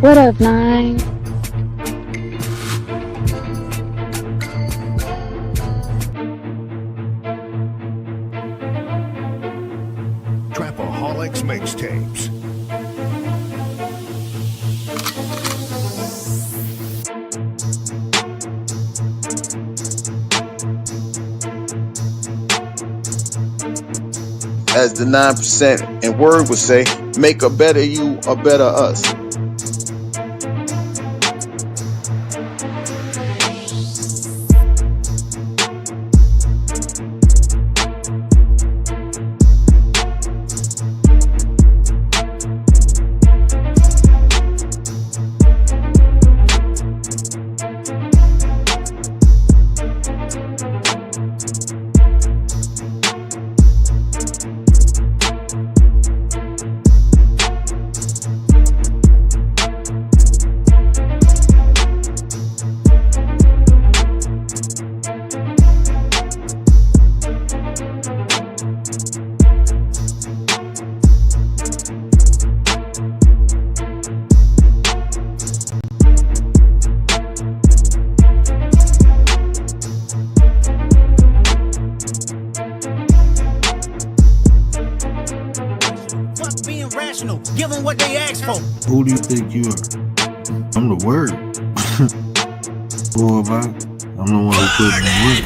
What up, Nine? Trapaholics Mixtapes. As the 9% and word would say, make a better you, a better us. Fuck being rational, give them what they ask for. Who do you think you are? I'm the word. Boy, I'm the one who put in the work.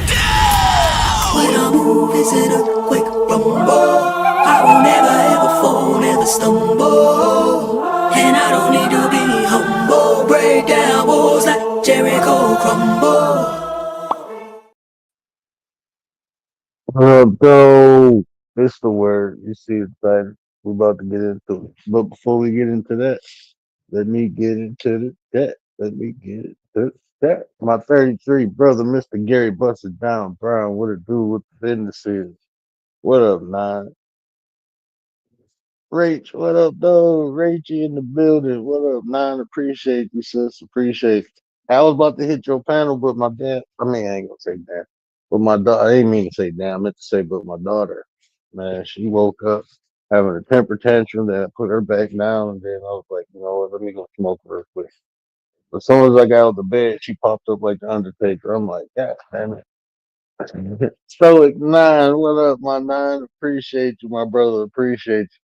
When I move, is it a quick rumble? I will never ever fall, never stumble. And I don't need to be humble. Break down walls like Jericho crumble. Bro, it's the word. You see it, son. We're about to get into it. But before we get into that, let me get into that. Let me get into that. My 33 brother, Mr. Gary Busted Down Brown, what it do with the business is. What up, Nine? Rach, what up, though? Rachie in the building. What up, Nine? Appreciate you, sis. Appreciate you. I was about to hit your panel, but my dad, I ain't gonna say that. But my daughter, I didn't mean to say that. I meant to say, but my daughter, man, she woke up having a temper tantrum that I put her back down. And then I was like, you know what, let me go smoke real quick. As soon as I got out of the bed, she popped up like the Undertaker. I'm like, God damn it. Stoic Nine, what up, my Nine? Appreciate you, my brother. Appreciate you.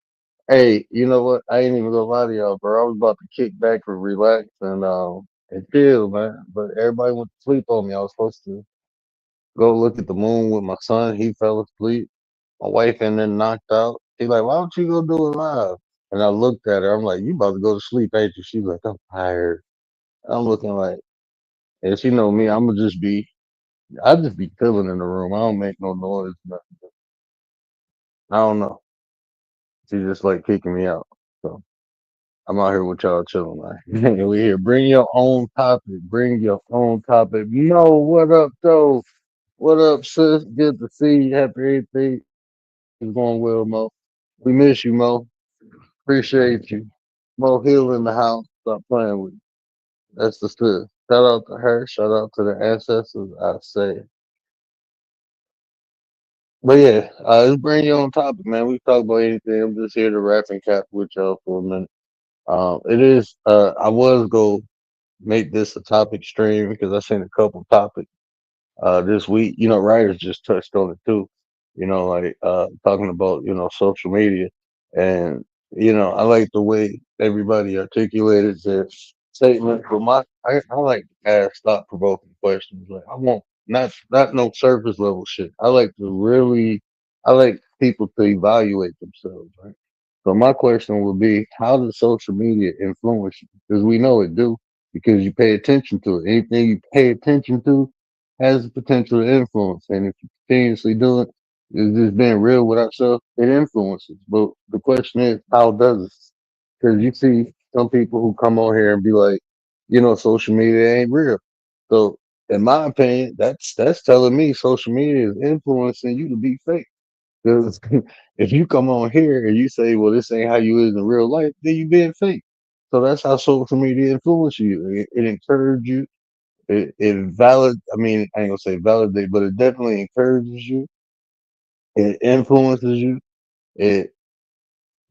Hey, you know what? I ain't even gonna lie to y'all, bro. I was about to kick back and relax and chill, man. But everybody went to sleep on me. I was supposed to go look at the moon with my son. He fell asleep. My wife and then knocked out. She's like, why don't you go do it live? And I looked at her. I'm like, you about to go to sleep, ain't you? She's like, I'm tired. I'm looking like, and she know me. I just be chilling in the room. I don't make no noise. Nothing. I don't know. She just like kicking me out. So. I'm out here with y'all chilling, man. We here. Bring your own topic. Bring your own topic. Mo, what up, though? What up, sis? Good to see you. Happy everything is going well, Mo. We miss you, Mo. Appreciate you. Mo Hill in the house. Stop playing with you. That's the sis. Shout out to her. Shout out to the ancestors, I say. But yeah, let's bring your own topic, man. We talk about anything. I'm just here to rap and cap with y'all for a minute. It is, I was going make this a topic stream because I seen a couple topics this week. You know, writers just touched on it too. You know, like talking about social media, and I like the way everybody articulated their statement. But I like to ask thought provoking questions. Like I want not no surface level shit. I like people to evaluate themselves. Right. So my question would be, how does social media influence you? Because we know it do, because you pay attention to it. Anything you pay attention to has the potential to influence. And if you continuously do it, it's just being real with ourselves, it influences. But the question is, how does it? Because you see some people who come on here and be like, social media ain't real. So in my opinion, that's telling me social media is influencing you to be fake. Because if you come on here and you say, well, this ain't how you is in real life, then you being fake. So that's how social media influences you. It encourages you. I mean, I ain't gonna say validate, but it definitely encourages you. It influences you. It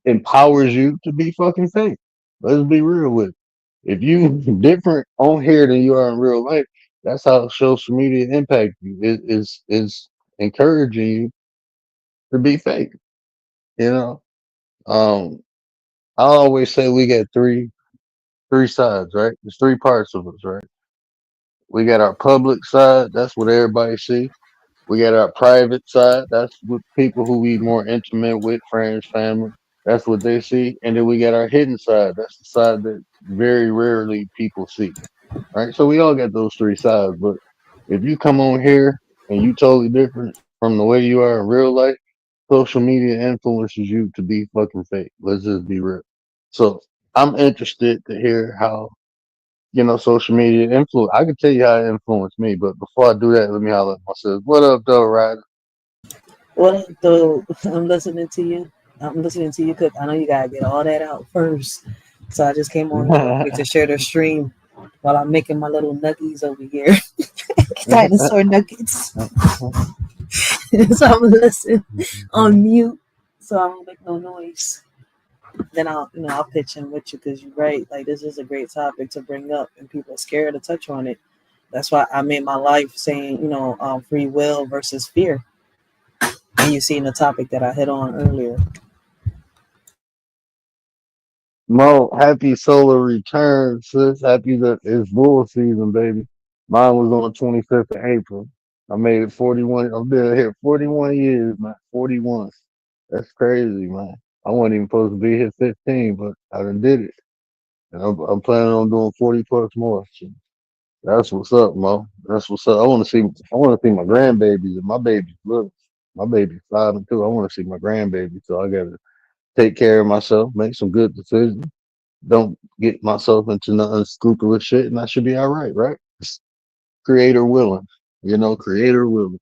empowers you to be fucking fake. Let's be real with it. If you different on here than you are in real life, that's how social media impact you. It is encouraging you to be fake. You know, um, I always say we got three sides, right? There's three parts of us, right? We got our public side. That's what everybody see. We got our private side. That's with people who we more intimate with, friends, family. That's what they see. And then we got our hidden side. That's the side that very rarely people see. Right. So we all got those three sides. But if you come on here and you totally different from the way you are in real life, social media influences you to be fucking fake. Let's just be real. So I'm interested to hear how, social media influence. I can tell you how it influenced me, but before I do that, let me holler at myself. What up, though, Ryder? Well, though, I'm listening to you. I'm listening to you cook. I know you gotta get all that out first. So I just came on real quick to share the stream while I'm making my little nuggies over here. Dinosaur nuggets. So I'm gonna listen on mute so I don't make no noise. Then I'll pitch in with you because you're right. Like this is a great topic to bring up, and people are scared to touch on it. That's why I made my life saying, free will versus fear. And you seen the topic that I hit on earlier. Mo, happy solar return, sis. Happy that it's bull season, baby. Mine was on the 25th of April. I made it 41. I've been here 41 years, man. 41. That's crazy, man. I wasn't even supposed to be here 15, but I done did it. And I'm planning on doing 40 plus more. So that's what's up, Mo. That's what's up. I want to see my grandbabies and my baby's little. My baby's 5 and 2. I want to see my grandbaby. So I gotta take care of myself, make some good decisions, don't get myself into no unscrupulous shit, and I should be all right, right? Creator willing, creator willing.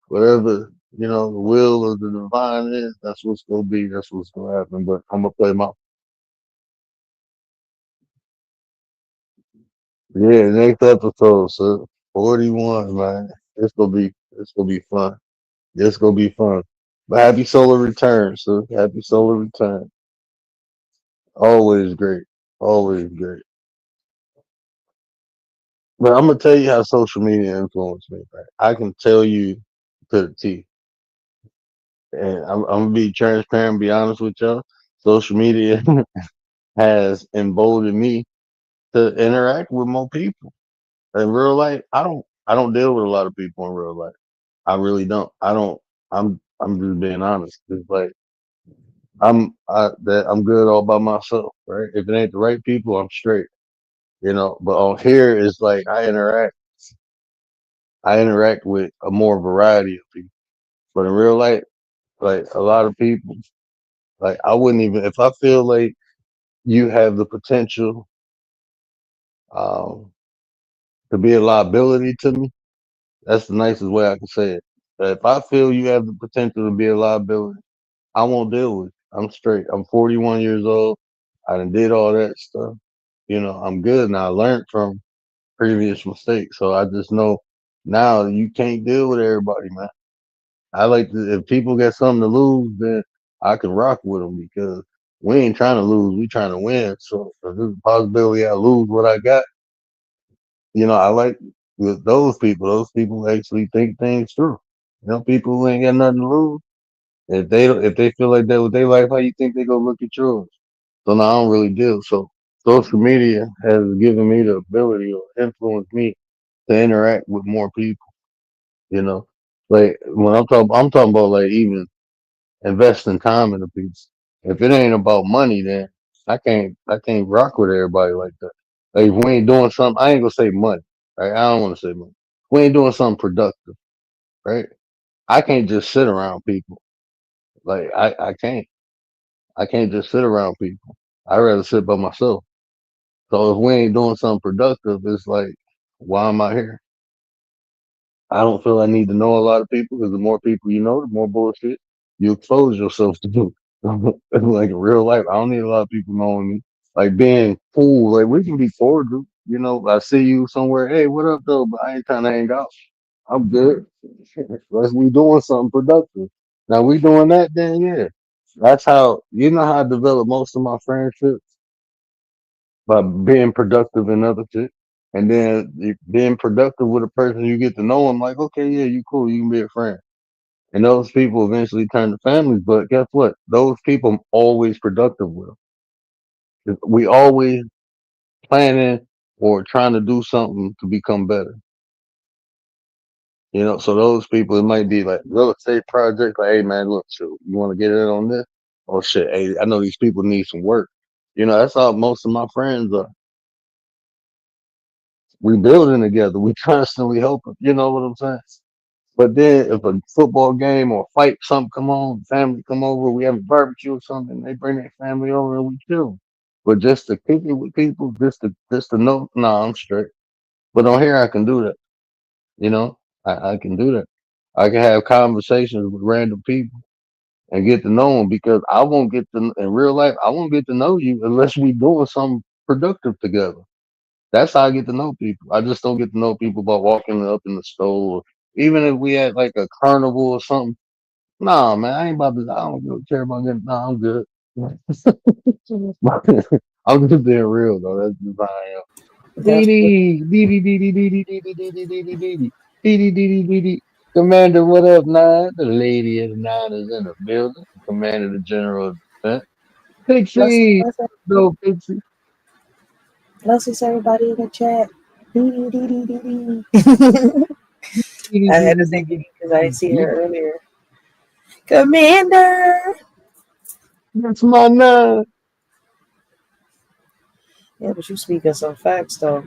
Whatever, the will of the divine is, that's what's gonna be, that's what's gonna happen. But I'm gonna play my yeah, next episode, so 41, man. It's gonna be fun. It's gonna be fun. But happy solar return, so happy solar return. Always great. Always great. But I'm gonna tell you how social media influenced me. Right? I can tell you to the T, and I'm gonna be transparent, be honest with y'all. Social media has emboldened me to interact with more people in real life. I don't deal with a lot of people in real life. I really don't. I don't. I'm just being honest. It's like I'm good all by myself. Right? If it ain't the right people, I'm straight. But on here, it's like I interact with a more variety of people. But in real life, like a lot of people, like I wouldn't even if I feel like you have the potential um, to be a liability to me. That's the nicest way I can say it. If I feel you have the potential to be a liability, I won't deal with it. I'm straight. I'm 41 years old. I done did all that stuff. I'm good and I learned from previous mistakes. So I just know now you can't deal with everybody, man. I like to, if people got something to lose, then I can rock with them because we ain't trying to lose. We trying to win. So if there's a possibility I lose what I got, I like with those people. Those people actually think things through. People who ain't got nothing to lose. If they feel like that with their life, how you think they gonna look at yours? So now I don't really deal. So social media has given me the ability or influenced me to interact with more people. You know, like when I'm talking about like even investing time into people. If it ain't about money, then I can't rock with everybody like that. Like if we ain't doing something, I ain't gonna say money. Right? I don't want to say money. We ain't doing something productive, right? I can't just sit around people. Like I can't just sit around people. I'd rather sit by myself. So if we ain't doing something productive, it's like, why am I here? I don't feel I need to know a lot of people because the more people you know, the more bullshit you expose yourself to do. Like in real life, I don't need a lot of people knowing me. Like being cool, like we can be cordial. I see you somewhere. Hey, what up, though? But I ain't trying to hang out. I'm good. Unless we doing something productive. Now we doing that, then yeah. That's how I develop most of my friendships. by being productive in other shit. And then being productive with a person, you get to know them like, okay, yeah, you cool, you can be a friend. And those people eventually turn to families. But guess what? Those people I'm always productive with. We always planning or trying to do something to become better. So those people, it might be like real estate project. Like, hey man, look, shoot, you want to get in on this? Oh shit, hey, I know these people need some work. That's how most of my friends are. We building together. We constantly helping. You know what I'm saying? But then if a football game or a fight, something come on, family come over, we have a barbecue or something, they bring their family over and we chill. But just to kick it with people, just to know, nah, I'm straight. But on here, I can do that. You know, I can do that. I can have conversations with random people and get to know them because I won't get to in real life. I won't get to know you unless we doing something productive together. That's how I get to know people. I just don't get to know people by walking up in the store. Even if we had like a carnival or something. Nah, man, I ain't about to. I don't care about getting. Nah, I'm good. I'm just being real though. That's just how I am. Dee That's what dee dee dee dee dee dee dee dee dee dee dee dee dee dee dee dee dee dee. Commander, what up, nine? The lady of the nine is in the building. Commander, the general of defense. let's Pixie, let's go Pixie. let's just everybody in the chat. Dee, dee, dee, dee, dee, dee. Dee dee I dee had to dee say dee dee because I didn't dee see dee. her earlier. Commander. That's my nine. Yeah, but you speak of some facts though.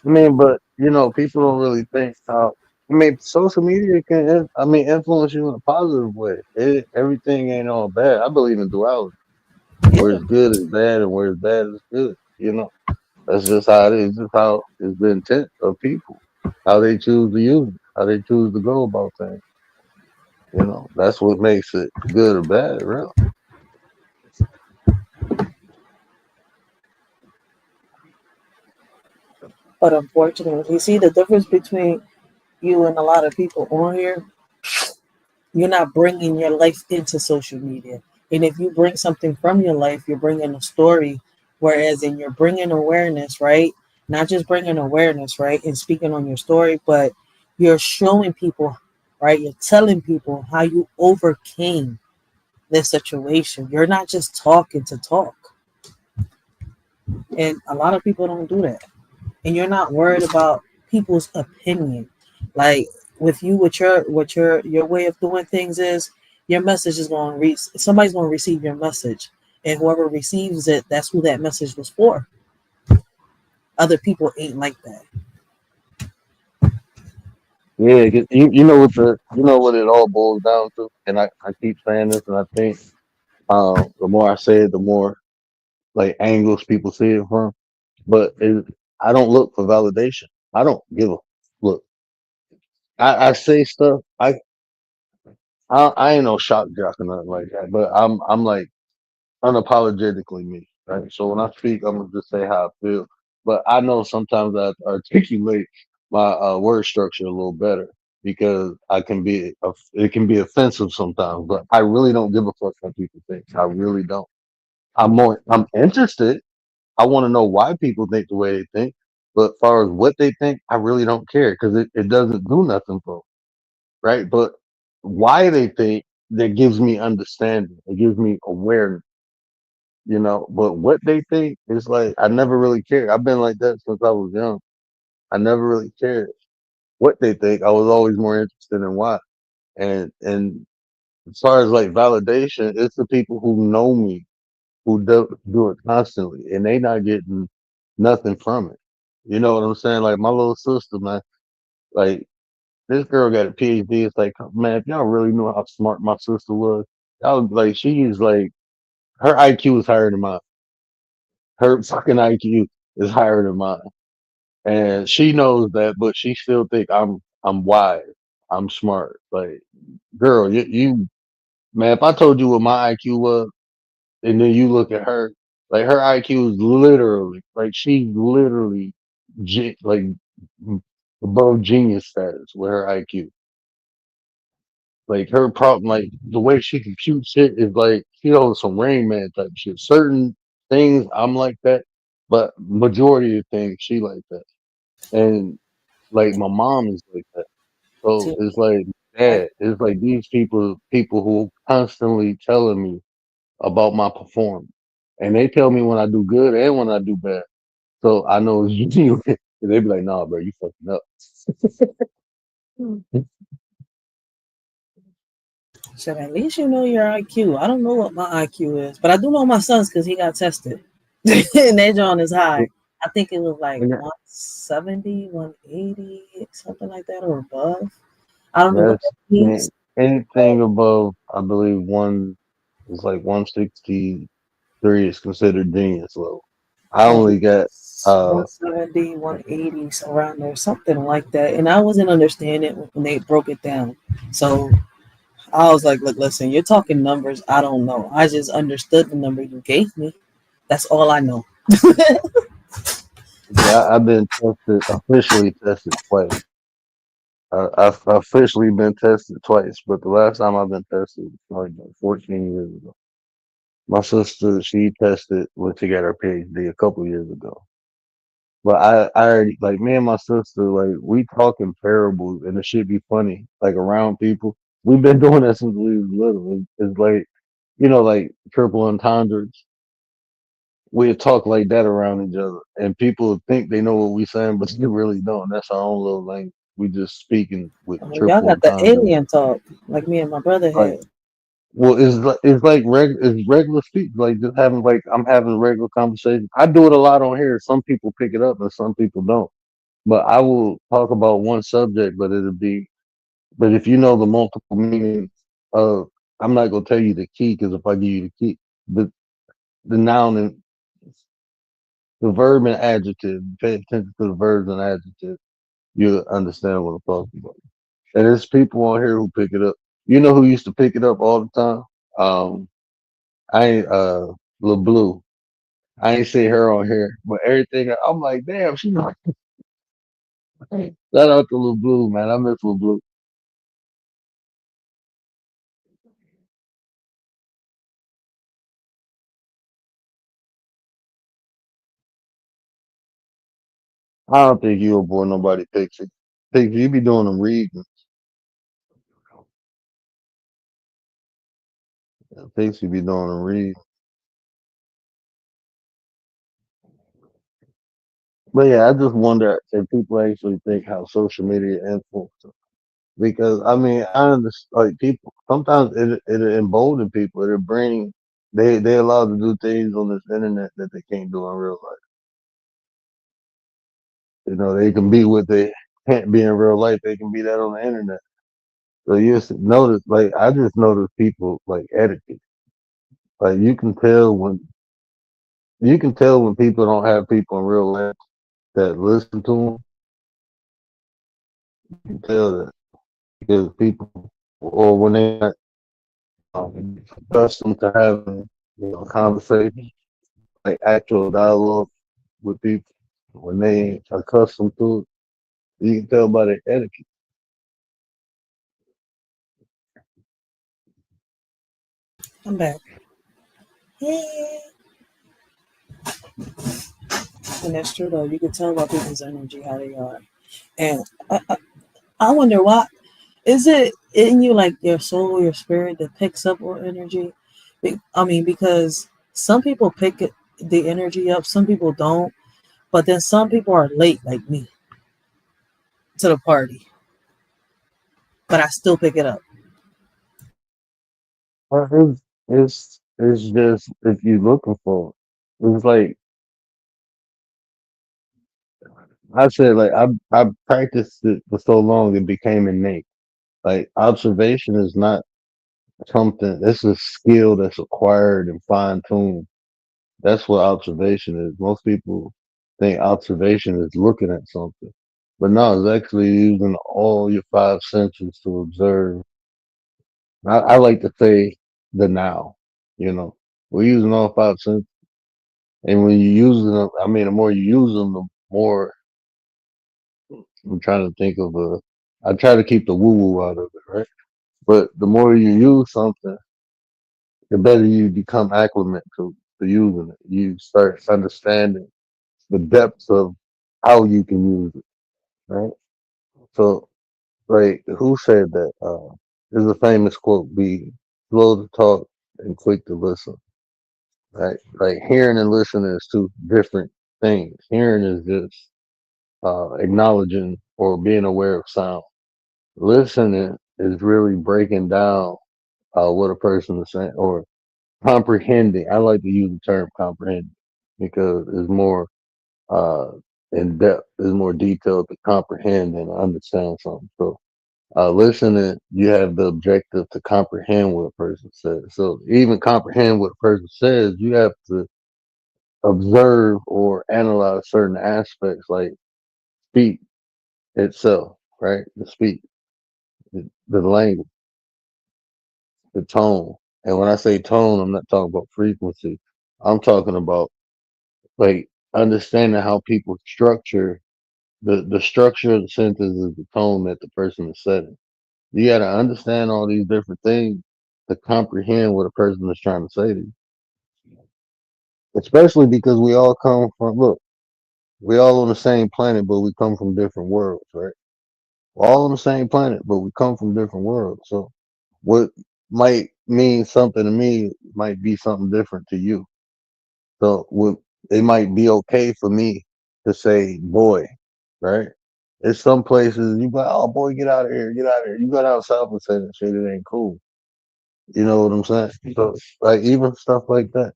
I mean, but people don't really think how. I mean, social media can. Influence you in a positive way. Everything ain't all bad. I believe in duality. Where Yeah, it's good is bad, and where it's bad is good. That's just how it is. Just how it's the intent of people, how they choose to use it, how they choose to go about things. That's what makes it good or bad, really. but unfortunately, you see the difference between you and a lot of people on here. You're not bringing your life into social media, and if you bring something from your life, you're bringing a story. Whereas, in you're bringing awareness, right? Not just bringing awareness, right, and speaking on your story, but you're showing people, right? You're telling people how you overcame this situation. You're not just talking to talk. And a lot of people don't do that. And you're not worried about people's opinion. Like with you, what your way of doing things is, your message is going to reach somebody's going to receive your message. And whoever receives it, that's who that message was for. Other people ain't like that. Yeah, you know what it all boils down to, and I keep saying this, and I think the more I say it, the more like angles people see it from. But I don't look for validation. I don't give a look. I say stuff. I ain't no shock jock or nothing like that. But I'm like unapologetically me, right? So when I speak, I'm gonna just say how I feel. But I know sometimes I articulate my word structure a little better because it can be offensive sometimes. But I really don't give a fuck what people think. I really don't. I'm interested. I want to know why people think the way they think. But as far as what they think, I really don't care because it doesn't do nothing for 'em, right? But why they think that gives me understanding. It gives me awareness, But what they think is like I never really cared. I've been like that since I was young. I never really cared what they think. I was always more interested in why. And as far as like validation, it's the people who know me who do it constantly, and they not getting nothing from it. You know what I'm saying? Like my little sister, man. Like this girl got a PhD. It's like, man, if y'all really knew how smart my sister was, y'all like she's like her IQ is higher than mine. Her fucking IQ is higher than mine, and she knows that, but she still think I'm wise, I'm smart. Like, girl, you man, if I told you what my IQ was, and then you look at her, like her IQ is literally, like she's literally, like above genius status with her IQ. Like her problem, like the way she computes shit is like she knows some Rain Man type shit. Certain things I'm like that, but majority of things she like that. And like my mom is like that. So too. it's like Like, dad, it's like these people who constantly telling me about my performance. And they tell me when I do good and when I do bad. So I know it's genuine. They be like, nah, bro, you fucking up. so at least you know your IQ. I don't know what my IQ is, but I do know my son's because he got tested. And that John is high. I think it was like And 170, 180, something like that, or above. I don't know what that's that means. anything above, I believe one is like 163 is considered genius level. I Um, only got, uh, 170, 180, so around there, something like that. And I wasn't understanding it when they broke it down. So I was like, look, listen, you're talking numbers. I don't know. I just understood the number you gave me. That's all I know. yeah, I've been tested, officially tested twice. I've officially been tested twice, but the last time I've been tested was like 14 years ago. My sister, she tested when she got her PhD a couple years ago. But I already like me and my sister, like we talking parables and it should be funny, like around people. We've been doing that since we was little. It's like, like triple entendres. We talk like that around each other, and people think they know what we saying, but they really don't. That's our own little language. We just speaking with Y'all triple got the entendres. alien talk, like me and my brother Like, had. well, it's regular speech, like just having like I'm having regular conversation. I do it a lot on here. Some people pick it up and some people don't. But I will talk about one subject, but if you know the multiple meanings of, I'm not gonna tell you the key because if I give you the key, the noun and the verb and adjective, pay attention to the verbs and adjectives, you'll understand what I'm talking about. And there's people on here who pick it up. You know who used to pick it up all the time? I ain't Lil Blue. I ain't see her on here, but everything I'm like, damn, she like shout out to Lil Blue, man. I miss Lil Blue. I don't think you a boy nobody picks it. You be doing them reading. Picks you be doing them read. But yeah, I just wonder if people actually think how social media influences. Because I mean, I understand like people sometimes it embolden people. It'll bring they allowed to do things on this internet that they can't do in real life. They can be what they can't be in real life. They can be that on the internet. So you just notice, like I just notice people like etiquette. Like you can tell when people don't have people in real life that listen to them. You can tell that because people, or when they're not accustomed to having conversation, like actual dialogue with people, when they ain't accustomed to it, you can tell by their etiquette. I'm back. Yeah. And that's true though. You can tell by people's energy how they are. And I wonder why is it in you like your soul, your spirit that picks up more energy? I mean, because some people pick the energy up, some people don't. But then some people are late like me to the party, but I still pick it up. It's just if you're looking for it. It's like I said, like I practiced it for so long it became innate. Like observation is not something. It's a skill that's acquired and fine tuned. That's what observation is. Most people think observation is looking at something, but no, it's actually using all your five senses to observe. I like to say the now. We're using all five senses, and when you're using them, I mean, the more you use them, the more. I'm trying to think of a. I try to keep the woo woo out of it, right? But the more you use something, the better you become acclimate to. to using it. You start understanding the depths of how you can use it, right? So, like, who said that? There's a famous quote: "Be slow to talk and quick to listen." Right? Like hearing and listening is two different things. Hearing is just acknowledging or being aware of sound. Listening is really breaking down what a person is saying or comprehending. I like to use the term comprehending because it's more uh, in depth, it's more detailed to comprehend and understand something. So, listening, you have the objective to comprehend what a person says. So, even comprehend what a person says, you have to observe or analyze certain aspects like speech itself, right? The speech, the language, the tone. And when I say tone, I'm not talking about frequency. I'm talking about like understanding how people structure the structure of the sentence is the tone that the person is setting. You got to understand all these different things to comprehend what a person is trying to say to you. Especially because we all come from look, we all on the same planet, but we come from different worlds, right? We're all on the same planet, but we come from different worlds. So what might mean something to me might be something different to you. So what it might be okay for me to say boy, right? There's some places you go, oh boy, get out of here, get out of here. You go down south and say that shit, it ain't cool. You know what I'm saying? So like even stuff like that.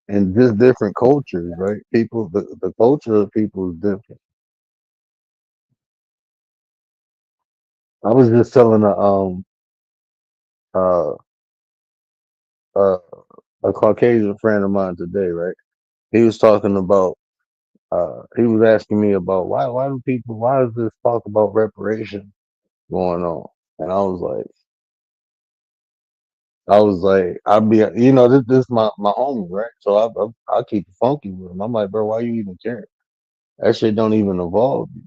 And just different cultures, right? People the culture of people is different. I was just telling uh uh a Caucasian friend of mine today, right? He was talking about he was asking me about why is this talk about reparation going on? And I'll be this is my homie, right? So I keep it funky with him. I'm like, bro, why you even care? That shit don't even involve you.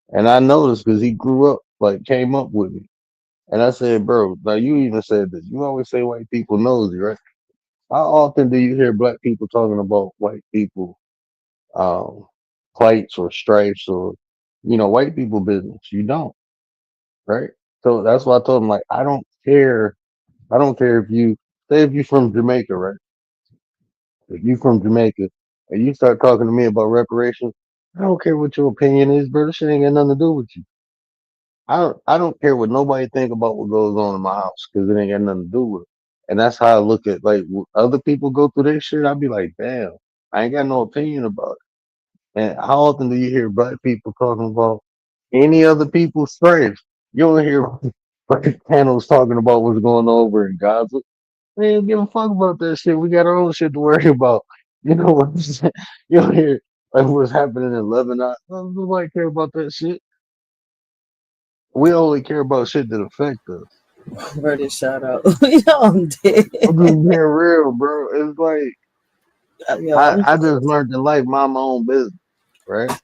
And I noticed because he grew up like came up with me. And I said, bro, now you even said this. You always say white people nosy, right? How often do you hear black people talking about white people um, fights or stripes or white people business. You don't, right? So that's why I told him like I don't care. I don't care if you say if you from Jamaica, right? If you from Jamaica and you start talking to me about reparations, I don't care what your opinion is, bro. This shit ain't got nothing to do with you. I don't care what nobody think about what goes on in my house because it ain't got nothing to do with it. And that's how I look at like other people go through their shit. I'd be like, damn, I ain't got no opinion about it. And how often do you hear black people talking about any other people's strife? You don't hear black panels talking about what's going on over in Gaza. They don't give a fuck about that shit. We got our own shit to worry about. You know what I'm saying? You don't hear like what's happening in Lebanon. Nobody care about that shit. We only care about shit that affect us. Brother, shout out. Yo, I'm dead. I'm just being real, bro. It's like Yo, I just learned to like mind my own business, right?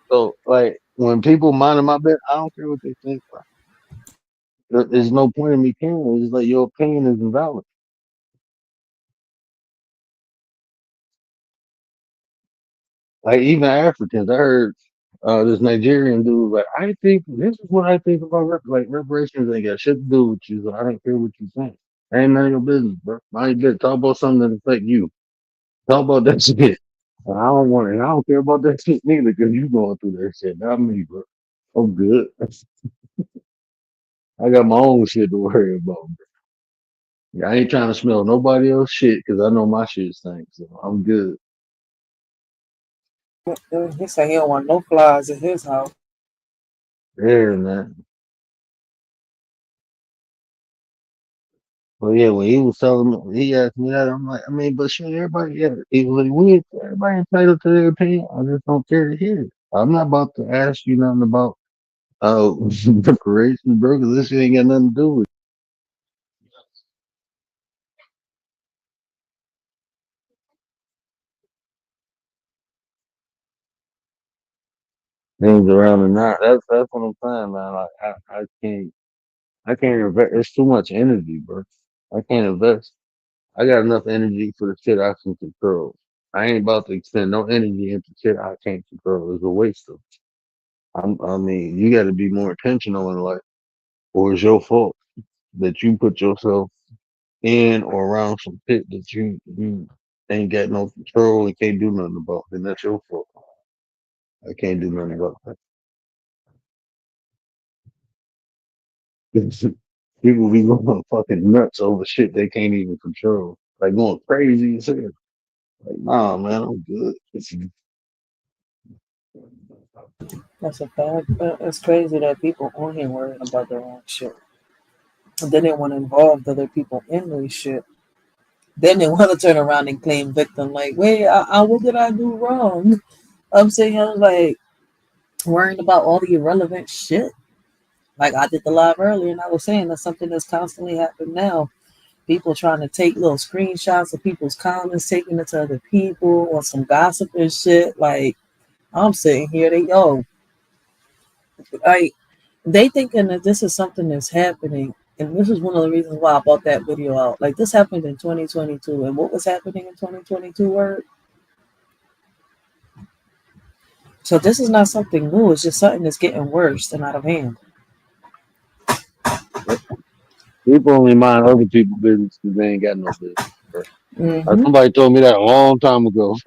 So like when people minding my business, I don't care what they think. There's no point in me caring. It's like your opinion is invalid. Like even Africans, I heard this Nigerian dude like, I think this is what I think about reparations ain't got shit to do with you. So I don't care what you think. Ain't none of your business, bro. Mind your business. Talk about something that affect you. Talk about that shit. And I don't want it. I don't care about that shit neither because you going through that shit, not me, bro. I'm good. I got my own shit to worry about. Bro. I ain't trying to smell nobody else shit because I know my shit stinks. So I'm good. he said he don't want no flies in his house. Yeah, man. Well, yeah, when he was telling me, he asked me that. I'm like, I mean, but shit, everybody, yeah, he was like, everybody entitled to their opinion. I just don't care to hear it. I'm not about to ask you nothing about reparations, bro, because this shit ain't got nothing to do with things around and now. That's what I'm saying, man. Like, I can't invest. It's too much energy, bro. I can't invest. I got enough energy for the shit I can control. I ain't about to expend no energy into shit I can't control. It's a waste of. I mean, you got to be more intentional in life, or it's your fault that you put yourself in or around some shit that you ain't got no control and can't do nothing about. Then that's your fault. I can't do nothing about that. People be going fucking nuts over shit they can't even control, like going crazy and shit. Like, nah, man, I'm good. That's a fact. It's crazy that people on here worrying about their own shit. And then they want to involve other people in their shit. Then they want to turn around and claim victim. Like, wait, what did I do wrong? I'm saying, I was like, worrying about all the irrelevant shit. Like I did the live earlier, and I was saying that's something that's constantly happening now. People trying to take little screenshots of people's comments, taking it to other people or some gossip and shit. Like I'm sitting here, like they thinking that this is something that's happening, and this is one of the reasons why I bought that video out. Like this happened in 2022, and what was happening in 2022? Word. So this is not something new. It's just something that's getting worse and out of hand. People only mind other people's business because they ain't got no business. Bro. Hmm. Somebody told me that a long time ago.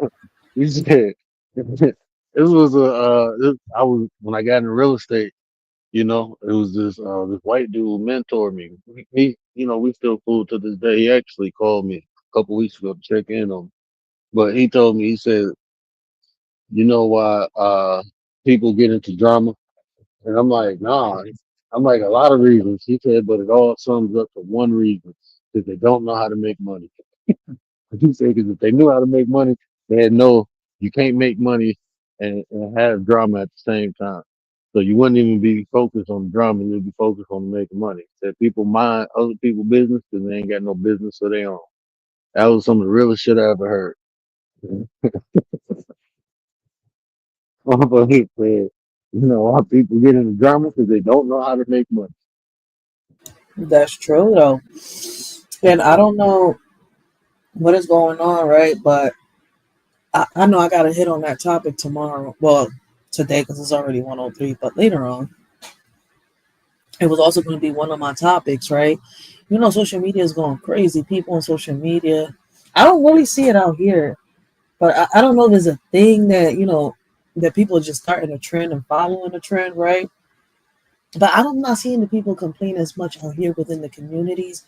He said this was I was when I got into real estate. You know, it was this white dude mentored me. We still cool to this day. He actually called me a couple weeks ago to check in on me. But he told me, he said, you know why people get into drama? And I'm like, nah. I'm like, a lot of reasons. He said, but it all sums up to one reason, because they don't know how to make money. He said, because if they knew how to make money, they'd know you can't make money and have drama at the same time. So you wouldn't even be focused on the drama, you'd be focused on making money. Said people mind other people's business because they ain't got no business of their own. That was some of the realest shit I ever heard. Motherfucker said, why people get into drama because they don't know how to make money. That's true though, and I don't know what is going on, right? But I know I got to hit on that topic tomorrow. Well, today because it's already 103, but later on, it was also going to be one of my topics, right? Social media is going crazy. People on social media, I don't really see it out here, but I don't know if there's a thing that, that people are just starting a trend and following a trend, right? But I'm not seeing the people complain as much out here within the communities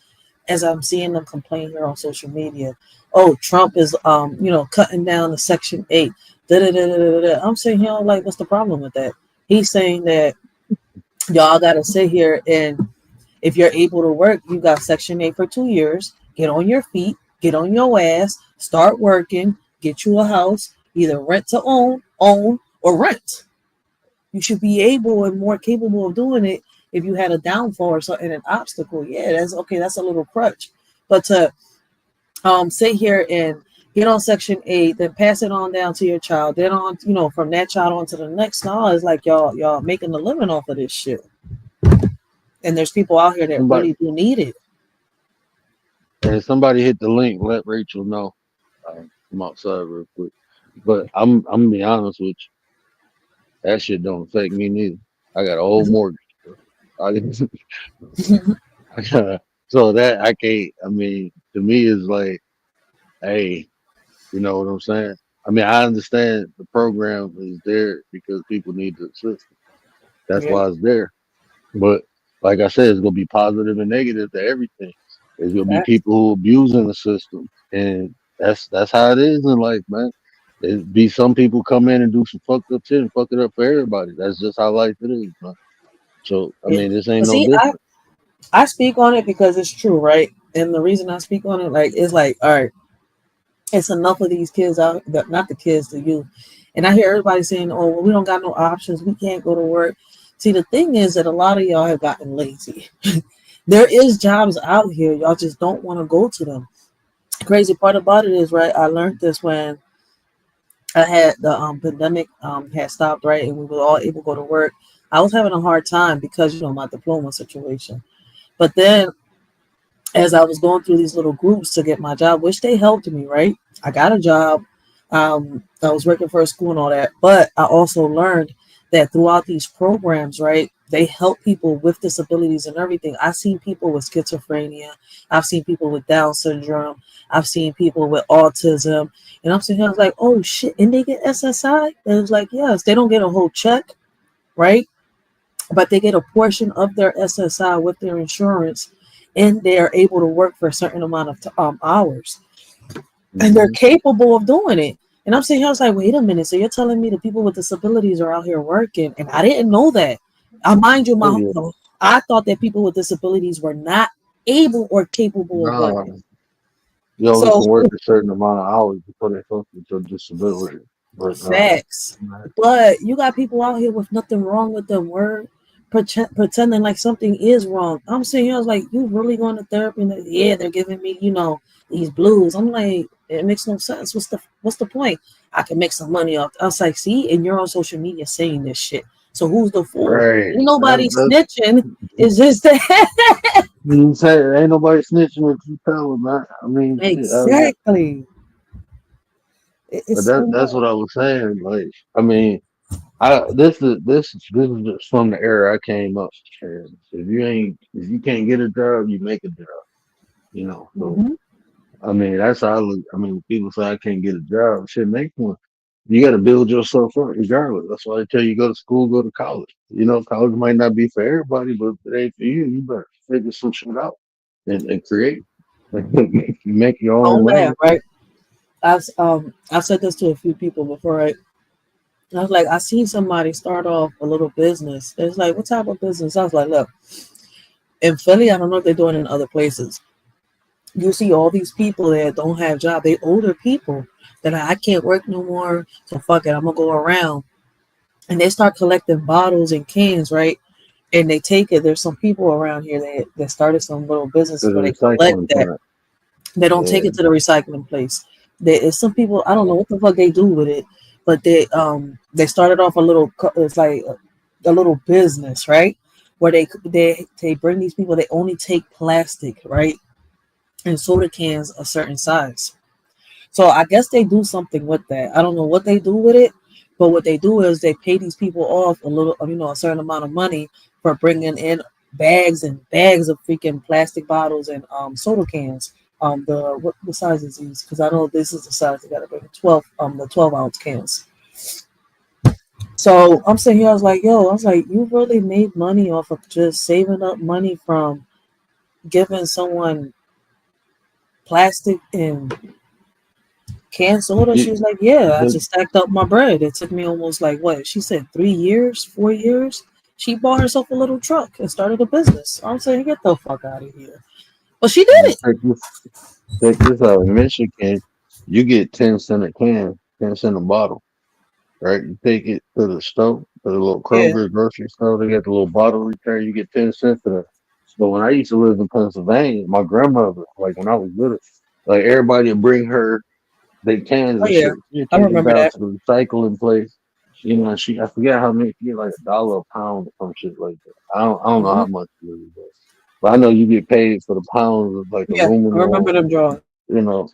as I'm seeing them complain here on social media. Oh, Trump is cutting down the Section 8. Da, da, da, da, da, da. I'm saying, like, what's the problem with that? He's saying that y'all gotta sit here, and if you're able to work, you got Section 8 for 2 years. Get on your feet, get on your ass, start working, get you a house, either rent to own, or rent. You should be able and more capable of doing it if you had a downfall or something, an obstacle. Yeah, that's okay. That's a little crutch. But to sit here and get on Section 8, then pass it on down to your child, then on, from that child on to the next. No, it's like y'all making a living off of this shit. And there's people out here that Somebody really do need it. and somebody hit the link, let Rachel know. I'm outside real quick. But I'm gonna be honest with you, that shit don't affect me neither. I got a whole mortgage. Bro. I, I got, so that I can't. I mean, to me, is like, hey, you know what I'm saying? I mean, I understand the program is there because people need the assistance. That's Yeah, why it's there. But like I said, it's gonna be positive and negative to everything. There's gonna be facts. people who abusing the system, and that's how it is in life, man. It be some people come in and do some fucked up shit and fuck it up for everybody. That's just how life it is, man. So I Yeah. mean, this ain't But no see, I different. I speak on it because it's true, right? And the reason I speak on it, like, is like, all right, it's enough of these kids out, not the kids, the youth. And I hear everybody saying, oh, well, we don't got no options. We can't go to work. See, the thing is that a lot of y'all have gotten lazy. There is jobs out here. Y'all just don't want to go to them. Crazy part about it is, right, I learned this when I had the pandemic had stopped, right, and we were all able to go to work. I was having a hard time because, my diploma situation. But then as I was going through these little groups to get my job, which they helped me, right? I got a job. I was working for a school and all that, but I also learned that throughout these programs, right, they help people with disabilities and everything. I've seen people with schizophrenia. I've seen people with Down syndrome. I've seen people with autism. And I'm sitting here, I was like, oh shit, and they get SSI? And it was like, yes, they don't get a whole check, right? But they get a portion of their SSI with their insurance, and they are able to work for a certain amount of hours, and they're Mm-hmm. capable of doing it. And I'm sitting here, I was like, wait a minute. So you're telling me the people with disabilities are out here working, and I didn't know that. I mind you, Oh yeah. I thought that people with disabilities were not able or capable of Nah, working. you only So can work a certain amount of hours before they fuck with your disability. But facts. But you got people out here with nothing wrong with them, word, pretending like something is wrong. I'm sitting here, I was like, you really going to therapy? And yeah, they're giving me, these blues. I'm like, it makes no sense. What's the point? I can make some money off. I was like, see, and you're on social media saying this shit. So who's the fool? right, Ain't nobody that's snitching. It's just that. you say ain't nobody snitching if you tell them, man. I mean, shit, Exactly. but It's so that's much. what I was saying. Like, I mean, this is just from the era I came up. And if you can't get a job, you make a job. You know, so Mhm. I mean, that's how I look. I mean, people say I can't get a job. Shit, make one. You got to build yourself up regardless. That's why they tell you go to school, go to college. You know, college might not be for everybody, but if it ain't for you, you better figure some shit out and create. Make your own On that, lane. right? I've said this to a few people before, right? I was like, I seen somebody start off a little business. It's like, what type of business? I was like, look, in Philly, I don't know if they're doing it in other places. You see all these people that don't have jobs. They older people that I can't work no more. So fuck it, I'm gonna go around. And they start collecting bottles and cans, right? And they take it. There's some people around here that started some little To businesses the where they collect recycling that. plant. They don't take Yeah, it to the recycling place. There is some people I don't know what the fuck they do with it, but they started off a little. It's like a little business, right? Where they bring these people. They only take plastic, right, and soda cans a certain size. So I guess they do something with that. I don't know what they do with it, but what they do is they pay these people off a little, a certain amount of money for bringing in bags and bags of freaking plastic bottles and soda cans. What size is these? Because I know this is the size they got to bring 12-ounce cans. So I'm sitting here, I was like, yo, I was like, you really made money off of just saving up money from giving someone plastic and canned soda. She you, was like, yeah, I the, just stacked up my bread. It took me almost like what? She said 3 years, 4 years. She bought herself a little truck and started a business. I'm saying, get the fuck out of here. But she did you it. take this out in Michigan, you get 10 cent a can, 10 cent a bottle. Right? You take it to the store, to the little Yeah. Kroger grocery store. They got the little bottle return. You get 10 cents for that. But when I used to live in Pennsylvania, my grandmother, like when I was little, like everybody would bring her they cans Oh and yeah. shit. You I take it remember down that. to the recycling place. You know, I forget how many. You get like $1 a pound or some shit like that. I don't know Hmm. how much it really is, but I know you get paid for the pounds of like Yeah, I remember aluminum. them drawing. You know,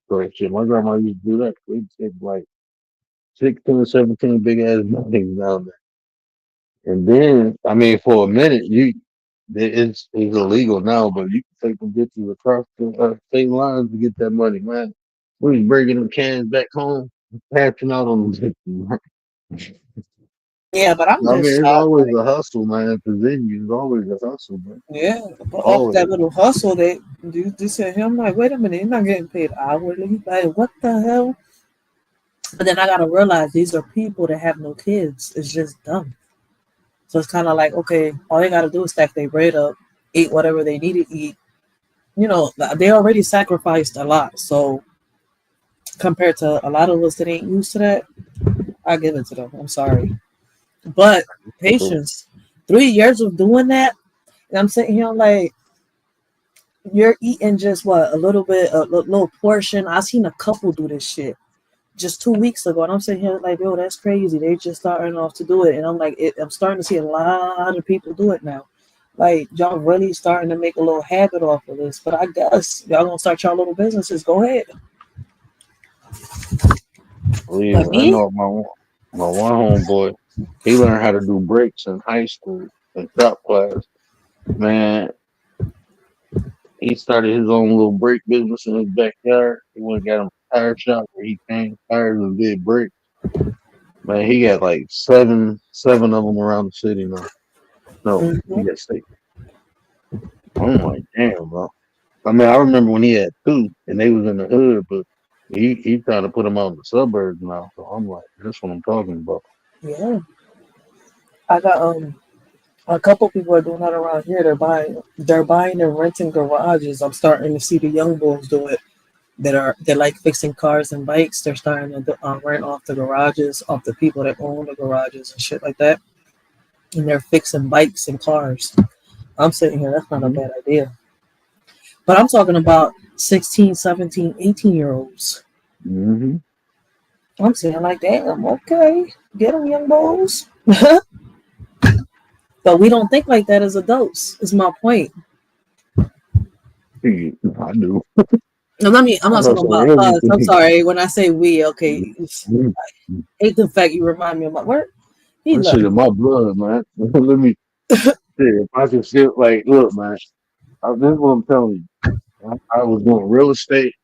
great shit. My grandma used to do that. We'd take like 16 or 17 big ass buildings down there. And then, I mean, for a minute, it's illegal now, but you can take them bitches across the state lines to get that money, man. We was bringing them cans back home, passing out on them bitches. Yeah, but I'm I just mean, it's shocked. always Like, a hustle, man. For venue, it's always a hustle, man. yeah, but off that Always. little hustle, they you said him like, wait a minute, you're not getting paid hourly. Like, what the hell? But then I gotta realize these are people that have no kids. It's just dumb. So it's kind of like, okay, all they got to do is stack their bread up, eat whatever they need to eat. They already sacrificed a lot. So compared to a lot of us that ain't used to that, I give it to them. I'm sorry. But So, patience, 3 years of doing that, and I'm sitting here like, you're eating just what, a little bit, little portion. I seen a couple do this shit just 2 weeks ago, and I'm sitting here like, yo, that's crazy. They just starting off to do it, and I'm like, I'm starting to see a lot of people do it now. Like y'all really starting to make a little habit off of this. But I guess y'all gonna start y'all little businesses. Go ahead. Believe But it. I me, know my one homeboy, he learned how to do brakes in high school in shop class. Man, he started his own little brake business in his backyard. He went and got him a tire shop where he changed tires and did brakes. Man, he got like seven of them around the city now. No, he hmm got state. I'm like, damn, bro. I mean, I remember when he had two, and they was in the hood, but he trying to put them out in the suburbs now. So I'm like, that's what I'm talking about. yeah, I got a couple people are doing that around here. They're buying and renting garages. I'm starting to see the young bulls do it. They're like fixing cars and bikes. They're starting to rent off the garages off the people that own the garages and shit like that. And they're fixing bikes and cars. I'm sitting here. That's not a bad idea. But I'm talking about 16, 17, 18 year olds. Mm-hmm. I'm saying like, damn, okay, get them young bulls. But we don't think like that as adults. Is my point. I do. And I'm I not know talking some about us. I'm everything. sorry. When I say we, okay, hate the fact you remind me of my word. He That love shit me. in my blood, man. Let me see if I can still like look, man. This is what I'm telling you. I was doing real estate.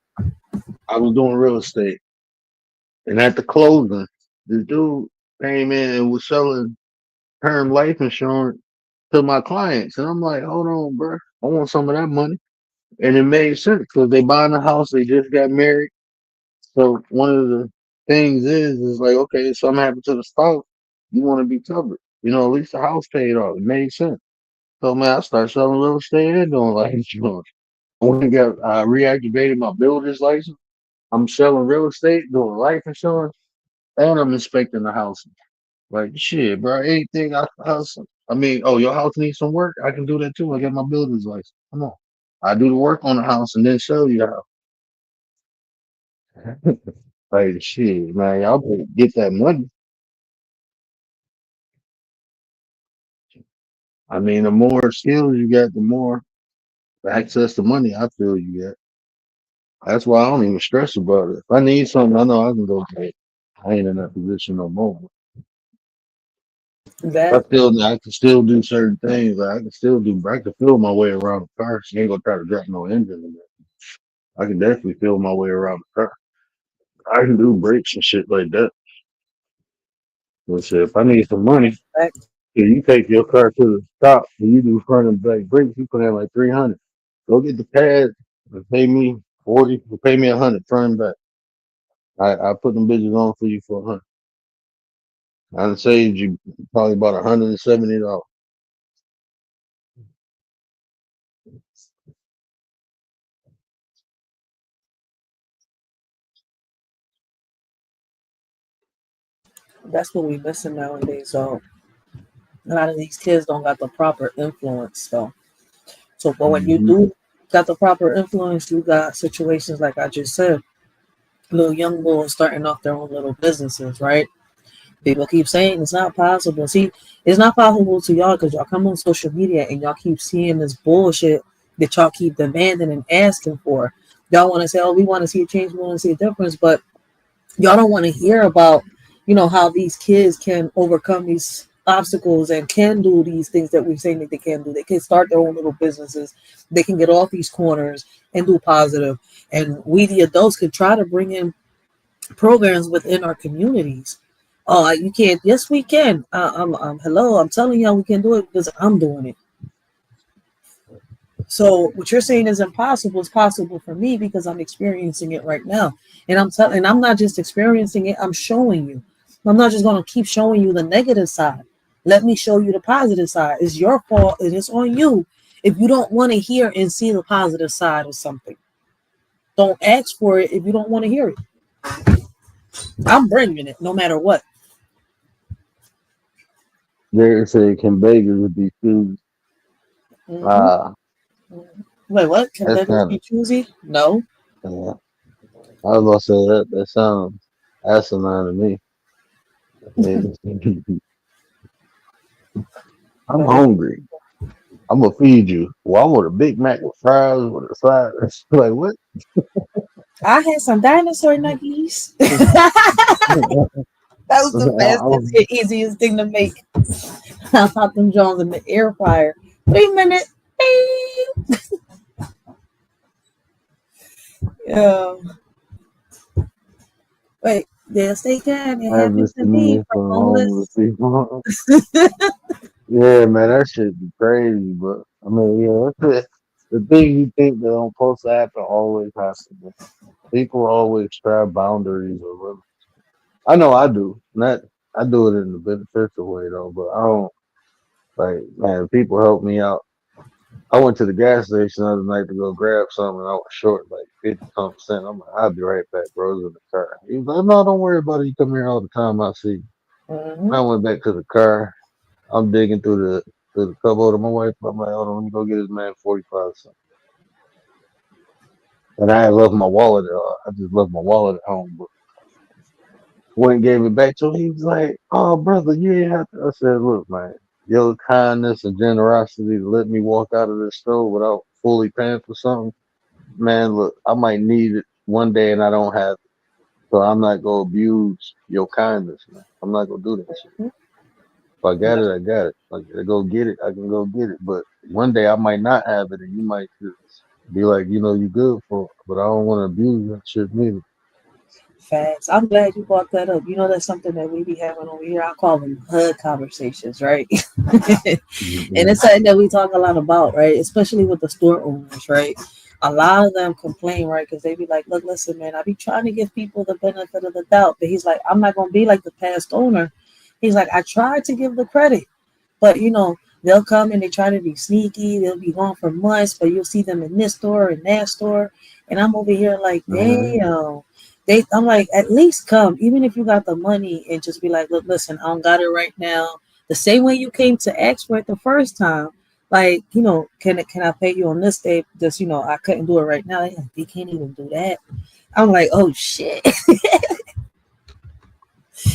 I was doing real estate, and at the closing, the dude came in and was selling term life insurance to my clients, and I'm like, hold on, bro, I want some of that money, and it made sense because they buying a house, they just got married, so one of the things is like, okay, if something happened to the spouse, you want to be covered, at least the house paid off. It made sense. So man, I started selling real estate and doing life insurance. When I got reactivated my builder's license, I'm selling real estate, doing life insurance, and I'm inspecting the house. Like shit, bro. Anything I house. I mean, oh, your house needs some work. I can do that too. I got my builder's license. Come on, I do the work on the house and then sell you the house. Like shit, man. Y'all better get that money. I mean, the more skills you got, the more access to money I feel you get. That's why I don't even stress about it. If I need something, I know I can go get it. I ain't in that position no more. That I can still do certain things. Like, I can feel my way around the car. She ain't gonna try to drop no engine in there. I can definitely feel my way around the car. I can do brakes and shit like that. But shit, if I need some money, fact. yeah, you take your car to the stop and you do front and back brakes, you put in like 300. Go get the pad and pay me 40, or pay me 100 front and back. I put them bitches on for you for 100. I done saved you probably about $170. That's what we missing nowadays. So a lot of these kids don't got the proper influence. But when you Hmm. do got the proper influence, you got situations like I just said, little young boys starting off their own little businesses, right? People keep saying it's not possible. See, it's not possible to y'all because y'all come on social media and y'all keep seeing this bullshit that y'all keep demanding and asking for. Y'all want to say, oh, we want to see a change, we want to see a difference, but y'all don't want to hear about, how these kids can overcome these obstacles and can do these things that we're saying that they can do. They can start their own little businesses. They can get off these corners and do positive. And we, the adults, can try to bring in programs within our communities. Oh, you can't. Yes, we can. Hello. I'm telling y'all, we can do it because I'm doing it. So what you're saying is impossible. It's possible for me because I'm experiencing it right now, and I'm not just experiencing it. I'm showing you. I'm not just gonna keep showing you the negative side. Let me show you the positive side. It's your fault, and it's on you if you don't want to hear and see the positive side of something. Don't ask for it if you don't want to hear it. I'm bringing it no matter what. They say, can beggars be choosers? Hmm. Uh, Wait, what? Can that's beggars kind be choosy? No. of, I was gonna say that sounds asinine to me. I'm Beggars. hungry. I'm gonna feed you. Well, I want a Big Mac with fries with a side. Like what? I had some dinosaur nuggies. That was the I fastest and easiest thing to make. I popped them Jones in the air fryer. 3 minutes. Bing. Yeah. Wait, yes, they can. It have happened this to me comedian from for homeless homeless. people. Yeah, man, that shit be crazy. But I mean, yeah, that's it. The thing you think that don't supposed to happen always happens. People always try boundaries or limits. I know I do. Not I do it in the beneficial way though, but I don't like man, people help me out. I went to the gas station the other night to go grab something and I was short like 50 some percent. I'm like, I'll be right back, bro. It was in the car. He was like, no, don't worry about it. You come here all the time, I see you. Mm-hmm. I went back to the car. I'm digging through the cupboard of my wife. I'm like, hold on, let me go get this man 45 cents. And I had left my wallet. I just left my wallet at home, but went and gave it back to him. He was like, "Oh, brother, you ain't have to." I said, "Look, man, your kindness and generosity to let me walk out of this store without fully paying for something, man. Look, I might need it one day, and I don't have it, so I'm not gonna abuse your kindness, man. I'm not gonna do that shit. If I got it, I got it. Like, I go get it, I can go get it. But one day I might not have it, and you might just be like, you good for it, but I don't want to abuse that shit neither." Facts. I'm glad you brought that up. You know, that's something that we be having over here. I call them HUD conversations, right? And Mhm. it's something that we talk a lot about, right? Especially with the store owners, right? A lot of them complain, right? Because they be like, look, listen, man, I be trying to give people the benefit of the doubt. But he's like, I'm not going to be like the past owner. He's like, I tried to give the credit. But they'll come and they try to be sneaky. They'll be gone for months, but you'll see them in this store and that store. And I'm over here like, Mhm. damn. I'm like, at least come, even if you got the money, and just be like, look, listen, I don't got it right now. The same way you came to ask for it the first time. Like, can I pay you on this day? Just, I couldn't do it right now. They can't even do that. I'm like, oh shit.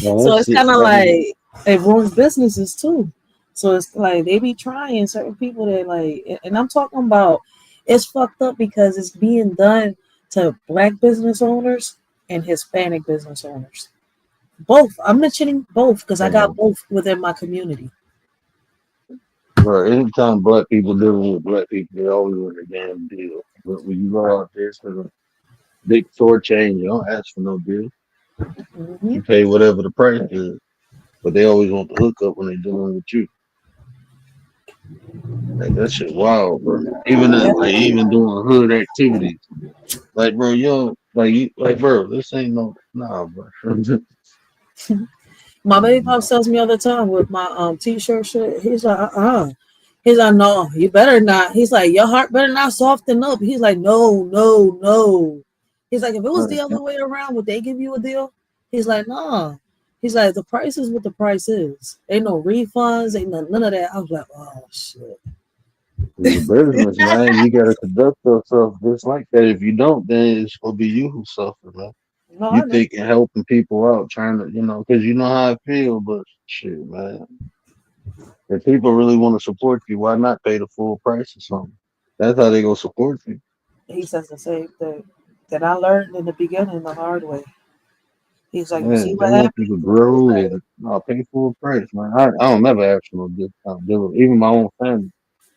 Man, So that it's shit. kind of like it ruins businesses too. So it's like they be trying certain people that like, and I'm talking about it's fucked up because it's being done to black business owners and Hispanic business owners. Both. I'm mentioning both because I got Man, both within my community. bro, anytime black people dealing with black people, they always want a damn deal. But when you go out there for the big store chain, you don't ask for no deal. Hmm. You pay whatever the price is. But they always want the hookup when they dealing with you. Like that shit wild, bro. Even Yeah. like even doing hood activities. Like bro, you don't like bro, this ain't no nah, bro. My baby pop tells me all the time with my t-shirt shit. He's like, He's like, no, you better not. He's like, your heart better not soften up. He's like, no, no, no. He's like, if it was the other way around, would they give you a deal? He's like, nah. He's like, the price is what the price is. Ain't no refunds, ain't none of that. I was like, oh shit. It's a business, man. You gotta conduct yourself just like that. If you don't, then it's gonna be you who suffer, man. No, You I know. thinking helping people out, trying to, because you know how I feel, but shit, man. If people really want to support you, why not pay the full price or something? That's how they gonna support you. He says the same thing that I learned in the beginning the hard way. He's like, you Yeah, see they what want happened? you to He's grow like, and no, pay full price, man. I don't never ask for no discount. Even my own family,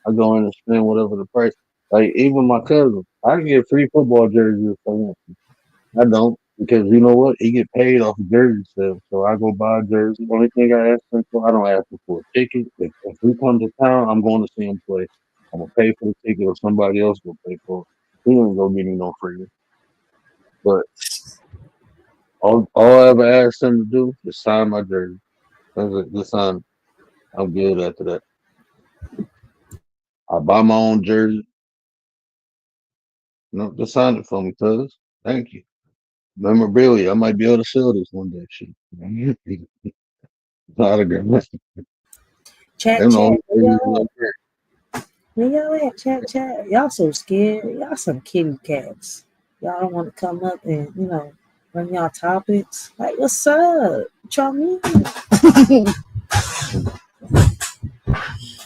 I go in and spend whatever the price. Like even my cousin, I can get free football jerseys if I want. I don't because you know what? He get paid off of jersey sales, so I go buy a jersey. Only thing I ask him for, I don't ask him for a ticket. If we come to town, I'm going to see him play. I'm gonna pay for the ticket, or somebody else will pay for it. He ain't gonna give me no free. But all I ever asked him to do is sign my jersey. That's it. Just sign. I'm good after that. I buy my own jersey. No, just sign it for me, cuz. Thank you. Memorabilia. I might be able to sell this one day. Shit. Autograph. chat, Them the chat. only things up there. Where y'all at? Chat, chat. Y'all so scared. Y'all some kitty cats. Y'all don't want to come up and, run y'all topics. Like, what's up? What y'all mean?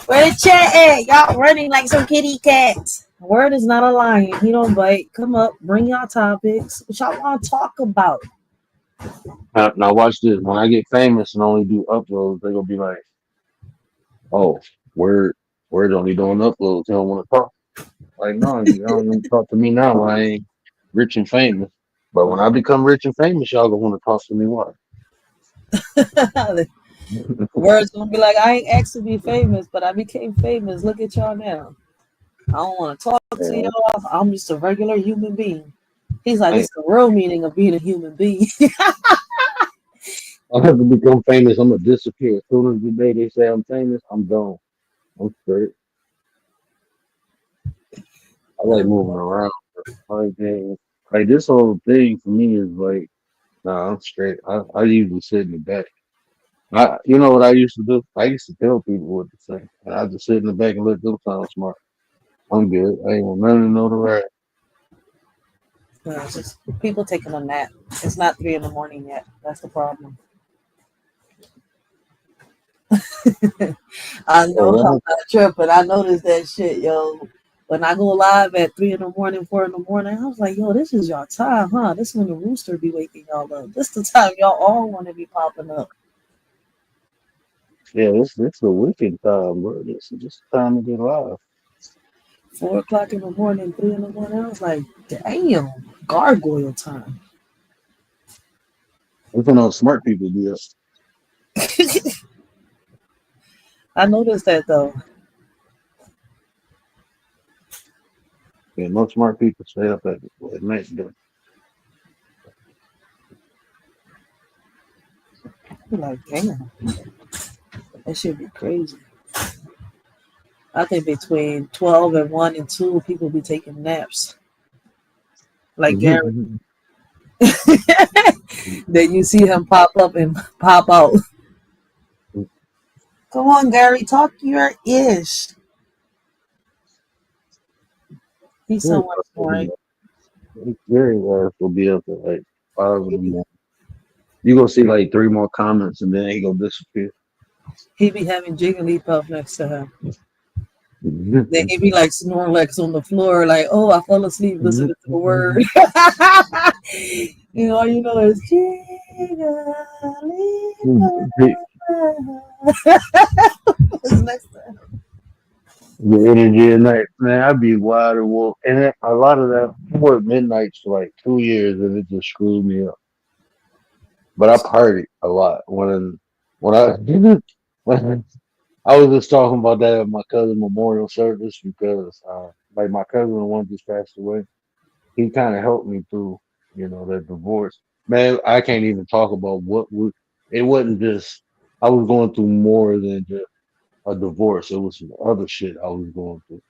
Where the chat at? Y'all running like some kitty cats. Word is not a lion. He don't bite. Come up, bring y'all topics. What y'all want to talk about? Now watch this. When I get famous and only do uploads, they gonna be like, "Oh, word, word only doing uploads. They don't want to talk." Like, no, you don't want to talk to me now. I ain't rich and famous. But when I become rich and famous, y'all gonna want to talk to me. What? Word's gonna be like, I ain't asked to be famous, but I became famous. Look at y'all now. I don't want to talk to Yeah, y'all. I'm just a regular human being. He's like, this I, is the real meaning of being a human being. I have to become famous. I'm gonna disappear as soon as the day they say I'm famous. I'm gone. I'm straight. I like moving around. Like, like this whole thing for me is like, nah, I'm straight. I usually sit in the back. You know what I used to do? I used to tell people what to say. And I just sit in the back and let them sound smart. I'm good. I ain't want none to know the right. It's just people taking a nap. It's not 3 in the morning yet. That's the problem. I know I'm So not tripping. I noticed that shit, yo. When I go live at 3 in the morning, 4 in the morning, I was like, yo, this is y'all time, huh? This when the rooster be waking y'all up. This the time y'all all want to be popping up. yeah, this the wicked time, bro. This is just time to get live. 4 o'clock in the morning, 3 in the morning. I was like, damn, gargoyle time. Even though smart people do that. I noticed that though. Yeah, most smart people stay up at night. I'm like, damn, that should be crazy. I think between 12 and 1 and 2, people be taking naps. Like Gary. Then you see him pop up and pop out. Come on, Gary, talk your ish. He's somewhere snoring. It's very rare will be up at like 5 in the morning. You gonna see like three more comments and then he gonna disappear. He be having Jigglypuff next to him. Then he be like Snorlax on the floor, like, oh, I fell asleep listening to the word. You know, all you know is Jigglypuff. What's next to him? The energy at night, man, I'd be wide awake. And a lot of that, I worked midnights for like 2 years and it just screwed me up. But I partied a lot when I when I was just talking about that at my cousin's memorial service because like my cousin, the one just passed away, he kind of helped me through, that divorce. Man, I can't even talk about it wasn't just, I was going through more than just a divorce. It was some other shit I was going through.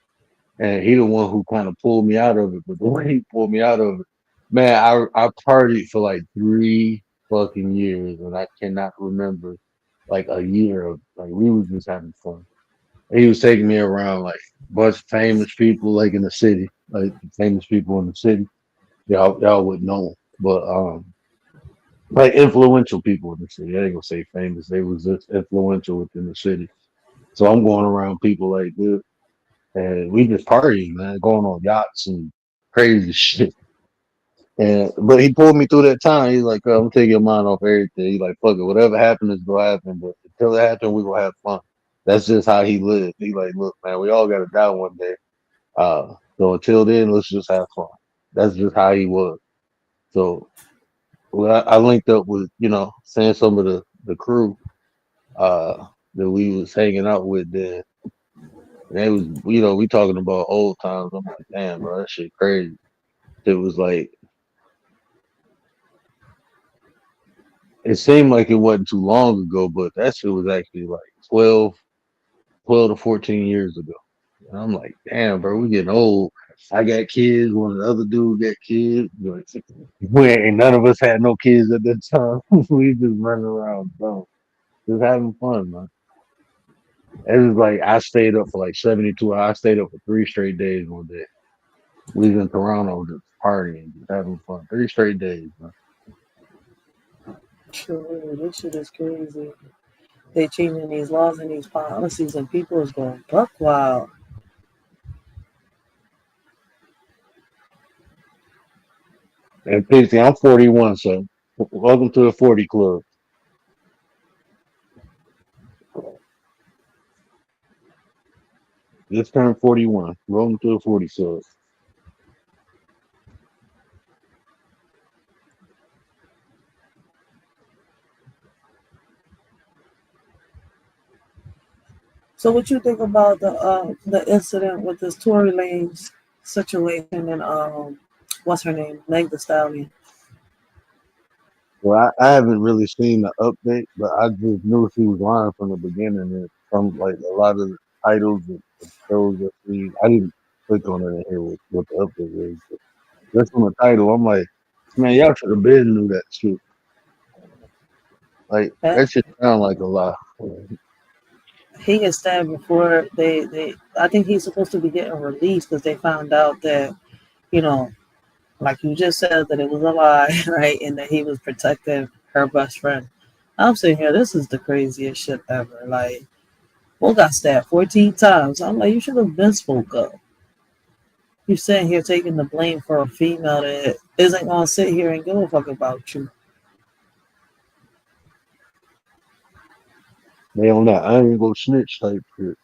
And he the one who kind of pulled me out of it. But the way he pulled me out of it, man, I partied for like 3 fucking years and I cannot remember like a year of like we was just having fun. He was taking me around like a bunch of famous people like in the city, like famous people in the city. Y'all would know 'em. But like influential people in the city. I ain't gonna say famous. They was just influential within the city. So I'm going around people like this, and we just partying, man, going on yachts and crazy shit. And but he pulled me through that time. He's like, "I'm gonna take your mind off everything." He's like, "Fuck it, whatever happens is gonna happen, but until it happens, we gonna have fun." That's just how he lived. He like, "Look, man, we all gotta die one day. So until then, let's just have fun." That's just how he was. So well, I linked up with, saying some of the crew that we was hanging out with then. And it was, we talking about old times. I'm like, damn, bro, that shit crazy. It was like, it seemed like it wasn't too long ago, but that shit was actually like 12 to 14 years ago. And I'm like, damn, bro, we getting old. I got kids. One of the other dudes got kids. Like, we ain't none of us had no kids at that time. We just running around, bro, just having fun, man. It was like I stayed up for like 72 hours. I stayed up for 3 straight days one day. We was in Toronto just partying, just having fun. 3 straight days, man. True, this shit is crazy. they changing these laws and these policies, and people is going buck wild. And Pixie, I'm 41, so welcome to the 40 club. Just turned 41. Welcome to the 40 club. So, what you think about the incident with this Tory Lanez situation and what's her name, Meg The Stallion? Well, I haven't really seen the update, but I just knew she was lying from the beginning. And from like a lot of the titles and shows that I didn't click on it and hear what the update is. But just from the title, I'm like, man, y'all should have been knew that shit. Like That that shit sound like a lie. he gets stabbed before they. I think he's supposed to be getting released because they found out that you know, like you just said, that it was a lie, right, and that he was protecting her best friend. I'm sitting here. This is the craziest shit ever. Like, Bull got stabbed 14 times. I'm like, you should have been spoke up. You sitting here taking the blame for a female that isn't gonna sit here and give a fuck about you. They on that I ain't gonna snitch type shit.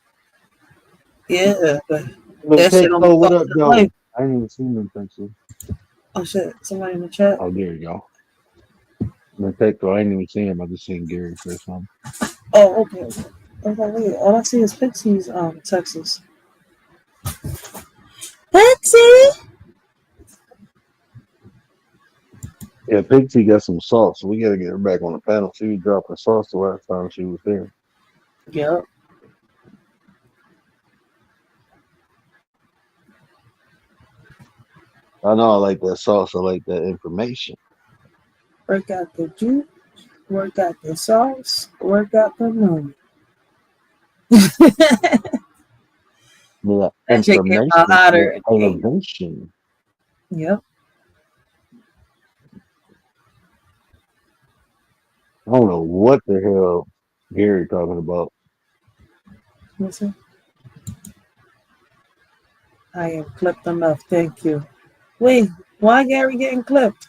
Yeah, but Man, that shit Texo, almost what cost up, his though? life. I ain't even seen them Texo. Oh shit! Somebody in the chat. Oh, there you go. Man, Texo, I ain't even seen him. I just seen Gary say something. Oh, okay. Okay, wait. All I see is Pixie's Texas. Pixie. Yeah, Pixie got some sauce, so we gotta get her back on the panel. She was dropping sauce the last time she was here. Yep. I know I like that sauce. I like that information. Work out the juice. Work out the sauce. Work out the money. Yeah, That shit came out information with hotter. elevation. Yep. I don't know what the hell Gary talking about. Listen. I am clipped enough. Thank you. Wait, why Gary getting clipped?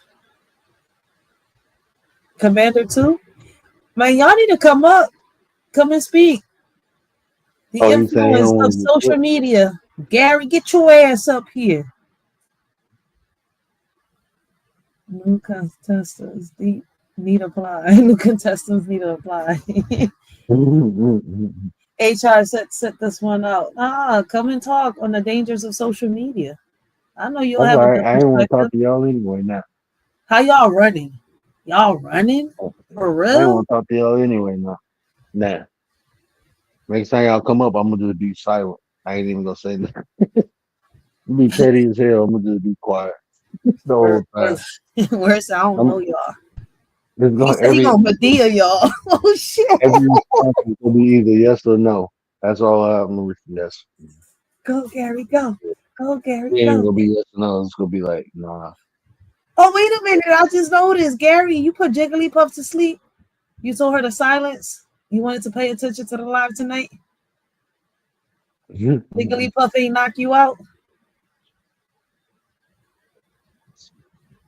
Commander 2? Man, y'all need to come up. Come and speak. The Oh, you saying he influence don't of want to be social flipped? media. Gary, get your ass up here. New contestants need apply. New contestants need to apply. HR set this one out. Come and talk on the dangers of social media. I know you'll That's have all a right. good I ain't want to perspective. talk to y'all anyway now. How y'all running? Y'all running? For I ain't real? want to talk to y'all anyway now. Nah. Next time y'all come up, I'm gonna just be silent. I ain't even gonna say nothing. Be petty as hell. I'm gonna just be quiet the whole time. Where's I don't I'm know y'all. just He going said he gonna Medea y'all. Oh shit. every response is gonna be either yes or no. That's all I'm gonna yes. Go Gary, go. Go Gary, It ain't go. gonna be yes or no. It's gonna be like nah. Oh wait a minute, I just noticed. Gary, you put Jigglypuff to sleep. You told her to silence. You wanted to pay attention to the live tonight. Jigglypuff ain't knock you out.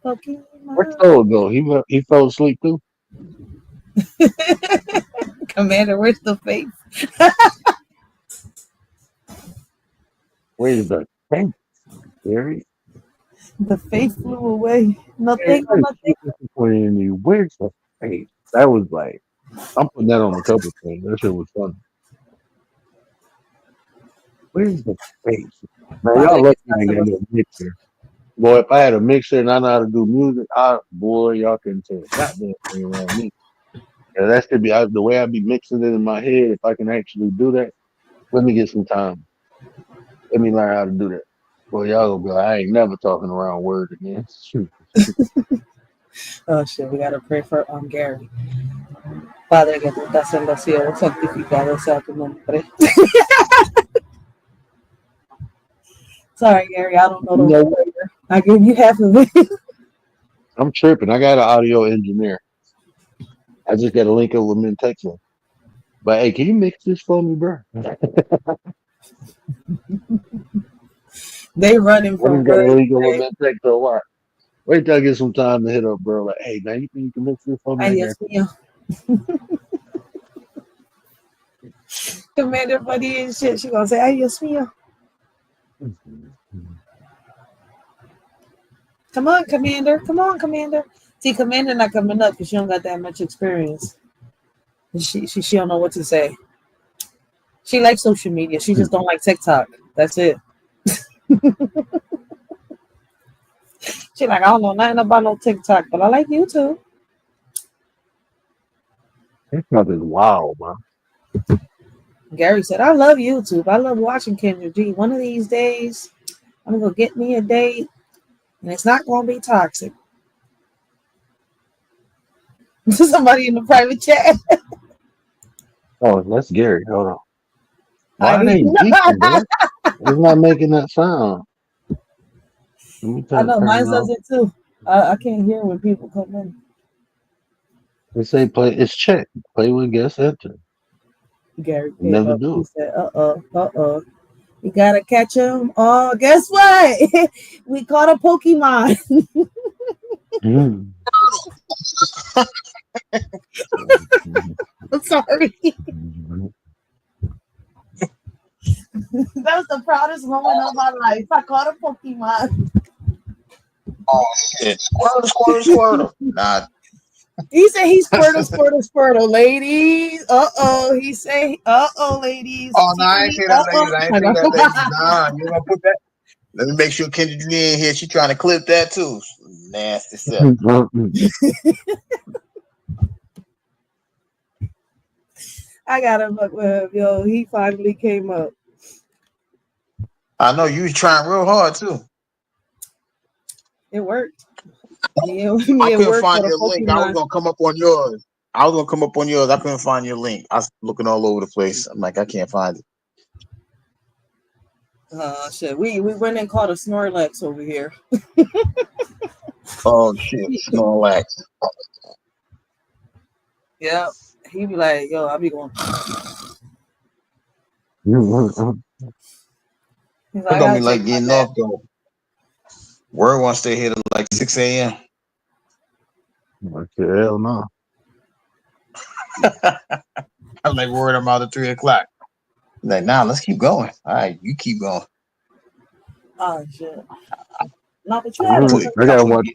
Where's Pokemon. Soul go? He fell asleep too. Commander, where's the face? Where's the face, Gary? The face flew away. Hey, Nothing, I'm nothing. disappointed in you. Where's the face? That was like I'm putting that on a couple things. That shit was fun. Where's the face? Man, Father y'all lucky gets I ain't got nothing. no mixer. Boy, if I had a mixer and I know how to do music, boy, y'all couldn't tell goddamn thing around me. Yeah, that should be the way I be mixing it in my head. If I can actually do that, let me get some time. Let me learn how to do that. Boy, y'all gonna be like, I ain't never talking around word again. Shoot. Oh shit, we gotta pray for Gary. Padre que tú estás en los cielos, santificado sea tu nombre. Sorry, Gary, I don't know You the know whole what? prayer. I gave you half of it. I'm tripping. I got an audio engineer. I just got to link up with him and text him. But hey, can you mix this for me, bro? They running I from just got good. illegal on that text a lot. Wait till I get some time to hit up, bro. Like, hey, man, you think you can mix this for me? Ay, I Dios got mío. Commander buddy and shit. She gonna say, ay, Dios mío. you. Come on, Commander. Come on, Commander. See, Commander not coming up because she don't got that much experience. She don't know what to say. She likes social media. She just don't like TikTok. That's it. She like, I don't know nothing about no TikTok, but I like YouTube. That stuff is wild, man. Gary said, I love YouTube. I love watching Kendra G. One of these days, I'm gonna get me a date, and it's not gonna be toxic. Somebody in the private chat. Oh, that's Gary. Hold on. I Why it do. ain't beeping, bro? It's not making that sound. Let me I turn know turn it mine does off. it too. I can't hear when people come in. They say play. It's check. Play with guest enter. Gary came Never up. He do said, You gotta catch him. Oh, guess what? We caught a Pokemon. it. Mm. I'm sorry. That was the proudest moment of my life. I caught a Pokemon. Oh shit! Squirtle, squirtle, squirtle. Nah. He said he's Squirtle, Squirtle, Squirtle, ladies. He said, ladies. Oh no, I ain't Tiffany, say that, ladies. I ain't say that, ladies. uh-oh. Nah, you gonna put that? Let me make sure Kendra G in here. She trying to clip that too. Nasty self. I gotta fuck with him, yo. He finally came up. I know you was trying real hard too. It worked. Me I and couldn't work find for the your link. I was Pokemon. gonna come up on yours. I was gonna come up on yours. I couldn't find your link. I was looking all over the place. I'm like, I can't find it. Shit. We went and caught a Snorlax over here. Oh shit, Snorlax. Yep. He be like, yo, I be going. He's like, It I don't gotta be take like my getting nap. off though. Word wants to stay here to like 6 a.m. Like, hell no. I'm like, word, I'm out at 3 o'clock. Like, nah, let's keep going. All right, you keep going. Oh shit. No, but you I had a put, good I I gotta put, watch.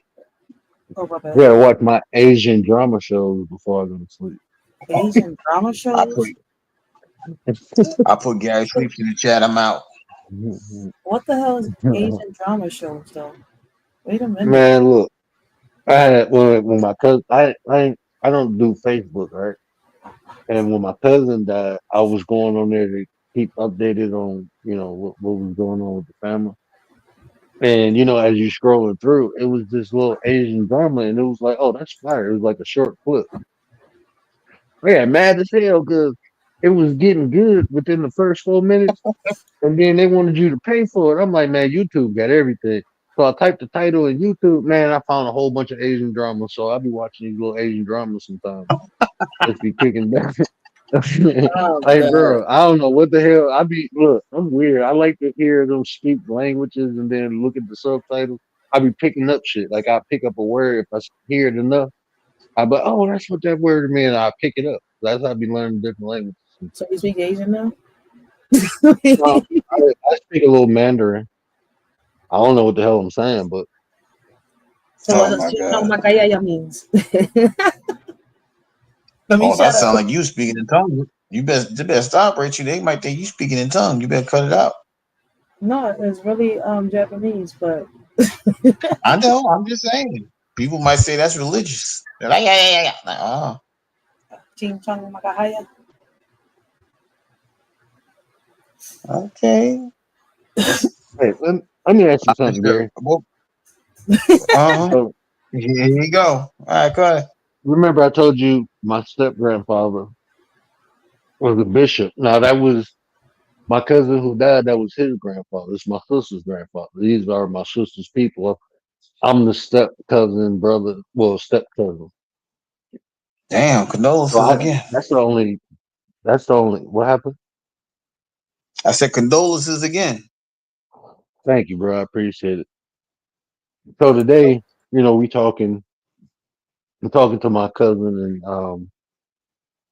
oh my I bad. gotta watch my Asian drama shows before I go to sleep. Asian drama I put, shows? I put Gary Sleeps in the chat. I'm out. What the hell is Asian drama shows though? Wait a minute. Man, look, I had when my cousin, I don't do Facebook, right? And when my cousin died, I was going on there to keep updated on, what was going on with the family. And as you scrolling through, it was this little Asian drama, and it was like, oh, that's fire. It was like a short clip. Yeah, mad as hell because it was getting good within the first 4 minutes, and then they wanted you to pay for it. I'm like, man, YouTube got everything. So I typed the title in YouTube, man. I found a whole bunch of Asian dramas. So I'll be watching these little Asian dramas sometimes. Just be kicking back. Oh Like, god. bro, I don't know what the hell. Look, I'm weird. I like to hear them speak languages and then look at the subtitles. I be picking up shit. Like I pick up a word if I hear it enough. I but oh, that's what that word means. I pick it up. That's how I be learning different languages. So you speak Asian now? Um, I speak a little Mandarin. I don't know what the hell I'm saying, but So what Oh does my Chino god. Makayaya means? Let me Oh, that shut sounds up. like you speaking in tongues. You better stop, Rachel. They might think you speaking in tongues. You better cut it out. No, it's really Japanese, but I know. I'm just saying. People might say that's religious. They're like, yeah, yeah, yeah, yeah. Like, oh, Ching Chong Makahaya. okay. hey, let me ask you something, Sure. Gary. Well, uh-huh. So Here you go. All right, go ahead. remember I told you my step grandfather was a bishop. Now that was my cousin who died. That was his grandfather. It's my sister's grandfather. These are my sister's people. I'm the step cousin, brother. Well, step cousin. Damn, So condolences again. that's the only. That's the only. What happened? I said condolences again. Thank you, bro. I appreciate it. So today, we talking. I'm talking to my cousin, and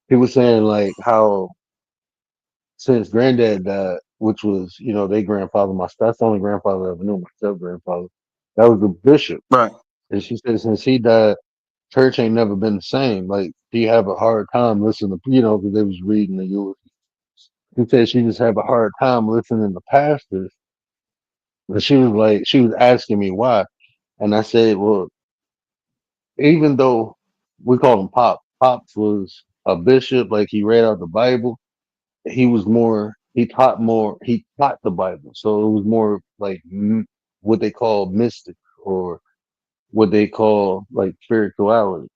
he was saying like how since granddad died, which was their grandfather, that's the only grandfather I ever knew, my step grandfather. That was the bishop, Right. and she said since he died, church ain't never been the same. Like she have a hard time listening to because they was reading the eulogy. She said she just have a hard time listening to pastors, and she was asking me why, and I said, well, even though we call him Pops was a bishop, like he read out the Bible. He taught the Bible, so it was more like what they call mystic, or what they call like spirituality.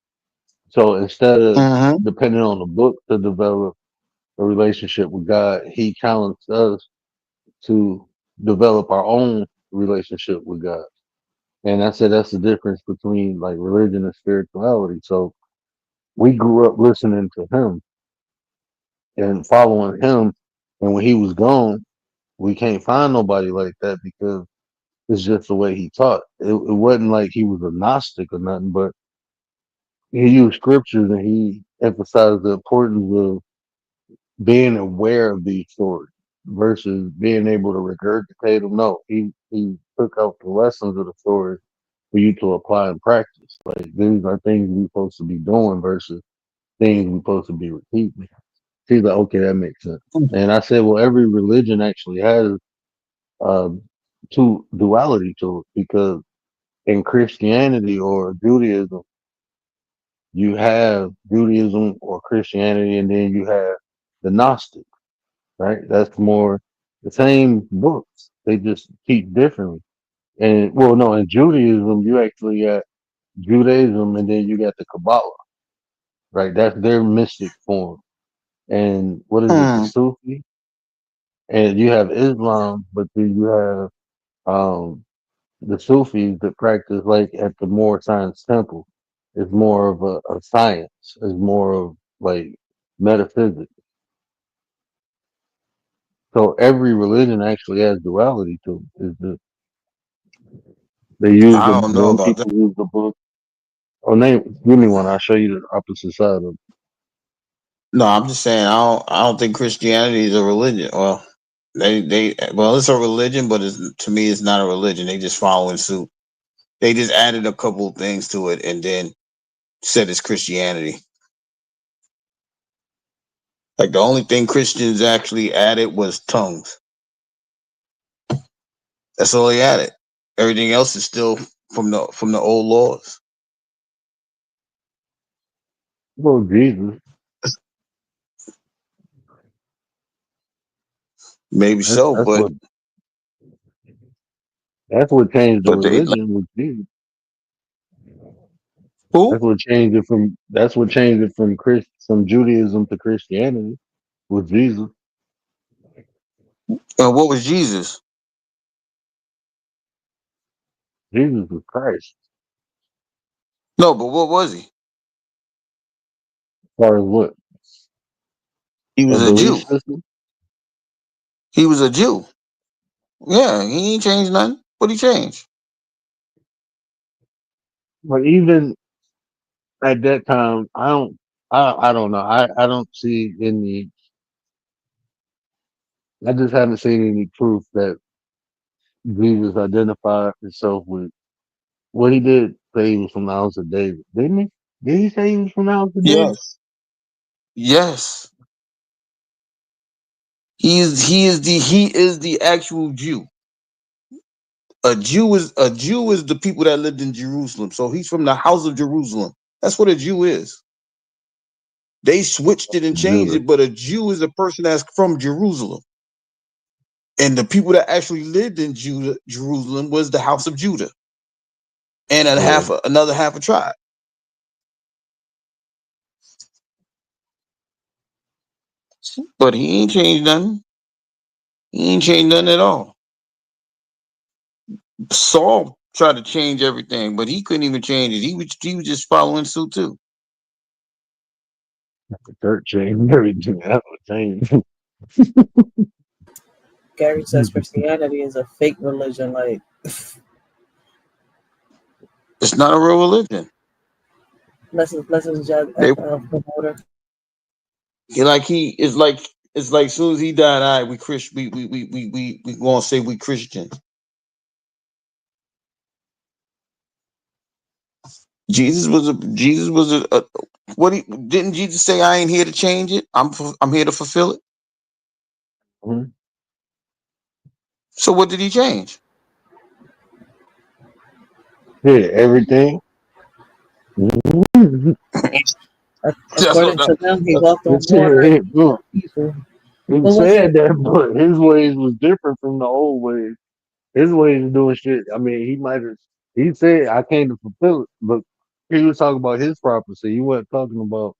So instead of Mm-hmm. depending on the book to develop a relationship with God, he challenged us to develop our own relationship with God. And I said that's the difference between like religion and spirituality. So we grew up listening to him and following him, and when he was gone, we can't find nobody like that because it's just the way he taught. It wasn't like he was a Gnostic or nothing, but he used scriptures and he emphasized the importance of being aware of these stories versus being able to regurgitate them. No, he took out the lessons of the story for you to apply in practice. Like these are things we're supposed to be doing versus things we're supposed to be repeating. She's like, okay, that makes sense. And I said, well, every religion actually has um, two duality to it because in Christianity or Judaism, you have Judaism or Christianity, and then you have the Gnostic, right? That's more the same books. They just teach differently. And well, no, in Judaism, you actually got Judaism, and then you got the Kabbalah, right? That's their mystic form. And what is it, the Mm. Sufi? And you have Islam, but then you have um, the Sufis that practice like at the more science temple. It's more of a science. It's more of like metaphysics. So every religion actually has duality to it. They use I don't know them about that. people use the book. Oh, give me one. I'll show you the opposite side of it. No, I'm just saying I don't think Christianity is a religion. Well, well, it's a religion, but to me it's not a religion. They just following suit. They just added a couple of things to it and then said it's Christianity. Like the only thing Christians actually added was tongues. That's all they added. Everything else is still from the old laws. Well, Jesus. Maybe That's so, that's but what that's what changed the but they religion with Jesus. who? That's what changed it from Judaism to Christianity with Jesus. What was Jesus? Jesus was Christ. No, but what was he? As far as what? He A was a belief Jew. system? He was a Jew. Yeah, he ain't changed nothing. What he changed? But even at that time, I don't know. I don't see any I just haven't seen any proof that Jesus identified himself with what he did say he was from the house of David. Didn't he? Did he say he was from the house of David? Yes. Yes. He is the actual Jew. A Jew is the people that lived in Jerusalem. So he's from the house of Jerusalem. That's what a Jew is. They switched it and changed Judah. it, but a Jew is a person that's from Jerusalem. And the people that actually lived in Jerusalem was the house of Judah and Yeah. another half a tribe. But he ain't changed nothing. He ain't changed nothing at all. Saul tried to change everything, but he couldn't even change it. He was just following suit too. The church changed everything. That's what changed. Gary says Christianity is a fake religion. Like, It's not a real religion. lessons judge They promoter. it's like soon as he died, all right, we Christian, we gonna say we Christians. Jesus was a what he didn't Jesus say? I ain't here to change it. I'm here to fulfill it. Mhm. So what did he change? Yeah, everything. Mhm. That's what According to them, he That's walked on water it. Look, people. he What was said it? that, but his ways was different from the old ways. His ways of doing shit. I mean, he might have. He said, "I came to fulfill it," but he was talking about his prophecy. He wasn't talking about.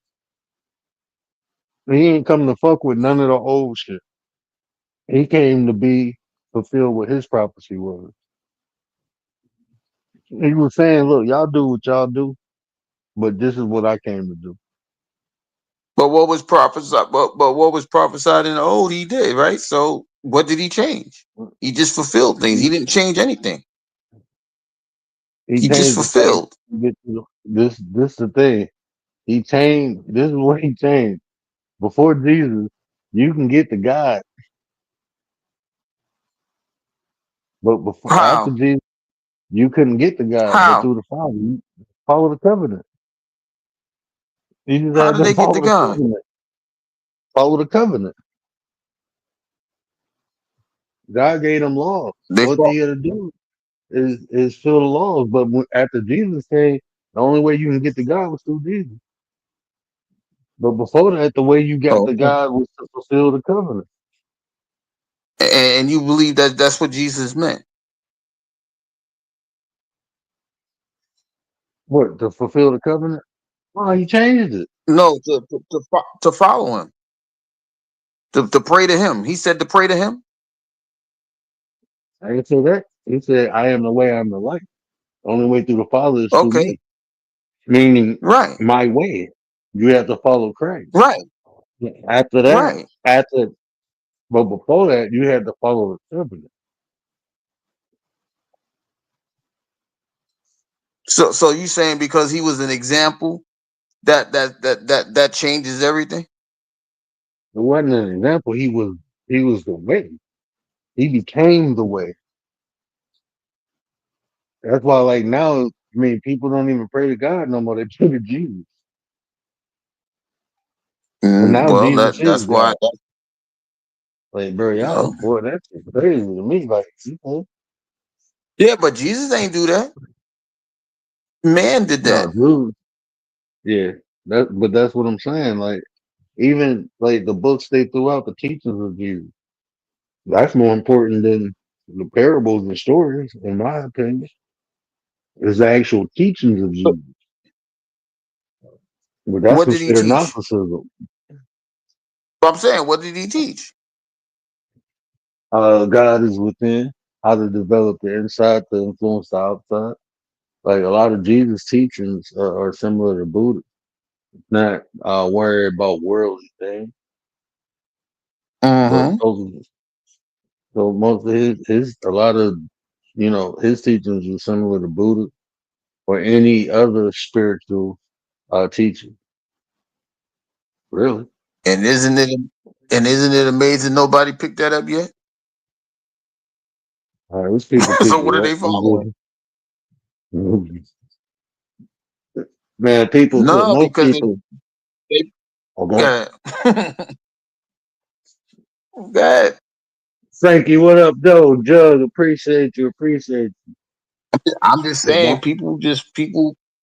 He ain't come to fuck with none of the old shit. He came to be fulfill what his prophecy was. He was saying, "Look, y'all do what y'all do, but this is what I came to do." But what was prophesied? But what was prophesied in the old? He did right. So what did he change? He just fulfilled things. He He, didn't change anything. he He just changed the faith. fulfilled. This the thing. He changed. This is what he changed. Before Jesus, you can get to God, but before after How? Jesus, you couldn't get to God. But How? through the Father, you follow the covenant. You just How had did to they get to follow the God? covenant. Follow the covenant. God gave them laws. They What fought. they got to do is fill the laws. But after Jesus came, the only way you can get to God was through Jesus. But before that, the way you got Oh, to God was to fulfill the covenant. and you believe that that's what Jesus meant? What to fulfill the covenant? Oh, he changed it. No, to follow him, to pray to him. He said to pray to him. I didn't say that. He said, "I am the way. I'm the light. The only way through the Father is through Okay, me." Meaning, right, my way. You have to follow Christ. right, After that, right. after but before that, you had to follow the covenant. So you saying because he was an example that changes everything? It wasn't an example. He was the way. He became the way. That's why, like now, I mean, people don't even pray to God no more. They pray to Jesus. And now Well, Jesus is that's why. God. Like, bro, y'all, Well, boy, that's crazy to me. Like, yeah, but Jesus ain't do that. Man did no, that. dude, yeah, but that's what I'm saying. Like, even like the books they threw out, the teachings of Jesus, that's more important than the parables and stories, in my opinion. Is the actual teachings of So Jesus. But that's what did he considered teach? Gnosticism. But I'm saying, what did he teach? God is within, how to develop the inside to influence the outside. Like a lot of Jesus' teachings are similar to Buddha, not worry about worldly things. But Mm-hmm. so most of his a lot of his teachings are similar to Buddha or any other spiritual teaching. Really, And isn't it amazing nobody picked that up yet? these people pick So what it are up. they following? Man, people look. No, Most because people. they Okay. got that. Frankie, what up, though? Jug, appreciate you. Appreciate I'm just you. saying,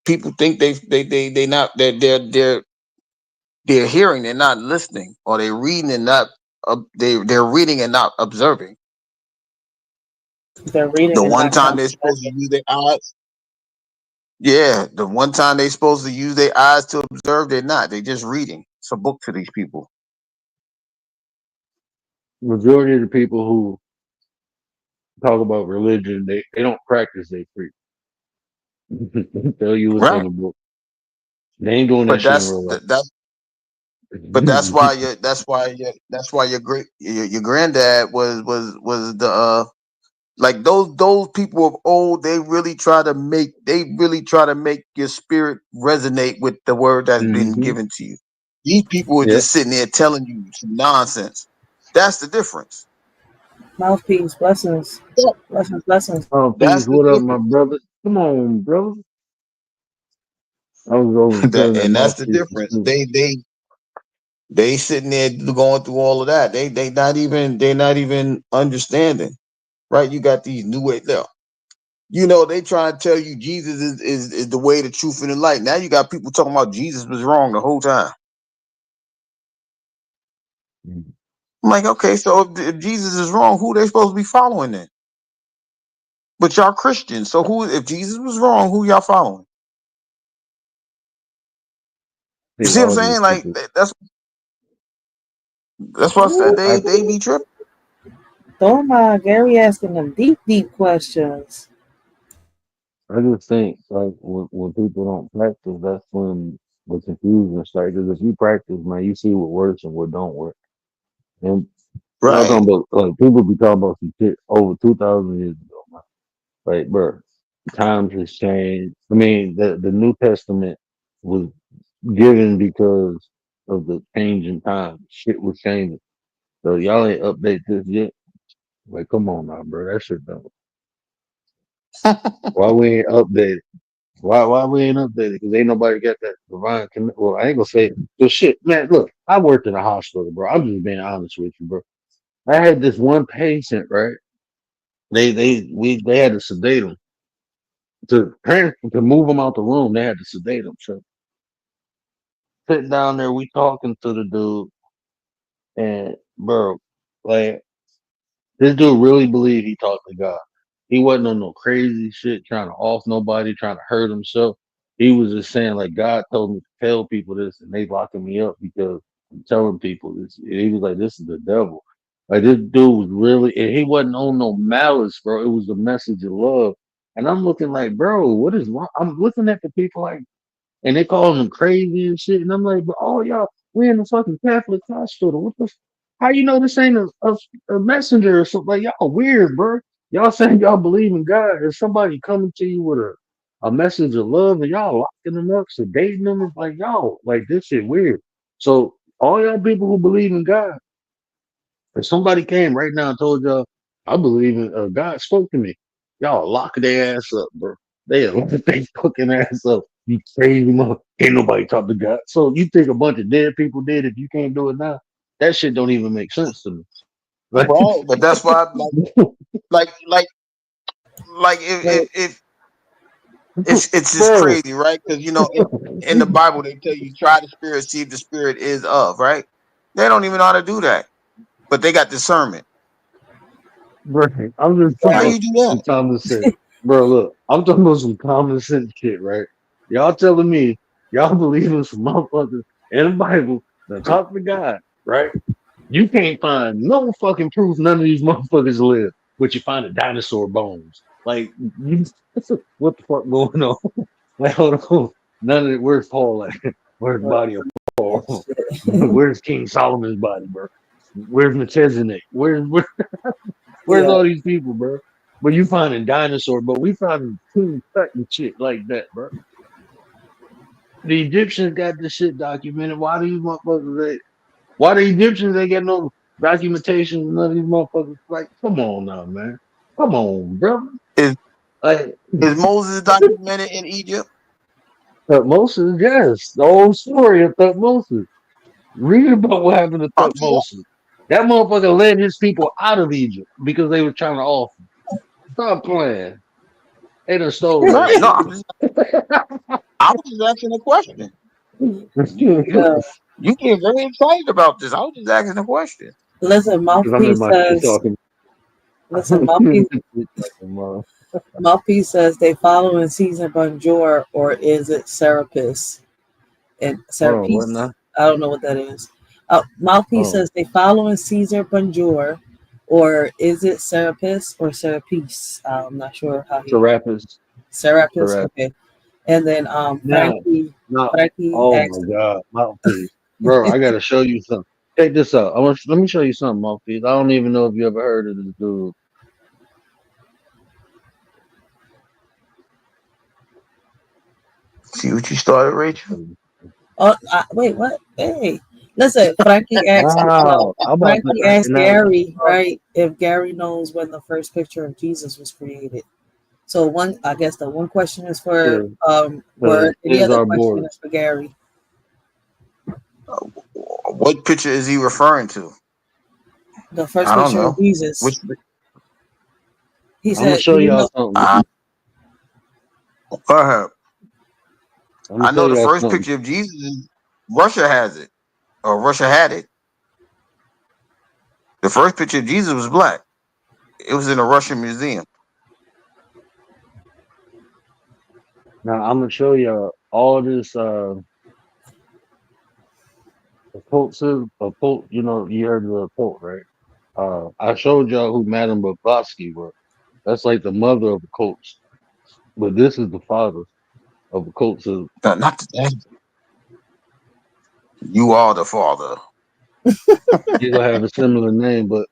people think they not they're hearing, they're not listening, or they're reading and not they're reading and not observing. They're reading The and one not time they're supposed to comprehending. use their eyes, yeah. The one time they're supposed to use their eyes to observe, they're not. They're just reading. It's a book to these people. Majority of the people who talk about religion, they don't practice their free. They tell you what's in Right. the book. They ain't doing that But shit in real life. that's But that's why your great your granddad was the like those people of old. They really try to make your spirit resonate with the word that's been Mm-hmm. given to you. These people are Yeah. just sitting there telling you some nonsense. That's the difference. Mouthpiece, blessings, blessings, blessings. Oh, That's peace. the What up, my difference. brother? Come on, brother. I was over That telling that and that's the mouthpiece to difference. sleep. They sitting there going through all of that. They're not even understanding. Right? You got these new way. They try to tell you Jesus is the way, the truth, and the light. Now you got people talking about Jesus was wrong the whole time. Mm. I'm like, okay, so if Jesus is wrong, who they supposed to be following then? But y'all Christians, so who? If Jesus was wrong, who y'all following? I You think see what I'm all these saying? Like people. that's why I said Ooh, they be tripping. oh my, Gary asking them deep, deep questions. I just think like when people don't practice, that's when the confusion starts. Because if you practice, man, you see what works and what don't work. And y'all Right. talking about like people be talking about some shit over 2,000 years ago, man. Like, bro, times has changed. I mean, the New Testament was given because of the change in time. Shit was changing. So y'all ain't update this yet. Like, come on now, bro. That shit done. Why we ain't updated? Why we ain't updated? Because ain't nobody got that divine commit. Well, I ain't gonna say the shit, man. Look, I worked in a hospital, bro. I'm just being honest with you, bro. I had this one patient, right? They had to sedate him to move him out the room. They had to sedate him. So sitting down there, we talking to the dude, and bro, like this dude really believed he talked to God. He wasn't on no crazy shit trying to off nobody, trying to hurt himself. He was just saying like God told me to tell people this, and they locking me up because I'm telling people this. And he was like, "This is the devil." Like this dude was really, and he wasn't on no malice, bro. It was the message of love. And I'm looking like, bro, what is wrong? I'm looking at the people like, and they calling them crazy and shit. And I'm like, but oh y'all, we in the fucking Catholic hospital. How you know this ain't a messenger or something? Like y'all weird, bro. Y'all saying y'all believe in God, and somebody coming to you with a message of love, and y'all locking them up, sedating them. It's like y'all, like this shit weird. So all y'all people who believe in God, if somebody came right now and told y'all, I believe in God spoke to me, y'all lock their ass up, bro. They lock their fucking ass up. You crazy mother. Ain't nobody talk to God. So you think a bunch of dead people did if you can't do it now? That shit don't even make sense to me. Like, Right. But that's why like like like like, it's just bro. crazy, right? Because in the Bible they tell you try the spirit, see if the spirit is of, right? They don't even know how to do that, but they got discernment. Right. I'm just talking How Right. you about do some that? common sense. Bro, look, I'm talking about some common sense shit, right? Y'all telling me y'all believe in some motherfuckers in the Bible that talk to God, right? You can't find no fucking proof none of these motherfuckers live, but you find the dinosaur bones. Like, you, what the fuck going on? Like, hold on. None of it. Where's Paul at? Where's the body of Paul? Where's King Solomon's body, bro? Where's Melchizedek? Where's Yeah. all these people, bro? But you finding dinosaur, but we finding cool cutting shit like that, bro. The Egyptians got this shit documented. Why these motherfuckers? Why the Egyptians ain't got no documentation? None of these motherfuckers. Like, come on now, man. Come on, bro. Is Like, is Moses documented in Egypt? Thutmose, yes, the whole story of Thutmose. Read about what happened to I'm just Thutmose. That motherfucker led his people out of Egypt because they were trying to off him. Stop playing. They done stole that right. No, shit. I was just asking a question. You Uh, you get very excited about this. I was just asking a question. listen, Because I'm in mouthpiece my shit says. talking. Listen, mouthpiece. Shit talking, bro. Mouthpiece says they following Caesar Bonjour or is it Serapis? And Hold on, what Serapis, now? I don't know what that is. Mouthpiece Oh, says they following Caesar Bonjour or is it Serapis or Serapis? I'm not sure how it's a he rapist. The Serapis. rap. Okay, and then Now, Frankie now, Frankie oh asked my God, mouthpiece. bro. I gotta show you something. Check this out. Let me show you something, Maltese. I don't even know if you ever heard of this dude. See what you started, Rachel? Oh, wait, what? Hey, listen. Wow, I'm about to. Frankie asked Now, Gary, right, if Gary knows when the first picture of Jesus was created. So I guess the one question is for yeah, Word, and the here's other our question board. is for Gary. What picture is he referring to? The first I don't picture of know. Jesus. Which? He I'm gonna said, show "Do you y'all know?" something. Go ahead. I'm gonna I show know the y'all first something. picture of Jesus is Russia has it, or Russia had it. The first picture of Jesus was black. It was in a Russian museum. Now I'm gonna show y'all all this. A cult. You know, you heard of a cult, right? I showed y'all who Madame Blavatsky was. That's like the mother of the cults, but this is the father of the cults. So No, not the, you are the father. he gonna have a similar name, but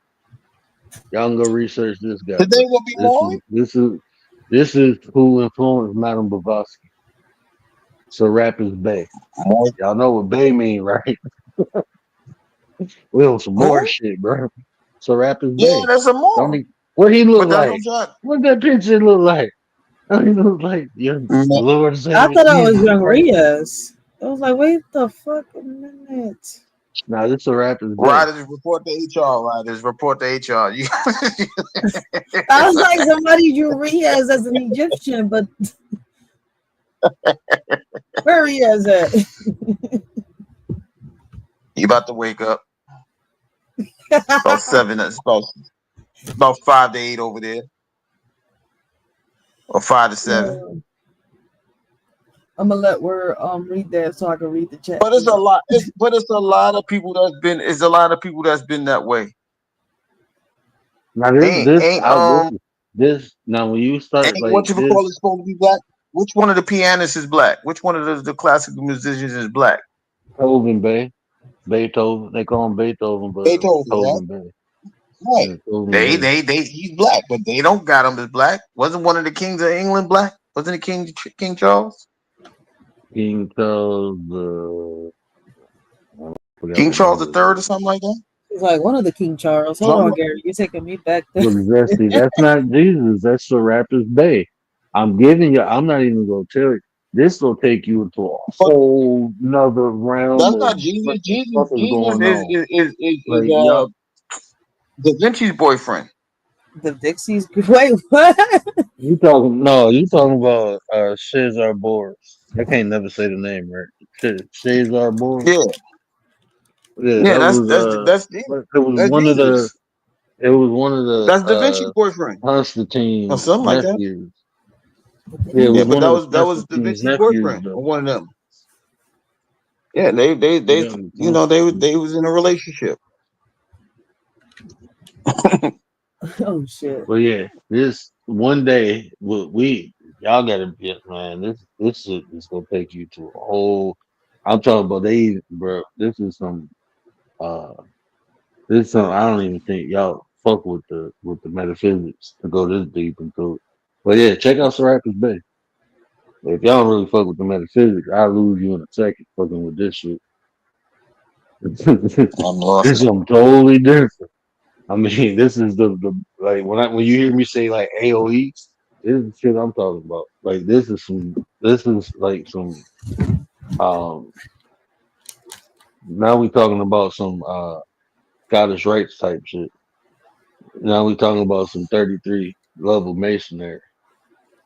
y'all can go research this guy. His But name will be this is Maury. this is this is who influenced Madame Blavatsky. Serapis Bay. Maury. Y'all know what Bay mean, right? We on some more Who? shit, bro. Serapis Yeah, Bay. that's a Don't Maury. he, what he look But that's what like? I'm trying. What that picture look like? Don't he look like your No, Lord and I Savior thought that was Jesus Young Christ? Rios. I was like, wait the fuck a minute. Nah, this Serapis Bay. riders report to HR. Riders report to HR. You, I was like, somebody drew Rios as an Egyptian, but where Rios at? you about to wake up about seven. It's about 5 to 8 over there, or 5 to 7. I'm gonna let Word read that so I can read the chat But for it's a y'all. lot. It's a lot of people that's been. It's a lot of people that's been that way. Now Ain't ain't now when you start ain't what like you this, call it supposed to be black? Which one of the pianists is black? Which one of the classical musicians is black? Beethoven Bay, Beethoven, they call him Beethoven, but Beethoven, right? Beethoven Bay. Right. Yeah, Beethoven Bay. He's black, but they don't got him as black. Wasn't one of the kings of England black? Wasn't it King Charles? King Charles, I forgot King the Charles name the of third or it. something like that? He's like one of the King Charles. Hold on, Something Gary, you're taking me back there. Look, Zesty, that's not Jesus. That's Serapis Bay. I'm giving you. I'm not even gonna tell you. This will take you into a but whole nother realm that's of not Jesus. what the fuck is Jesus going on. is Like y'all, Da Vinci's boyfriend. The Dixies. Wait, what? you talking? No, you talking about Cesar Boris. I can't never say the name right. Cesar Boris. Yeah, Yeah, yeah, that was that's Jesus. it was That's one of the Jesus. it was one of the That's Da Vinci's boyfriend, or Constantine's something like that. nephews. Yeah, it Yeah, was but one of the that was Da Constantine's Vinci's nephews boyfriend, or though. one of them. Yeah, they Yeah, they was in a relationship. Oh shit. but yeah, this one day we y'all gotta get man. This shit is gonna take you to a whole. I'm talking about bro. Uh this is some I don't even think y'all fuck with the metaphysics to go this deep into it. But yeah, check out Serapis Bay. If y'all don't really fuck with the metaphysics, I'll lose you in a second fucking with this shit. I'm lost. It's something totally different. I mean, this is the like when you hear me say like AOE, this is the shit I'm talking about. Like this is like some um now we talking about some Scottish rights type shit. Now we talking about some 33 level masonry.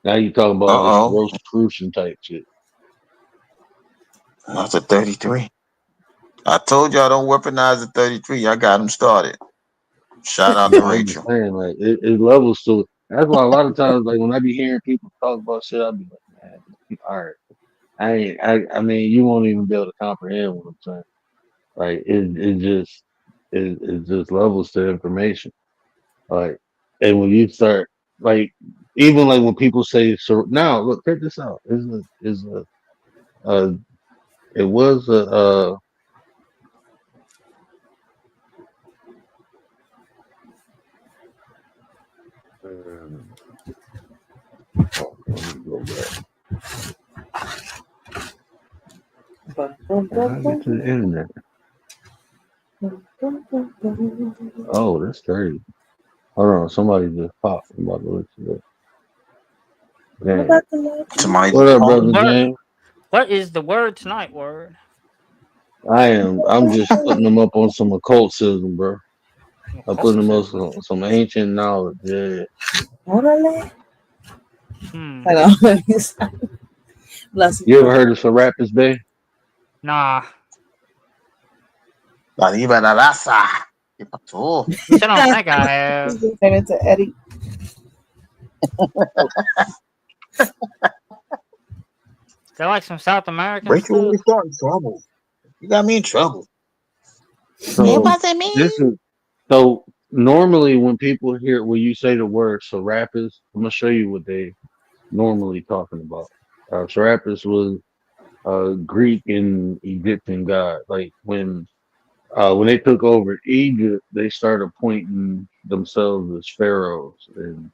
Now you talking about all this Uh oh, Rosicrucian type shit. that's a 33. I told y'all don't weaponize the 33. I got him started. Shout out to I'm just Rachel. saying, like it levels to it. That's why a lot of times, like when I be hearing people talk about shit, I be like, man, all right. I mean, you won't even be able to comprehend what I'm saying. Like it just levels to information. Like, and when you start like even like when people say so now look check this out. Is a it was a go back. How I get to the internet? Oh, that's crazy. Hold on, somebody just popped. I'm about to look at it. I'm Damn. about to let you Somebody What just up, called. brother Word. James? What is the word tonight? Word. I'm just putting them up on some occultism, bro. I'm putting them on Occultism. some ancient knowledge. Yeah. Orale. Hmm. I know. Bless you, You ever brother. heard of Serapis Bay? Nah. Arriba la raza. ¿Qué pasó? Which I don't think I have. Turn into Eddie. They like some South American Rachel, when stuff. you start in trouble, you got me in trouble. ¿Qué So pasa, man? this is so normally when people hear when you say the word Serapis, I'm gonna show you what they normally talking about. Serapis was a Greek and Egyptian god. Like when they took over Egypt, they started appointing themselves as pharaohs, and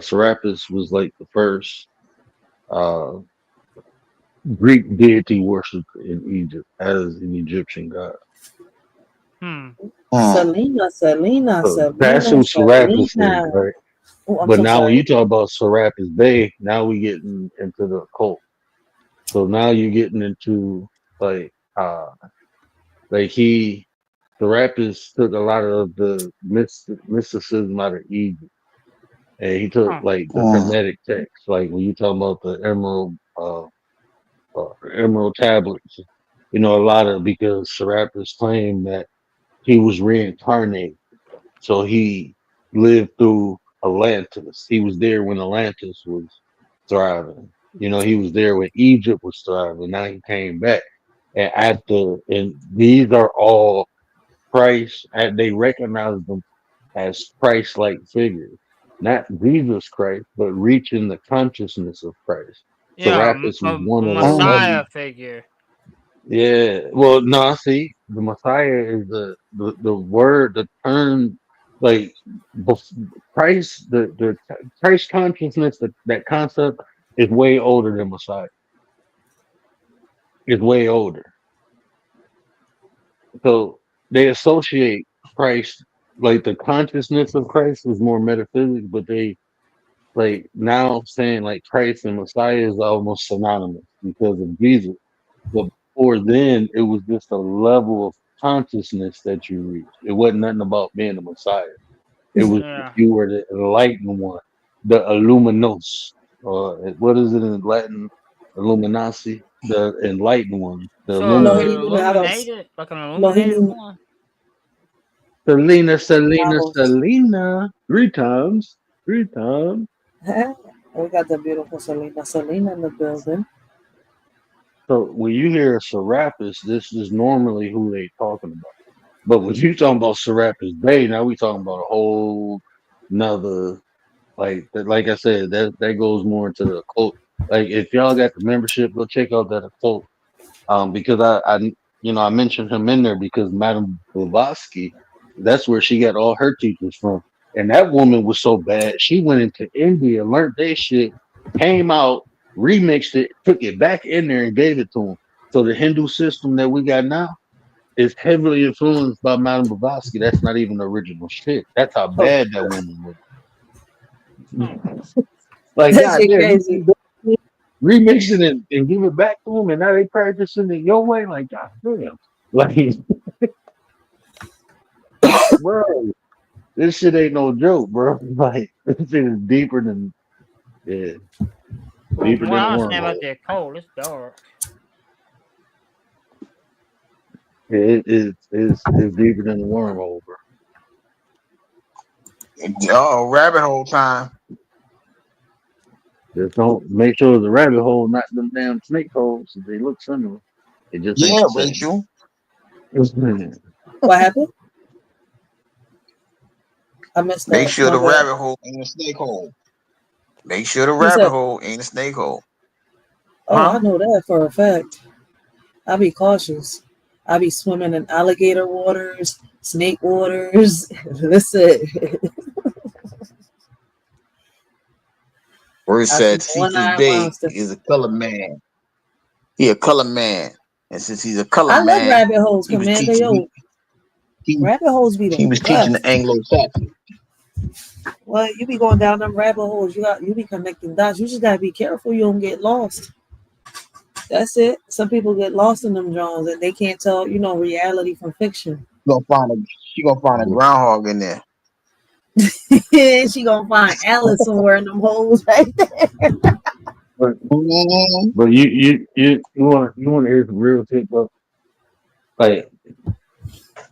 Serapis was like the first uh, Greek deity worshipped in Egypt as an Egyptian god. Hmm. Hmm. So that's who Serapis is, Selena. right? Oh, I'm But so now when sorry. you talk about Serapis Bay, now we getting into the occult. So now you're getting into like like he Serapis took a lot of the mysticism out of Egypt. And he took Huh. like the Hmm. Hermetic text, like when you talk about the emerald tablets, you know, a lot of because Serapis claimed that he was reincarnated. So he lived through Atlantis. He was there when Atlantis was thriving. You know, he was there when Egypt was thriving. Now he came back. And these are all Christ, and they recognize them as Christ like figures. Not Jesus Christ, but reaching the consciousness of Christ. Yeah, Serapis was a one of Hmm. 11. Messiah figure. Yeah. Well, no, see, the Messiah is the word, the term, like Christ, the Christ consciousness, that concept is way older than Messiah. It's way older. So they associate Christ, like the consciousness of Christ is more metaphysics, but they like now saying like Christ and Messiah is almost synonymous because of Jesus. But before then, it was just a level of consciousness that you reached. It wasn't nothing about being a Messiah. It was Yeah. you were the enlightened one, the Illuminos, or what is it in Latin? Illuminati, the enlightened one, the No, he illuminate. didn't So even have us. illuminated, like an No, he illuminated didn't one. Selena, Selena, have us. Selena. Three times. Three times. We got the beautiful Selena. Selena in the building. So when you hear Serapis, this is normally who they talking about. But when you talking about Serapis Bay, now we talking about a whole nother like I said, that goes more into the occult. Like if y'all got the membership, go check out that occult. Because I mentioned him in there because Madame Blavatsky, that's where she got all her teachers from. And that woman was so bad, she went into India, learned their shit, came out, remixed it, took it back in there and gave it to them. So the Hindu system that we got now is heavily influenced by Madame Blavatsky. That's not even the original shit. That's how Oh, bad that woman was. Hmm. Like, that shit goddamn, you crazy. take that shit, remix it and give it back to them, and now they practicing it your way. Like, goddamn. Like, bro, this shit ain't no joke, bro. Like, this shit is deeper than, yeah, Well, deeper from what than a I understand about wormhole. the occult, it's dark. It's deeper than a wormhole, bro. Oh, rabbit hole time. Just don't make sure it's a rabbit hole, not them damn snake holes. They look similar. It just ain't Yeah, the same. Rachel. What happened? I missed Make that. sure My the bad. rabbit hole ain't a snake hole. Make sure the Who rabbit said? hole ain't a snake hole. Oh, I Huh? know that for a fact. I be cautious. I be swimming in alligator waters, snake waters. Listen, where it I see said, the see, this one-eyed big monster. is a color man. He a color man, and since he's a color I love man, rabbit holes, he was Commander. teaching. Yo, He, rabbit holes be he the was teaching the best. Anglo-Saxon. Well, you be going down them rabbit holes. You be connecting dots. You just gotta be careful you don't get lost. That's it. Some people get lost in them Jones and they can't tell, reality from fiction. She gonna find a groundhog in there. She gonna find Alice somewhere in them holes right there. But Mhm. but you want to hear some real shit, bro? Like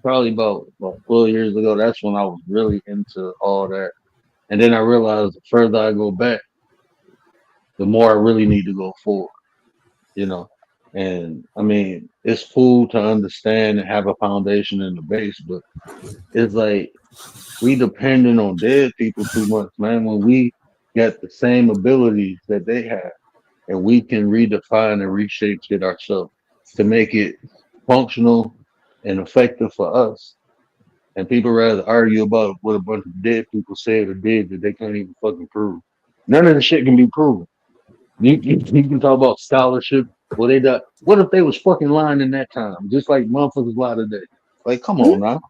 probably about 12 years ago, that's when I was really into all that. And then I realized the further I go back, the more I really need to go forward. You know, and I mean, it's cool to understand and have a foundation in the base, but it's like we depending on dead people too much, man. When we got the same abilities that they have, and we can redefine and reshape shit ourselves to make it functional and effective for us. And people rather argue about what a bunch of dead people said or did that they can't even fucking prove. None of the shit can be proven. You can talk about scholarship. Well, they done. What if they was fucking lying in that time, just like motherfuckers lie today? Like, come on now,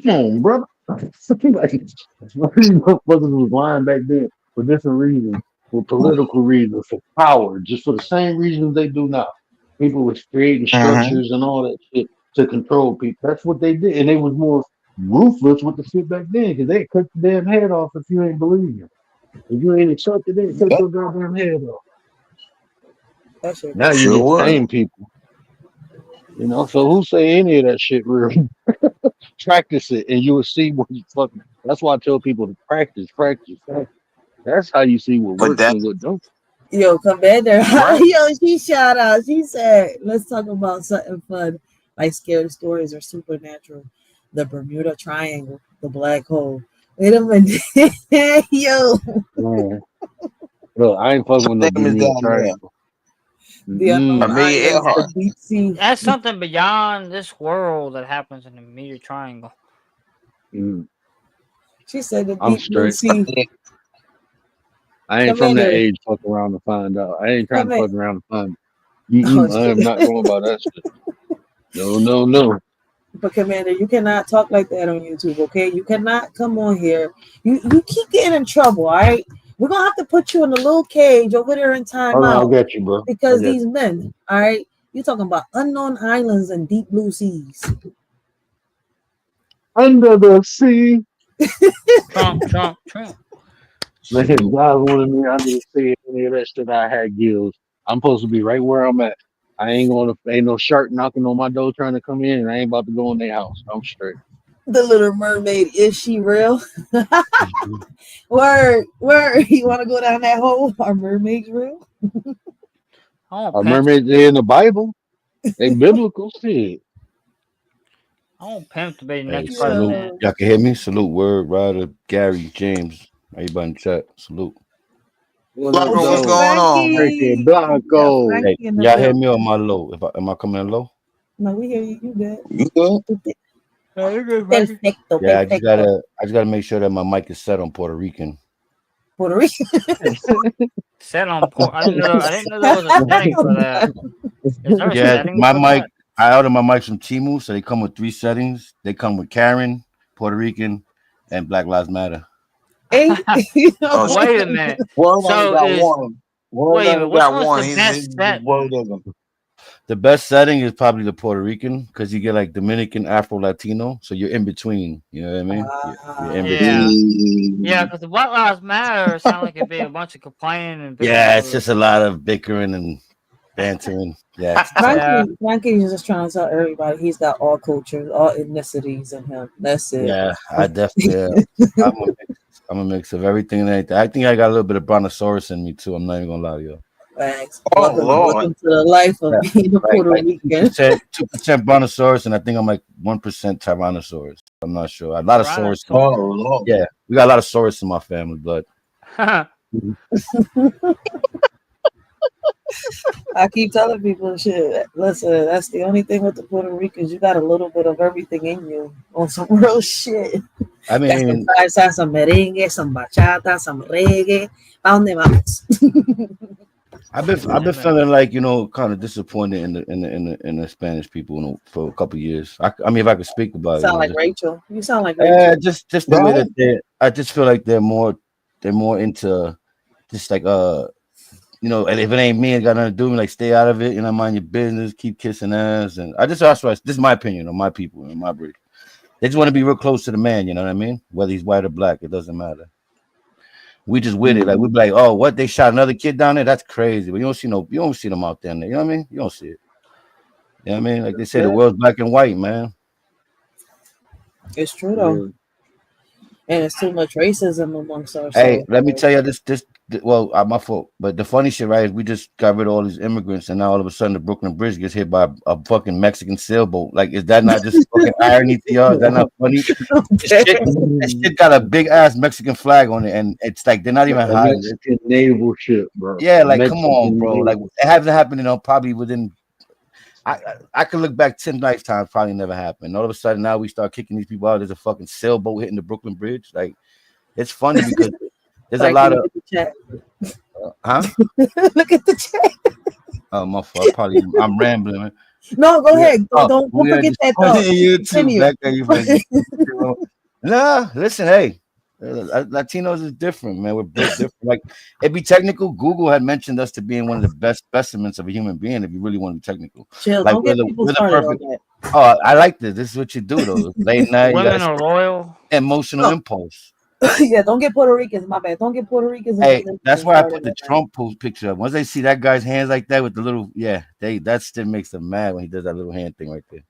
come on, brother. Like, these motherfuckers was lying back then for different reasons, for political reasons, for power, just for the same reasons they do now. People was creating Mhm. structures and all that shit to control people. That's what they did, and they was more ruthless with the shit back then because they cut the damn head off if you ain't believe you. If you ain't accepted, they cut Yep, your goddamn head off. That shit Now crazy. you sure just was. tame people, you know. So who say any of that shit real? Practice it, and you will see what you fucking. That's why I tell people to practice, practice, practice. That's how you see what But works that's and what don't. Yo, Commander. right. Yo, she shout out. She said, let's talk about something fun, like scary stories or supernatural. The Bermuda Triangle, the black hole. Wait a minute. Yo, Man, look, I ain't fucking with no Name is Bermuda down there. Triangle. the unknown Mm-mm. Amelia islands, the Earhart. deep sea. That's something beyond this world that happens in the Media Triangle. Mm. She said the I'm deep blue straight. sea. I ain't from that Commander, age. Fuck around to find out. I ain't trying to Commander. fuck around to find. Oh, I am shit. not going about that shit. No, no, no. But Commander, you cannot talk like that on YouTube, okay? You cannot come on here. You keep getting in trouble, all right? We're gonna have to put you in a little cage over there in Hold on, I timeout got you, bro. I because got these men, all right? You talking about unknown islands and deep blue seas. you. Under the sea. Trump, Trump, Trump. Man, if God wanted me under the sea, any of that shit, I had gills. I'm supposed to be right where I'm at. I ain't gonna, ain't no shark knocking on my door trying to come in, and I ain't about to go in their house. I'm straight. The Little Mermaid, is she real? Word, word. You want to go down that hole? Are mermaids real? I want Are pimps. mermaids in the Bible? They biblical shit. I want pimp to be the Hey, next salute. president. Yo, Y'all can hear me? Salute, Word, Ryder, Gary, James. Everybody in chat. Salute. What up, Blanco, what's hey though? going on, man? Frankie Frankie, we got Blanco. Hey, Frankie in the y'all hear me or building. am I low? Am I coming in low? No, we hear you. You You good? good? Yeah, you're good, Frankie. Perfecto, Yeah, perfecto. I just gotta make sure that my mic is set on Puerto Rican. Puerto Rico. Set on port. I didn't know there was a setting for that. Is there a Yeah, setting my for mic. that? I ordered my mics from Timu, so they come with 3 settings. They come with Karen, Puerto Rican, and Black Lives Matter. Hey, Oh, shit. Wait a minute. Word only So got is one. Word wait a minute. only Which got one's one. the His best word setting? doesn't. The best setting is probably the Puerto Rican because you get like Dominican, Afro, Latino, so you're in between. You know what I mean? You're in Yeah, between. yeah. Mm. Because the Black Lives Matter sound like it'd be a bunch of complaining and Yeah, it's victimhood. just a lot of bickering and bantering. Yeah, it's tough. Yeah. Frankie is just trying to tell everybody he's got all cultures, all ethnicities in him. That's it. Yeah, I definitely. I'm a mix. I'm a mix of everything and anything. I think I got a little bit of brontosaurus in me too. I'm not even gonna lie to you. Thanks. Oh Welcome, Lord. welcome to the life of Yeah, being a Puerto like two Rican. percent, 2% brontosaurus, and I think I'm like 1% tyrannosaurus. I'm not sure. A lot of saurus. Oh Tyrannosaurus. Lord. Yeah, we got a lot of saurus in my family, but I keep telling people, shit. Listen, that's the only thing with the Puerto Ricans. You got a little bit of everything in you on some real shit. I Got some mean, salsa, some merengue, some bachata, some reggae. ¿A dónde vamos? I've Yeah, been man. feeling like, kind of disappointed in the Spanish people, for a couple years. I mean, if I could speak You about it, sound like just Rachel. You sound like Rachel. just the way Right? that I just feel like they're more into just like and if it ain't me, it got nothing to do with me. Like, stay out of it. Mind your business. Keep kissing ass. And that's why this is my opinion on my people and my breed. They just want to be real close to the man. You know what I mean? Whether he's white or black, it doesn't matter. We just with it. Like, we be like, oh, what? They shot another kid down there? That's crazy. But you don't see them out there. You know what I mean? You don't see it. You know what I mean? Like they say, the Yeah. world's black and white, man. It's true though, Yeah. and it's too much racism amongst Hey, ourselves. let me tell you well, my fault. But the funny shit, right, is we just got rid of all these immigrants, and now all of a sudden the Brooklyn Bridge gets hit by a fucking Mexican sailboat. Like, is that not just fucking irony to y'all? Is that not funny? This shit, that shit got a big ass Mexican flag on it, and it's like they're not even A hiding it. Mexican naval ship, bro. Yeah, A like, come on, Mexican bro. Like, naval it hasn't happened, probably within. I could look back 10 lifetimes, probably never happened. All of a sudden, now we start kicking these people out. There's a fucking sailboat hitting the Brooklyn Bridge. Like, it's funny because there's a Frankie, lot look of, at the chat. huh? Look at the chat. Oh, my fault. I'm rambling. Man. No, go We are, ahead. oh, Don't we are forget just that funny thought. on YouTube. Continue. Back there, you like, nah, listen, hey, Latinos is different, man. We're built different. Like, it be technical. Google had mentioned us to being one of the best specimens of a human being. If you really want to be technical, Chill. like Don't get people we're the started on perfect. that. Oh, I like this. This is what you do though. Late night, you got Women are loyal. emotional No, impulse. yeah, don't get Puerto Ricans. My bad. Don't get Puerto Ricans and Hey, that's Dominicans why I started put the on that. Trump post picture up. Once they see that guy's hands like that with the little, that still makes them mad when he does that little hand thing right there.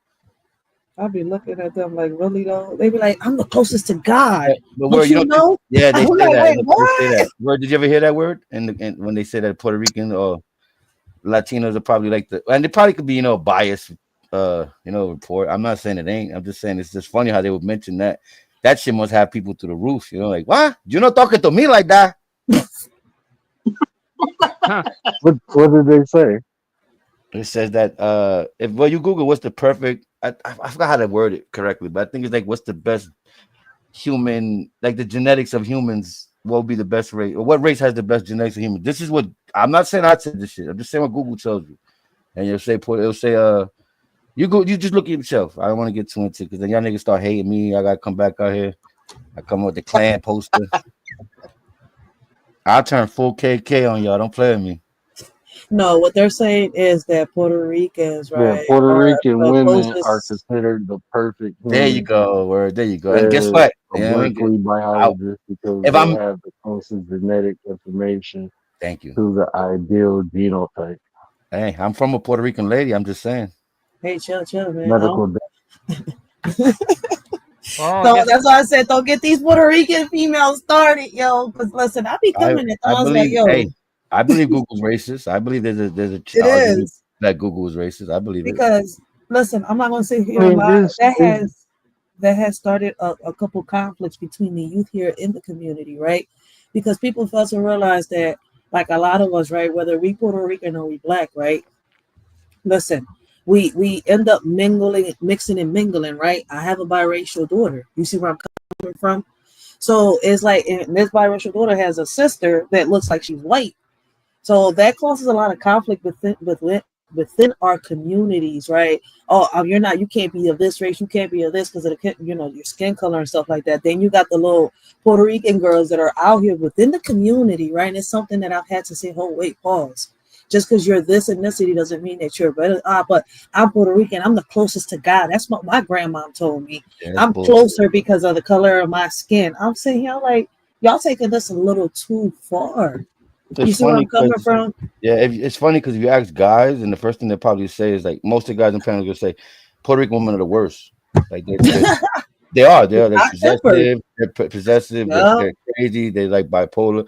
I'll be looking at them like, really though? They be like, I'm the closest to God. But where Don't you you don't think? know? Yeah, they I'm say like, that. wait, Look, they say what? that word. Did you ever hear that word? And when they say that Puerto Rican or Latinos are probably like and they probably could be biased, report. I'm not saying it ain't. I'm just saying it's just funny how they would mention that. That shit must have people through the roof. Like, what? You not talking to me like that? Huh. What did they say? It says that if you Google what's the perfect, I forgot how to word it correctly, but I think it's like what's the best human, like the genetics of humans. What would be the best race, or what race has the best genetics of humans? This is what I'm not saying. I said this shit. I'm just saying what Google tells you, and it'll say you just look at yourself. I don't want to get too into it because then y'all niggas start hating me. I gotta come back out here. I come with the clan poster. I'll turn full KK on y'all. Don't play with me. No, what they're saying is that Puerto Ricans, Yeah, right, Puerto are Rican the women are closest. considered the perfect There you human. go, word. There you go. And guess Said what? a Yeah, Berkeley I, biologist because if they I'm have the closest genetic information thank you. to the ideal genotype. Hey, I'm from a Puerto Rican lady. I'm just saying. Hey, chill, man. Medical Well, I So guess that's why I said don't get these Puerto Rican females started, yo. Because listen, I be I coming at I times like, believe. yo, Hey, I believe Google's racist. I believe there's an it argument is. that Google is racist. I believe it. Because listen, I'm not gonna sit I here and mean, lie. it's That has started a couple conflicts between the youth here in the community, right? Because people fail to realize that, like a lot of us, right, whether we Puerto Rican or we black, right? Listen, we end up mixing and mingling, right? I have a biracial daughter. You see where I'm coming from? So it's like, and this biracial daughter has a sister that looks like she's white. So that causes a lot of conflict within our communities, right? Oh, you're not, you can't be of this race, you can't be of this because of the, your skin color and stuff like that. Then you got the little Puerto Rican girls that are out here within the community, right? And it's something that I've had to say, oh, wait, pause. Just because you're this ethnicity doesn't mean that you're better. But I'm Puerto Rican. I'm the closest to God. That's what my grandmom told me. Yeah, that's I'm bullshit. closer because of the color of my skin. I'm sitting here like, y'all taking this a little too far. You It's see where I'm funny coming because from? it's funny because if you ask guys, and the first thing they probably say is like most of the guys in panel will say Puerto Rican women are the worst. Like they're Hot tempered. possessive. They're possessive. Yeah. They're crazy. They like bipolar.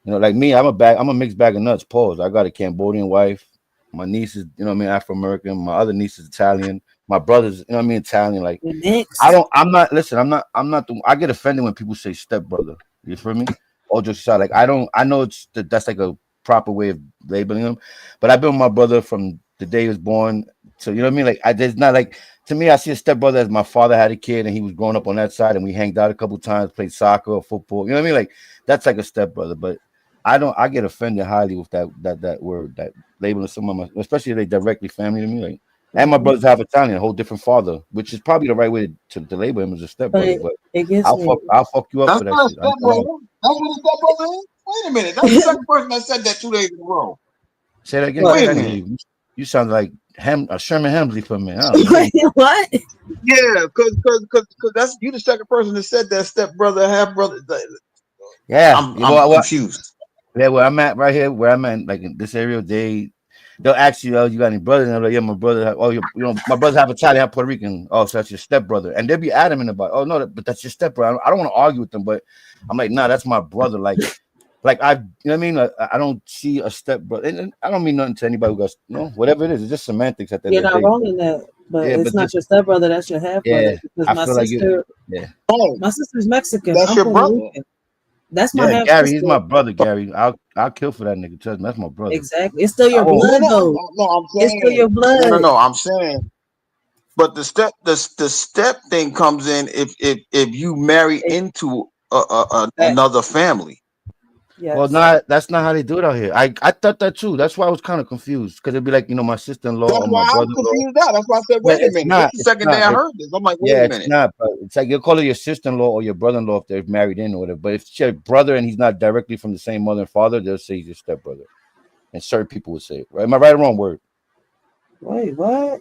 Like me, I'm a mixed bag of nuts. Pause. I got a Cambodian wife. My niece is, what I mean, Afro American. My other niece is Italian. My brother's, what I mean, Italian. Like, We mixed. I'm not, listen, I'm not I get offended when people say stepbrother. You feel me? Or just shout. Like, I know that's like a proper way of labeling him, but I've been with my brother from the day he was born. So, you know what I mean? Like, there's not like, to me, I see a stepbrother as my father had a kid and he was growing up on that side, and we hanged out a couple times, played soccer or football. You know what I mean? Like that's like a stepbrother. But I don't. I get offended highly with that word, that labeling someone, especially if they directly family to me. Like, and my Mhm. brother's half Italian, a whole different father, which is probably the right way to label him as a But stepbrother. But it gets me. I'll fuck you up That's for that not a shit. I know. stepbrother. That's what a stepbrother is. Wait a minute. That's the second person that said that 2 days in a row. Say that again, What? Wait Gary. a I didn't hear minute. you. You sound like Sherman Hemsley for me. I don't know. Wait, what? Yeah, cause that's you the second person that said that stepbrother, half brother. Yeah. I'm confused. Yeah, where I'm at right here, where I'm at, like in this area, they'll ask you, "Oh, you got any brothers?" And I'm like, "Yeah, my brother. Oh, my brothers have Italian, have Puerto Rican. Oh, so that's your stepbrother." And they'll be adamant about, "Oh no, but that's your stepbrother." I don't want to argue with them, but I'm like, "Nah, that's my brother." Like I, you know what I mean? Like, I don't see a stepbrother, and I don't mean nothing to anybody who got, whatever it is. It's just semantics at the end You're of the not day. wrong in that, but Yeah, it's but not this, your stepbrother. That's your half brother. yeah, Because I feel like you, yeah, Oh, my sister's Mexican. that's I'm your Puerto brother. Rican. That's my yeah, half Gary, he's sister. my brother, Gary. I'll kill for that nigga. Trust me, that's my brother. Exactly. It's still I your won't. No, blood, no, though. no. I'm It's still saying your blood. no. I'm saying, but the step thing comes in if you marry It, into that, another family. Well, yes. that's not how they do it out here. I thought that too. That's why I was kind of confused because it'd be like, my sister-in-law That's or why my I'm brother-in-law. confused out. That's why I said, But wait a minute. This is the it's second day not. I heard this. I'm like, wait Yeah, a it's minute. not. But it's like you'll call it your sister-in-law or your brother-in-law if they're married in or whatever. But if it's your brother and he's not directly from the same mother and father, they'll say he's your stepbrother. And certain people would say it. Right? Am I right or wrong? Word. Wait, what?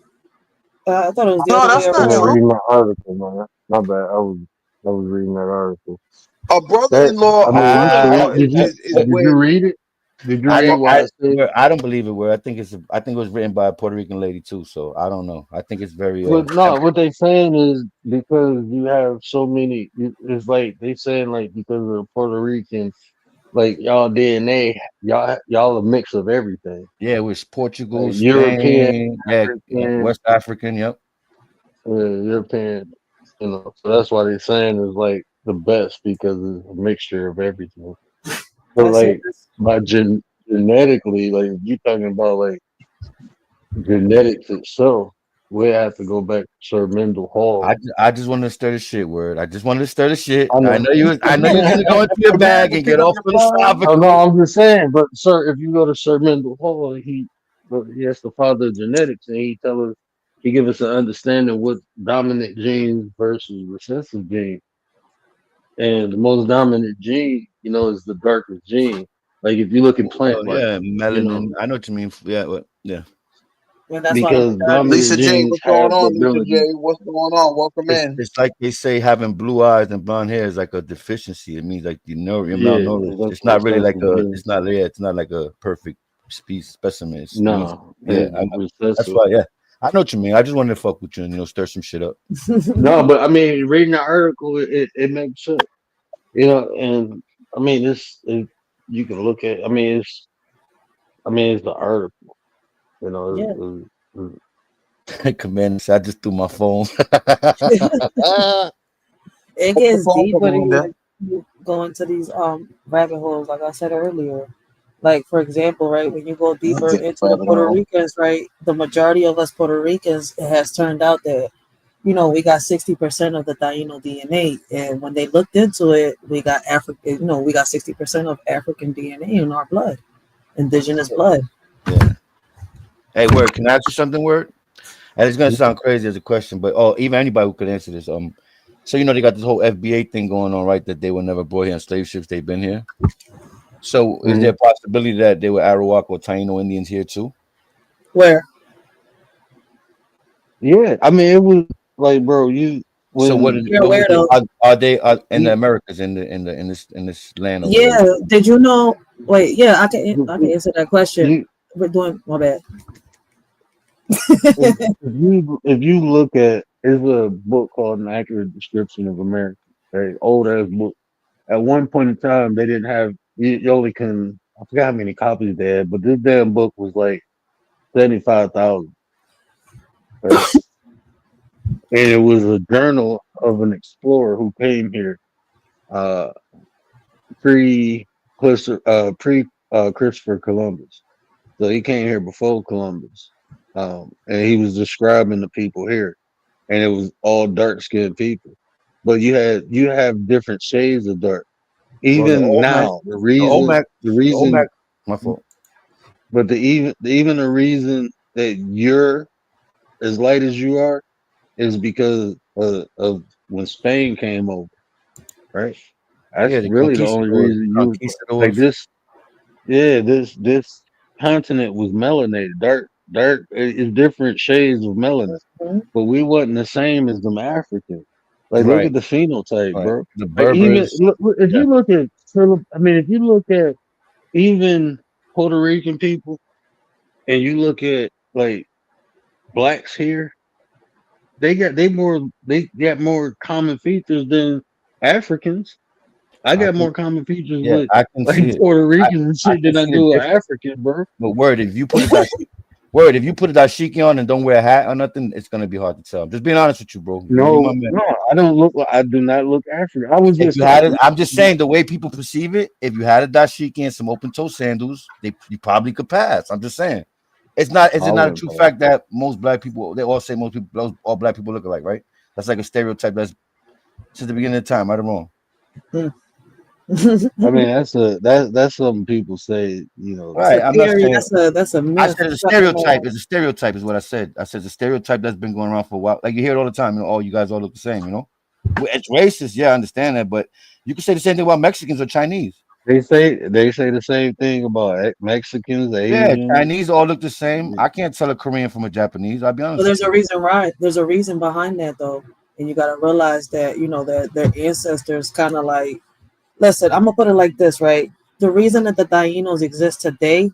I thought it was the No, other way that's I not was around. true. reading that article, man. My bad. I was reading that article. A That brother-in-law, I a mean, you I brother-in-law should. don't. Did you is did you when read it? Did you I read didn't. why it said? I don't believe it. Word. I think it was written by a Puerto Rican lady too. So I don't know. I think it's very But no, what they saying is because you have so many. It's like they saying like because of Puerto Rican, like y'all DNA, y'all a mix of everything, yeah. It was Portugal, like European, Spain, yeah, African, West African. Yep. European. So that's why they're saying is like the best because it's a mixture of everything. But That's it. like by genetically, like if you talking about like genetics itself, we have to go back to Sir Mendel Hall. I just wanted to stir the shit. Word. I just wanted to stir the shit. I know. I know you was gonna go into your if you bag ever and pick get up all your phone, Oh no, philosophical. I'm just saying. But sir, if you go to Sir Mendel Hall, he has the father of genetics, and he give us an understanding what dominant genes versus recessive genes. And the most dominant gene, is the darkest gene. Like if you look in plant Well, life, yeah, you know, melanin. I know what you mean. Yeah, yeah. And that's why the because majority. dominant Lisa J, genes what's going have the on, Lisa J? ability. What's going on? Welcome in. It's like they say having blue eyes and blonde hair is like a deficiency. It means like you're Yeah, malnourished. that's It's not really like recessive a. genes. It's not. Yeah, it's not like a perfect specimen. It means. No, Yeah, it's that's recessive. why. Yeah, I know what you mean. I just wanted to fuck with you and stir some shit up. No, but I mean, reading the article, it makes sense. And I mean, you can look at. I mean, it's the article. You Yeah. know, Commander, I just threw my phone. It What's the gets phone, deeper than Commander? you go into these rabbit holes, like I said earlier. Like for example, right, when you go deeper into the Rabbit Puerto hole. Ricans, right, the majority of us Puerto Ricans, it has turned out that we got 60% of the Taino DNA, and when they looked into it, we got African, we got 60% of African DNA in our blood, indigenous blood. Yeah. Hey, word. Can I ask you something, word? And it's gonna sound crazy as a question, but even anybody who could answer this. So they got this whole FBA thing going on, right? That they were never brought here on slave ships; they've been here. So, is there Mhm. a possibility that they were Arawak or Taino Indians here too? Where Yeah, I mean, it was like, bro, you So, when you're aware though, are they in the you, Americas in this land over here? yeah. Did you know? Wait, yeah, I can you, answer that question. you We're doing my bad. if you look at it's a book called An Accurate Description of America, very old ass book. At one point in time, they didn't have you only can I forgot how many copies they had, but this damn book was like 75,000, right? And it was a journal of an explorer who came here uh pre Christopher Columbus. So he came here before Columbus. And he was describing the people here. and it was all dark skinned people. But you have different shades of dark. Well, Even now, the Olmec, the the Olmec. reason, My fault. but even the reason that you're as light as you are is because of when Spain came over, right? Yeah, That's the really the only reason you like conquistadors. this. Yeah, this continent was melanated. Dark is different shades of melanin, Mhm. but we wasn't the same as them Africans. Like, look Right, at the phenotype, right. bro. The Like, even Berbers. if Yeah, you look at if you look at even Puerto Rican people, and you look at like blacks here, they got more common features than Africans. I I got can. more common features Yeah, with I can see like it. Puerto I Ricans and I shit can than I see the do with difference. African, bro. But word, if you put a word, if you put a dashiki on and don't wear a hat or nothing, it's gonna be hard to tell. Just being honest with you, bro. You know, you my No, man. no, I don't look like I do not look African. I was If just you had it, I'm just saying the way people perceive it. If you had a dashiki and some open toe sandals, you probably could pass. I'm just saying. It's not. Is I it not a wouldn't true pass. fact that most black people? They all say most people, all black people look alike, right? That's like a stereotype. That's since the beginning of time. Right or wrong? Mm. I mean, that's something people say. You know, It's a Right. I'm not theory. saying. That's a I myth. said it's a It's something stereotype. It's a stereotype, is what I said. I said it's a stereotype that's been going around for a while. Like you hear it all the time. You know, oh, you guys all look the same. You know, well, it's racist. Yeah, I understand that, but you can say the same thing about Mexicans or Chinese. they say the same thing about Mexicans, Yeah, Asians. Chinese all look the same. I can't tell a Korean from a Japanese. I'll be But honest with there's you. a reason why. There's a reason behind that though, and you got to realize that that their ancestors kind of like. Listen, I'm gonna put it like this, right? The reason that the Tainos exist today,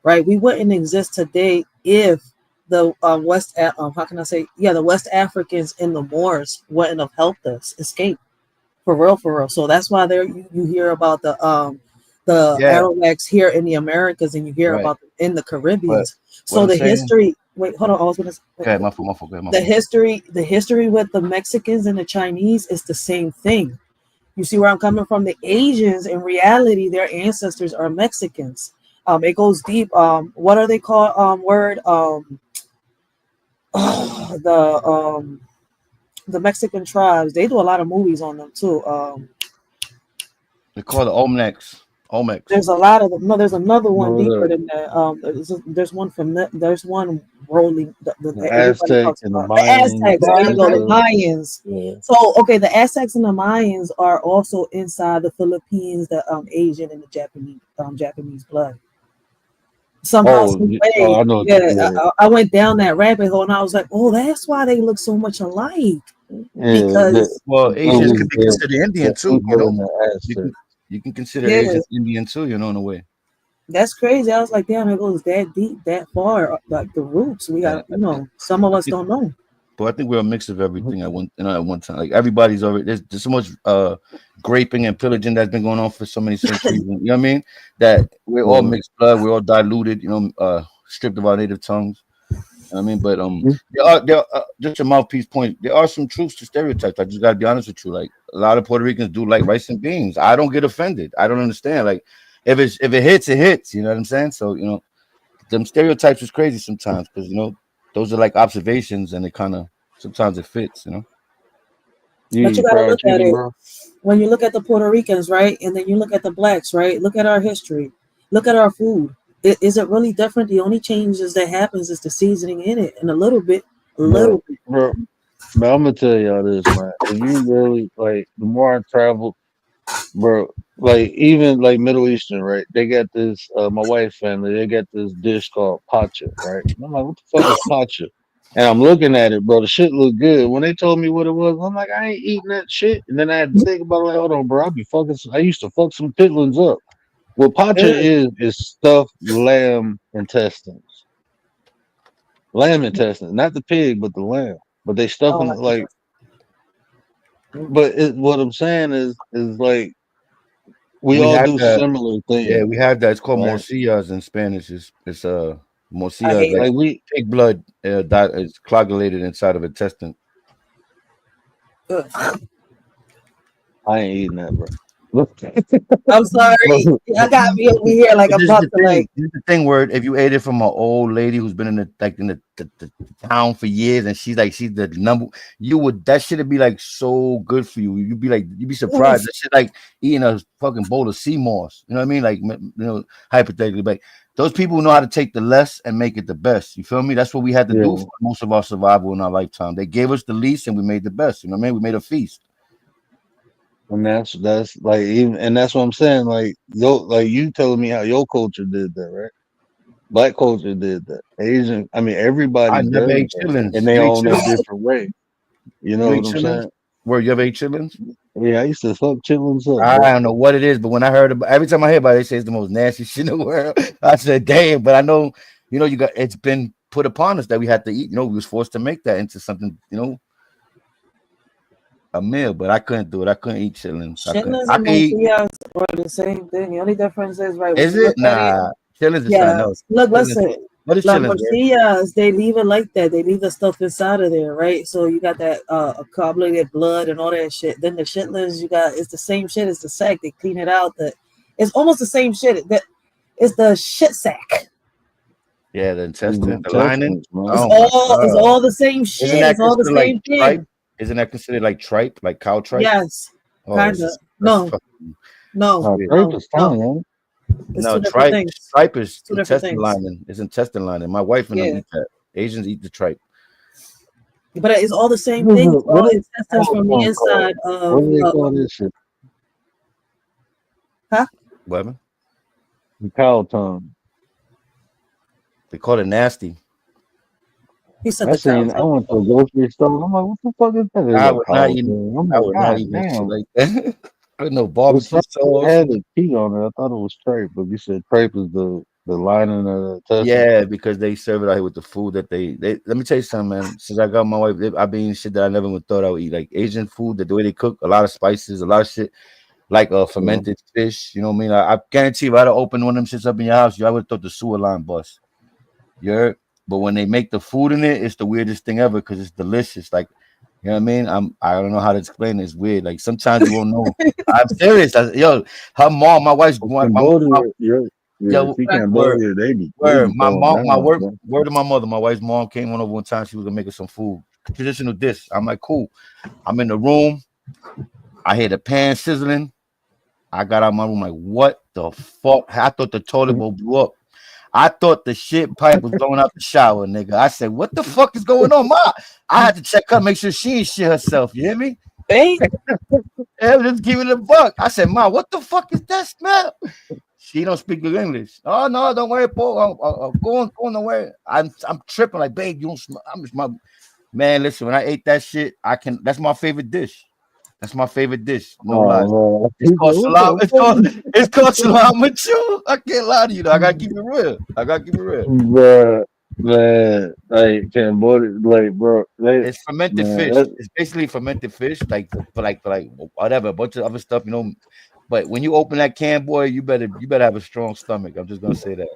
right? We wouldn't exist today if the how can I say, yeah, the West Africans and the Moors wouldn't have helped us escape. For real, for real. So that's why you hear about the Yeah, Arawaks here in the Americas, and you hear right. about them in the But Caribbeans. what So I'm the saying, history. Wait, hold on. I was gonna. okay, my fault, my fault, okay, my The fault. history with the Mexicans and the Chinese is the same thing. You see where I'm coming from? The Asians, in reality, their ancestors are Mexicans. It goes deep. What are they called? Word. The the Mexican tribes. They do a lot of movies on them too. They call the Olmecs. Olmecs. There's a lot of them. No, there's another one Well, deeper than that. There's one from there's one rolling the that everybody Aztec talks and the about. The Mayans Aztecs. and There you all go. that The stuff. Mayans. Yeah. So okay, the Aztecs and the Mayans are also inside the Philippines, the Asian and the Japanese blood. Somehow, Oh, some oh, way, I know. yeah, Yeah, I went down that rabbit hole and I was like, oh, that's why they look so much alike. yeah. Because Well, It Asians yeah, could was be considered Indian the too. You Inca know, and the you Aztec. can you can consider yeah, Asians Indian too. You know, in a way. that's crazy. I was like, damn, it goes that deep, that far. Like the roots, we Yeah, got, some of I us think. don't know. But I think we're a mix of everything at one time. Like everybody's already there's so much graping and pillaging that's been going on for so many centuries. You know what I mean? That we're all Well, mixed blood, we're all diluted, stripped of our native tongues. You know what I mean? But there are just a mouthpiece point. There are some truths to stereotypes. I just gotta be honest with you. Like a lot of Puerto Ricans do like rice and beans. I don't get offended. I don't understand. Like if it hits, it hits. You know what I'm saying? So them stereotypes is crazy sometimes because those are like observations and it kind of sometimes it fits. you But you eat got to fried look at chicken, it bro? when you look at the Puerto Ricans, right? And then you look at the blacks, right? Look at our history. Look at our food. Is it really different? The only changes that happens is the seasoning in it and a Bro, little bit. bro. But I'm gonna tell y'all this, man. If you really like, the more I travel, bro, like even like Middle Eastern, right? They got this. My wife's family, they got this dish called pacha, right? And I'm like, what the fuck is pacha? And I'm looking at it, bro. The shit look good. When they told me what it was, I'm like, I ain't eating that shit. And then I had to think about it, like, hold on, bro. I used to fuck some pitlins up. What pacha Yeah. is stuffed lamb intestines, not the pig, but the lamb. But they Oh, stuffing like it like. But what I'm saying is like we We all have do that. similar Yeah, things, we have that. It's called right? morcillas in Spanish. It's I morcilla, hate like Like pig blood that is coagulated inside of a intestine. it. Ugh. I ain't eating that, bro. I'm sorry. I got me over here like But I'm this is the talking thing. like This is the thing where if you ate it from an old lady who's been in the town for years and she's the number, you would that shit'd be like so good for you. You'd be like you'd be oof. surprised. That shit like eating a fucking bowl of sea moss. You know what I mean? Like hypothetically, like those people know how to take the less and make it the best. You feel me? That's what we had to do Yeah, for most of our survival in our lifetime. They gave us the least and we made the best. You know what I mean? We made a feast. and that's like even, and that's what I'm saying. Like you telling me how your culture did that, right? Black culture did that. Asian, I mean, I everybody never does ate that in chillings. their You ate own a chillings? different way. You You know ate what I'm chillings? saying? Where you ever ate chillings? Yeah, I used to fuck chillings up, I bro. don't know what it is, but when I heard about every time I hear about it, they say it's the most nasty shit in the world. I said, damn, but I know, you got it's been put upon us that we had to eat. We was forced to make that into something, a meal, but I couldn't do it. I couldn't eat chillings. I couldn't. Chitlins I and could eat. morcillas are the same thing. The only difference is right when Is you look it? at it. Nah, chillings is something else. Yes. Look, Chillings. listen. What is La chillings, bro? morcillas, they leave it like that. They leave the stuff inside of there, right? So you got that coagulated blood and all that shit. Then the shitless, you got it's the same shit as the sack. They clean it out. It's almost the same shit. That it's the shit sack. Yeah, the The intestine, the lining. intestines, man. Oh my It's god. all the same Isn't shit. that It's all the considered like same tripe? thing. Isn't that considered like tripe, like cow tripe? Yes, Oh, kinda. that's No, fucking no, Oh, weird. grape no, is no. fine, man. It's No, two different tripe. things. Tripe is Two different intestine things. lining. It's intestine lining. My wife and them Yeah, eat that. Asians eat the tripe. but it's all the same What is thing. it? It's What all is intestines cow from the tongue called? inside What of do they call this shit? huh? What? The cow tongue. They call it nasty. He said the cow I tongue. went to a grocery store. I'm like, what the fuck is that? It's I a would not cow eat. tongue. I'm I like, would not God eat no shit damn. like that. I know This barbecue first it sauce. had a T on it. I thought it was tripe, but you said tripe is the lining of the intestine. Yeah, because they serve it out here with the food that they. Let me tell you something, man. Since I got my wife, I've been eating shit that I never even thought I would eat. Like Asian food, the way they cook, a lot of spices, a lot of shit, like Yeah. fermented fish. You know what I mean? I guarantee if I'd have opened one of them shits up in your house, I would have thought the sewer line bust. You heard? But when they make the food in it, it's the weirdest thing ever because it's delicious. Like, you know what I mean? I don't know how to explain it. It's weird. Like sometimes you won't know. I'm serious. Yo, her mom, my wife's But my mom, Cambodia, yeah, yo, see word, Cambodia, they word. be My throwing mom, my down, work, bro. word to my mother. My wife's mom came on over one time. She was gonna make us some food, traditional dish. I'm like, cool. I'm in the room. I hear the pan sizzling. I got out of my room like, what the fuck? I thought the toilet bowl blew up. I thought the shit pipe was blowing out the shower, nigga. I said, what the fuck is going on, ma? I had to check her, make sure she ain't shit herself. You hear me? Hey, Yeah, just give it a buck. I said, ma, what the fuck is that smell? She don't speak good English. Oh no, don't worry, Paul. Go on, don't worry. I'm tripping like, babe, you don't smell. Man. Listen, when I ate that shit, I can. That's my favorite dish. That's my favorite dish. No lies. Oh man, he It's said, called what salam. the It's fuck? called salam with you. I can't lie to you. Though. I gotta keep it real. I gotta keep it real. Bruh, man, like Cambodia, like bro, they It's fermented man, fish. that, It's basically fermented fish, like for like whatever, a bunch of other stuff, But when you open that can, boy, you better have a strong stomach. I'm just gonna say that.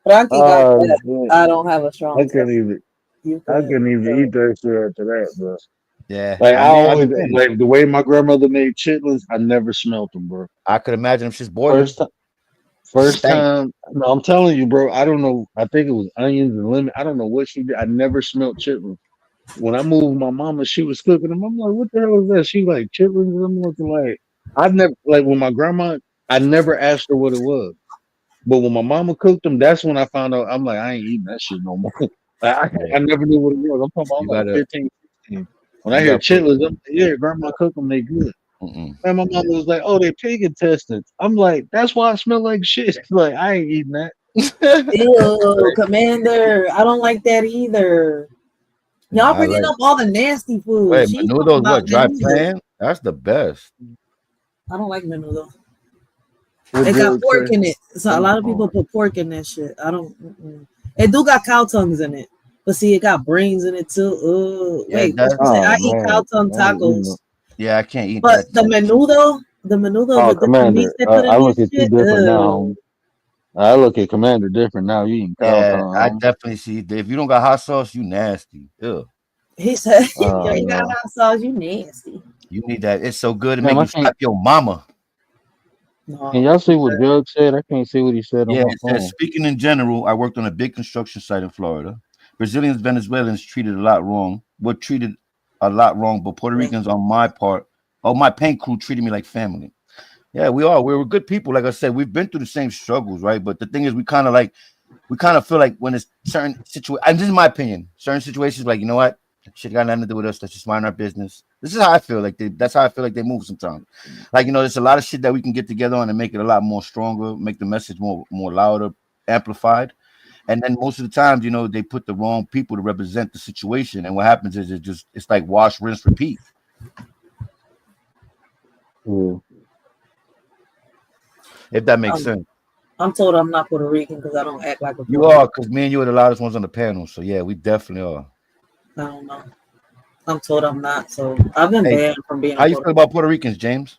Frankie got oh that. shit, I don't have a I strong couldn't stomach. even, You I could. couldn't even eat that shit after that, bro. Yeah, Like I I mean, I always understand. like the way my grandmother made chitlins. I never smelt them, bro. I could imagine if she's boiling, First time, first stank. time. No, I'm telling you, bro. I don't know. I think it was onions and lemon. I don't know what she did. I never smelt chitlins. When I moved my mama, she was cooking them. I'm like, what the hell is that? She like chitlins. I'm looking like I've never like when my grandma. I never asked her what it was. But when my mama cooked them, that's when I found out. I'm like, I ain't eating that shit no more. Yeah, I never knew what it was. I'm talking about. I'm you like gotta 15, 16. When I you hear gotta put. chitlins, I'm like, yeah, grandma cook them. They good. Mm-mm. And my Yeah. mama was like, oh, they pig intestines. I'm like, that's why I smell like shit. Like I ain't eating that. Ew, Commander. I don't like that either. Y'all Nah, I bringing like. up all the nasty food. Wait, She's talking menudo is about what? Dry menudo. pan? That's the best. I don't like menudo. What It got Derek pork say? in it. So a Come lot of people on. put pork in that shit. I don't. Mm-mm. It do got cow tongues in it, but see, it got brains in it too. Yeah, Wait, what that. you say? Oh I eat cow man, tongue I ain't eating tacos, them. Yeah, I can't eat but that the type of shit. menudo, Oh, the different meats Commander, they put in I that look at you shit. different now. I look at Commander different now. You eating cow Yeah, I tongue, definitely see. If you don't got hot sauce, you nasty. Ew. He said, huh? "Yeah, Oh you got no. hot sauce. You nasty." You need that. It's so good to make Damn, I you can't. slap your mama. No, Can y'all see what Doug said? I can't see what he said on Yeah, my it says, phone. speaking in general, I worked on a big construction site in Florida. Brazilians, Venezuelans treated a lot wrong. Were treated a lot wrong, but Puerto Ricans on my part, oh, my paint crew treated me like family. Yeah, we are. We were good people. Like I said, we've been through the same struggles, right? But the thing is, we kind of feel like when it's certain situations, and this is my opinion, certain situations, like, you know what? Shit got nothing to do with us. Let's just mind our business. This is how I feel like that's how I feel like they move sometimes. Like, you know, there's a lot of shit that we can get together on and make it a lot more stronger, make the message more louder, amplified. And then most of the times, you know, they put the wrong people to represent the situation. And what happens is it's like wash, rinse, repeat. Yeah. If that makes I'm, sense. I'm told I'm not Puerto Rican because I don't act like a You Puerto are, Rican. because me and you are the loudest ones on the panel. So yeah, we definitely are. I don't know. I'm told I'm not. So I've been Hey, banned from being a how you Puerto feel about Puerto Ricans, James?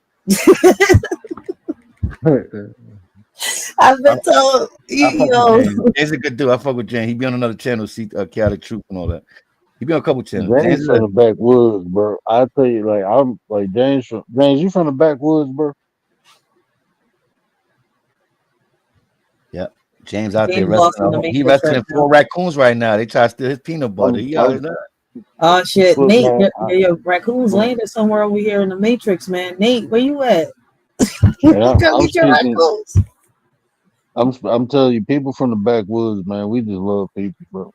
I've I, been told, I fuck with yo, James. James is a good dude. I fuck with James. He be on another channel, see Chaotic Truth and all that. He be on a couple channels. James James is from the backwoods, bro. I tell you, like I'm like James. You from the backwoods, bro? yeah. James out there James lost in the wrestling. He Matrix right wrestling now. 4 raccoons right now. They try to steal his peanut butter. I'm, He out I'm there. Oh shit, look, Nate, man. your raccoon's Man, landed somewhere over here in the Matrix, man. Nate, where you at? and Go I'm get your speaking. raccoons. I'm telling you, people from the backwoods, man. We just love people, bro.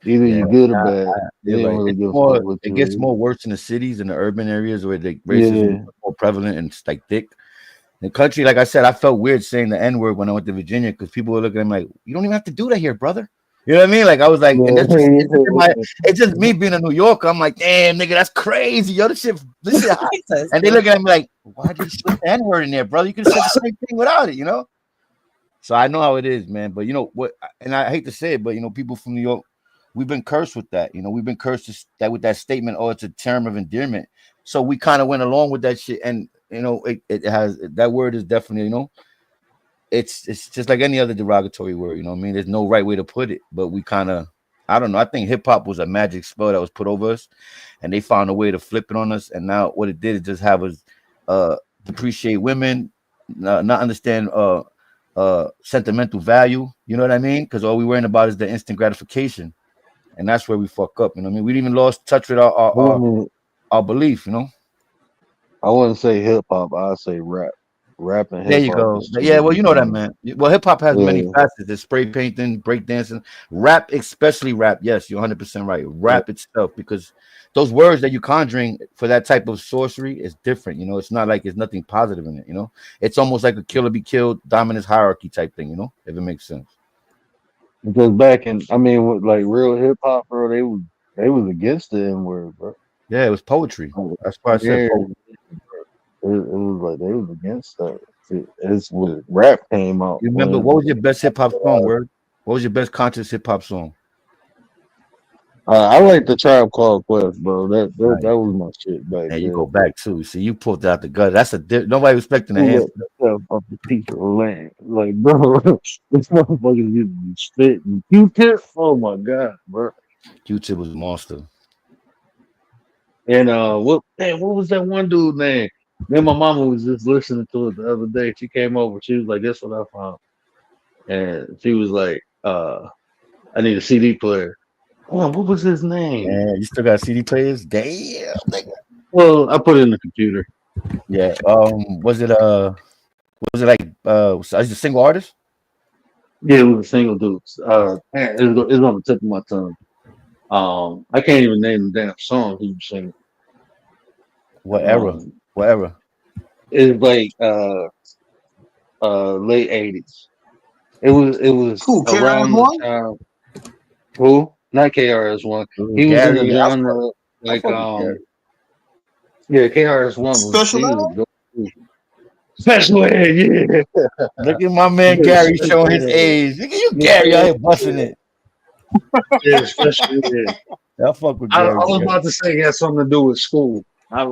Either Yeah, you good or nah, bad. you're We don't right. really It's give a fuck more. what It gets you more worse in the cities and the urban areas where the racism is is. more prevalent and it's like thick. In the country, like I said, I felt weird saying the N word when I went to Virginia because people were looking at me like, "You don't even have to do that here, brother." You know what I mean? Like I was like, and Yeah, that's just it's just me being a New Yorker. I'm like, damn, nigga, that's crazy. Yo, this shit hot. Jesus, And they man. look at me like, why did you slip the N word in there, brother? You could have said the same thing without it, you know? So I know how it is, man. But you know what? And I hate to say it, but you know, people from New York, we've been cursed with that. You know, we've been cursed that with that statement. Oh, it's a term of endearment. So we kind of went along with that shit, and you know, it has that word is definitely, you know, it's just like any other derogatory word. You know what I mean? There's no right way to put it, but we kind of, I don't know. I think hip hop was a magic spell that was put over us, and they found a way to flip it on us. And now what it did is just have us depreciate women, not understand sentimental value. You know what I mean? Because all we worrying about is the instant gratification, and that's where we fuck up. You know what I mean? We even lost touch with I wouldn't. our belief. You know? I wouldn't say hip hop. I'd say rap. Rap and There hip you hop go. is two Yeah, well, you different know that, things. man. Well, hip hop has many Yeah. facets. There's spray painting, break dancing, rap, especially rap. Yes, you're 100% right. Yeah. Rap itself, because those words that you're conjuring for that type of sorcery is different. You know, it's not like there's nothing positive in it. You know, it's almost like a killer be killed, dominance hierarchy type thing. You know, if it makes sense. Because back in, I mean, with like real hip hop, bro, they was against the N word, bro. Yeah, it was poetry. Like, That's why I said yeah, poetry. it was like they was against that. It's when rap came out You remember when what was your best hip hop song? Word. What was your best conscious hip hop song? I like the Tribe Called Quest, bro. Nice. That was my shit back And you go then. back too. See, you pulled out the gut. That's nobody respecting the Who answer. let myself off the piece of land? Like, bro, this motherfucker used to be spitting Q-tip. Oh my god, bro. Q-Tip was a monster. And what was that one dude name? Then my mama was just listening to it the other day. She came over. She was like, "Guess what I found?" And she was like, "I need a CD player." Oh, what was his name? And you still got CD players? Damn, nigga. Well, I put it in the computer. Yeah. Was it like is it a single artist? Yeah, it was a single dude. Man, it's on the tip of my tongue. I can't even name the damn song he was singing. What era? Um, What era? it's like late '80s. It was Who? KRS around the One? time. Who? Not KRS-One. It was He was in the Gary. genre I like fuck with Gary. yeah, KRS-One was Special he was a Ed? good dude. Special Ed, yeah. Look at my man Yeah, Gary Special showing his Ed. age. Look at you, Gary, out Yeah, here busting it. yeah, Special Ed. I fuck with I Gary. was about to say it had something to do with school. Hey,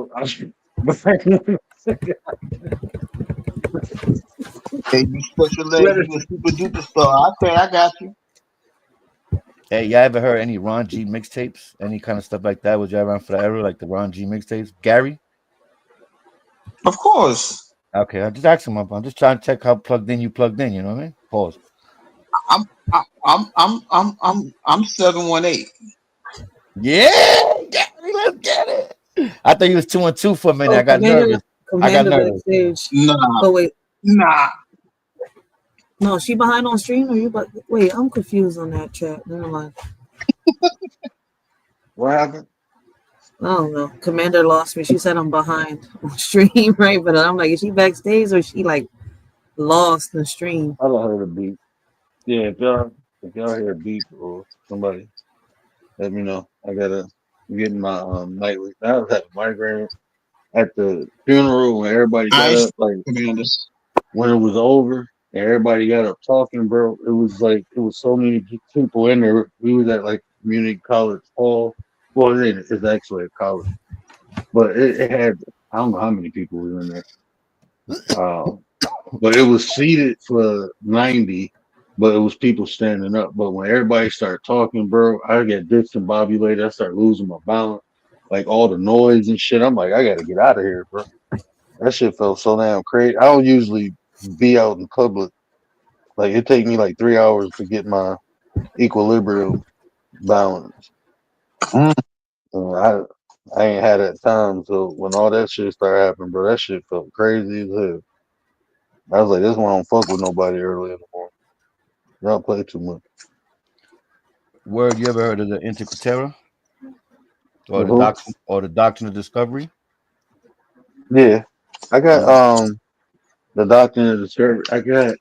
you special ed, Let you a super duper star. Okay, I got you. Hey, y'all ever heard any Ron G mixtapes? Any kind of stuff like that? Was y'all around for that era, like the Ron G mixtapes? Gary? Of course. Okay, I just asked him. I'm just trying to check how plugged in you plugged in. You know what I mean? Pause. I'm I'm 718. Yeah, let's get it. I thought you was 2-2 for a minute. Oh, I got nervous. I got Commander nervous. backstage. Nah, Oh wait, nah. no, she behind on stream or you? But wait, I'm confused on that chat. Never mind. What happened? I don't know. Commander lost me. She said I'm behind on stream, right? But I'm like, is she backstage or is she like lost in stream? I don't heard a beat. Yeah, if y'all hear a beat or somebody, let me know. I gotta get my nightly. I was having migraine at the funeral when everybody I got ain't up, like commanders. when it was over and everybody got up talking, bro. It was like it was so many people in there. We was at like community college hall. Well, it's actually a college, but it had I don't know how many people was in there. Um, but it was seated for 90, but it was people standing up. But when everybody started talking, bro, I get discombobulated. I start losing my balance, like all the noise and shit. I'm like, I gotta get out of here, bro. That shit felt so damn crazy. I don't usually be out in public. Like it take me like 3 hours to get my equilibrium balance. Mm. I ain't had that time. So when all that shit started happening, bro, that shit felt crazy as hell. I was like, this one I don't fuck with nobody early in the morning. Y'all play too much. Word, you ever heard of the Interpretera Mhm. or the doctrine of discovery? Yeah, I got No. the doctrine of the servant. I got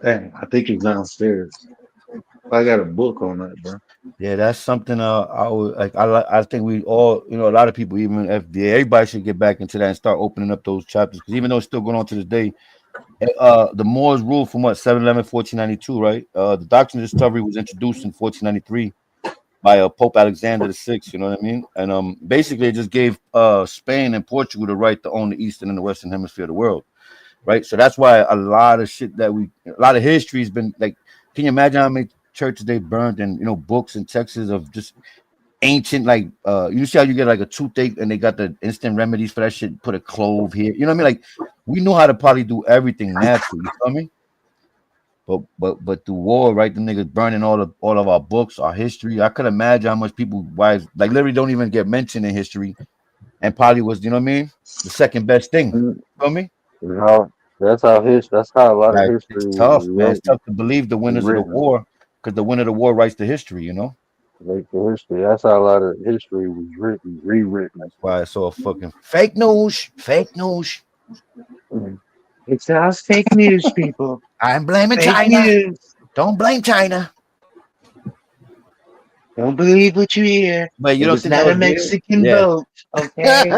dang, I think it's downstairs. I got a book on that, bro. Yeah, that's something. I would like. I think we all, you know, a lot of people, even FDA, everybody should get back into that and start opening up those chapters because even though it's still going on to this day, the Moors ruled from what 7/11/1492, right? The doctrine of discovery was introduced in 1493 by Pope Alexander the 6th. You know what I mean? And basically, it just gave Spain and Portugal the right to own the eastern and the western hemisphere of the world, right? So that's why a lot of shit a lot of history has been like. Can you imagine how many churches they burned and books and texts of just ancient you see how you get like a toothache and they got the instant remedies for that shit, put a clove here, you know what I mean? Like we knew how to probably do everything naturally, you feel me? But through war, right, the niggas burning all of our books, our history. I could imagine how much people wives like literally don't even get mentioned in history and probably was, you know what I mean, the second best thing. Mm, You feel me? that's how a lot of Like history it's tough, man. It's was tough to believe the winners of the written. war because the winner of the war writes the history, you know? Like the history. That's how a lot of history was written, rewritten. That's why it's so fucking fake news. Fake news. Mm. It's all fake news, people. I'm blaming Fake China. news. Don't blame China. Don't believe what you hear. But you It don't was think that not a was weird? Mexican Yeah. boat, okay?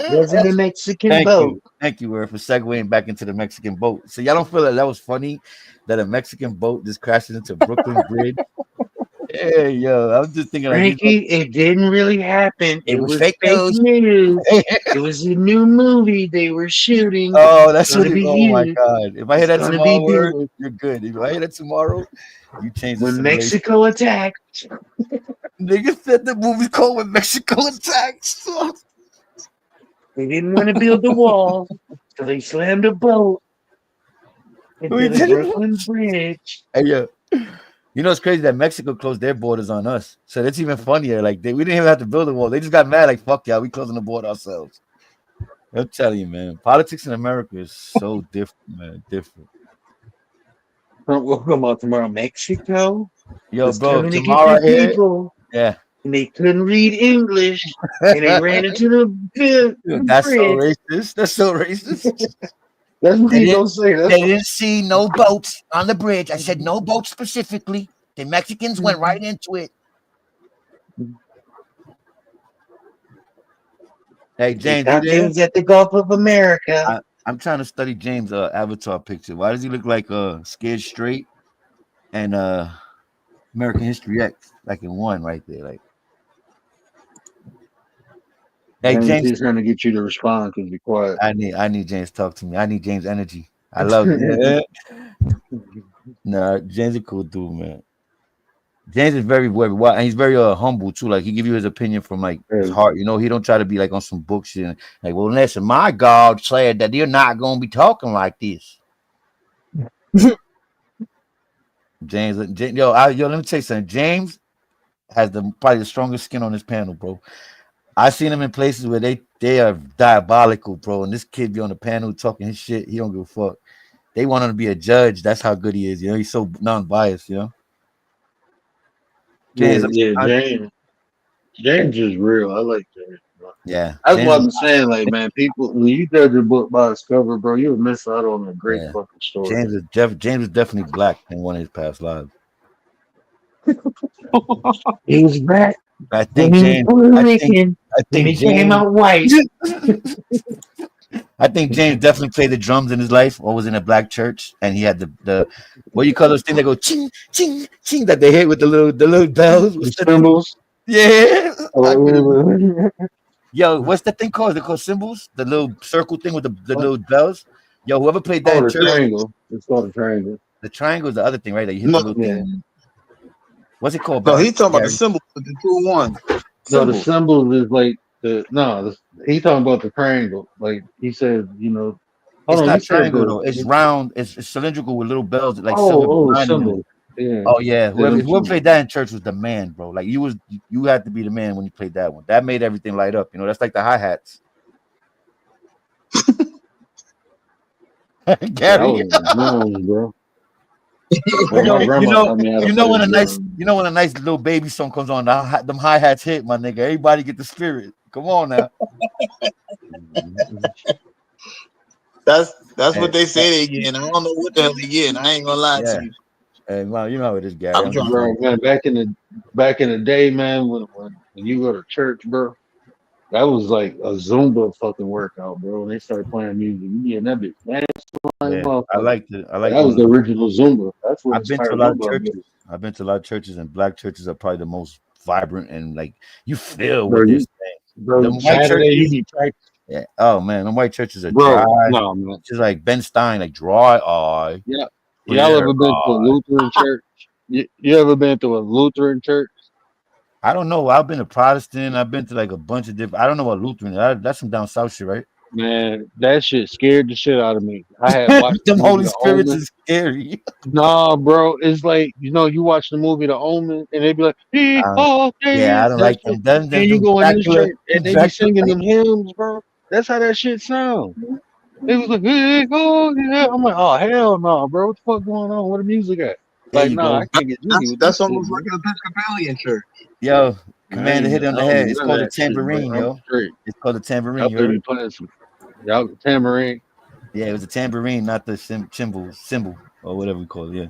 Wasn't a Mexican Thank boat. you. Thank you, Word, for segueing back into the Mexican boat. So y'all don't feel that was funny that a Mexican boat just crashes into Brooklyn Bridge? Hey, yo, I'm just thinking like these. Frankie, it didn't really happen. It It was was fake fake news. news. It was a new movie they were shooting. Oh, It's that's what gonna it. be Oh my huge. God! If I hear It's that gonna be tomorrow, Word, big. you're good. If I hear that tomorrow, you change the When simulation. Mexico attacked, Nigga said the movie's called When Mexico Attacks. they didn't want to build the wall, so they slammed a boat We into the did it. Brooklyn Bridge. Hey, yo. You know it's crazy that Mexico closed their borders on us. So that's even funnier. Like we didn't even have to build a wall. They just got mad, like, fuck y'all, we closing the border ourselves. I'm telling you, man. Politics in America is so different, man. Different. We'll come out tomorrow. Mexico Yo, was bro, coming to get tomorrow their I hear. people, Yeah. and they couldn't read English, and they ran into the That's so bridge. racist. That's so racist. That's what They he didn't gonna say. they didn't see no boats on the bridge. I said no boats specifically. The Mexicans went right into it. Hey, They James, you thought they there? was at the Gulf of America. I'm trying to study James' avatar picture. Why does he look like scared straight and American History X, like in one right there? Like, hey James, James, he's trying to get you to respond because you're quiet. I need James to talk to me. I need James energy. I love it. Yeah. Nah, James a cool dude, man. James is very and he's very humble too. Like he give you his opinion from like his heart. You know, he don't try to be like on some bullshit. Like, well, listen, my God said that you're not gonna be talking like this. James, let me tell you something. James has probably the strongest skin on this panel, bro. I seen him in places where they are diabolical, bro. And this kid be on the panel talking his shit. He don't give a fuck. They want him to be a judge. That's how good he is. You know, he's so non-biased. You know, James. James is real. I like James. Bro. Yeah, That's James, what I'm saying. Like, man, people, when you judge a book by its cover, bro, you'll miss out on a great yeah. fucking story. James is definitely black in one of his past lives. He was black. I think James. I think James. white. I think James definitely played the drums in his life, or was in a black church, and he had the what you call those things that go ching ching ching that they hit with the little bells. The symbols. Yeah. Oh, Yo, what's that thing called? They call cymbals? The little circle thing with the little bells. Yo, whoever played that in the church, triangle. It's called a triangle. the triangle is the other thing, right? That you hit No, the little thing. What's it called? no, he's talking about the Gary? symbol with the 2-1. No, the Symbols. symbols is like he talking about the triangle. Like he said, hold It's on, you not said triangle though. It's round. It's cylindrical with little bells, like silver lining in it. symbols. Yeah. Oh yeah, whoever Yeah, played that in church was the man, bro. Like you had to be the man when you played that one. That made everything light up. You know, that's like the hi-hats. Gary, bro. you know when a nice little baby song comes on, them hi-hats hit, my nigga. Everybody get the spirit. Come on now. That's what they say they getting. I don't know what the hell they getting. I ain't gonna lie to you. Hey, man, you know how it is, Gary. I'm trying, bro, man, back in the day, man, when you go to church, bro, that was like a Zumba fucking workout, bro. When they started playing music, you getting that bitch dance like motherfucker. I liked it. That was the original Zumba. That's what I've been to a inspired lot of Zumba. churches. I've been to a lot of churches, and black churches are probably the most vibrant and like you feel what they're saying. Bro, The white Saturday churches, you be practicing. yeah. Oh man, the white churches are Bro, dry. no, man. Just like Ben Stein, like dry eye. Yeah. Y'all ever been to a Lutheran church? You ever been to a Lutheran church? I don't know. I've been to Protestant. I've been to like a bunch of different. I don't know what Lutheran. That's some down south shit, right? Man, that shit scared the shit out of me. I had watched Them the movie Holy The Spirits Omen. is scary. Nah, bro, it's like you watch the movie The Omen, and they be like, Yeah, I don't like them. and you go in this Dracula, church, and they be singing them hymns, bro. That's how that shit sound. It was like, hey, oh yeah. I'm like, oh hell no, bro. What the fuck going on? Where the music at? There Like, you nah, go. I can't get jiggy with that's this shit, almost bro. like an Episcopalian church. Yo, Man, Commander hit on the head. It's called a shit, tambourine, bro. I'm yo. straight. It's called a tambourine. Y'all You better heard? be playing some y'all tambourine. Yeah, it was a tambourine, not the cymbal or whatever we call it. Yeah,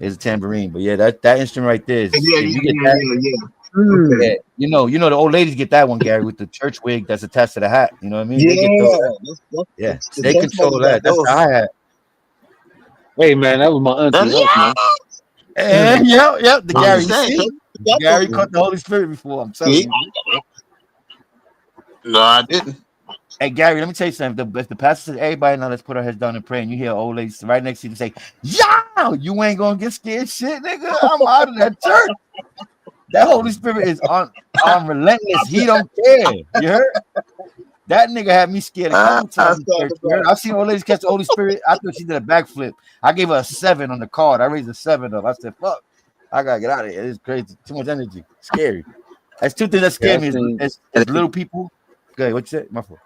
it's a tambourine. But yeah, that instrument right there is you get that. Yeah, you know the old ladies get that one, Gary, with the church wig that's attached to the hat. You know what I mean? They get those. Yeah, they control that. That's the hi hat. Hey man, that was my auntie house, man. And yep. The Gary, saying, Gary caught the Holy Spirit before. I'm telling you. No, I didn't. Hey Gary, let me tell you something. If the pastor says, "Everybody now, let's put our heads down and pray," and you hear an old lady right next to you say, "Yeah, you ain't gonna get scared, shit, nigga. I'm out of that church." That Holy Spirit is on relentless. He don't care. You heard? That nigga had me scared a couple times in church. I've seen old ladies catch the Holy Spirit. I thought she did a backflip. I gave her a 7 on the card. I raised a 7 up. I said, "Fuck, I gotta get out of here. It's crazy. Too much energy. Scary." That's two things that scare me. Is little people. Good. What you say? My fault.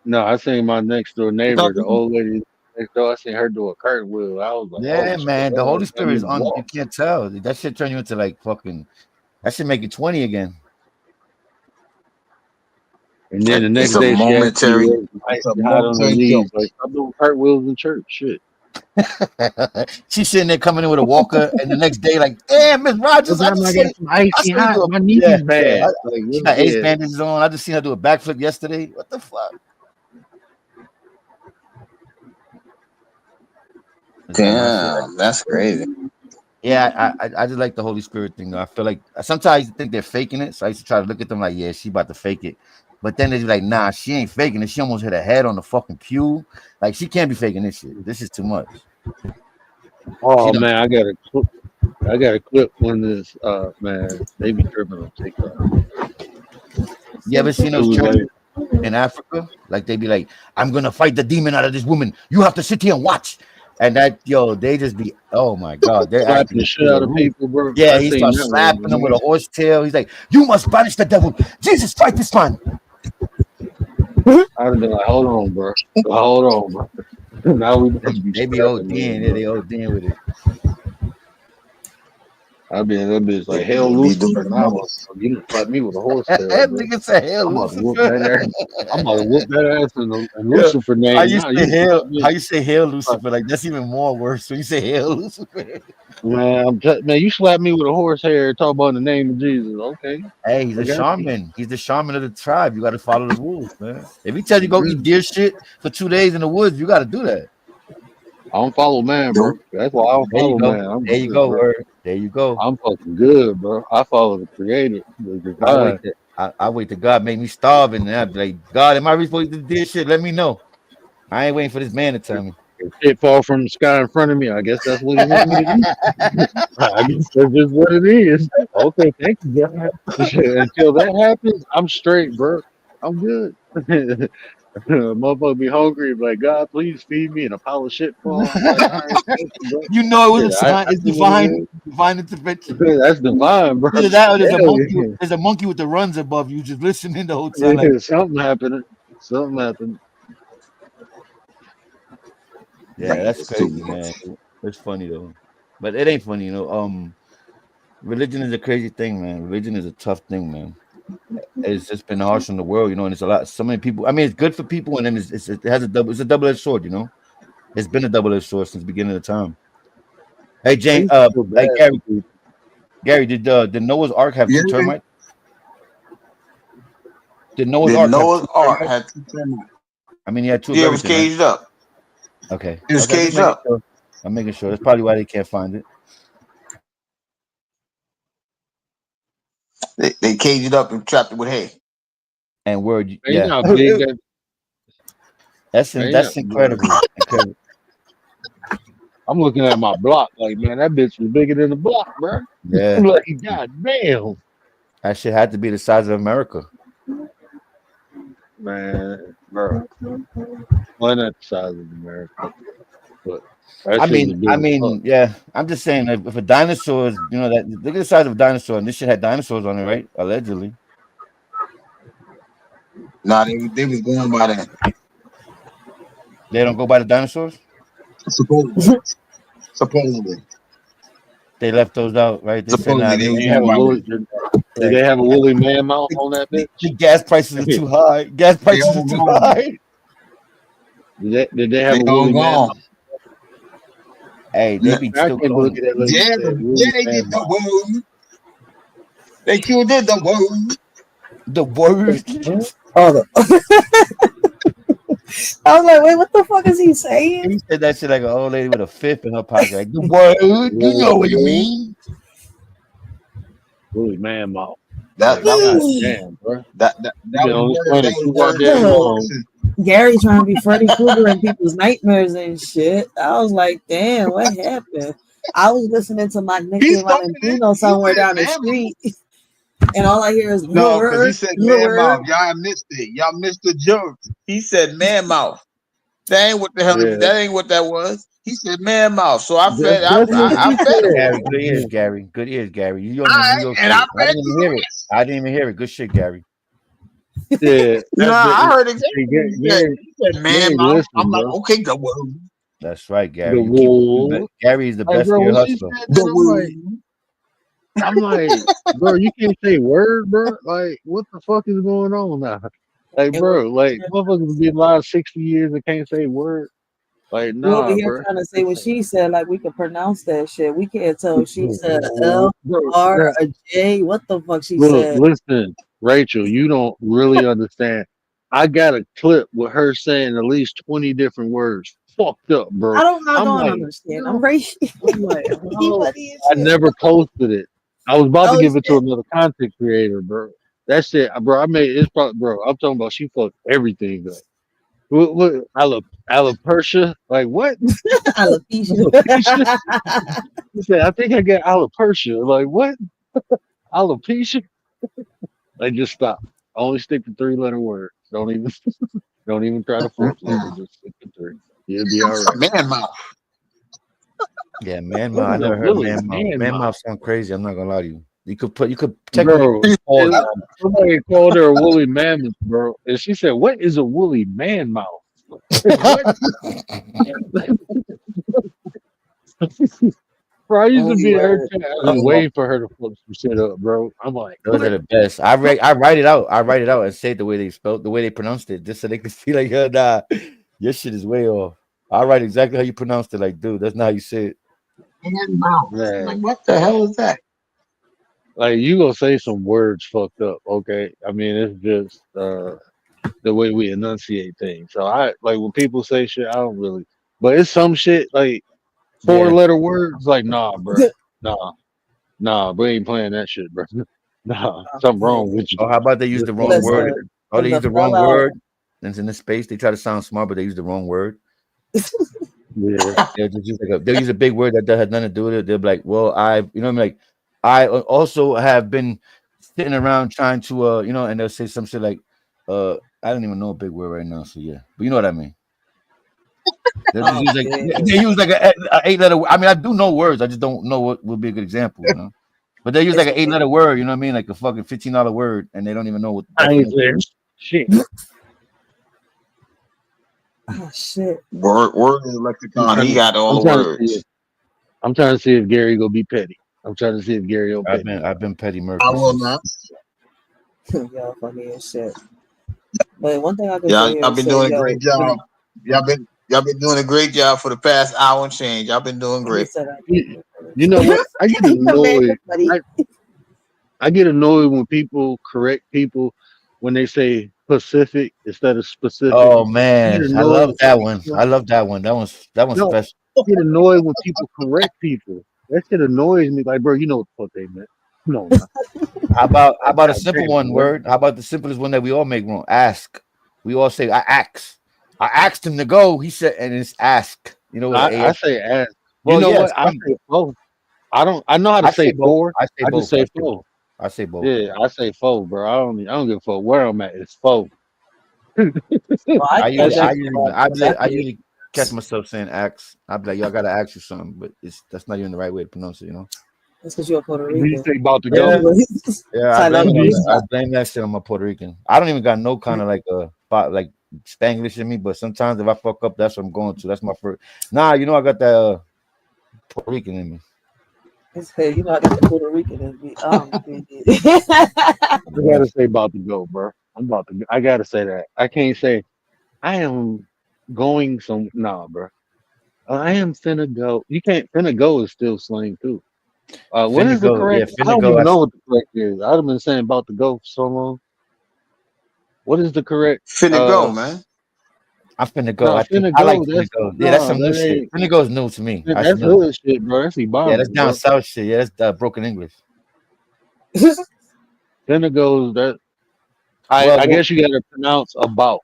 No, I seen my next door neighbor, the old lady next door. I seen her do a cartwheel. I was like, yeah, oh, man. The Holy Spirit is on. Walk. You can't tell. That shit turn you into like fucking. That should make you 20 again. And then the next day, she asked me to hide on her knees. Like, I'm doing cartwheels in church. Shit. She's sitting there coming in with a walker, and the next day, like, damn, Miss Rogers, I got some icy hot. My knee is bad. She got ace bandages on. I just seen her do a backflip yesterday. What the fuck? Damn, that's crazy. Yeah, I just like the Holy Spirit thing. I feel like sometimes I think they're faking it, so I used to try to look at them like, yeah, she about to fake it. But then they're like, nah, she ain't faking it. She almost hit her head on the fucking pew. Like, she can't be faking this shit. This is too much. Oh man, I got I got a clip when this man, they be tripping on TikTok. You ever seen It those was churches like, in Africa? Like they be like, I'm gonna fight the demon out of this woman. You have to sit here and watch. And that they just be, oh my god, they're slapping the acting shit through the out of roof. people, bro. Yeah, I he seen starts that one, slapping them with man. a horse tail. He's like, you must banish the devil. Jesus, fight this man. I'd have been like, hold on, bro. Hold on, bro. Now we about to be They be scrapping ODing, them, yeah, bro. they ODing with it. I be in that bitch They like, hell, be doing Lucifer. Now you done slap me with a horse tail, That bro. nigga said, "Hell, I'm about to whoop Lucifer." that ass. I'm about to whoop that ass in Yeah, Lucifer how name. you Now say you hail? slap How me. you say hail, Lucifer? Like that's even more worse when you say hail, Lucifer. Man, you slap me with a horse hair, talk about the name of Jesus. Okay, Hey, he's I a got you. shaman. He's the shaman of the tribe. You got to follow the rules, man. If he tells you go eat Mhm. deer shit for 2 days in the woods, you got to do that. I don't follow man, bro. doing. That's why I don't There you follow go. man. I'm There you good, go. bro. Word. There you go. I'm fucking good, bro. I follow the creator, the I wait. divine. I wait till God make me starve, and then I be like, God, am I really supposed to do this shit? Let me know. I ain't waiting for this man to tell me. If shit fall from the sky in front of me, I guess that's what he want me to do. I guess that's just what it is. Okay, thank you, God. Until that happens, I'm straight, bro. I'm good. Motherfucker be hungry, and be like, God, please feed me, and a pile of shit fall. I'm like, all right, thank you, bro. You know it was Yeah, a I sign. It's see what it divine, is. divine intervention. That's divine, bro. Either that or there's a Hell monkey. yeah. There's a monkey with the runs above you, just listening the whole time. Like, Yeah, something happening. Something happened. yeah, Man, that's it's too crazy, man. much. It's funny though, but it ain't funny, you know. Religion is a crazy thing, man. Religion is a tough thing, man. It's just been harsh on the world, you know, and it's a lot. So many people. I mean, it's good for people, and then it has a double. It's a double-edged sword, you know. It's been a double-edged sword since the beginning of time. Hey, I Jane. used to feel Hey, bad for Gary. people. Gary, did Noah's Ark have Yeah, two termites? Did Noah's the Ark have Noah's two Ark termites? had two termites. I mean, he had two of Yeah, it was everything, right? caged up. Okay. It was Okay. I'm just caged making up. sure. I'm making sure. That's probably why they can't find it. They caged it up and trapped it with hay. And word, Man, you yeah. know how big that man, That's incredible. Incredible. I'm looking at my block like, man, that bitch was bigger than the block, bro. I'm Yeah. like, God damn. That shit had to be the size of America. Man, bro. Well, not the size of America, but that shit was I big as fuck. mean, yeah. I'm just saying, if a dinosaur is, you know, that look at the size of a dinosaur, and this shit had dinosaurs on it, right? Allegedly, Nah, they was going by that. they don't go by the dinosaurs. Supposedly. Supposedly. They left those out, right? They said, nah, Supposedly they they was They ain't have going a by woolly that. did like they have a woolly mammoth on that the, bitch? the gas prices are too high. Gas They prices are all too gone. high. Did they have They a all woolly gone. mammoth? Hey, they be I still can't believe cloning. that lady Yeah, said yeah, woolly they did the mammoth. word. They sure did the word. The word. Hold up. I was like, wait, what the fuck is he saying? He said that shit like an old lady with a fifth in her pocket. Like the word, you know what you Woolly, mean? woolly mammoth. That Like, that God was damn, bro. that You've been was on this word. That planet was too word goddamn since Look, long. since Gary trying to be Freddy Krueger in people's nightmares and shit. I was like, damn, what happened? I was listening to my he Nicky started it. Valentino He somewhere said down the man mouth. street, and all I hear is No, because he word, said man word. mouth. Y'all missed it. Y'all missed the joke. He said man mouth. That ain't what the hell. Yeah. That ain't what that was. He said man mouth. So I That's fed. that's what I she fed him. Gary, good ears, said. Gary. Good ears, Gary. You All on your New right, York and I shit. I fed didn't even you the hear it. rest. I didn't even hear it. Good shit, Gary. Yeah, No, that I bit. heard exactly See, what he said. He said man Gary, mouth. I'm listen, like, bro. okay, the word. That's right, The Gary. You keep wool. Gary is the Like, best bro, ear when she hustler. said The that, word. I'm like, bro, you can't say word, bro. Like, what the fuck is going on now? Like, And we're bro, like, motherfuckers been alive 60 years and can't say word. Like, we over nah, here bro. trying to say what she said, like we can pronounce that shit. We can't tell if she said Bro, L R bro, a J. What the fuck she look, said? listen, Rachel, you don't really understand. I got a clip with her saying at least 20 different words. Fucked up, bro. I I'm don't like, understand. no. I'm racial. I'm like, He how? funny as I shit. never posted it. I was about to Oh give it to shit. another content creator, bro. That shit, bro. I made it's probably, bro. I'm talking about she fucked everything up. What alopecia? Like what? Alopecia. Alopecia? He said, I think I got alopecia. Like what? Alopecia? Like just stop. Only stick to 3 letter words. Don't even don't even try the fourth letter. Just stick to three. You'll be all right. Man mouth. Yeah, man What mouth. I is a never heard woolly man mouth. man Man mouth? mouth sound crazy. I'm not gonna lie to you. You could technically Bro, pause it- on. somebody called her a woolly mammoth, bro. And she said, what is a woolly man mouth? What? Bro, I used to Only be at her word. chat. I was just Oh, waiting for her to fuck some shit up, bro. I'm like, those are what? the best. I write it out. I write it out and say it the way they spelled, the way they pronounced it, just so they can see like, nah, your shit is way off. I write exactly how you pronounced it. Like, dude, that's not how you say it. Man mouth. Like Man. what the hell is that? Like you gonna say some words fucked up, okay? I mean, it's just the way we enunciate things. So I like when people say shit, I don't really. But it's some shit like four Yeah. letter words. Like nah, bro, nah, we ain't playing that shit, bro. Nah, something wrong with you. Or how about they use Just the wrong don't play word? it. Listen, Or they from use the the wrong fallout. word. And it's in the space. They try to sound smart, but they use the wrong word. Yeah, They'll just use they'll use a big word that has nothing to do with it. They'll be like, well, you know what I mean? Like, I also have been sitting around trying to, and they'll say some shit like, I don't even know a big word right now. So yeah, but you know what I mean. They'll just Oh use like shit. they use like a 8 letter. I mean, I do know words. I just don't know what would be a good example. But they use like It's an 8 letter word. You know what I mean? Like a fucking $15 word, and they don't even know what I that's ain't gonna. saying shit. oh shit. Word is I'm lexicon. trying He to. got all I'm the trying to see if. words. I'm trying to see if Gary gonna be petty. I'm trying to see if Gary will petty. I've been Petty I Murphy will since. not. Y'all funny as shit. But one thing I can Yeah, say I've is been say, doing a yo, great job. Y'all been doing a great job for the past hour and change. Y'all been doing he great. said I You, did you first. know what? I get Man, annoyed. you're funny. I get annoyed when people correct people when they say Pacific instead of specific. Oh I get man, I love annoyed. that one. Like, I love that one. That one's no, special. I get annoyed when people correct people. That shit annoys me. Like, bro, you know what the fuck they meant. No, no. How about a God simple damn, one bro. word? How about the simplest one that we all make wrong? Ask. We all say I ask. I asked him to go. He said, and it's ask. You know, with an I AS. say ass. You Well, know yes, what? I some. say four. I don't. I know how to I say say both. four. I say I just both. I say say four. both. I say both. Yeah, I say four, bro. I don't give a fuck where I'm at. It's four. Well, I I judge usually, I everybody usually, I, because I be- I think usually catch myself saying ask. I'll be like, yo, I gotta ask you something, but that's not even the right way to pronounce it. it's because you're Puerto When you Rican. say about to That's go, Yeah, what yeah. I so I blame love it when on you that. I blame that shit on my Puerto Rican. I don't even got no kind of like Spanglish in me, but sometimes if I fuck up, that's what I'm going to. That's my first. Nah, I got that Puerto Rican in me. it's hey, you know I got the Puerto Rican in me. I Yeah. gotta say about to go, bro. I'm about to. I gotta say that. I can't say I am going some. Nah, bro. I am finna go. You can't finna go is still slang too. What Finna is the go. Yeah, correct? I finna don't go. even know what the correct is. I've been saying about to go for so long. What is the correct? Finna go, Uh, man. I'm finna go. no, I think finna I like go. finna That's go. Yeah, that's no, some new that shit. ain't. Finna go is new to me. That's That's new. hood shit, bro. That's Yeah, that's Ibama, down bro. south shit. Yeah, that's broken English. Finna goes that. Well, I well, guess you gotta pronounce about.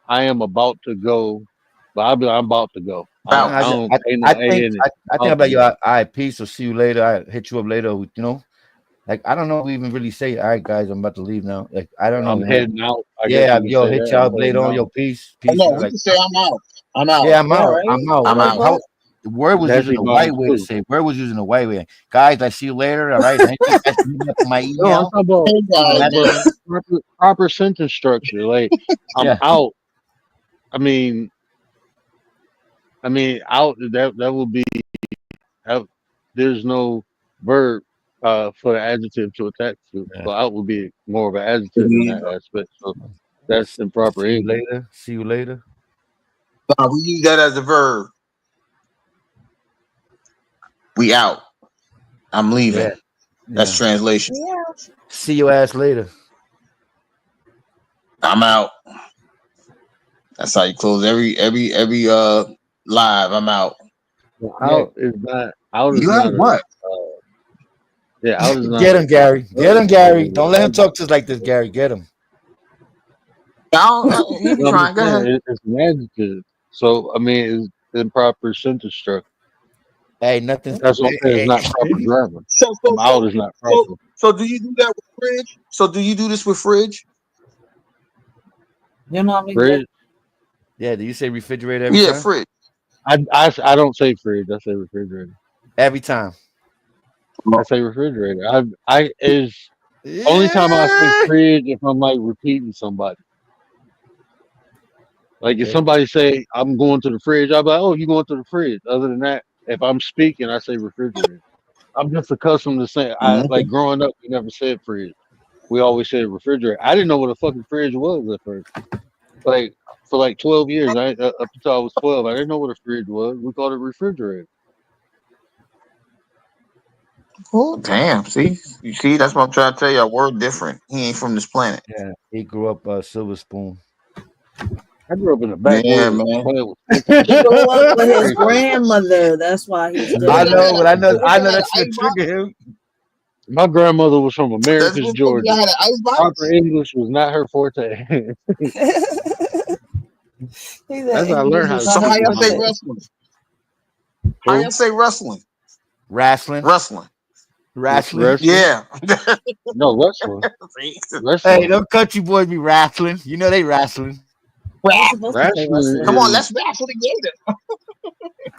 I am about to go, but I'll be. I'm about to go. About. I, I don't. I, Ain't I no A think in it. I think About about to you. go. All right, peace. Or see you later. I hit you up later. Like I don't know if we even really say, all right, guys, I'm about to leave now. Like I don't I'm know. heading out. I guess Yeah, you could yo, say hit that. I'm y'all up later heading on. Yo, out. peace, Oh, peace. no, we can say I'm out. I'm out. Yeah, I'm yeah, out. right? I'm out. I'm You Like know out. how what? the word was That's using a Ibama white way to too. say. Word was using a white way. Guys, I see you later. All right. Thank you guys for hitting up my No, I'm email. talking about Hey guys, Glad to man. see. proper sentence structure. Like I'm Yeah. out. I mean, out. That would be. That, there's no verb for the adjective to attach to. Yeah. So out would be more of an There adjective in you that go. aspect. So that's improper See you English. later. See you later. Nah, we use that as a verb. We out. I'm Yeah. leaving. That's Yeah. translation. Yeah. See your ass later. I'm out. That's how you close every live. I'm out. So Yeah. out is not. Out is You have not a. what? Yeah, out is not Get a him, Gary. Get verb. him, It's Gary. an Don't let him adjective. talk to us like this, Gary. Get him. You can No, I'm try. just Go ahead. saying it's an adjective. So I mean, it's improper sentence structure. Hey, nothing's. That's what I'm saying. It's not proper Hey, grammar. So, so, I'm so, out is not so, proper. so, do you do that with fridge? So, do you do this with fridge? You know what I mean? Fridge. yeah, do you say refrigerator every Yeah, time? fridge. I don't say fridge. I say refrigerator. Every time. I say refrigerator. I is only time I say Yeah. fridge if I'm like repeating somebody. Like if Okay. somebody say I'm going to the fridge, I'll be like, oh, you going to the fridge. Other than that, if I'm speaking, I say refrigerator. I'm just accustomed to saying I Okay. like growing up we never said fridge. We always said refrigerator. I didn't know what a fucking fridge was at first. Like for like 12 years, up until I was 12, I didn't know what a fridge was. We called it refrigerator. Oh, damn. See, you see, that's what I'm trying to tell you. A word different. He ain't from this planet. Yeah. He grew up Silver Spoon. I grew up in the Yeah, backwoods man. playing with stick He shift. grew up with his Great shit. grandmother. That's why he's But I he different. know, had but a, but I he know had that an should ice trigger box. him. My grandmother was from That's Americus, what you Georgia. had an ice Proper box. English was not her forte. He said That's how I English learned was how to So not how her speak y'all say English. forte. wrestling? How Who? y'all say wrestling? Wrestling. Wrestling. Wrestling. Wrestling? Yeah. No, wrestling. See? Hey, Wrestling. them country boys be wrestling. You know they wrestling. You're supposed to say Come wrestling. on, Wrestling let's wrestle together.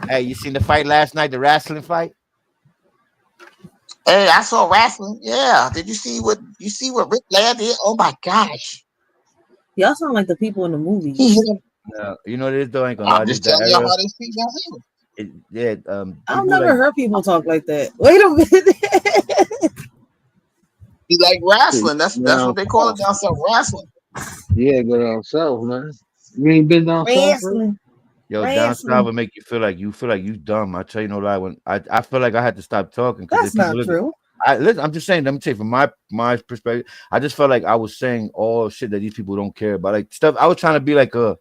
Hey, you seen the fight last night? The wrestling fight? Hey, I saw wrestling. Yeah. Did you see what Rick Flair did? Oh my gosh. Y'all sound like the people in the He movies. hit him. No, you know this though. I ain't gonna lie. I'm This just the telling y'all era. how they speak down here. Yeah, I've people never like heard people talk like that. Wait a minute. He like shit, wrestling. That's what down they call it south. down south. Wrestling. Yeah, go down south, man. You ain't been down south, bro? Wrestling. yo down south Wrestling. would make you feel like you dumb. I tell you no lie. When I feel like I had to stop talking because That's if people not look. true. I'm just saying. Let me tell you from my perspective. I just felt like I was saying all shit that these people don't care about, like stuff. I was trying to be like a,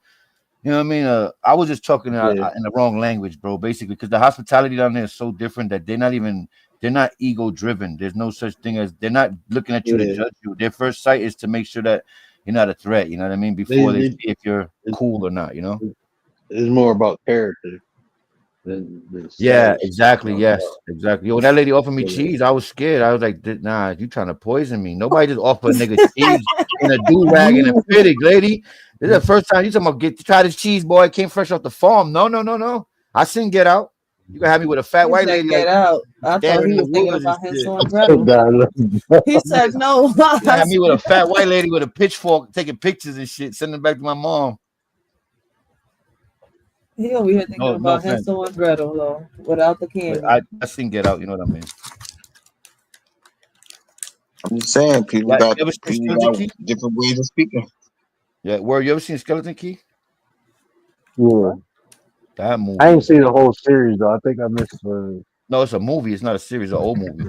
you know what I mean? I was just talking Yeah. in the wrong language, bro. Basically, because the hospitality down there is so different that they're not ego driven. There's no such thing as they're not looking at you to Yeah. judge you. Their first sight is to make sure that you're not a threat. You know what I mean? They, Before they see they, if you're it, cool or not. You know? it's more about character than Yeah, status. exactly. No Yes, doubt. exactly. Yo, when that lady offered me Yeah. cheese, I was scared. I was like, "Nah, you trying to poison me? Nobody just offer a nigga cheese in a do rag and a fitted, lady. This is the first time you talking about try this cheese, boy. It came fresh off the farm. No, no, no, no. I seen Get Out. You gonna have me with a fat He white said, lady like "Get out." I thought standing he in the was thinking woods and about shit. Hansel and Gretel. He said, "No." You gonna have me with a fat white lady with a pitchfork taking pictures and shit, sending it back to my mom. He over here thinking No about offense. Hansel and Gretel though, without the But candy. I seen Get Out. You know what I mean? I'm just saying You ever seen people Skeleton got Key? different ways of speaking. Yeah. Where you ever seen Skeleton Key? Yeah. That I movie ain't is seen the whole series though. I think I missed. no, it's a movie. It's not a series. It's an old movie.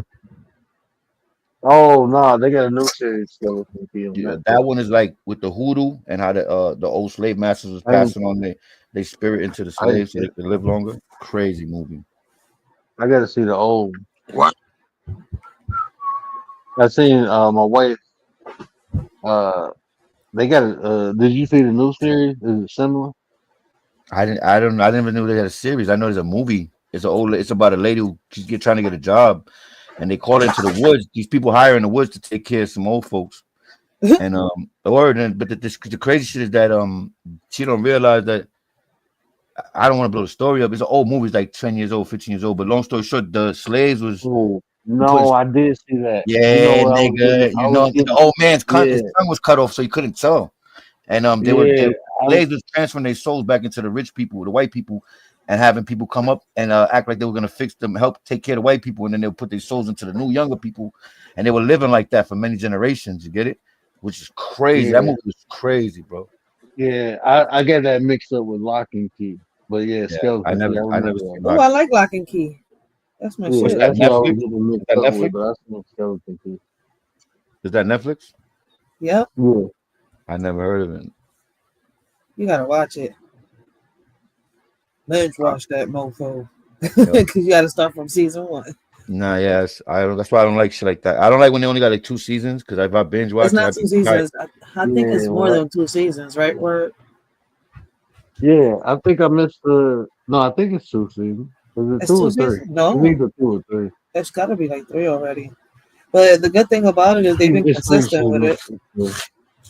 Oh no, they got a new series still on Yeah, Netflix. that one is like with the hoodoo and how the old slave masters was I ain't, passing on their spirit into the I ain't slaves so seen. they could live longer. Crazy movie. I got to see the old. What? I seen my wife. Uh, they got. Did you see the new series? Is it similar? I didn't even know they had a series. I know there's a movie. It's about a lady who trying to get a job and they call her into the woods. These people hire in the woods to take care of some old folks. And the crazy shit is that she don't realize that I don't want to blow the story up. It's an old movie, it's like 10 years old, 15 years old. But long story short, the slaves was Oh putting no, I did see that. You know yeah, what I was getting? nigga. I You was know, the getting. old man's Yeah, his tongue was cut off, so he couldn't tell. And yeah. slaves was transferring their souls back into the rich people, the white people, and having people come up and act like they were gonna fix them, help take care of the white people, and then they'll put their souls into the new younger people, and they were living like that for many generations. You get it? Which is crazy. That Yeah, movie was crazy, bro. yeah. I get that mixed up with Lock and Key. But yeah, Yeah, Skeleton Key. I I never remember that. seen Oh, Lock. I like Lock and Key. That's my What's Yeah, shit. that that's what I was Netflix? getting Is mixed that up with. Netflix? But I seen Skeleton Key. Is that Netflix? Yep, Yeah. I never heard of it. you gotta watch it. Binge Uh, watch that mofo yo, because you gotta start from season 1. Nah, yes, I don't. That's why I don't like shit like that. I don't like when they only got like 2 seasons because if I binge It's watch it, not I'd two be tired. seasons. I think it's Yeah, more than 2 seasons, right? Where yeah. I think I missed the. No, I think it's 2 seasons. Is it it's two two or three? seasons? It's No, either 2 or 3. it's got to be like three already. But the good thing about it is they've been It's three consistent with seasons. it, It's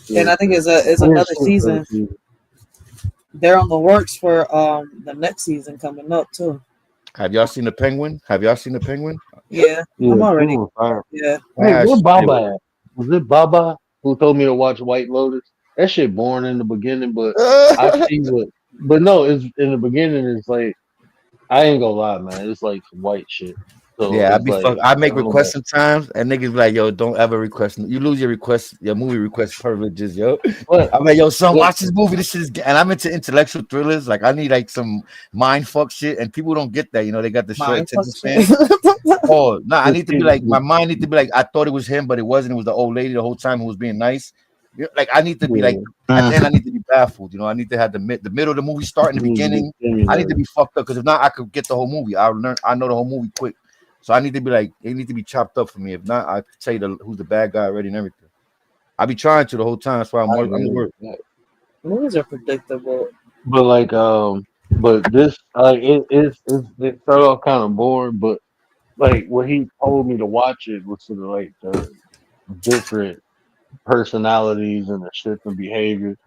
three. Yeah, and I it's think three. it's I think another it's two third season. season. They're on the works for the next season coming up too. Have y'all seen the Penguin? Have y'all seen the Penguin? Yeah, I'm Yeah, already. Penguin Fire. Yeah, Hey, That where shit Baba at? Was it Baba who told me to watch White Lotus? That shit boring in the beginning, but I was- see what. But no, it's in the beginning. It's like I ain't gonna lie, man. It's like some white shit. So Yeah, I it's be like fuck. I I make don't know. requests sometimes, and niggas be like, "Yo, don't ever request. You lose your request, your movie request privileges, yo." But I'm like, "Yo, son, but watch this movie. This shit is." And I'm into intellectual thrillers. Like, I need like some mind fuck shit, and people don't get that. You know, they got the short mine attention plus shit. span. Oh, nah, I the need to be kid, like, my mind need to be like, I thought it was him, but it wasn't. It was the old lady the whole time who was being nice. Like, I need to be like, yeah, at the Mm. end, I need to be baffled. You know, I need to have the middle of the movie start and the you need to be beginning. I need to stimulated. be fucked up because if not, I could get the whole movie. I know the whole movie quick. So I need to be like, it need to be chopped up for me. If not, I could tell you who's the bad guy already and everything. I be trying to the whole time. That's why I I'm at agree work. with that. Movies are predictable. But like but this it started off kind of boring, but like when he told me to watch it was sort of like the different personalities and the shifting behaviors.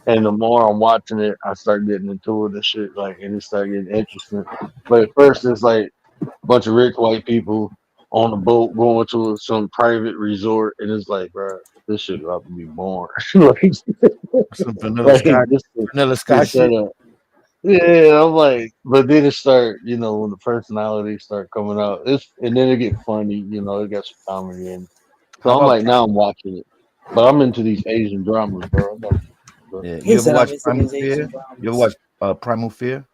And the more I'm watching it, I start getting into it and shit, like, and it started getting interesting. But at first, it's like a bunch of rich white people on a boat going to some private resort, and it's like, bro, this shit about to be boring. like, Some vanilla like sky, just vanilla the sky shit. setup. Yeah, I'm like, but then it start, when the personalities start coming out, and then it get funny, it got some comedy in it. So How I'm about like, now I'm watching it, but I'm into these Asian dramas, bro. But yeah? He You ever said I'm watch into Primal these Asian Fear? You ever watch dramas. Primal Fear?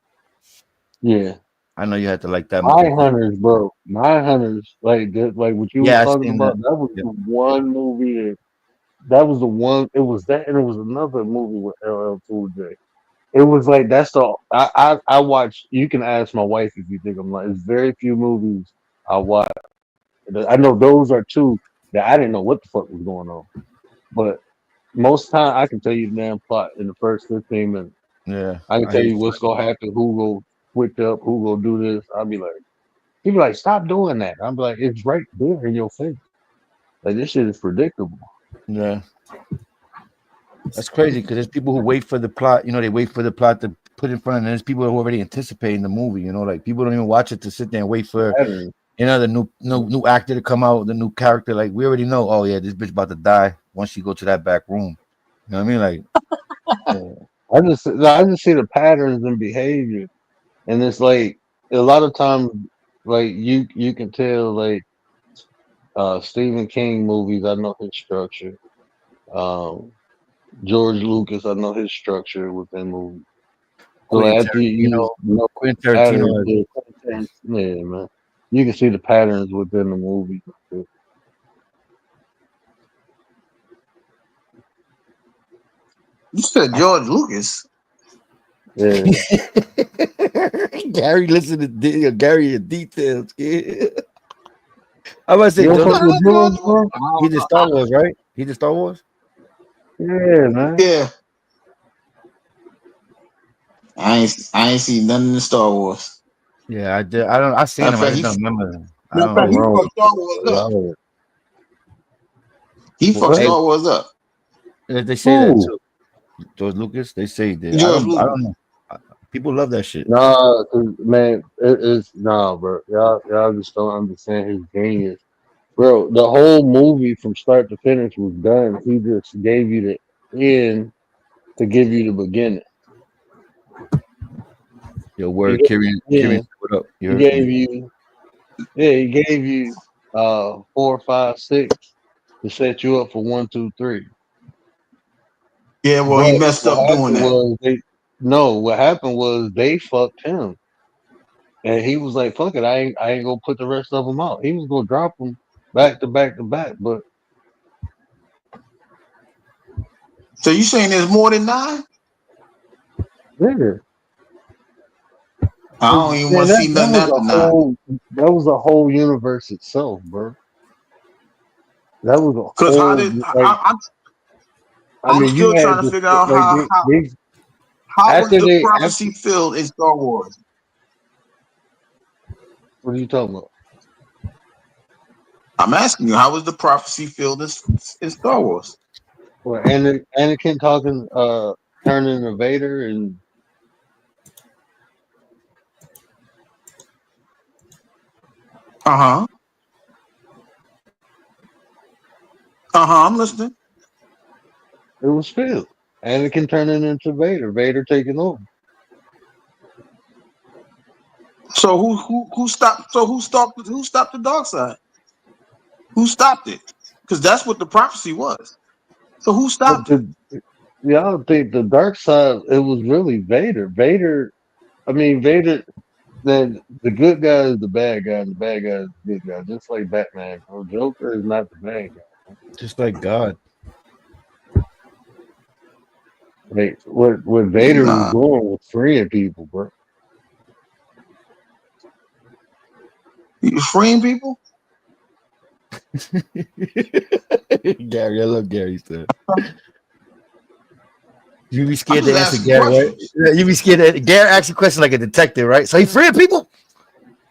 yeah, I know you had to like that. My Hunters, bro, My Hunters, like what you was Yeah, I talking seen that. about. That was Yeah. the one movie. That was the one. It was that, and it was another movie with LL Cool J. It was like that's the I watch. You can ask my wife if you think I'm like. It's very few movies I watch. I know those are two that I didn't know what the fuck was going on. But most time I can tell you the damn plot in the first 15 minutes. Yeah, I can I hear tell you. you what's gonna happen, who will switch up, who will do this. I'll be like, he be like, stop doing that. I'm like, it's right there in your face. Like this shit is predictable. Yeah, that's crazy because there's people who wait for the plot. You know, they wait for the plot to put in front, and there's people who already anticipating the movie. You know, like people don't even watch it to sit there and wait for Pattern. the new actor to come out, the new character. Like we already know. Oh yeah, this bitch about to die once she go to that back room. You know what I mean? Like Yeah. I just see the patterns and behavior, and it's like a lot of times, like you can tell like Stephen King movies. I know his structure. Um, George Lucas, I know his structure within movies. So Quentin like after Tarantino. you know Quentin the Tarantino patterns, has yeah, man, you can see the patterns within the movie. You said George Lucas. Yeah. Gary. Listen to Gary in details. Yeah. I was You say don't You George. fuck with heard George, George bro? He did Star Wars, right? He did Star Wars. Yeah, man. Yeah, I ain't seen nothing in Star Wars. Yeah, I did. I don't. I seen Matter of him. I fact, just don't remember him. I matter of don't fact, Nothing know. he wrong fucked with Star Wars that. up. Y'all- He fucked What? Hey, Star Wars up. they say that Who? too. George Lucas. They say that. I George don't. I Lucas. don't know. People love that shit. Nah, 'cause, man, it's nah, bro. Y'all just don't understand his genius, bro. The whole movie from start to finish was done. He just gave you the end to give you the beginning. Your He word, gave you Kyrian. the Kyrian, end. what up? You He heard? gave you, yeah, he gave you 4, 5, 6 to set you up for 1, 2, 3. Yeah, well, he But messed what up doing happened that. was they no, what happened was they fucked him. And he was like, "Fuck it, I ain't gonna put the rest of them out." He was gonna drop them back to back to back, but So you saying there's more than 9? yeah, I don't even Man, want to see that nothing was after a 9. whole universe itself, bro. That was a Because how whole did like I I'm mean you still had trying to this figure out like how was after the they after prophecy filled in Star Wars? what are you talking about? I'm asking you, how was the prophecy filled in Star Wars? Where Anakin talking turning into Vader and Uh huh. I'm listening. it was filled. Anakin turning into Vader, Vader taking over. So who stopped? So who stopped the dark side? Who stopped it? Because that's what the prophecy was. So who But stopped it? y'all think the dark side it was really Vader. Vader then the good guy is the bad guy and the bad guy is the good guy. Just like Batman. Bro. Joker is not the bad guy. Just like God. Like what Vader was Nah, doing was freeing people, bro. you freeing people. Gary, I love Gary stuff. You be I'm scared just to answer asking Gary, right? questions. Yeah, you be scared to Gary asks a question like a detective, right? So he freeing people?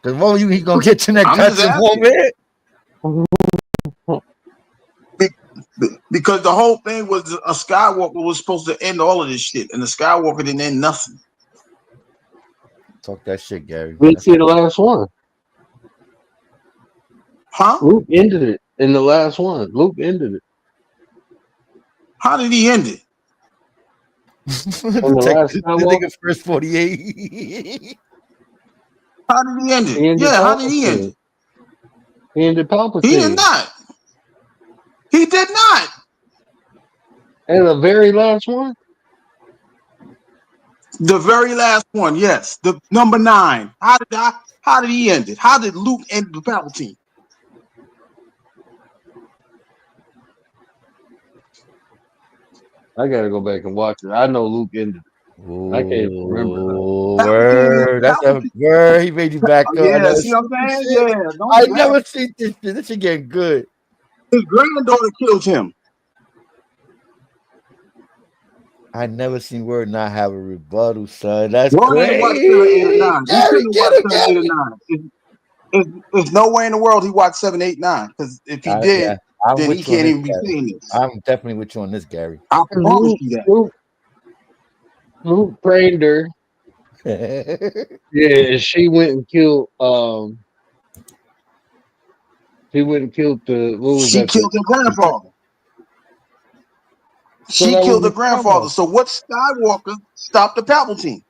The moment he gonna get to that I'm just goddamn home, asking man. because the whole thing was a Skywalker was supposed to end all of this shit, and the Skywalker didn't end nothing. Talk that shit, Gary. Let's see the last one. Huh? Luke ended it in the last one. Luke ended it How did he end it? in the last Detective, the Skywalker. nigga first 48. How did he end it? He ended Yeah, how did he end Palpatine. it? He ended He did Palpatine. not. He did not. And the very last one. The very last one, yes. The number 9. How did he end it? How did Luke end the Palpatine? I gotta go back and watch it. I know Luke ended it. I can't remember though. Oh, Palpatine, word. That's a Palpatine. word. He made you back Oh, up. I yeah, never see what seen I'm this saying? shit. Yeah, don't I do that. never seen this shit. This shit getting good. His granddaughter killed him. I never seen word not have a rebuttal, son. That's Word ain't watched 7, 8, or crazy. 9. He Gary, couldn't have get watched him, 7, 8, or Gary. 9. There's no way in the world he watched 7, 8, 9. Because if he Yeah, did, I'm then he with you on can't this, even be Gary. saying this. I'm definitely with you on this, Gary. I promise Luke, you that. Luke, Luke trained her. Yeah, she went and killed. She went and killed the. What was She that? killed her grandfather. So She that was killed her the grandfather. Skywalker. So what Skywalker stopped the Palpatine?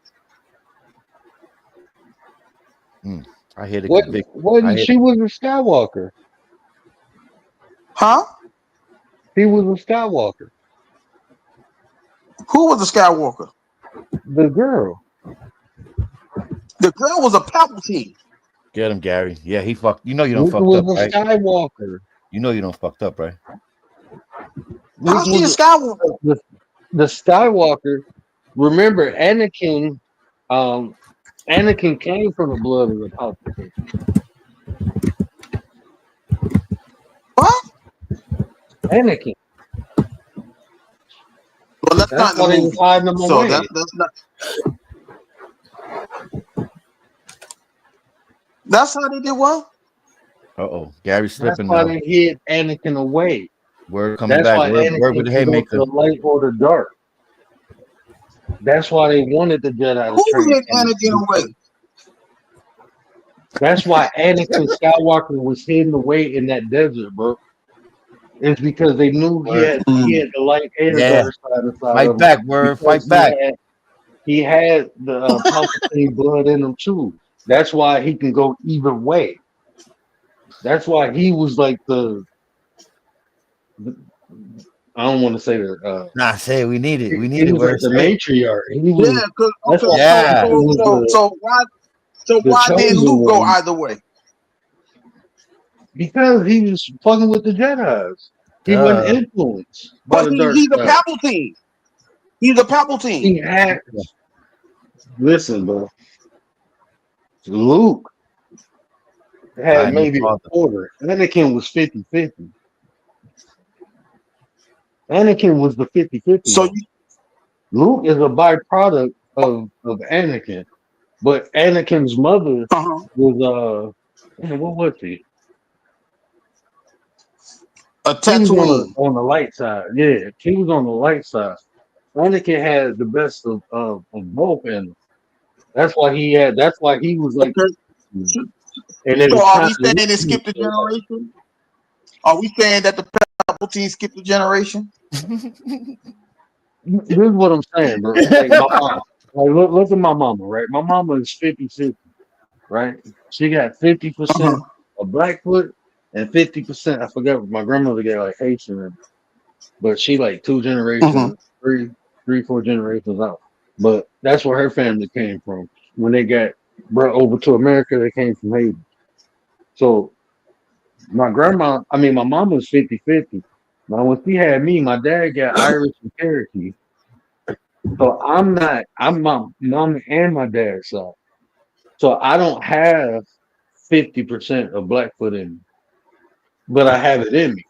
I hear the What? conviction. I Wasn't hear. she was a Skywalker? Huh? He was a Skywalker. Who was the Skywalker? The girl. The girl was a Palpatine. Get him, Gary. Yeah, he fucked. You know you don't Luke fucked was up, a right? Skywalker. You know you don't fucked up, right? Luke How's she a was Skywalker? the Skywalker. Remember, Um, Anakin came from the blood of the Palpatine. What? Anakin. Well, that's That's not in the why they was movie. hiding him So away. that's how they did what? Oh, Gary's That's slipping why now. they hid Anakin away. Word coming That's back. why Word with Anakin the can go to haymaker. the light or the dark. That's why they wanted the Jedi to Who train hid Anakin. Anakin away? That's why Anakin Skywalker was hidden away in that desert, bro. It's because they knew Word. he had the light and the Yeah. dark side inside Fight of him back, word. because Fight back. he had the Palpatine blood in him too. That's why he can go either way. That's why he was like I don't want to say the Nah, say it. We need it. We need he it. was like Word. the Say it. matriarch. Yeah, because That's okay, why so Yeah. Palpatine so was so so why the didn't chosen Luke go one either way? because he was fucking with the Jedi's. He wasn't Duh. influenced by But the dark he's a side. Palpatine. He's a Palpatine. He had listen, bro. Luke had I know maybe a father. quarter. Anakin was 50-50. Anakin was the 50-50 So one. you Luke is a byproduct of Anakin. But Anakin's mother uh-huh. was man, what was she? A She was Tatooine. on the light side. Yeah, she was on the light side. Anakin had the best of both ends. That's why he was like, Okay. and So, it so was are kind we of saying it skipped a generation? Are we saying that the Palpatine skipped a generation? here's what I'm saying, bro. Like my mom. Like look at my mama, right? My mama is 50-50, right? She got 50% Uh-huh. of Blackfoot and 50%. I forgot what my grandmother got like Haitian, but she like two Uh-huh. generations, three, 4 generations out. But that's where her family came from. When they got brought over to America, they came from Haiti. So my mom was 50-50. Now when she had me, my dad got Irish and Cherokee. So I'm my mom and my dad's side. So I don't have 50% of Blackfoot in me, but I have it in me.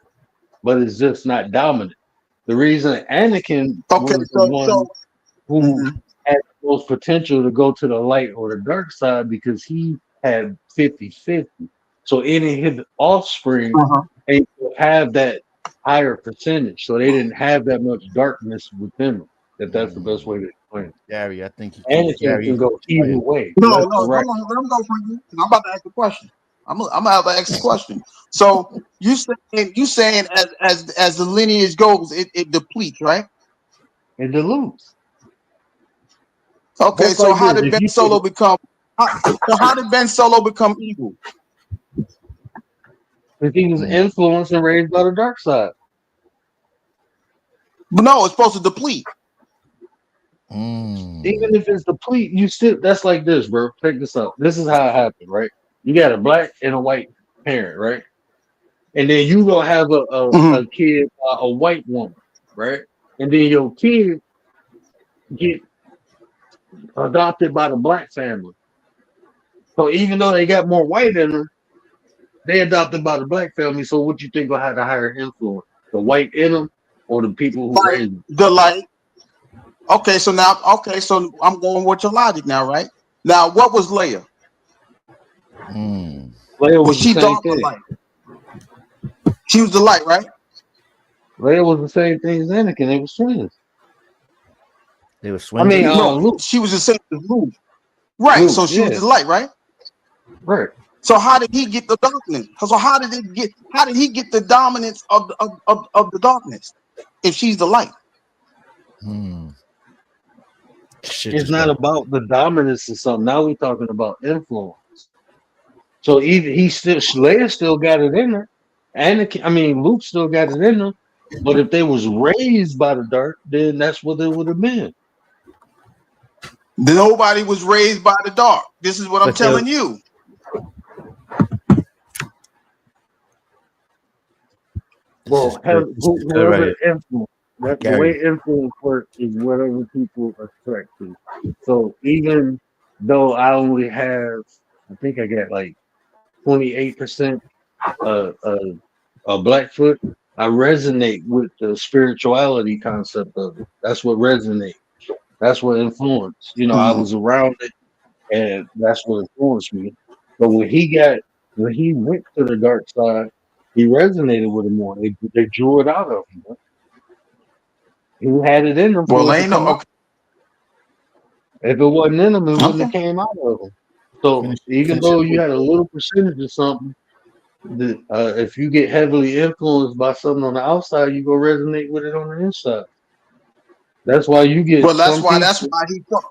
But it's just not dominant. The reason Anakin Okay, was the so one who mhm. had the most potential to go to the light or the dark side because he had 50-50. So any of his offspring Uh-huh. ain't gonna have that higher percentage. So they didn't have that much darkness within them. That's the best way to explain it. Gary, I think he can. Anakin Gary, can go either way, No, left or no, right. hold on. Let him go, Frankie. I'm about to ask the question. I'm gonna have to ask the question. So you saying as the lineage goes, it depletes, right? And dilutes. Okay, That's so like how this. did Ben Solo become? How did Ben Solo become evil? If he was influenced and raised by the dark side. But no, it's supposed to deplete. Even if it's deplete, you still that's like this, bro. Check this out. This is how it happened, right? You got a black and a white parent, right? And then you gonna have Mhm. a kid, a white woman, right? And then your kid get adopted by the black family. So even though they got more white in them, they adopted by the black family. So what you think will have the higher influence? The white in them or the people who Like raised them? the light. Okay, so I'm going with your logic now, right? Now, what was Leia? Leia Was was the she same dark or thing. light? She was the light, right? Leia was the same thing as Anakin. They was twins. They were I mean, swingers. No, Luke, she was the same as Luke. Right. Luke, So she was yeah, the light, right? right. So how did he get the darkness? So how did it get? How did he get the dominance of the darkness? If she's the light, Shit It's just not got. about the dominance of something. Now we're talking about influence. So either Leia still got it in her, and Luke still got it in her. But if they was raised by the dark, then that's what it would have been. nobody was raised by the dark. This is what I'm But they, telling you. this is good. This is good right Whoever here, influence, that the way Gary. influence works is whatever people attract to. So even though I only have, I think I got like 28% uh, uh, Blackfoot, I resonate with the spirituality concept of it. That's what resonates. That's what influenced. I Mhm. was around it, and that's what influenced me. But when he went to the dark side, he resonated with it more. They drew it out of him. He had it in him Well, for it to ain't no come out. okay. If it wasn't in him, it wouldn't have Okay. came out of him. So Finish, even finish your though you food. had a little percentage of something, if you get heavily influenced by something on the outside, you go resonate with it on the inside. That's why you Well, get that's some why. That's people. why he thought.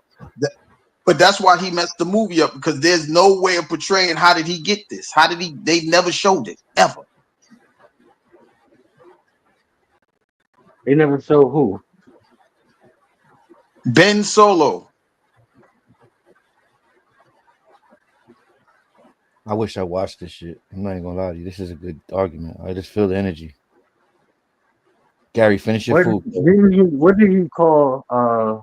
But that's why he messed the movie up because there's no way of portraying how did he get this? How did he? They never showed it ever. They never show who. Ben Solo. I wish I watched this shit. I'm not even gonna lie to you. This is a good argument. I just feel the energy. Gary, finish your food. Bro. What did you call uh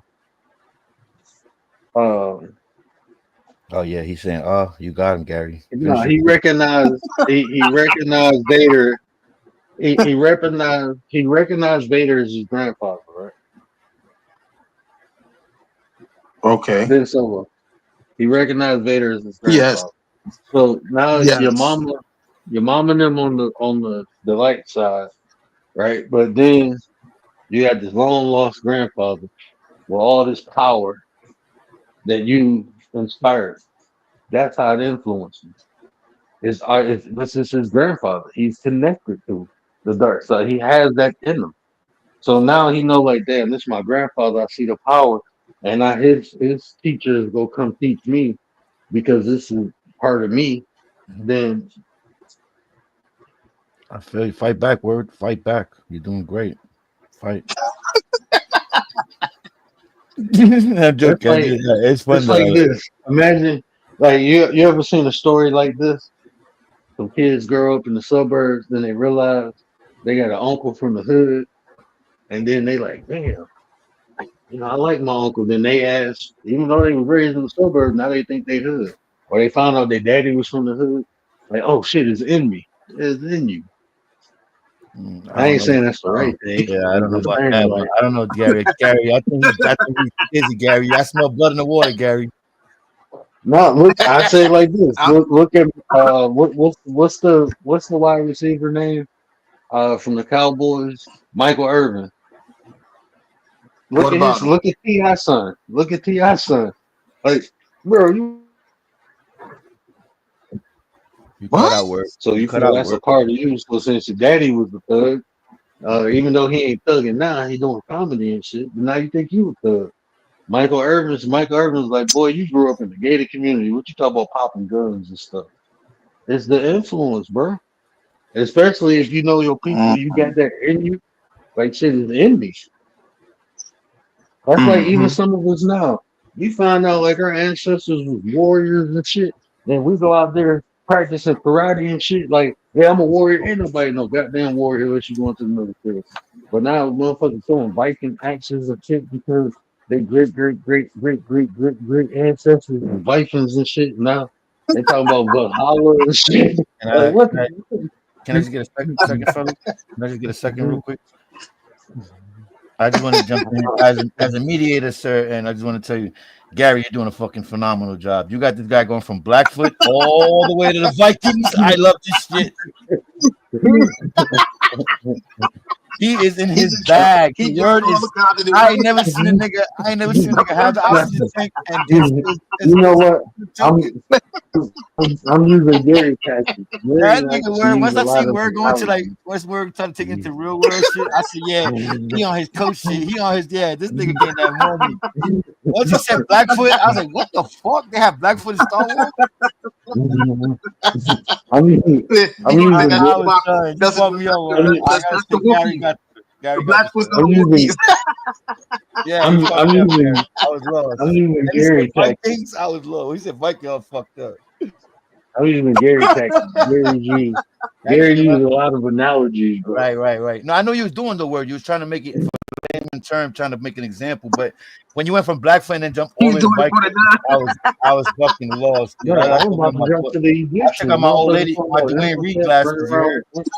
Oh yeah, he's saying, "Oh, you got him, Gary." No, Finish your. he recognized Vader. He recognized Vader as his grandfather, right? Okay. Ben Solo. He recognized Vader as his Yes. grandfather. So now Yes. your mama and them on the light side, right? But then you got this long lost grandfather with all this power that you inspired. That's how it influenced him. This is his grandfather. He's connected to the dark side. He has that in him. So now he know like, damn, this is my grandfather. I see the power, and now his teachers go come teach me because this is part of me. Then I feel you. Fight back, word. Fight back. You're doing great. Fight. I'm it's joking. like It's fun it's like though. this. Imagine like you ever seen a story like this? Some kids grow up in the suburbs, then they realize they got an uncle from the hood, and then they like, damn, I like my uncle. Then they ask, even though they were raised in the suburbs, now they think they hood. Or they found out their daddy was from the hood. Like, oh shit, it's in me. It's in you. I I don't ain't know. saying that's the right thing. Yeah, I I'm don't know just about saying, that, but like, I don't know, Gary. Gary, I think he's busy, Gary. I smell blood in the water, Gary. no, look, I say it like this. I- Look at what's the wide receiver name from the Cowboys? Michael Irvin. what about him? Look at T.I. son. Look at T.I. son. Like, bro, you You cut What? out word. so You you cut feel out that's a word. part of you. So since your daddy was the thug, even though he ain't thugging now, he doing comedy and shit. But now you think you a thug. Michael Irvin's like, boy, you grew up in the gated community. What you talk about popping guns and stuff? It's the influence, bro. Especially if you know your people, you Mm-hmm. got that in you. Like shit is in me. That's like even Mm-hmm. some of us now. We find out like our ancestors was warriors and shit. Then we go out there practicing karate and shit. Like, yeah, I'm a warrior. Ain't nobody no goddamn warrior unless you going to the military. But now motherfuckers throwing Viking axes and shit because they great ancestors and Vikings and shit. Now they talking about Valhalla and shit. Can Like I what can I, can I just get a second, fellas? Can I just get a second real quick? I just want to jump in as a mediator, sir, and I just want to tell you, Gary, you're doing a fucking phenomenal job. You got this guy going from Blackfoot all the way to the Vikings. I love this shit. He is in He his just trying. bag. He The just word throwing is. the positive. I ain't never seen a nigga. I ain't never seen a nigga have the oxygen tank and You know what? joking. I'm using Gary tactics. Gary That nigga likes to word. use Once a I see lot of word going to like, analogies. once word trying to take it to real world shit, I said, yeah, he on his coach shit. He on his This nigga getting that money. Once he said Blackfoot, I was like, what the fuck? They have Blackfoot in Star Wars? I'm using He I'm gonna say using that's I the was spot. done. You That's bought me over. I'm, I gotta that's say, the Wookiees. The Gary got this Blackfoot's one. are the Wookiees. using Yeah, you fucked I'm me up, Gary. using I was I'm lost. using And he said Gary tactics. Vikings. I was low. He said Viking. I was fucked up. I'm using Gary tactics. That Gary nigga, used a lot of analogies, bro. right. No, I know you was doing the word. You was trying to make it in term, trying to make an example. But when you went from Blackfoot and then jump all He's the way to doing it for Viking, the nine. I was fucking lost, dude. Bro, I I'm took about out to my jump book. to the I took out Egyptians. my old Motherfuckers lady, talking my about Dwayne Reed Imhotep running glasses. You around heard? with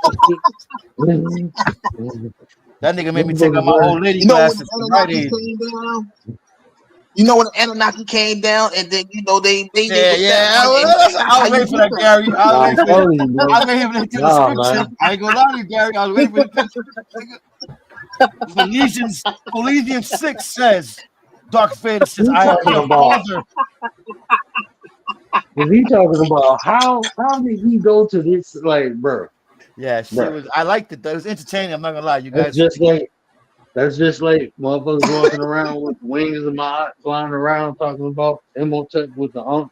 That nigga made me take out motherfuckers my running. old lady You know when the glasses to Rite Anunnaki Aid. came down? You know when the Anunnaki came down, and then they Yeah, was sat yeah. on it, and I that's how was you waiting for get that, that. Gary. I was Nah, I'm waiting for it. telling you, I bro. was waiting for the Nah, description. man. I ain't gonna lie to you, Gary. I was waiting for the description. Philippians 6 says, Dark Vader says, He I am talking your about father. is he talking about how did he go to this like Yeah, shit bro. was. I liked it though. It was entertaining. I'm not gonna lie, you That's guys. just like that's just like motherfuckers walking around with wings of my flying around talking about Imhotep with the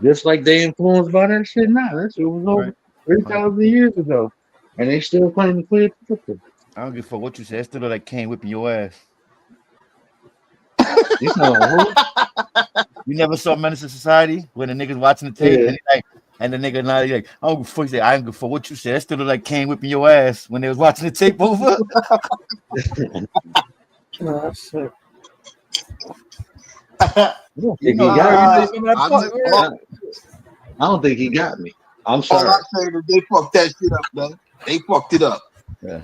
just like they influenced by that shit now. That shit was over Right. 3,000 years ago. And they still claim to clear picture. I don't give a fuck what you say. It's still like Kane whipping your ass. You sound like who? You never saw Menace to Society when the niggas watching the tape Yeah. and he like, and the nigga now he like, I don't give a fuck. He say, I don't give a fuck what you say. That still look like Kane whipping your ass when they was watching the tape over. Oh, shit. I don't You think know, he got you me. know, you remember that I part, just, man? I don't think he got me. I'm all sorry. I'm saying is they fucked that shit up, man. They fucked it up, Yeah.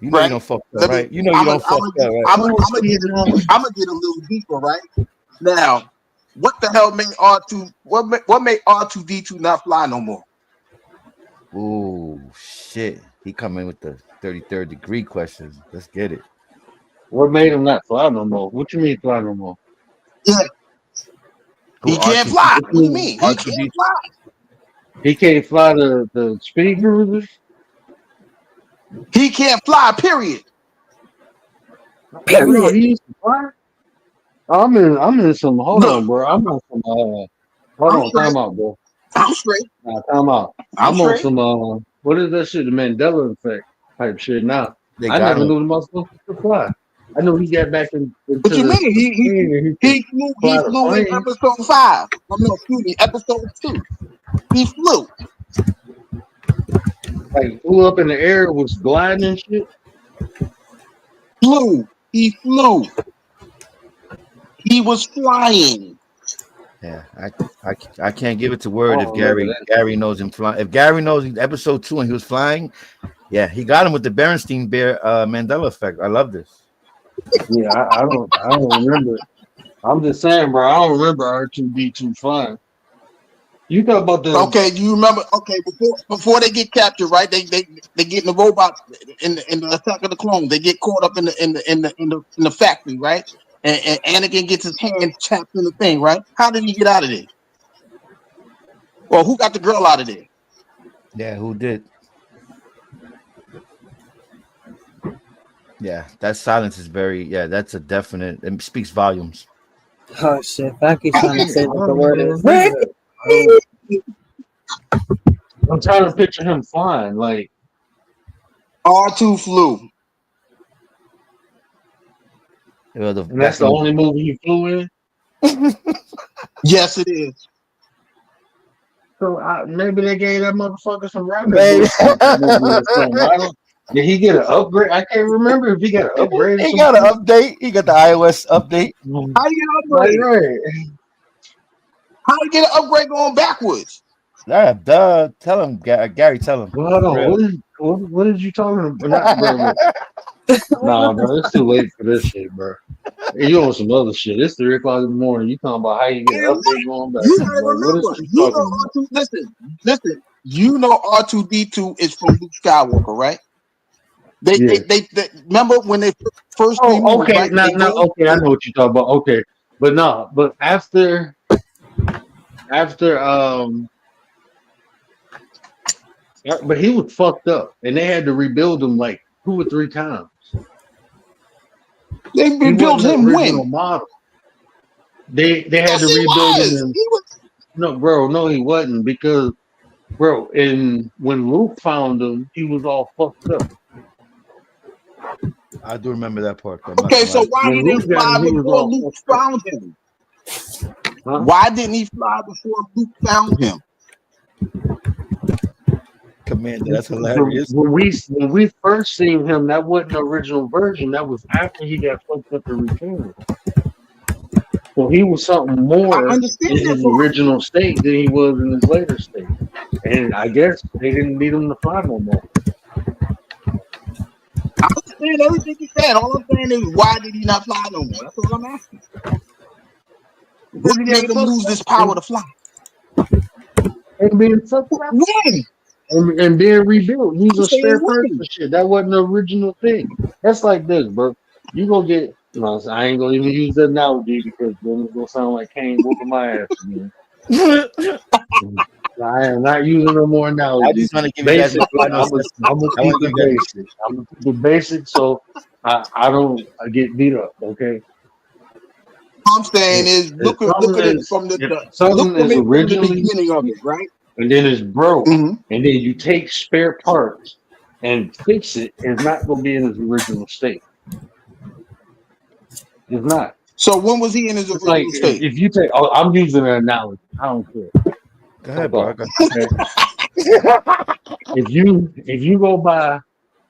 You know you right? don't fuck up, Let me. right? You know you I'm don't fuck up, right? gonna get I'm gonna get a little deeper, right? Now, what the hell made R2? What made R2D2 not fly no more? Ooh, shit. He coming with the 33rd degree questions. Let's get it. What made him not fly no more? What you mean fly no more? Yeah, Who he can't R2 fly. What What do you you- mean? He can't R2D2? fly. He can't fly the speed cruisers? He can't fly. Period. For real, Period. he used to fly? I'm in some hold Look, on, bro. I'm on some hold I'm on, straight. time out, bro. I'm straight. Nah, time out. I'm I'm on straight. some what is that shit? The Mandela effect type shit now. They I got never him. knew the motherfucker could fly. I knew he got back What into you mean? the plane and he could He flew. fly He the flew in plane. episode 5. Oh, no, excuse me, episode 2. He flew. Like flew up in the air, was gliding and shit. Flew. He flew. He was flying. Yeah, I can't give it to I word if don't remember Gary knows him flying. If Gary knows episode 2 and he was flying, yeah, he got him with the Berenstein Bear Mandela effect. I love this. that. Yeah, I don't remember it. I'm just saying, bro, I don't remember R2D2 flying. You talk about the Okay, do you remember? Okay, before they get captured, right? They get in the robots in the Attack of the Clones. They get caught up in the factory, right? And Anakin gets his hand trapped in the thing, right? How did he get out of there? Well, who got the girl out of there? Yeah, who did? Yeah, that silence is very. Yeah, that's a definite. It speaks volumes. Oh shit! I keep I trying to say what the don't word even is. remember that. I'm trying to picture him flying, like R2 flew. Well, and that's the only movie he flew in. Yes, it is. So maybe they gave that motherfucker some rocket Maybe. boots in that movie or something. I don't. Did he get an upgrade? I can't remember if he got an upgrade or He got something. an update. He got the iOS update. How you get an Like, upgrade? right. How you get an upgrade going backwards? Yeah, duh. Tell him, Gary. Tell him. Well, hold For real. on. What is you talking about? Not, bro, look. Nah, bro, it's too late for this shit, bro. You on some other shit. It's 3 o'clock in the morning. You talking about how you get an And what? update going back. You Like, gotta what is remember. you You know talking about? R2. Listen. You know R2D2 is from Luke Skywalker, right? Yeah. They remember when they first 3 Oh, movies, okay. right? They go. Okay. I know what you're talking about. Okay, but no, but after but he was fucked up, and they had to rebuild him like 2 or 3 times. They He built wasn't the him original when? model. They had Yes, to he rebuild him. was. He was. No, bro, no, he wasn't because, bro, and when Luke found him, he was all fucked up. I do remember that part. I'm not Okay, gonna so lie. why he When didn't Luke got fly him, he was before all Luke fucked up. found him? Huh? Why didn't he fly before Luke found him? Commander, that's hilarious. When we first seen him, that wasn't the original version. That was after he got fucked up and returned. So he was something I more understand in that his part. original state than he was in his later state. And I guess they didn't need him to fly no more. I understand everything you said. All I'm saying is, why did he not fly no more? That's all I'm asking. Because What he made got him fucked lose up this power to fly? and being fucked up When? and being rebuilt. He's I'm a spare saying part when. for shit. That wasn't the original thing. That's like this, bro. You go get, no, I ain't gonna even use the analogy because then it's gonna sound like Kane whooping my ass again. I am not using no more I analogies. just want to give you guys a Basic. final I'm assessment. gonna I keep want to it give you guys. basic. I'm gonna keep it basic so I get beat up. Okay. All I'm saying is, If look something at it is from if look something from is it from the originally beginning of it, right? and then it's broke Mm-hmm. and then you take spare parts and fix it, it's not gonna be in its original state. It's not. So when was he in his It's like original state? if you take. Oh, I'm using an analogy. I don't care. Go ahead, Fuck bro. I off. got Okay. If you go buy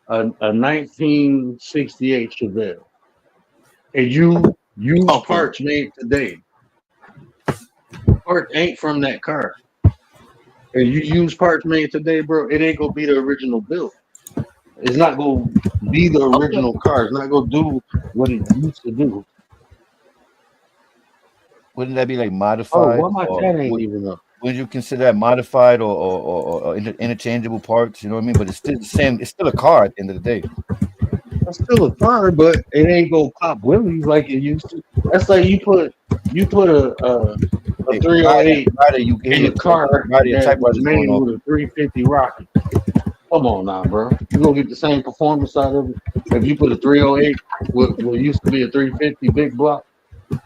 a 1968 Chevelle and you use Okay. parts made today, Part ain't from that car. And you use parts made today, bro, it ain't gonna be the original build. It's not gonna be the Okay. original car. It's not gonna do what it used to do. Wouldn't that be like Oh, modified, why my or chat ain't even up? would you consider that modified or interchangeable parts? You know what I mean? But it's still the same. It's still a car at the end of the day. That's still a car, but it ain't gonna pop wheelies like it used to. That's like you put a Hey, 308 Ryder, you hear in a car your that was typewriter's made going off. with a 350 rocket. Come on now, bro. You gonna get the same performance out of it if you put a 308 what used to be a 350 big block.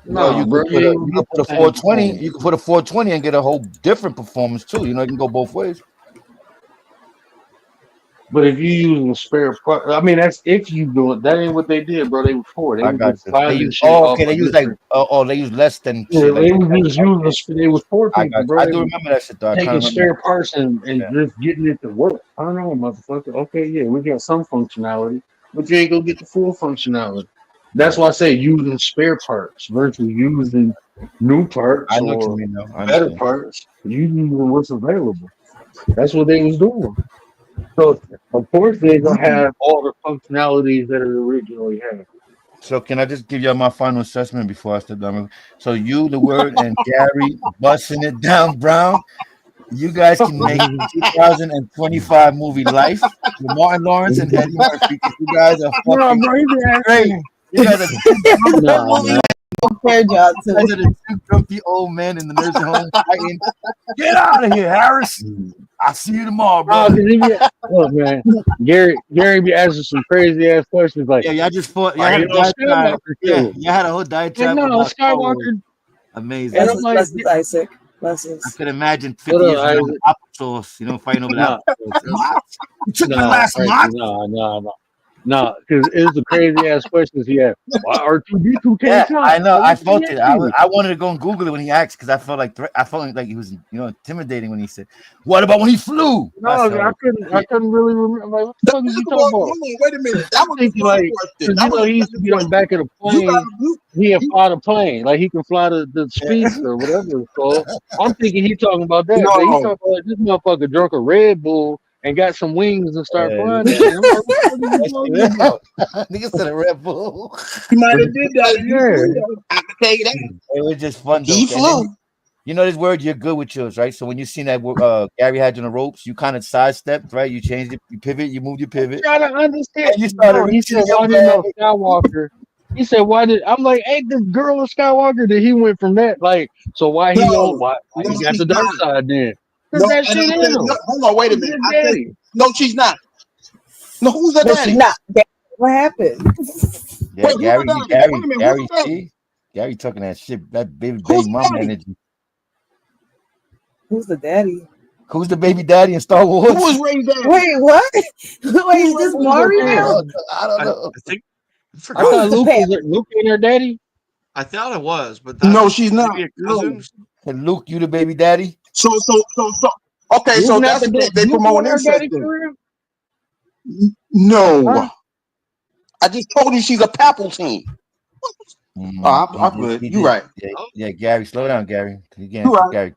Well, Nah, bro, you ain't gonna you get could put the a same 420. performance. You could put a 420 and get a whole different performance too. You know, it can go both ways. But if you using a spare part, I mean, that's if you do it. That ain't what they did, bro. They was poor. They I was got just you. They finding use shit off okay. They of use like different. they use less than Yeah, shit. they Like was just using. okay, They was poor I people, got you. bro. I They do was remember that shit though. I kind taking of remember spare parts and that. just getting it to work. I don't know, motherfucker. Okay, yeah, we got some functionality, but you ain't gonna get the full functionality. That's Yeah, why I say using spare parts versus using new parts I know what you or mean though. I better understand. parts. You using what's available. That's what they was doing. So of course they're gonna have all the functionalities that it originally had. So can I just give you my final assessment before I step down? So you, the word, and Gary busting it down, Brown. You guys can make 2025 movie Life with Martin Lawrence and Eddie Murphy. 'Cause you guys are No, fucking bro, he been great. asking. You guys are two grumpy. That Nah, movie man. compared y'all You guys to. are the two grumpy old men in the nursing home fighting. Get out of here, Harris. I'll see you tomorrow, Oh, brother. cause he be look, man. Gary be asking some crazy ass questions like, Yeah, y'all just fought. Y'all "Why had you a know diatribe. Skywalker Yeah, killed?" y'all had a whole Like, diatribe no, about Star Wars. Skywalker. And Amazing. I'm like, Blessings, Isaac. I Blessings. could imagine "What 50 up, years from now, Isaac?" applesauce, fighting over the Nah, applesauce. What? You took my nah, last Frankie, month? nah. Cause it's the crazy ass questions he had. Why R2D2 can't Yeah, fly? I know. Like, I what the felt heck it. is? I wanted to go and Google it when he asked because I felt like I felt like he was, intimidating when he said, "What about when he flew?" I No, said, I "Oh, couldn't. I shit." couldn't really remember. Like, what the That fuck is was he the talking wrong. about? Hold on, wait a minute. That I'm was the thinking wrong like, question. cause That was a he used to better get on the question. back of the You got plane. you. He had you fly the plane, like he can fly the speedster or whatever it's called. I'm thinking he talking about that, but he no, talking about like, this motherfucker drunk a Red Bull and got some wings and start flying Yeah, that shit. I'm like, what the fuck is he talking about? nigga said a Red Bull. he might have did that. He Yeah. flew though. I can tell you that. It was just fun though. He And then flew. you know this word, you're good with yours, right? So when you seen that Gary had you on the ropes, you kind of sidestepped, right? You changed it, you pivot, you moved your I'm pivot, trying to understand. and you started Bro, he reaching said, your why didn't know way. Skywalker? He said, why did I'm like, ain't this girl a Skywalker? That he went from that, like, so why he on No, why no, he got she's the dark not. side then? Cause No, that and shit I in said, no, him. hold on, wait a He's minute. his I said, daddy. no, she's not. No, who's the No, she's daddy? not. What happened? Yeah, Wait, who's the daddy? Wait a minute, who's Gary, the daddy? see, Gary talking that shit, that baby Who's the mama daddy? energy. Who's the daddy? Who's the baby daddy in Star Who Wars? was Ray's daddy? Wait, what? Wait, is Who's this Ray's Who's her Maury daddy? now? parent? I don't I know. think I I forgot thought Who's the who. Luke parent? Luke ain't her daddy. I thought it was, but No, that's she's not. maybe a No. cousin. And Luke, you the baby daddy? So. Okay, Luke so not that's the the thing. daddy. They Luke promoting wasn't her incest daddy then. for real? No, Huh? I just told you she's a Palpatine. Oh, I'm good. He You did. right. Yeah, Oh, yeah, Gary, slow down, Gary. You Again, right. Gary,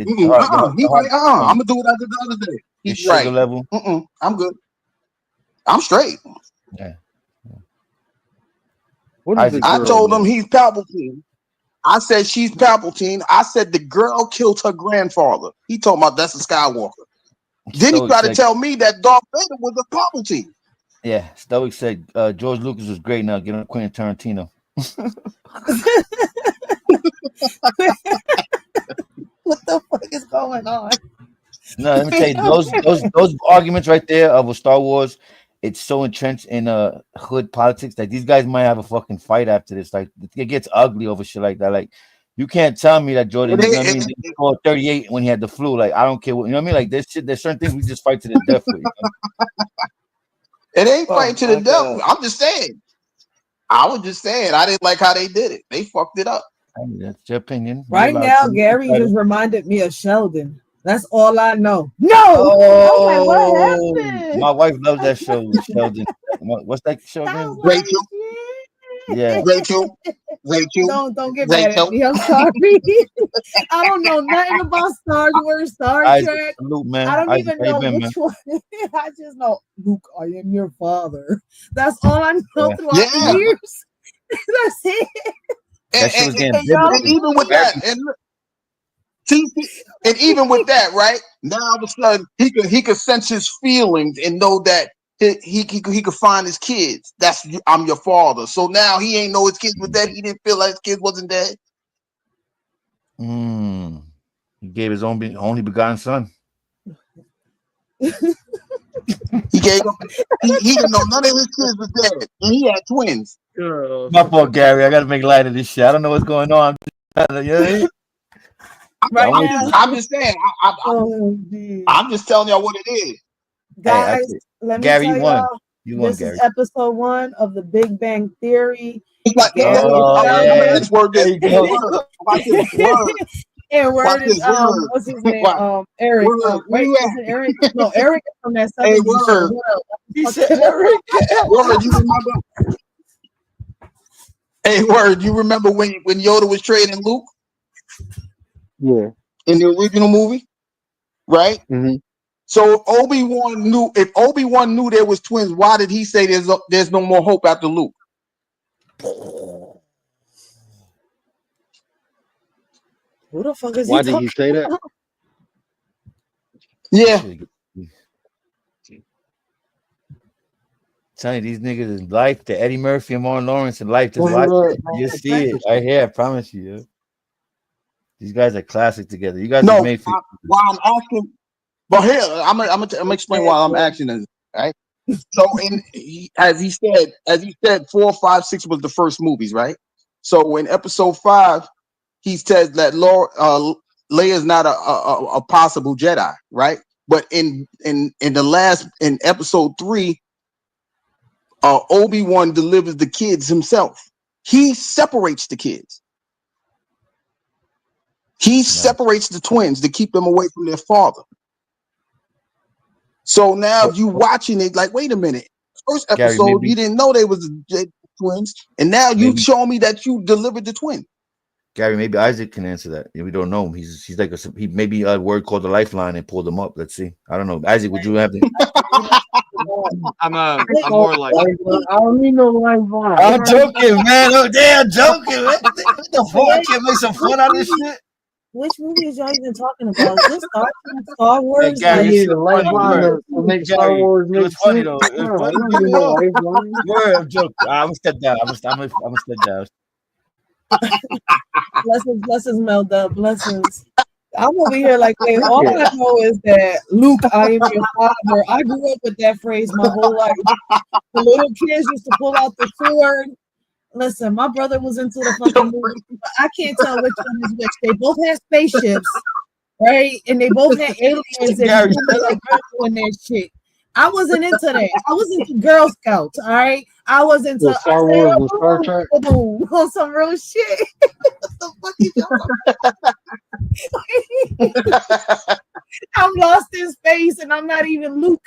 He right. I'm gonna do what I did the other day. your He's sugar right. level. I'm good. I'm straight. Yeah. What is the Isaac, I girl told him name? he's Palpatine. I said she's Palpatine. I said the girl killed her grandfather. He told me that's a Skywalker. Then he Stoic tried to said, tell me that Darth Vader was a Palpatine. yeah, Stoic said George Lucas was great. Now get on Quentin Tarantino. What the fuck is going on? No, let me tell you, those arguments right there of a Star Wars, it's so entrenched in hood politics that these guys might have a fucking fight after this. Like it gets ugly over shit like that. Like you can't tell me that Jordan, It you know what I ain't, mean, didn't score 38 when he had the flu. Like I don't care what you know what I mean. Like there's certain things we just fight to the death with. it ain't Oh fighting to the my death. god! I'm just saying. I was just saying. I didn't like how they did it. They fucked it up. I mean, that's your opinion. You're Right allowed now, to. Gary just reminded me of Sheldon. That's all I know. No, I was like, what Oh, happened? my wife loves that show, Sheldon. What's that show I again? was Rachel. like, shit. Yeah. Rachel. Don't get mad at me. I'm sorry. I don't know nothing about Star Wars, Star Isaac, Trek. salute, I man. don't Isaac, even how you know been, which man? one. I just know Luke, I am your father. That's all I know Yeah. throughout the Yeah. years. That's it. That shit was getting And Y'all and biblical. even with Very. that, and even with that, right now, all of a sudden, he could sense his feelings and know that he could find his kids. That's I'm your father. So now he ain't know his kids were dead. He didn't feel like his kids wasn't dead. He gave his only begotten son. He gave up. He didn't know none of his kids was dead, and he had twins. My fault, Gary. I gotta make light of this shit. I don't know what's going on. You know what I mean? right now. I'm just saying. Oh, geez. I'm just telling y'all what it is. Guys, let me Gary, tell you won. y'all. You won, This is Gary. episode 1 of the Big Bang Theory. It's like Gary is Oh, I'm telling yeah. gonna word There this. you Hey, go. word. Watch this word. and Watch word is this word. what's his name? Watch Eric. word. Where Wait, you is at? it Eric? No, Eric is from that Hey, 70s show. word. What else? He said, Eric. Word. You remember? Hey, word. You remember when Yoda was trading Luke Yeah. in the original movie, right? Mm-hmm. So Obi-Wan knew. If Obi-Wan knew there was twins, why did he say there's no more hope after Luke? Who the fuck is he Why did talking he say that? about? Yeah. Telling you, these niggas in life, the Eddie Murphy and Martin Lawrence in life, just Look watch at that, it. man. You see it right here. I promise you. Yo. These guys are classic together. You guys are No. made for. Why I'm asking. But here, I'm gonna explain why I'm asking this. Right. So, as he said, 4, 5, 6 was the first movies, right? So in episode 5, he says that Leia is not a possible Jedi, right? But in episode 3, Obi-Wan delivers the kids himself. He separates the kids. He separates the twins to keep them away from their father. So now if you watching it, like, wait a minute. First Gary, episode, maybe you didn't know they was twins, and now you showing me that you delivered the twin. Gary, maybe Isaac can answer that. We don't know him. He's like he maybe a word called the lifeline and pulled him up. Let's see. I don't know. Isaac, would you have the? I'm more like I don't need no lifeline. I'm joking, man. Oh, damn, joking, man. What the fuck? I can't make some fun out of this shit. Which movie is y'all even talking about? Is this Star Wars? Hey, Gary, I Like, this need is a funny lifeline word. to make Star Gary, Wars it make was funny sense. though. It was No, I funny. don't need no lifeline. Word, I'm joking. I'm gonna step down. I'm gonna step down. blessings, Melda, blessings. I'm over here like, wait, all Yeah. I know is that Luke, I am your father. I grew up with that phrase my whole life. The little kids used to pull out the sword. Listen, my brother was into the fucking movie. I can't tell which one is which. They both had spaceships, right? And they both had aliens and Gary, humans like doing that shit. I wasn't into that. I was into Girl Scouts, all right? I was into The Star Wars and Star Trek. on some real shit. What the fuck is y'all talking? I'm lost in space and I'm not even Luke.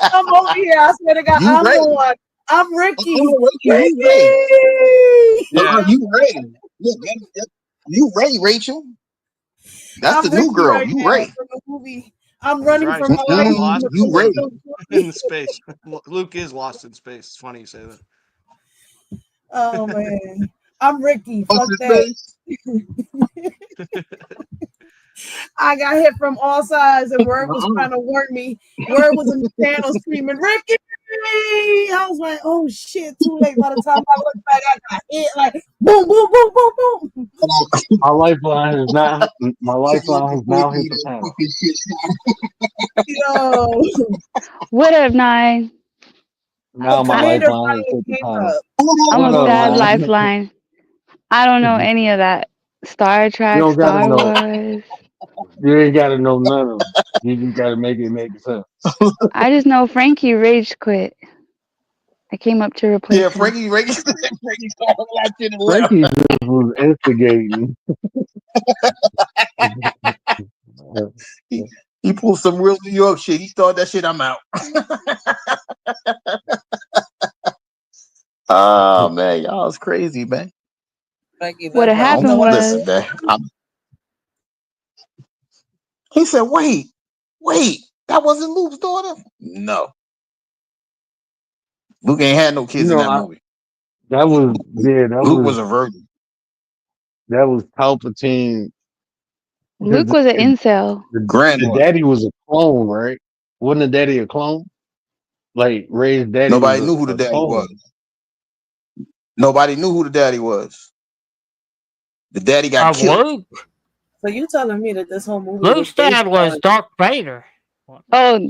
I'm over here. I swear to God, You Ray. I'm Ricky. You Ray. yeah. You Ray. You Ray, Rachel. That's the new Ricky girl. right You now Ray. from the movie. I'm running right. for my life. Lost You Ray. in space. Luke is lost in space. It's funny you say that. Oh man, I'm Ricky. Fuck Lost in that. space. I got hit from all sides, and Word was trying to warn me. Word was in the channel screaming, "Ricky!" I was like, "Oh shit!" Too late. By the time I looked back, I got hit like boom, boom, boom, boom, boom. My lifeline has now hit the panel. Yo, What up, Nine? Now my Commander lifeline has finally hit the came panel. up. I'm What a up, sad man? lifeline. I don't know any of that. Star You Trek, don't gotta Star know. Wars. You ain't gotta know none of them. You just gotta make sense. I just know Frankie rage quit. I came up to replace Yeah, him. Frankie started that shit and left. Frankie just was instigating. He pulled some real New York shit. He started that shit. I'm out. Oh man, y'all is crazy, man. Frankie, What that's had right. You I'm, know happened what? listen, was man. He said, wait, that wasn't Luke's daughter? No. Luke ain't had no You kids in know, that movie. that was Luke was a virgin. that was Palpatine because Luke was an incel. the Granddaughter. daddy was a clone, right? Wasn't the daddy a clone? Like Ray's daddy was Nobody knew who the a daddy was. clone. Nobody knew who the daddy was. The daddy got killed. Luke. So you telling me that this whole movie was Luke's based dad was on Darth Vader. Oh,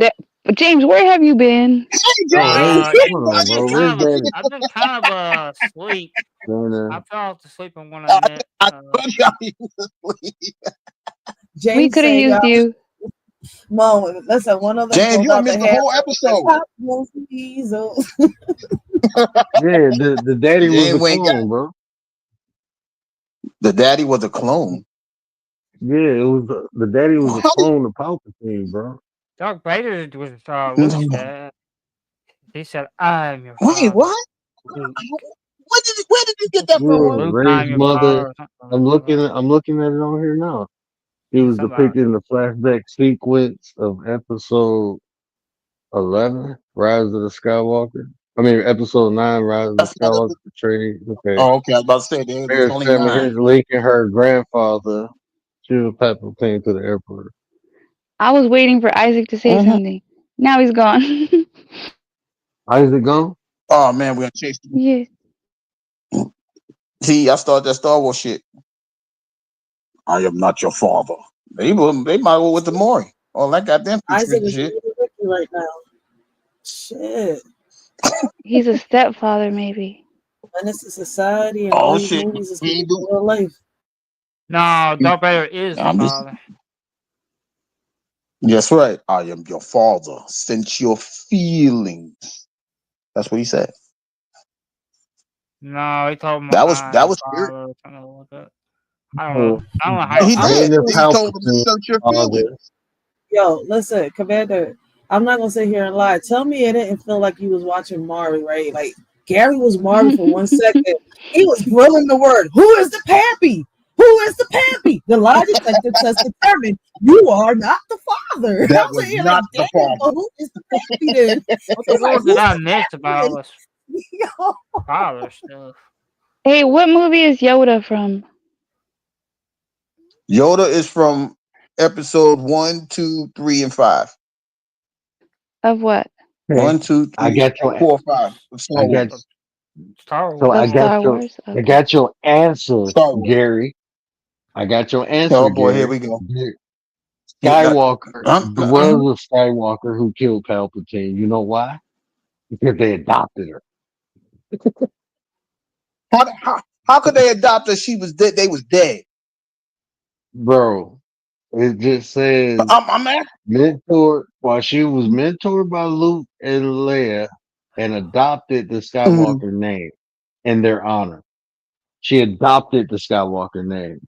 James, where have you been? No, Ray, Yeah, hold on, I've been bro. Ray's kind of, daddy. I've been kind of asleep. I Man, fell asleep. I'm gonna I admit. told y'all he was asleep. We James could have said, used y'all, you. Mom, listen, one of them James, pulled you done out the missed the hair whole and episode. popped movies. yeah, the daddy was a James ain't got clone, bro. the daddy was a clone. Yeah, it was the daddy was a How did clone of Palpatine, bro. Darth Vader was Luke's dad. He said, "I'm your wait, father, what? Luke. Where did you get that Yeah, from? Luke, Ray's I'm your mother. father." Or something I'm like looking. that. I'm looking at it on here now. He Yeah, was something like depicted in the flashback sequence of episode 11, Rise of the Skywalker. I mean, episode 9, Rise of the That's not Skywalker training. Okay. oh, okay. I was about to say there's Mary's only family 9. his linking her grandfather, Jim Palpatine, to the Emperor. I was waiting for Isaac to say Mm-hmm. something. Now he's gone. Isaac gone? Oh man, we're gonna chase. Yeah. See, I started that Star Wars shit. I am not your father. They might go with the Maury. All that goddamn Isaac futuristic is shit. really Ricky right now. Shit. He's a stepfather, maybe. And this is society and all Oh these shit, movies is he based ain't do. on real life. No, Darth Vader is the I'm just. father. That's right. I am your father. Sense your feelings. That's what he said. No, he told him That was I'm that your was spirit. father or something like that. I don't know. Oh, I don't know how Yo, you He I'm say did. it. Dana He told him to Palpatine, search your feelings. father. Yo, listen, Commander, I'm not gonna sit here and lie. Tell me it didn't feel like you was watching Mari, right? Like Gary was Mari for 1 second. He was grilling the word. Who is the pappy? Who is the pappy? The lie detector test determined you are not the father. That I'm was sitting here like, not the damn, father. but who is the pappy then? What the It's like, world did who's I the miss about all pappy this then? Yo, father stuff? Hey, what movie is Yoda from? Yoda is from episode 1, 2, 3, and 5. Of what? Okay, 1, 2, I 3, got your, 4, 5. Of Star I got, Wars. Star so Wars. Of Star Wars? I Okay. got your answer, Star Wars. Gary. I got your answer, Oh boy, here Gary. we go. Skywalker, it Uh-huh. was a Skywalker who killed Palpatine. You know why? Because they adopted her. How could they adopt her? She was dead. They was dead. Bro, it just says I'm asking. mentor while she was mentored by Luke and Leia and adopted the Mhm. Skywalker name in their honor. She adopted the Skywalker name.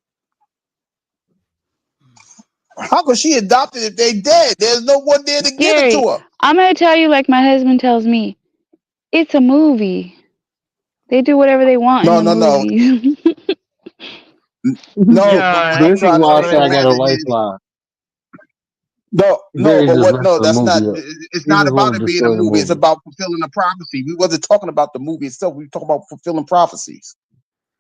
How could she adopt it if they dead? There's no one there to give it to Gary, her. I'm gonna tell you like my husband tells me. It's a movie. They do whatever they want in No, the no, no, movies. no. But Yeah, what I'm This is trying to why I whatever say they I got want. a understand is lifeline. no. Barry But just what? messed No, the that's not. movie up. It's He not just about want it to being a destroy the movie. It's movie. about fulfilling a prophecy. We wasn't talking about the movie itself. We were talking about fulfilling prophecies.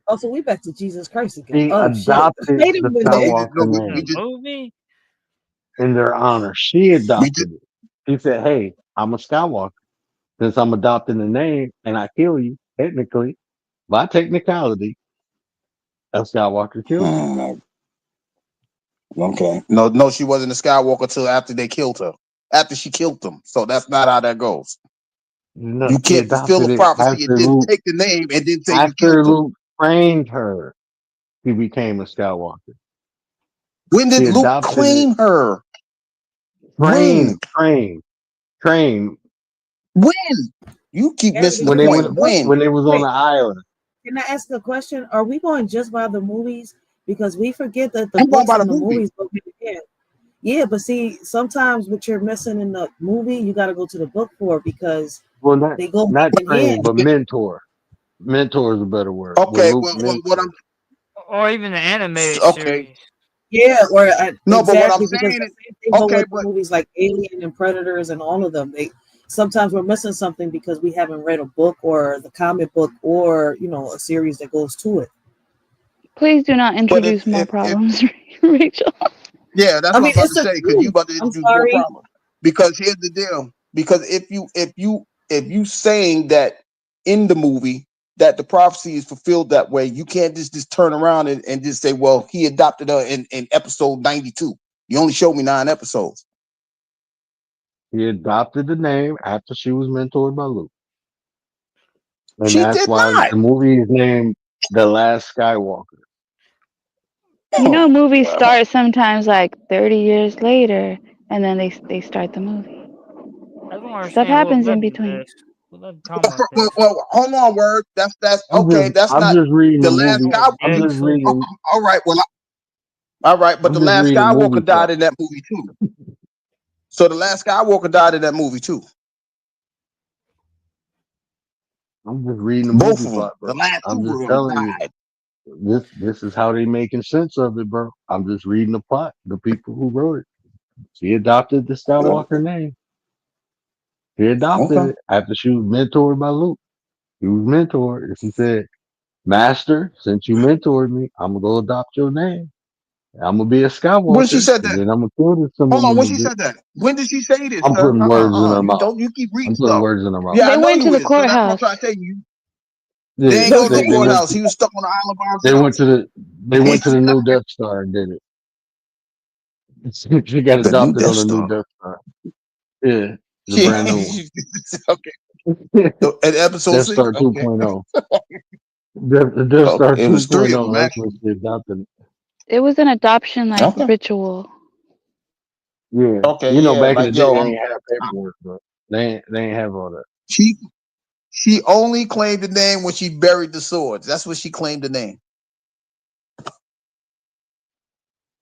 oh, so we back to Jesus Christ again. She Oh shit. adopted Wait a the No, minute. Skywalker no, In we a name just movie? in their honor. She we just adopted it. She said, "Hey, I'm a Skywalker. Since I'm adopting the name and I kill you, technically, by technicality, a Skywalker killed you." Hmm, okay. No, she wasn't a Skywalker till after they killed her. After she killed them. So that's not how that goes. No, You she can't fulfill adopted a it prophecy and then take the name and then say you killed after them. Luke trained her. She became a Skywalker. When She did Luke adopted it. claim her? Train, When? train, train. When? You keep Gary, missing did the When you they see point. the went, movie? When? when they was on Wait, the island. can I ask a question? Are we going just by the movies? Because we forget that the I'm going books by the and the movie. movies go hand in hand. Yeah, but see, sometimes what you're missing in the movie, you got to go to the book for because Well, they go not hand in train, hand. but mentor. Mentor is a better word. With Okay, Luke what mentor. I'm or even the animated okay. series. Yeah, or No, but what I'm exactly because saying the is same thing go okay, with but movies like Alien and Predators and all of them. They sometimes we're missing something because we haven't read a book or the comic book or a series that goes to it. Please do not but introduce more if problems, Rachel. yeah, that's I what I'm mean, about it's to the say because you truth. about to I'm introduce more sorry. problems. Because here's the deal. Because if you saying that in the movie that the prophecy is fulfilled that way, you can't just turn around and just say, well, he adopted her in episode 92. You only showed me 9 episodes. He adopted the name after she was mentored by Luke. And She that's did why not. the movie is named The Last Skywalker. You know, movies Well, start sometimes like 30 years later, and then they start the movie. I don't Stuff understand what happens in led to between. this. What led to talking about well, this? well, hold on, word. That's okay. That's I'm not just reading the the last movie. That was guy. I'm just Bigfoot. Oh, reading all right. Well, all right. But I'm the just last reading the movie Skywalker died plot. in that movie too. So the last Skywalker died in that movie too. I'm just reading the Both movie of them. plot, The bro. last I'm two just of them telling you. died. This is how they making sense of it, bro. I'm just reading the plot. The people who wrote it. She adopted the Well, Skywalker name. She adopted okay. it after she was mentored by Luke. She was mentored, and she said, "Master, since you mentored me, I'm gonna go adopt your name. I'm gonna be a When she Skywalker, said and that, then I'm gonna kill some of hold on. them When to she get." said that, when did she say this, I'm sir? putting words in her You mouth. don't. You keep I'm reading putting stuff. words in her mouth. Yeah, I They know went you to the is. So that's what I'm courthouse. trying to tell you. They Yeah, ain't No, go to they the they went. courthouse. He was stuck on the Isle of They went Barstow. to the. They went to the new Death Star and did it. She got The new adopted Death on the new Star. Death Star. Yeah, the She, brand new one. okay. At episode Death 6? Star Okay. 2.0. The Death Star Okay. It was 3 of 2.0. them, That's what actually. she adopted. It was an adoption like Okay. ritual. Yeah, Okay, you know, yeah. back in the Like, day, yo, they ain't have paperwork, but they ain't have all that. she she only claimed the name when she buried the swords. That's what she claimed the name.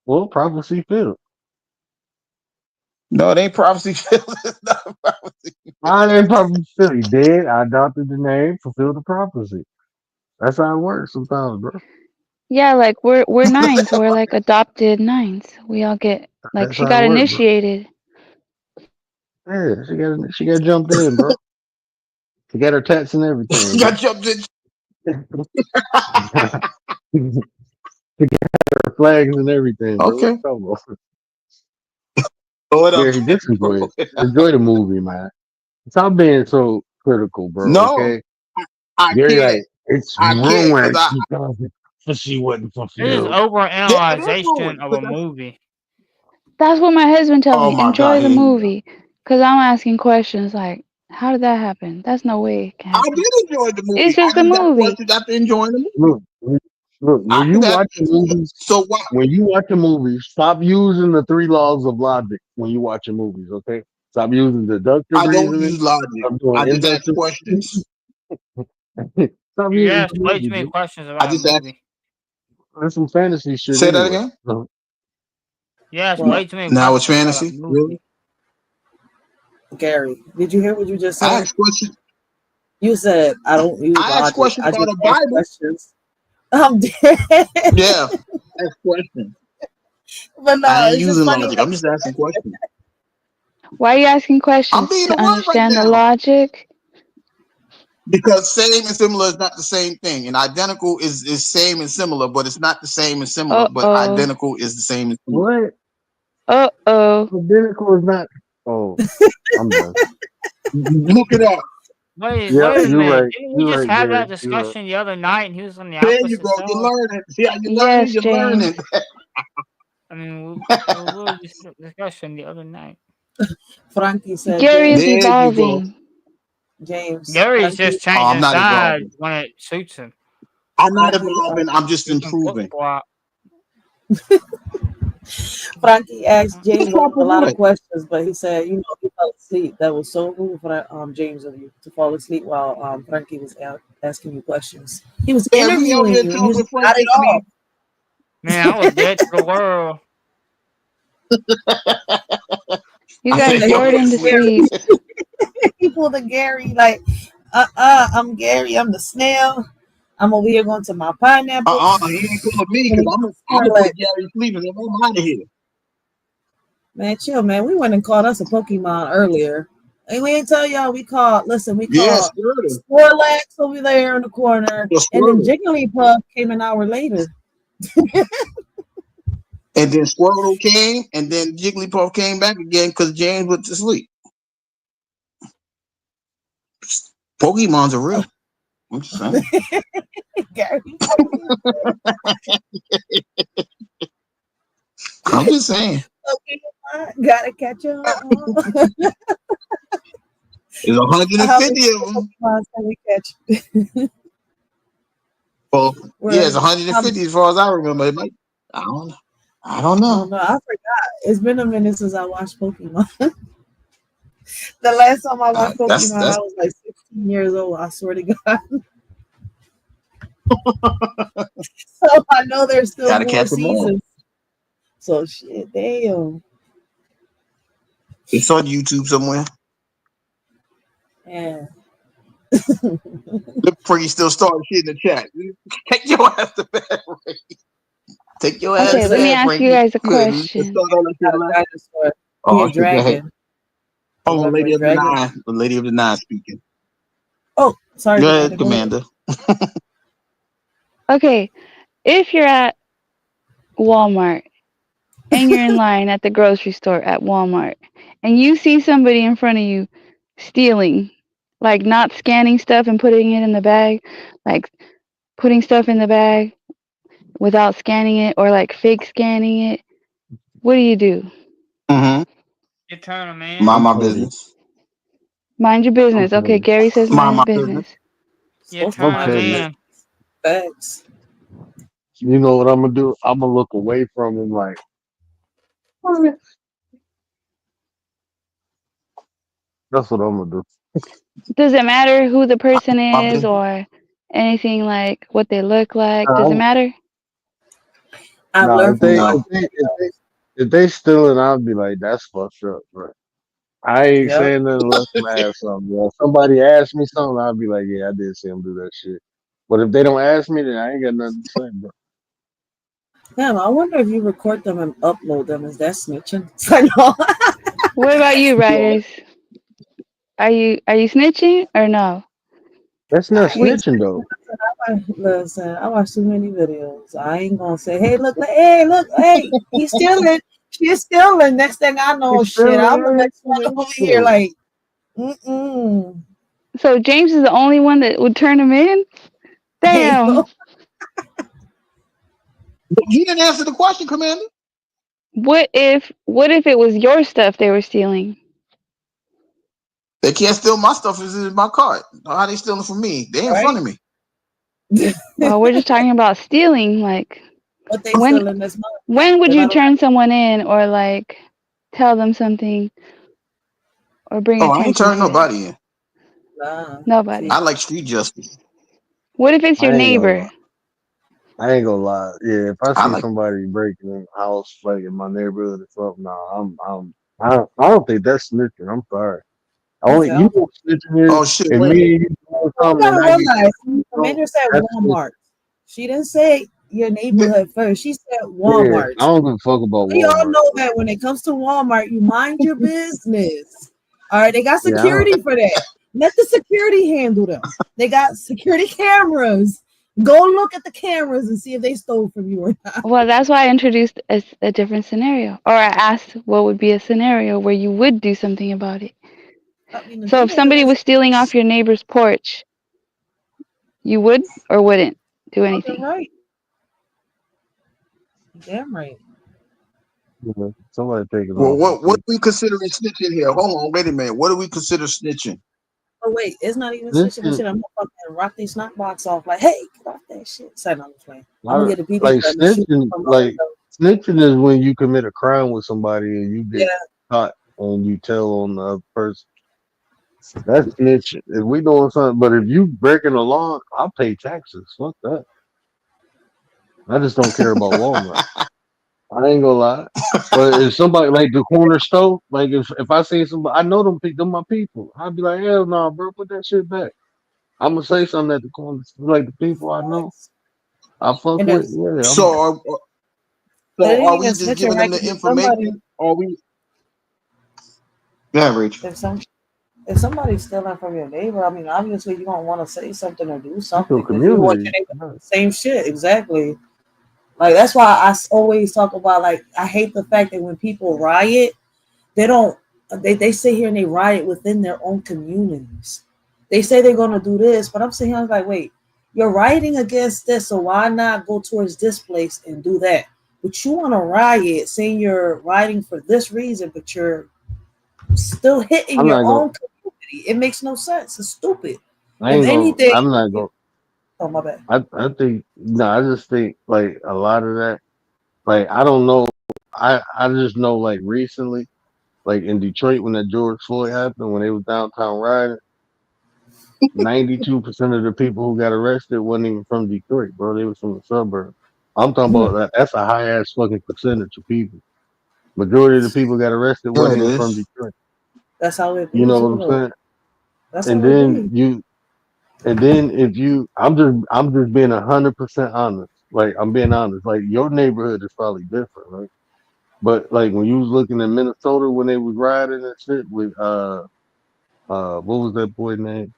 Well, prophecy filled. No, it ain't prophecy. It's not prophecy. I ain't prophecy filled. He did. I adopted the name, fulfilled the prophecy. That's how it works sometimes, bro. Yeah, like we're nines. We're like adopted nines. We all get like That's she how it got works, bro. initiated. Yeah, she got jumped in, bro. She got her tats and She everything, got bro. jumped in. Her flags and everything, bro. What Okay. you talking about? Throw it up Gary, there, just bro. enjoy the movie, man. Stop being so critical, bro. No, Okay, I Gary, can't. like it's I can't because ruined because she wasn't It is fulfilled. yeah, it is ruined. overanalyzation of a 'Cause that's, movie. That's what my husband tells oh me. my Enjoy God, the here you go. movie, cause I'm asking questions like, how did that happen? That's no way it can I happen. did enjoy the movie. It's I just a just got movie. questions after enjoying the movie. Look, look. I When you just had watch the movies, so why when you watch a movie, stop using the three laws of logic when you watching movies. Okay, stop using deductive I don't reasoning. use logic. Stop doing I just ask inductive. questions. Stop You using asked the way too movies, many bro. questions I about a just ask. movie. That's some fantasy shit Say that anyway. again. You asked well, way too many Now it's questions about a fantasy. Really? movie. Gary, did you hear what you just I said? ask questions. You said I don't use I ask logic. questions I about just the ask Bible. questions. I'm dead. Yeah, ask questions. But I no, ain't it's just using funny. logic. I'm just asking questions. Why are you asking I'm questions being to the word right understand the now logic? because same and similar is not the same thing, and identical is same and similar, but it's not the same and similar. Uh But oh. identical is the same and similar. What? Uh oh. Identical is not. Oh, I'm done. Look it up. Yeah, Wait a you're minute. right. Didn't we You're just right, have Gary. that You're right. discussion the other night and he was on the There you opposite go. You're side? learning. See how you're learning? Yes, You're James. learning. I mean, we were really discussion the other night. Frankie said, Gary is James, There you go. evolving. James, Gary's Frankie, just Oh, I'm changing not sides evolving. when it suits him. I'm not Frankie, evolving. I'm just He can flip improving. flop. Frankie asked James Flip a of lot of what? questions, but he said, he fell asleep. That was so rude for James of you to fall asleep while Frankie was asking you questions. He was Man, we over interviewing here you, and you telling just got it Frankie. I off. mean, Man, I was dead to the world. You I guys said he He fell bored pulled him a to asleep. sleep. Gary. He pulled a Gary like, I'm Gary. I'm the snail. I'm over here going to my pineapple. He ain't calling me When because he I'm goes gonna Snorlax. put Gary sleeping and I'm out of here. Man, chill, man. We went and caught us a Pokemon earlier. And we didn't tell y'all we caught, listen, we Yeah, caught Squirtle. Snorlax over there in the corner. The And then Squirtle. Jigglypuff came an hour later. And then Squirtle came, and then Jigglypuff came back again because James went to sleep. Pokemons are real. I'm just saying. Gary. I'm just saying. Pokemon, gotta catch 'em all. There's How many 150 of them. Pokemon can we catch? Well, yeah, it's How 150 as far as I remember. It might, I don't know. I don't I know. don't know. I forgot. It's been a minute since I watched Pokemon. The last time I watched Pokemon, I That's was like 16 years old. I swear to God. So I know there's still gotta more catch them all. seasons. So shit, damn. It's on YouTube somewhere. Yeah. Look, Pretty still starting shit in the chat. Take your ass to bed, Ray. Take your ass Okay, to let me bed, ask you Frankie. guys a Good. Let's question. start all that shit Got a left. dinosaur. He Oh a shit, go ahead. dragon. Oh, Remember Lady a of the dragon? Nine. The Lady of the Nine speaking. Oh, sorry, Go Commander. ahead, Go ahead. Commander. Okay, if you're at Walmart and you're in line at the grocery store at Walmart and you see somebody in front of you stealing, like not scanning stuff and putting it in the bag, like putting stuff in the bag without scanning it or like fake scanning it, what do you do? Mm-hmm. You turn them in. Mind I'm my taking. business. Mind your I'm business. Okay, taking. Gary says mind Mind his my business. business. You Supposed to I'm turn mind them your taking. in. business. Facts. You know what I'm gonna do? I'm gonna look away from him like. That's what I'm gonna do. Does it matter who the person My is business. or anything like what they look like? Does it Nah, matter? I've nah, learned from No. if they stealing, I'll be like, that's fucked up, bro. I ain't Yep. saying nothing unless them ask something. Bro. If somebody asks me something, I'll be like, yeah, I did see him do that shit. But if they don't ask me, then I ain't got nothing to say, bro. Damn, I wonder if you record them and upload them. Is that snitching? I know. What about you, Yeah. writers? Are you snitching or no? That's not I We ain't snitching though. listen. I watch too many videos. I ain't gonna say, "Hey, look, hey, he's stealing. She's stealing." Next thing I know, It's shit, I'm the still next one over here. Like, mm. so James is the only one that would turn him in? Hey, Damn. yo. You didn't answer the question, Commander. What if it was your stuff they were stealing? They can't steal my stuff. It's in my cart. How they stealing from me? They in front Right? of me. Well, we're just talking about stealing. Like What they when stealing this month? when would They're you not turn someone in or like tell them something or bring Oh, I ain't attention turning to it? nobody in. nah. Nobody. I See, like street justice. What if it's your I ain't gonna lie. neighbor? I ain't gonna lie. Yeah, if I I see like. somebody breaking in the house, like in my neighborhood or something, nah, I don't think that's snitching. I'm sorry. he Only said, you know what snitching is Oh shit! if "Wait, me and you doing you something gotta and I get realize." caught and you don't. Commander said That's snitching. Walmart. She didn't say your neighborhood first. She said Yeah, I Walmart. don't give a fuck about We all Walmart. know that when it comes to Walmart, you mind your business. All right, they got Yeah, I don't. security for that. Let the security handle them. They got security cameras. Go look at the cameras and see if they stole from you or not. Well, that's why I introduced a different scenario, or I asked what would be a scenario where you would do something about it. I mean, the So thing if somebody is, was stealing off your neighbor's porch, you would or wouldn't do fucking anything. right. Damn right. Somebody take it Well, off and what see. do we consider snitching here? Hold on, wait a minute. What do we consider snitching? Oh wait, it's not even This switching the is shit. I'm gonna fucking rock these snot box off. Like, hey, get off that shit. Say no, I'm playing. I'm gonna I, get a BB like gun and shoot snitching. from my Like window. snitching is when you commit a crime with somebody and you Yeah, get caught and you tell on the other person. That's snitching. If we doing something, but if you breaking the law, I'll pay taxes. Fuck that. I just don't care about Walmart. I ain't gonna lie. But if somebody like the corner store, like if I see somebody, I know them my people. I'd be like, hell no, bro, put that shit back. I'm gonna say something at the corner, like the people I know, I fuck And with. then, Yeah, So I'm. but it so ain't are even we just snitching, giving right? them the 'Cause if somebody, information? Are we? Yeah, Rich. if some, if somebody's stealing from your neighbor, I mean, obviously you don't want to say something or do It's your something because you want community. your neighbor to Yeah. do the same shit. Exactly. Like that's why always talk about like I hate the fact that when people riot, they don't they sit here and they riot within their own communities. They say they're gonna do this, but I'm sitting here like, wait, you're rioting against this, so why not go towards this place and do that? But you want to riot, saying you're rioting for this reason, but you're still hitting I'm your not gonna. own community. It makes no sense. It's stupid. I If ain't gonna. anything, I'm not gonna. oh my bad. I think no. I just think like a lot of that. Like I don't know. I just know like recently, like in Detroit when that George Floyd happened, when they was downtown rioting, 92% of the people who got arrested wasn't even from Detroit, bro. They was from the suburbs. I'm talking about that. That's a high ass fucking percentage of people. Majority of the people got arrested Yeah, wasn't it even from is. Detroit. That's how it You be know what too, I'm though. saying? That's And how it then be. you, and then if you, I'm just being 100% honest. Like I'm being honest. Like your neighborhood is probably different, right? But like when you was looking at Minnesota when they was riding and shit with what was that boy name?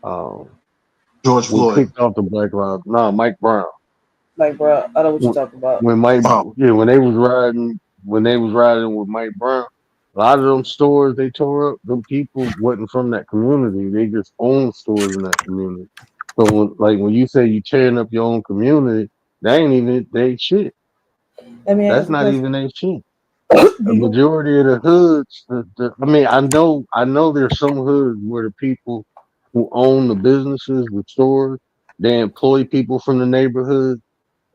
Um, George who Floyd. kicked off the Black Lives? Nah, Mike Brown. Like, bro, I know what you're when, talking about. when Mike, Oh, yeah, when they was riding with Mike Brown, a lot of them stores they tore up, them people wasn't from that community. They just owned stores in that community. So when you say you tearing up your own community, that ain't even they shit. Let me That's ask you a not question. even they shit. Do A you majority of the hoods, I mean, I know there's some hoods where the people who own the businesses, the stores, they employ people from the neighborhood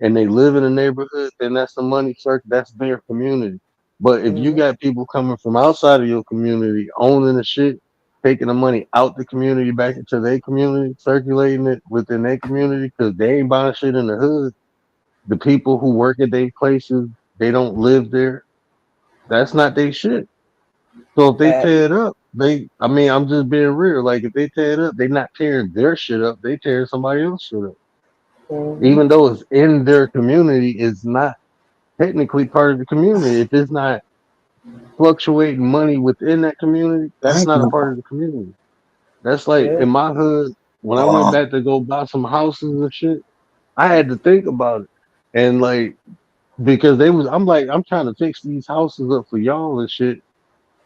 and they live in a neighborhood, then that's the money circle. That's their community. But if you mhm. got people coming from outside of your community, owning the shit, taking the money out the community back into their community, circulating it within their community, because they ain't buying shit in the hood. The people who work at their places, they don't live there. That's not their shit. So if they That, tear it up, I mean, I'm just being real. Like if they tear it up, they not tearing their shit up. They tearing somebody else's shit up. mhm. Even though it's in their community, it's not technically part of the community. If it's not fluctuating money within that community, I that's ain't not a gonna. part of the community. That's like Yeah. in my hood, when I went Uh, back to go buy some houses and shit, I had to think about it. And like, because I'm like, I'm trying to fix these houses up for y'all and shit.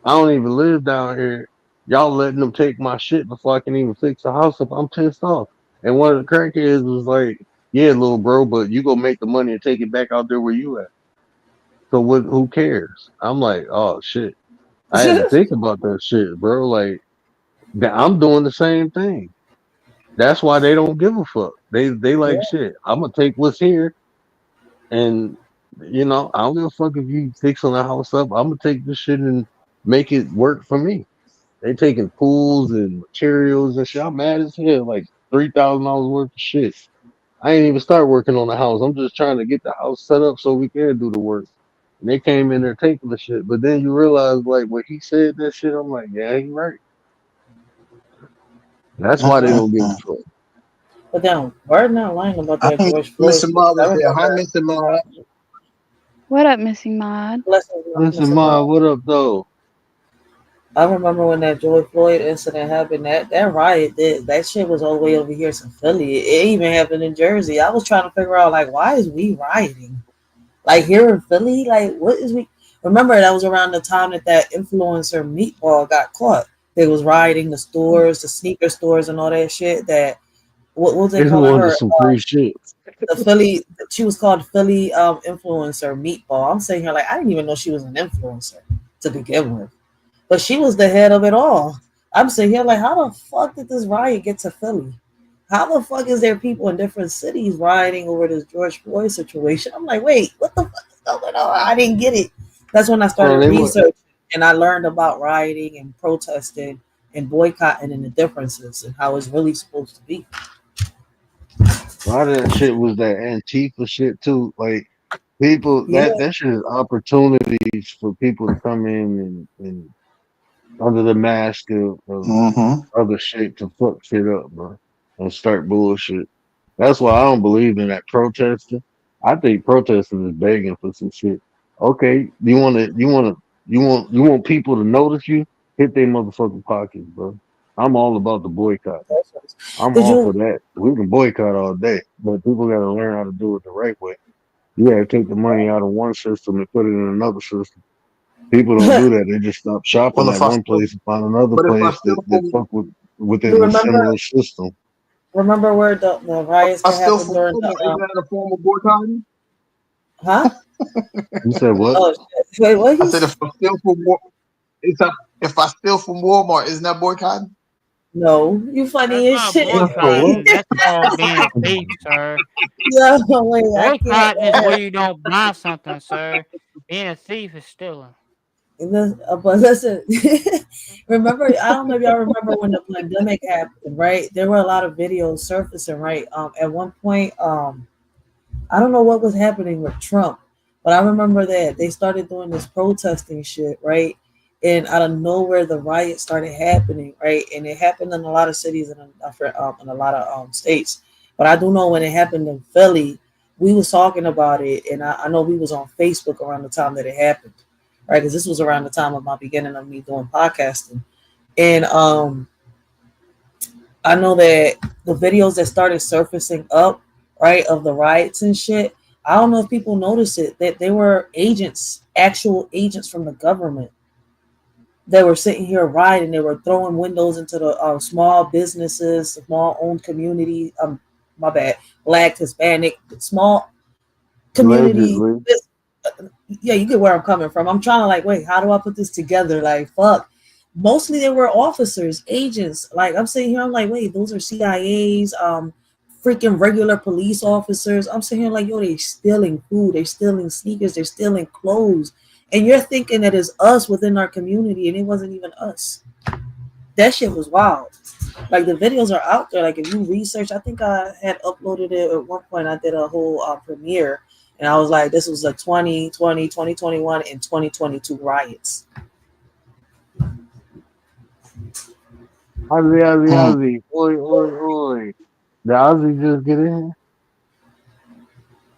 I don't even live down here. Y'all letting them take my shit before I can even fix the house up. I'm pissed off. And one of the crackheads was like, yeah, little bro, but you gonna make the money and take it back out there where you at. So what? Who cares? I'm like, oh shit. I had to think about that shit, bro. Like I'm doing the same thing. That's why they don't give a fuck. They like Yeah. shit. I'm gonna take what's here, and I don't give a fuck if you fixing the house up. I'm gonna take this shit and make it work for me. They taking pools and materials and shit. I'm mad as hell. Like $3,000 worth of shit. I ain't even start working on the house. I'm just trying to get the house set up so we can do the work. And they came in there taking the shit. But then you realize, like, when he said that shit, I'm like, yeah, he right. That's why they don't give a fuck. But then, word not lying about I that think George Floyd Mr. shit. Ma 'Cause I was there. Hi, remember Mr. Ma. What up, Missing Mod? blessings, Listen, Mr. Ma, Mom. what up, though? I remember when that George Floyd incident happened. That riot did that shit was all the way over here in Philly. It even happened in Jersey. I was trying to figure out like why is we rioting? Like here in Philly, like what is we? Remember that was around the time that influencer Meatball got caught. They was rioting the stores, the sneaker stores, and all that shit. That what was they They calling wanted her? some free shit. The Philly. She was called Philly influencer Meatball. I'm saying here like I didn't even know she was an influencer to begin with, but she was the head of it all. I'm sitting here like, how the fuck did this riot get to Philly? How the fuck is there people in different cities rioting over this George Floyd situation? I'm like, wait, what the fuck is going on? I didn't get it. That's when I started Bro, they were, researching and I learned about rioting and protesting and boycotting and the differences and how it's really supposed to be. a lot of that shit was that Antifa shit, too. Like, people, Yeah, that shit is opportunities for people to come in and under the mask of Mm-hmm. other shit to fuck shit up, bro. and start bullshit. That's why I don't believe in that protesting. I think protesting is begging for some shit. Okay, you want people to notice you? Hit their motherfucking pockets, bro. I'm all about the boycott. I'm Did all for you that. We can boycott all day, but people got to learn how to do it the right way. You got to take the money out of one system and put it in another system. People don't do that. They just stop shopping Well, at one place and find another but if I place still that for, fuck with you within the remember similar system. where the If riots I that still happened for during Walmart, isn't the that a form of boycotting? huh? You said what? Oh shit. Wait, what I said if I steal from it's a, if I steal from Walmart, isn't that boycotting? no, you That's funny as not shit. What? boycotting. That's called being a thief, sir. Yo, wait, I can't. Boycotting is where you don't buy something, sir. Being a thief is stealing. But listen, remember, I don't know if y'all remember when the pandemic happened, right? There were a lot of videos surfacing, right? At one point, I don't know what was happening with Trump, but I remember that they started doing this protesting shit, right? And out of nowhere, the riots started happening, right? And it happened in a lot of cities and in a lot of states. But I do know when it happened in Philly, we was talking about it, and I know we was on Facebook around the time that it happened, right? Because this was around the time of my beginning of me doing podcasting, and I know that the videos that started surfacing up, right, of the riots and shit. I don't know if people noticed it that they were agents, actual agents from the government. They were sitting here rioting. They were throwing windows into the small businesses, small owned community. My bad, Black, Hispanic, small community. Allegedly. Yeah, you get where I'm coming from. I'm trying to like, wait, how do I put this together? Like, fuck. Mostly they were officers, agents. Like I'm sitting here, I'm like, wait, those are CIAs, freaking regular police officers. I'm sitting here like, yo, they stealing food, they're stealing sneakers, they're stealing clothes. And you're thinking that it's us within our community, and it wasn't even us. That shit was wild. Like the videos are out there. Like if you research, I think I had uploaded it at one point. I did a whole premiere, and I was like, this was like 2020, 2021, and 2022 riots. Ozzy, Ozzy, mm, Ozzy. Oi, oi, oi. Did Ozzy just get in?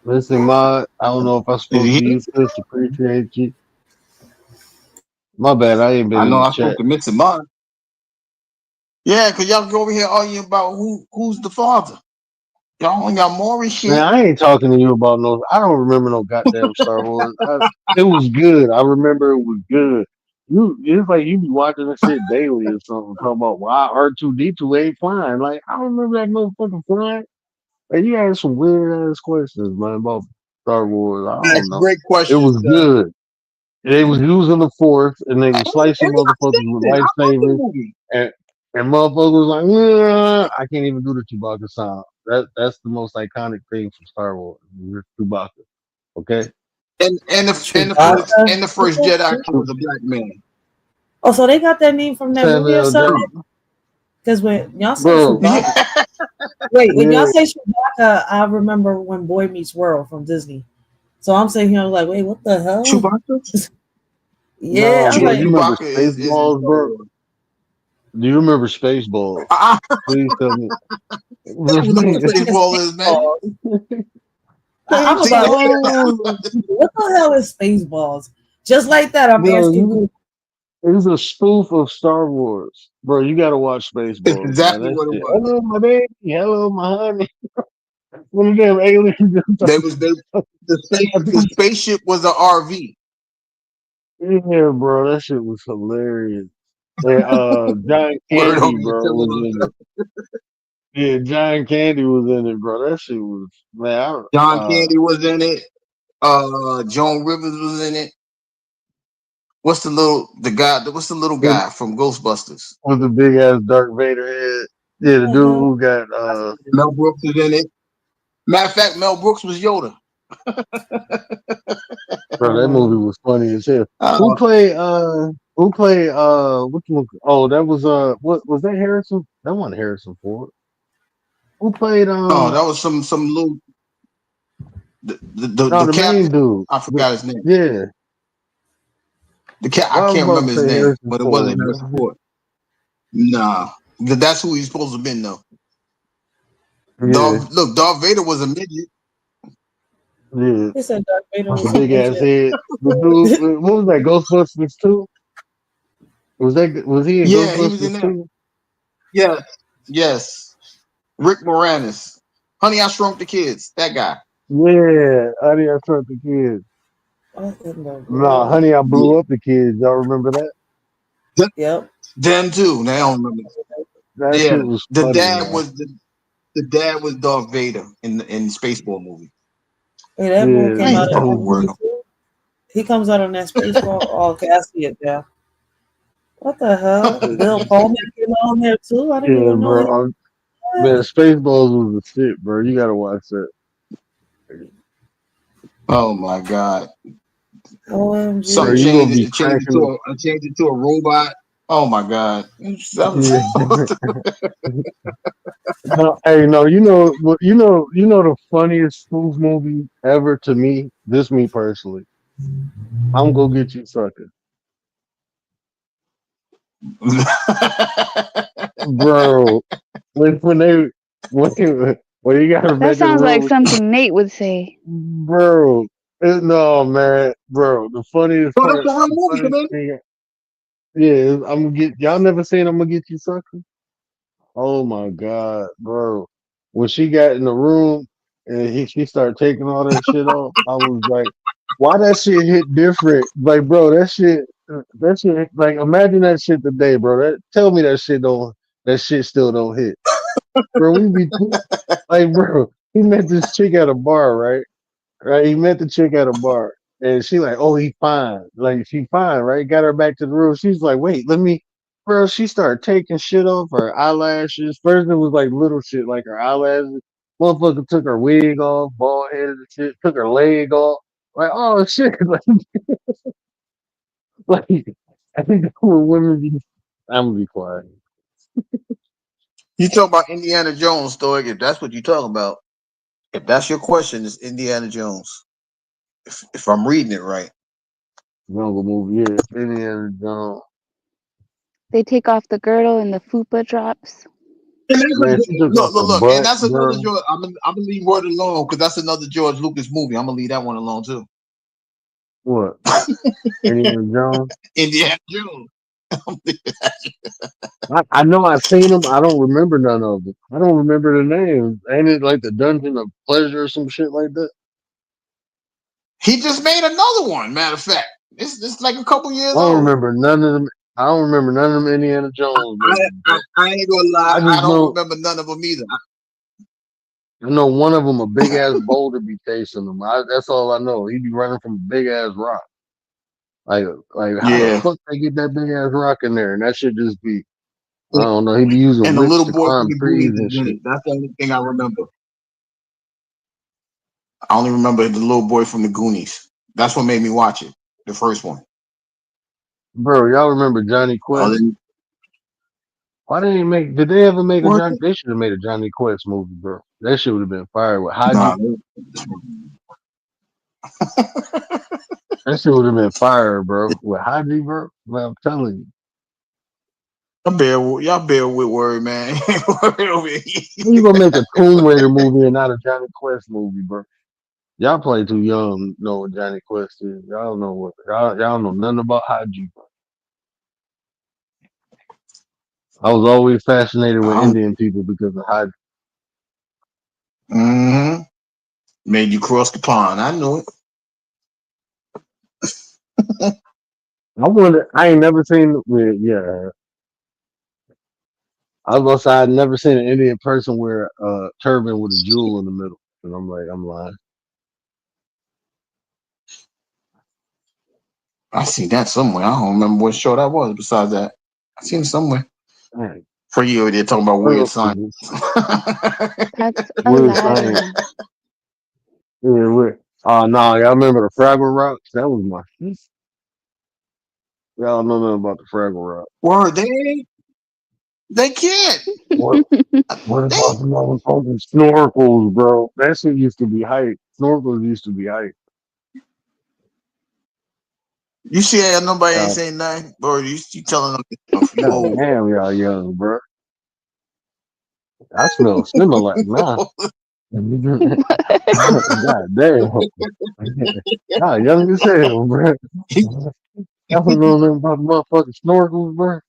Listen, Ma, I don't know if I is spoke he to here? you, sis. Appreciate you. My bad. I ain't been I in know the I spoke chat. to Mix and Mod. Yeah, cause y'all go over here arguing about who's the father. Y'all ain't got more and Man, shit. I ain't talking to you about no. I don't remember no goddamn Star Wars. It was good. I remember it was good. It's like you be watching this shit daily or something. Talking about why R2D2 ain't flying. Like I don't remember that motherfucking flying. Like you had some weird ass questions, man, about Star Wars. I don't That's know. great It question, was sir. good. They was using the Force and they was I slicing motherfuckers with seen it. I love the lightsabers movie. and motherfuckers was like, "Yeah." I can't even do the Chewbacca sound. That's the most iconic thing from Star Wars. Chewbacca. Okay. Chewbacca. And the first Jedi Chew- was a black man. Oh, so they got that name from that movie or Samuel something? Jackson. Because when y'all say Bro. Chewbacca, Yeah, wait, when y'all Yeah. say Chewbacca, I remember when Boy Meets World from Disney. So I'm sitting here, I'm like, wait, what the hell? Chewbacca. Yeah, No, I'm bro. like, You remember Chewbacca is in Spaceballs, Star bro? Wars. Do you remember Spaceballs? I Please tell me. don't know what baseball is, man. Spaceballs. I'm See, about Spaceballs. what the hell is Spaceballs? Just like that, I'm Bro, asking Google. it was a spoof of Star Wars. Bro, you gotta watch it's Spaceballs, man. exactly That what it shit. was. Hello, my baby. Hello, my honey. One of them aliens. They was they the spaceship was an RV. Yeah, bro, that shit was hilarious. And John Word Candy, on you, bro, telling was on in stuff. it. Yeah, John Candy was in it, bro. That shit was man. John Candy was in it. Joan Rivers was in it. What's the little With, guy from Ghostbusters? with the big ass Darth Vader head. Yeah, What the the dude hell? who got I see it. Mel Brooks is in it. Matter of fact, Mel Brooks was Yoda. bro, that movie was funny as hell. Who Uh, played who played which one? Oh, that was what was that Harrison? That wasn't Harrison Ford. Who played oh, that was some little no the the main captain. dude. I forgot his name. Yeah. I Well, I was can't about to remember his say name, Harrison but it wasn't Ford, Harrison man. Ford. Nah, that's who he's supposed to have been though. Yeah, Darth Vader was a midget. yeah. He said Darth Vader The was a big ass midget. head. The dude, what was that? Ghostbusters 2? Was he in Yeah, he was in Ghostbusters there. 2? Yes, yes. Rick Moranis. Honey, I Shrunk the Kids. That guy. Yeah, Honey, I Shrunk the Kids. What in the Nah, world? Honey, I Yeah. Blew Up the Kids. Y'all remember that? Yep. Them too. Now I don't remember. That Yeah, shit was the funny, dad man. was the dad was Darth Vader in the Spaceball movie. Hey, that movie Yeah, I came ain't out in fucking that with word. movie too. He comes out on that space ball. Oh, okay, I see it there. What the hell? Bill Pullman came out on there too. I didn't yeah, even know he. bro. Man, Spaceballs was the shit, bro. You gotta watch that. Oh my god! Bro, Some OMG. you gonna be changed it cracking up. to a robot. Oh my god! Yeah. No, hey, no, you know the funniest spoof movie ever to me. This me personally. I'm gonna get you, sucker, bro. When they when you gotta That make a sounds like room, something Nate would say. bro. No, man, bro. The funniest Oh, that's part, a real the movie, funniest man. thing, yeah, I'm gonna get y'all. Never seen I'm gonna get you, sucker. Oh my god, bro. When she got in the room and she started taking all that shit off, I was like, why that shit hit different? Like, bro, that shit, like, imagine that shit today, bro. Tell me that shit still don't hit. Bro, we be, like, bro, he met this chick at a bar, right? Right? He met the chick at a bar, and she like, "Oh, he fine." Like she fine, right? Got her back to the room. She's like, "Wait, let me." Bro, she started taking shit off her eyelashes. First, it was like little shit, like her eyelashes. Motherfucker took her wig off, bald headed and shit. Took her leg off. Like, oh shit, like I think that's when women be. I'm gonna be quiet. You talk about Indiana Jones story. If that's what you talking about, if that's your question, it's Indiana Jones. If I'm reading it right. Jungle movie, yeah. Indiana Jones. They take off the girdle and the fupa drops. And that's Man, she took off her look, and butt, that's another bro. George. I'm gonna leave word alone because that's another George Lucas movie. I'm gonna leave that one alone too. What? Indiana Jones. Indiana Jones. I know I've seen them. I don't remember none of them. I don't remember the names. Ain't it like the Dungeon of Pleasure or some shit like that? He just made another one. Matter of fact, it's like a couple I years don't old. remember none of them. I don't remember none of them Indiana Jones movies, bro. I ain't gonna lie. I I just don't know remember none of them either. I know one of them a big ass boulder be chasing him. That's all I know. He be running from a big ass rock. Like like how the Yeah, fuck they get that big ass rock in there? And that should just be I don't know. He be using and the whips little to boy from climb the trees Goonies and is in shit. it. That's the only thing I remember. I only remember the little boy from the Goonies. That's what made me watch it. The first one. Bro, y'all remember Johnny Other Quest? than, Why didn't they make? Did they ever make a what? Johnny? They should have made a Johnny Quest movie, bro. That shit would have been fire with Haji. Nah, That shit would have been fire, bro. With Haji, bro. Man, I'm telling you. y'all bear with word, man. Word over here. How you gonna make a Tomb Raider movie and not a Johnny Quest movie, bro? Y'all play too young to know what Johnny Quest is. Y'all don't know y'all don't know nothing about Haji, bro. I was always fascinated with Indian people because of Haji. Mm-hmm. Made you cross the pond. I know it. I wonder. I ain't never seen. Well, yeah, I was gonna say I'd never seen an Indian person wear a turban with a jewel in the middle. And I'm like, I'm lying. I seen that somewhere. I don't remember what show that was. Besides that, I seen it somewhere. Dang, For you over there talking about what weird else science. is this? That's Weird science. Aladdin. Yeah, weird. No, y'all remember the Fraggle Rocks? That was my shit. Y'all know nothing about the Fraggle Rock. Word, they can't. What? What They about the motherfucking snorkels, bro? That shit used to be hype. Snorkels used to be hype. you see how nobody ain't God, saying nothing, or you telling them stuff. You God old. damn, y'all young, bro. I smell Similac now. God damn. God, young as hell, bro. Y'all don't know nothing about motherfucking snorkels, bro.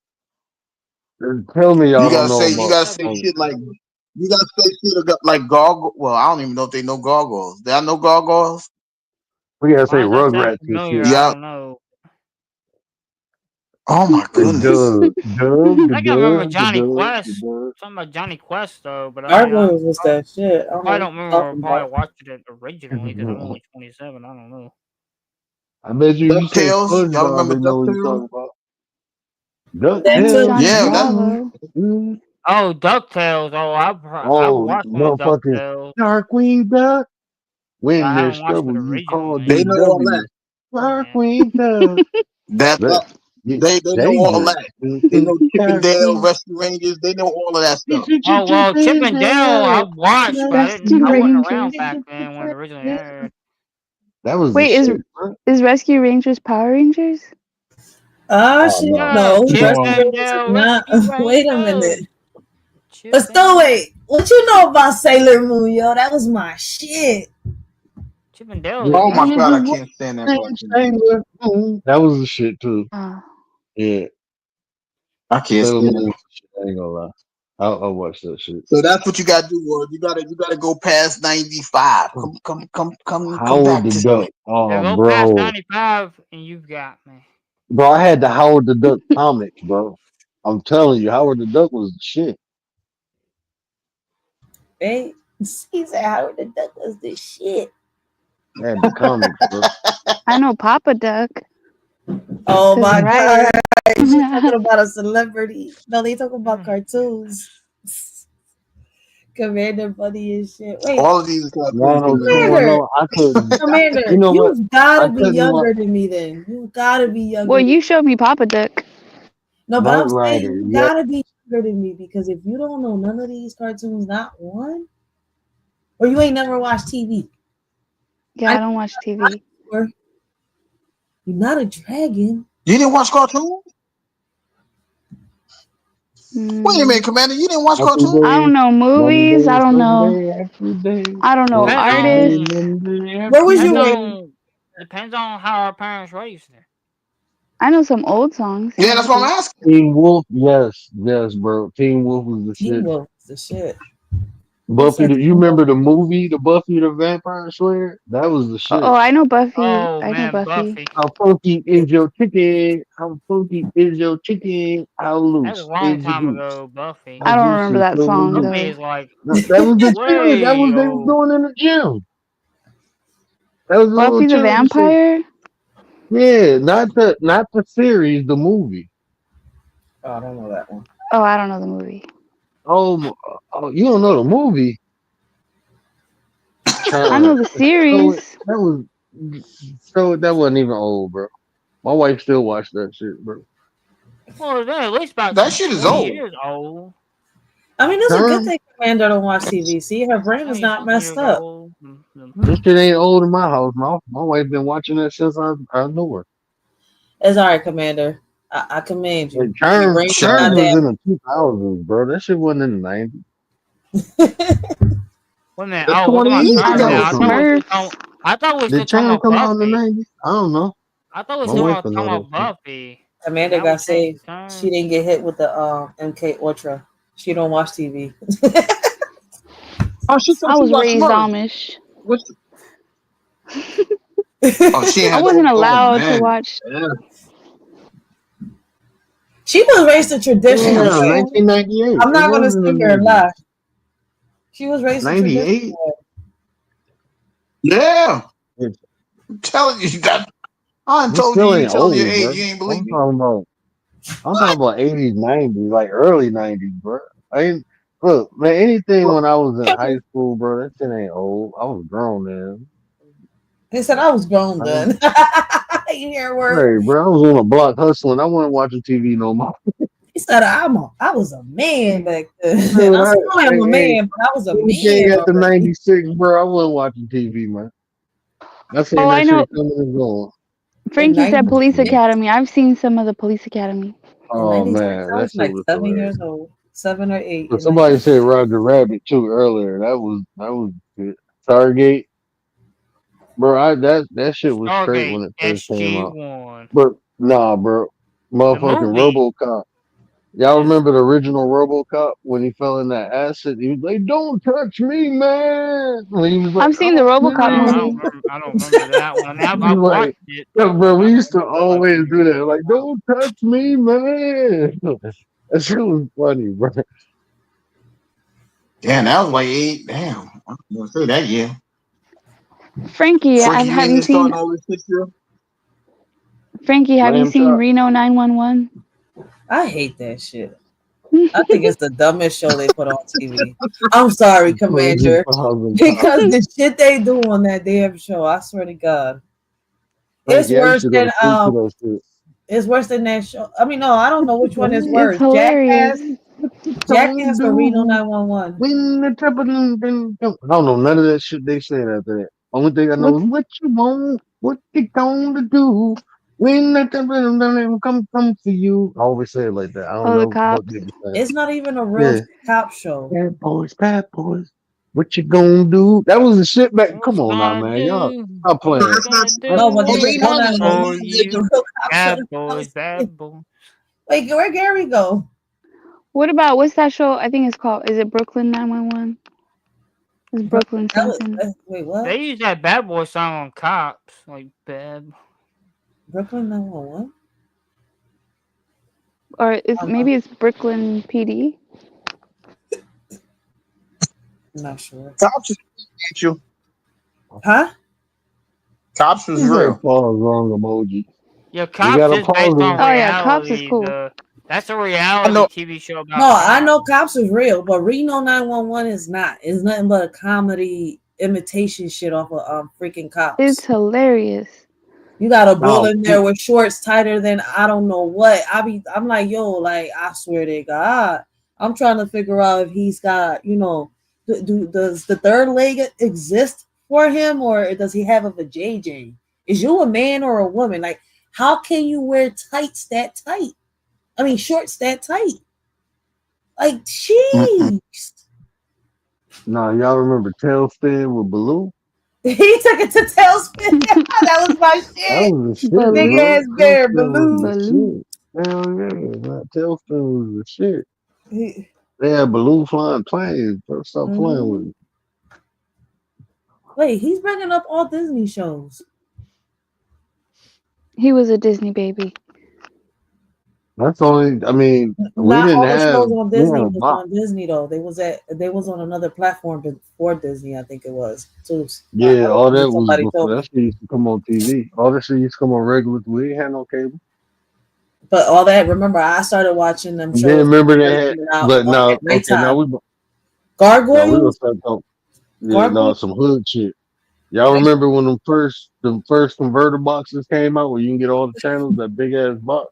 Tell me y'all don't know You about. gotta That'd say be shit like you gotta say shit like gargoyle. Well, I don't even know if they know gargoyles. They know gargoyles. We gotta say why does that sound Rugrats and familiar? shit. I Yeah. don't know. Oh my Hey, goodness. I can remember Johnny the Quest. dub. Something about Johnny Quest though, but I mean, Gargoyles was that shit. I I don't know probably what don't you're remember. talking Probably about. watched it originally because I'm only 27. I don't know. I bet you say DuckTales. Y'all SpongeBob, remember they know what you're DuckTales? talking about. That Mm, too. DuckTales. Johnny Yeah, that Bravo. Oh, Ducktales. Oh, I've Oh, watched some of motherfucking Ducktales, Darkwing Duck. but When I there's haven't watched it trouble, you call they originally. know all that. DW. Yeah. Darkwing Duck. That Let get they know all dangerous. that. They know Chip and Dale, Darkwing. Rescue Rangers. They know all of that stuff. Oh well, Chip and Dale I Dale. watched, but Rescue I wasn't Rangers. around back then when it originally aired. That was the Wait, shit, bro. is Rescue Rangers Power Rangers? Ah, Oh shit. no. Yeah, No, Chip Rescue No. and Rangers is Dale not. Rescue Wait a Rangers. minute. Chip But and still, wait. What you know about Sailor Moon, yo? That was my shit. Chip and Dale is Yeah. Oh my god, I anime. can't stand that cartoon. That was the shit too. Oh. Yeah. I can't Sailor stand Moon that. was the shit. I ain't gonna lie. I'll watch that shit. So that's what you gotta do, Ward. You gotta go past 95. Come Howard back the this way. Duck. Yeah, Oh, go past bro. 95 and you've got me. Bro, I had the Howard the Duck comics, bro. I'm telling you, Howard the Duck was the shit. Hey, he said Howard the Duck was the shit. I had the comics, bro. I know Papa Duck Oh because my god. Ryder. She talking about a celebrity. No, they talking about Hmm. cartoons. Commander Buddy and shit. Wait, All of these cartoons Y'all from know the what's going 90s. Commander. on. I couldn't. You Commander, know what? you've gotta I be couldn't watch younger than me then. You gotta be Well, younger than you showed me Papa Duck. No, but Knight I'm saying Rider. you Yeah, gotta be younger than me because if you don't know none of these cartoons, not one, or you ain't never watched TV. Yeah, I I don't watch TV. know you're not a dragon. You didn't watch cartoons? Wait a minute, Mm, Commander. You didn't watch every cartoons? I day, don't know movies. I Monday, don't know. Sunday, every day. I don't know Depends Monday, artists. on Monday, Where was every depends you day. raised? on depends on how our parents raised her. I know some old songs. Yeah, that's what I'm asking. Teen Wolf, yes, yes, bro. Teen Wolf was the Teen shit. Wolf was the shit. Who Buffy, said you Teen Wolf? remember the movie, the Buffy the Vampire Slayer? That was the Oh, shit. I know Buffy. Oh I know man, Buffy. Buffy. How funky is your chicken? How funky is your chicken? How That's a loose long is your time goose? ago, Buffy. How I don't remember juicy that so song loose? Buffy though. is like That was the shit. That way was they was old. doing in the gym. That was a little Buffy the children shit. Vampire? Yeah, not the series, the movie. Oh, I don't know that one. Oh, I don't know the movie. Oh, you don't know the movie? I Churn. know the So it, series. that was that wasn't even old, bro. My wife still watched that shit, bro. Well, they're at least about That shit is 20 old. years old. I mean, it's a good Churn. thing Commander don't watch TV. See, her brain is 20 not something messed years up. old. This shit ain't old in my house. My wife been watching that since I knew her. It's all right, Commander. I commend you. And Your Churn brain is Churn not Sure. was in damaged. the 2000s, bro. That shit wasn't in the 90s. Wait a minute. That's Oh, we're 20 talking about years I Turn know now. the ago. I thought we were still talking. Smurfs. I thought we were still Did talking Churn about come out in the Buffy. 90s? I don't know. I thought we were My still wife talking will know that about shit. Buffy. And Commander now we got changed saved. to She Turn. didn't get hit with the MK Ultra. She don't watch TV. Oh, she said I she was watched raised Smurfs. Amish. What's oh, she ain't I had wasn't oh allowed to man. watch. Yeah. She was raised a traditional Damn, way. 1998. I'm It not gonna was in the sing her 90s. lie. She was raised a traditional 98? way. Yeah. It, I'm telling you that I done it told you still you ain't telling your old, age, bro. you ain't I'm believe me. talking about I'm What? talking about 80s, 90s, like early 90s, bro. I ain't look, man, anything Look, when I was in high school, bro, that shit ain't old. I was grown then. He said I was grown I ain't, then. You hear a word? hey, bro, I was on the block hustling. I wasn't watching TV no more. He said I was a man back then. Dude, I still am a hey, man, but I was a anything man after already. 96, bro, I wasn't watching TV, man. I seen Oh, I that know. shit coming and going. In Frankie said Police '96. Academy. I've seen some of the Police Academy. In Oh '96, man, I that was shit like was 7 hilarious. years old. 7 or 8. But somebody said Roger Rabbit too earlier. That was good. Stargate, bro. That shit was straight Stargate when it first came out. SG-1. But nah, bro, The motherfucking movie RoboCop. Y'all is. remember the original RoboCop when he fell in that acid? He was like, "Don't touch me, man." When he was like, I've seen the RoboCop movie. I don't remember that one. I mean, he's I've like, watched it, yeah, bro. but We I don't used to remember like always the do that. Like, don't touch me, man. That shit was funny, bro. Damn, that was like 8. Damn, I'm gonna say that year. Frankie, Frankie, you have ain't you been seen starting all this shit year? Frankie? Have you Lamb seen chop. Reno 911? I hate that shit. I think it's the dumbest show they put on TV. I'm sorry, Closing Commander, files and because the shit they do on that damn show, I swear to God, it's Frankie, I used worse to go than to sleep to those shit. it's worse than that show. I mean, no, I don't know which one is It's worse. hilarious. Don't Jackass or Reno do 911. when the trouble done come. I don't know none of that shit they said after that. Only thing I know What's is what you want, what you gonna do when the trouble done come for you. I always say it like that. I don't the know what cops? they be saying. It's not even a real Yeah, cop show. bad boys. What you gonna do? That was the shit back. what Come you on now, gonna man. Y'all, do. stop What No, you playing. that's not. gonna No, do but Oh, they when just they it Reno know comes that. 911 for is the you? real cop show. Bad boys, bad boys. Wait, where Gary go? What about what's that show? I think it's called. Is it Brooklyn 911? It's Bro, Brooklyn something. wait, what? They use that bad boy song on cops, like bad. Brooklyn 911? Or is I'm maybe it's Brooklyn PD? not sure. Cops is ain't you. Huh? Cops was He said real. pause wrong emoji. Yeah, You cops gotta is based pause on it. Oh yeah, Cops is reality. cool. That's a I reality know. TV show No, about I cops. know cops is real, but Reno 911 is not. It's nothing but a comedy imitation shit off of freaking It's cops. hilarious. You got a bull No, in there with shorts tighter than I don't know what. I'm like, yo, like I swear to God, I'm trying to figure out if he's got, does the third leg exist for him, or does he have a vajayjay? Is you a man or a woman? Like, how can you wear tights that tight? I mean, shorts that tight? Like, Mm-mm. jeez. no, y'all remember Tailspin with Baloo? He took it to tailspin. That was my That shit. was the shit, Big Baloo, bro. ass bear, Tailspin was Baloo. the Baloo. shit. Hell yeah, man. Tailspin was the shit. He- They had Baloo flying planes, bro. Stop playing with mhm. me. Wait, he's bringing up all Disney shows. He was a Disney baby. That's only, I mean, Not all the shows on we had Disney a was box. on Disney though. They was on another platform before Disney. I think it was. So Yeah, all that was somebody before. told That me. shit used to come on TV. All that shit used to come on regular. We ain't had no cable. But all that, remember, I started watching them And then shows remember they first had, coming out but at now, okay, nighttime. now we gonna Gargoyles, start talking. Yeah, no, gargoyles. some hood shit. Y'all remember when them first converter boxes came out where you can get all the channels, that big ass box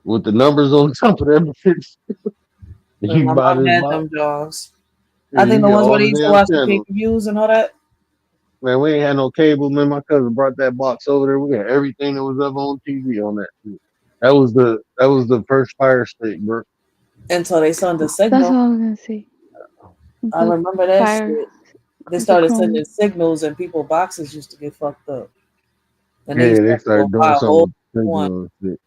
with the numbers on top of that bitch? My You buy mom this had box, them jaws. I and think you the get ones where all they the used to damn watch the pay channels. per views and all that. Man, we ain't had no cable. Man, my cousin brought that box over there. We had everything that was ever on TV on that shit. That was the first Fire Stick, bro. Until they sent the That's signal. all I was gonna say. I The remember that fire, shit. They the started chrome. sending signals and people boxes used to get fucked up. Then they Yeah, used to they have to go started doing buy a something whole with the one. signal and shit.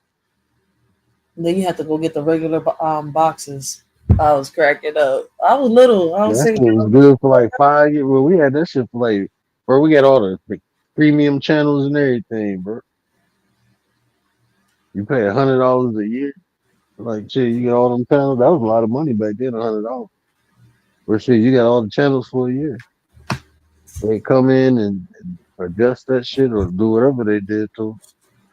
And then you had to go get the regular boxes. I was cracking up. I was little. I was That sitting shit was good for like 5 years. Well, we had that shit for like, bro. We got all the premium channels and everything, bro. You pay $100 a year, like shit. You get all them channels. That was a lot of money back then. $100. But shit, you got all the channels for a year. They come in and adjust that shit or do whatever they did to.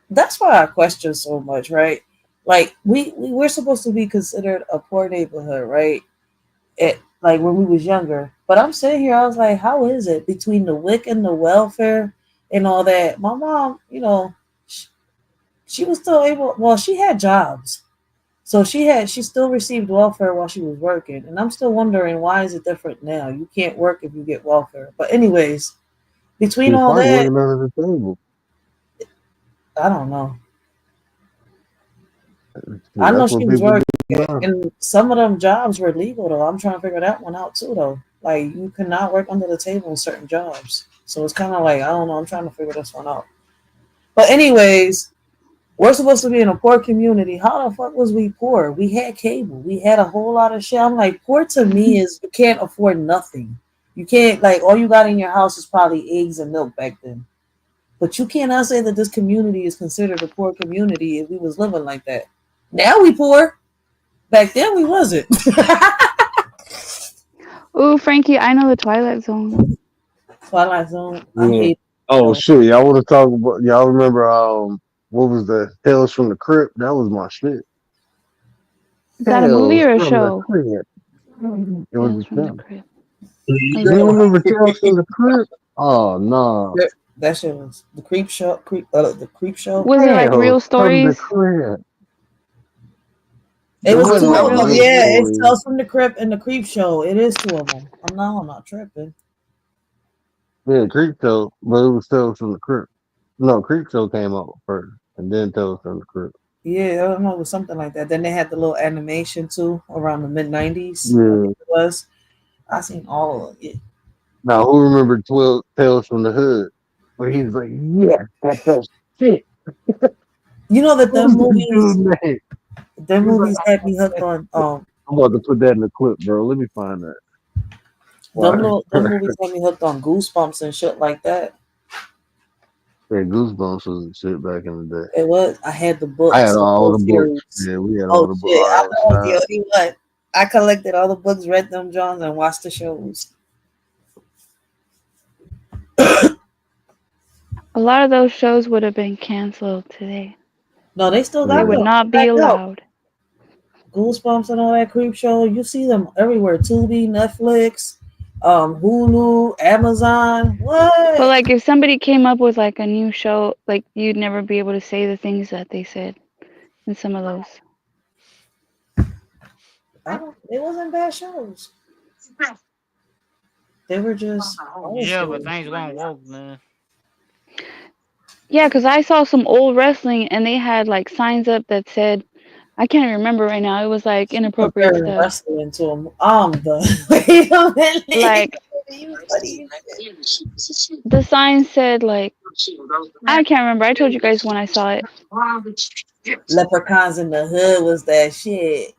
that's why I question so much, right? Like we're supposed to be considered a poor neighborhood, right? It like when we was younger. But I'm sitting here, I was like, how is it between the WIC and the welfare and all that? My mom, she was still able. Well, she had jobs, so she still received welfare while she was working. And I'm still wondering why is it different now? You can't work if you get welfare. But anyways, between She was all probably that, working under the table. I don't know. Shit, I know that's she what was people working. do. And some of them jobs were legal though. I'm trying to figure that one out too though. Like you cannot work under the table in certain jobs. So it's kind of like I don't know. I'm trying to figure this one out. But anyways, we're supposed to be in a poor community. How the fuck was we poor? We had cable. We had a whole lot of shit. I'm like, poor to me is you can't afford nothing. You can't like all you got in your house is probably eggs and milk back then. But you cannot say that this community is considered a poor community if we was living like that. Now we poor. Back then we wasn't. Ooh, Frankie, I know the Twilight Zone. Twilight Zone. I Yeah. hate Oh it. shit, y'all want to talk about? Y'all remember what was the Tales from the Crypt? That was my shit. Is that a movie Tales or a from the show? Crypt. It was Tales a from the show. Crypt. Do you remember Tales from the Crypt? Oh no. That shit was the creep show. The creep show. Was it like real Tales from the stories? Crypt. It It was Was wasn't it two like no of real? them. real Yeah, it's story. Tales from the Crypt and the Creep Show. It is two of them. I'm not tripping. Yeah, Creep Show, but it was Tales from the Crypt. No, Creep Show came out first, and then Tales from the Crypt. Yeah, I don't know, it was something like that. Then they had the little animation too around the mid '90s. I Yeah. think it was. I seen all of it. Now, who remembered 12 Tales from the Hood? Where he's like, yeah, that's that shit. You know that What was this dude's name? them He's like, movies had me hooked on. I'm about to put that in the clip, bro. Let me find that. Why? Them movies had me hooked on Goosebumps and shit like that. Yeah, Goosebumps was the shit back in the day. It was. I had the I had books, the all whole the books. series. Yeah, we had all Oh the books. shit! I Oh, that was was the only one. I collected all the books, read them, Johns, and watched the shows. A lot of those shows would have been canceled today. No, they still They got would them not be back out. allowed. Goosebumps and all that creep show. You see them everywhere. Tubi, Netflix, Hulu, Amazon. But What? like, if somebody came up with like a new show, like you'd never be able to say the things that they said in some of those. It wasn't bad shows. They were just horror Yeah, but stories. things going woke, man. Yeah, because I saw some old wrestling and they had like signs up that said, I can't remember right now. It was like inappropriate Comparing stuff. wrestling to them. I'm done. Wait a minute. Like You funny as shit. the sign said like, I can't remember. I told you guys when I saw it. Leprechauns in the Hood was that shit.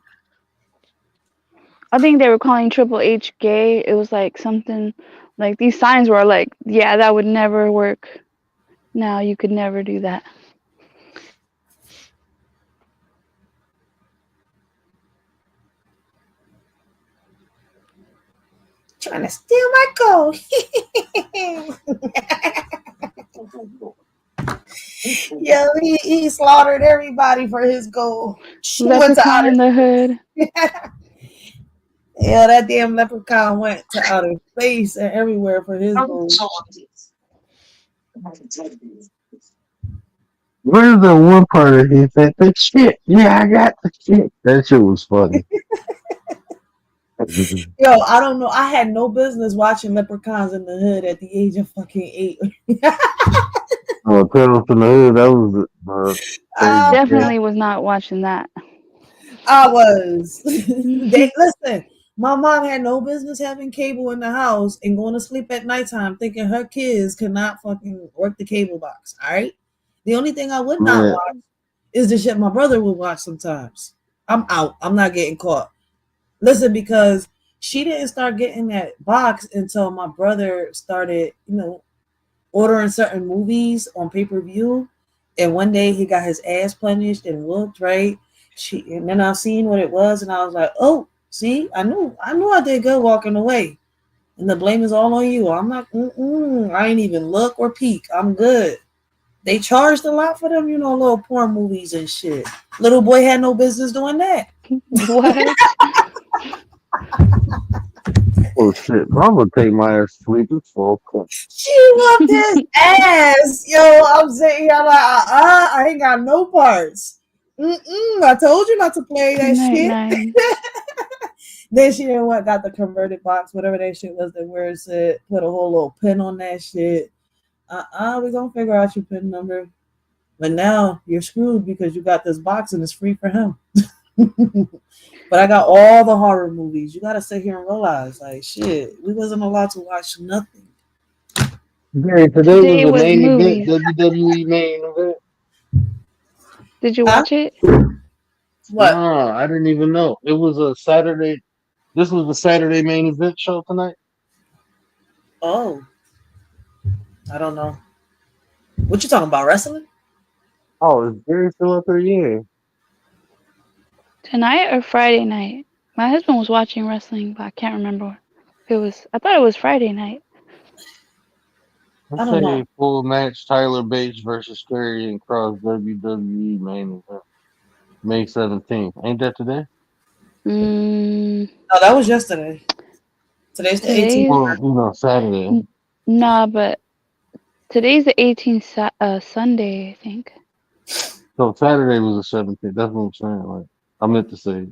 I think they were calling Triple H gay. It was like something like these signs were like, yeah, that would never work. No, you could never do that. Trying to steal my gold. Yo, he slaughtered everybody for his gold. She went to Leprechaun in the Hood. Yeah, that damn leprechaun went to outer space and everywhere for his gold. Where's the one part that he said, the shit? Yeah, I got the shit. That shit was funny. Yo, I don't know. I had no business watching Leprechauns in the Hood at the age of fucking 8. Oh, Tales from the Hood, that was I, Definitely was not watching that. I was. They listen. My mom had no business having cable in the house and going to sleep at nighttime thinking her kids could not fucking work the cable box. All right. The only thing I would not man. watch is the shit my brother would watch sometimes. I'm out. I'm not getting caught. Listen, because she didn't start getting that box until my brother started, ordering certain movies on pay-per-view. And one day he got his ass punished and whooped, right? And then I seen what it was, and I was like, oh, see, I knew I did good walking away. And the blame is all on you. I'm not, I ain't even look or peek. I'm good. They charged a lot for them, little porn movies and shit. Little boy had no business doing that. What? Oh shit, I'm gonna take my ass to sleep. It's 4 o'clock. She whooped his ass. Yo, I'm sitting here like, I ain't got no parts. I told you not to play that Night shit. night. Then she didn't got the converted box, whatever that shit was, that where it said, put a whole little pin on that shit. We gonna figure out your pin number. But now you're screwed because you got this box and it's free for him. But I got all the horror movies. You gotta sit here and realize, like, shit, we wasn't allowed to watch nothing. Gary, today was Today the was main event, movies. WWE main event. Did you Huh? watch it? What? Nah, I didn't even know. It was a Saturday. This was the Saturday main event show tonight. Oh, I don't know. What you talking about? Wrestling? Oh, is Gary still up there? Yeah. Tonight or Friday night? My husband was watching wrestling, but I can't remember if it was. I thought it was Friday night. I I don't know. say full match Tyler Bates versus Karrion Cross WWE main event May 17th. Ain't that today? Mm, No, that was yesterday. Today's the 18th. today's Well, Saturday. nah, but today's the 18th. Sunday, I think. So Saturday was the 17th. That's what I'm saying. Like I meant to say,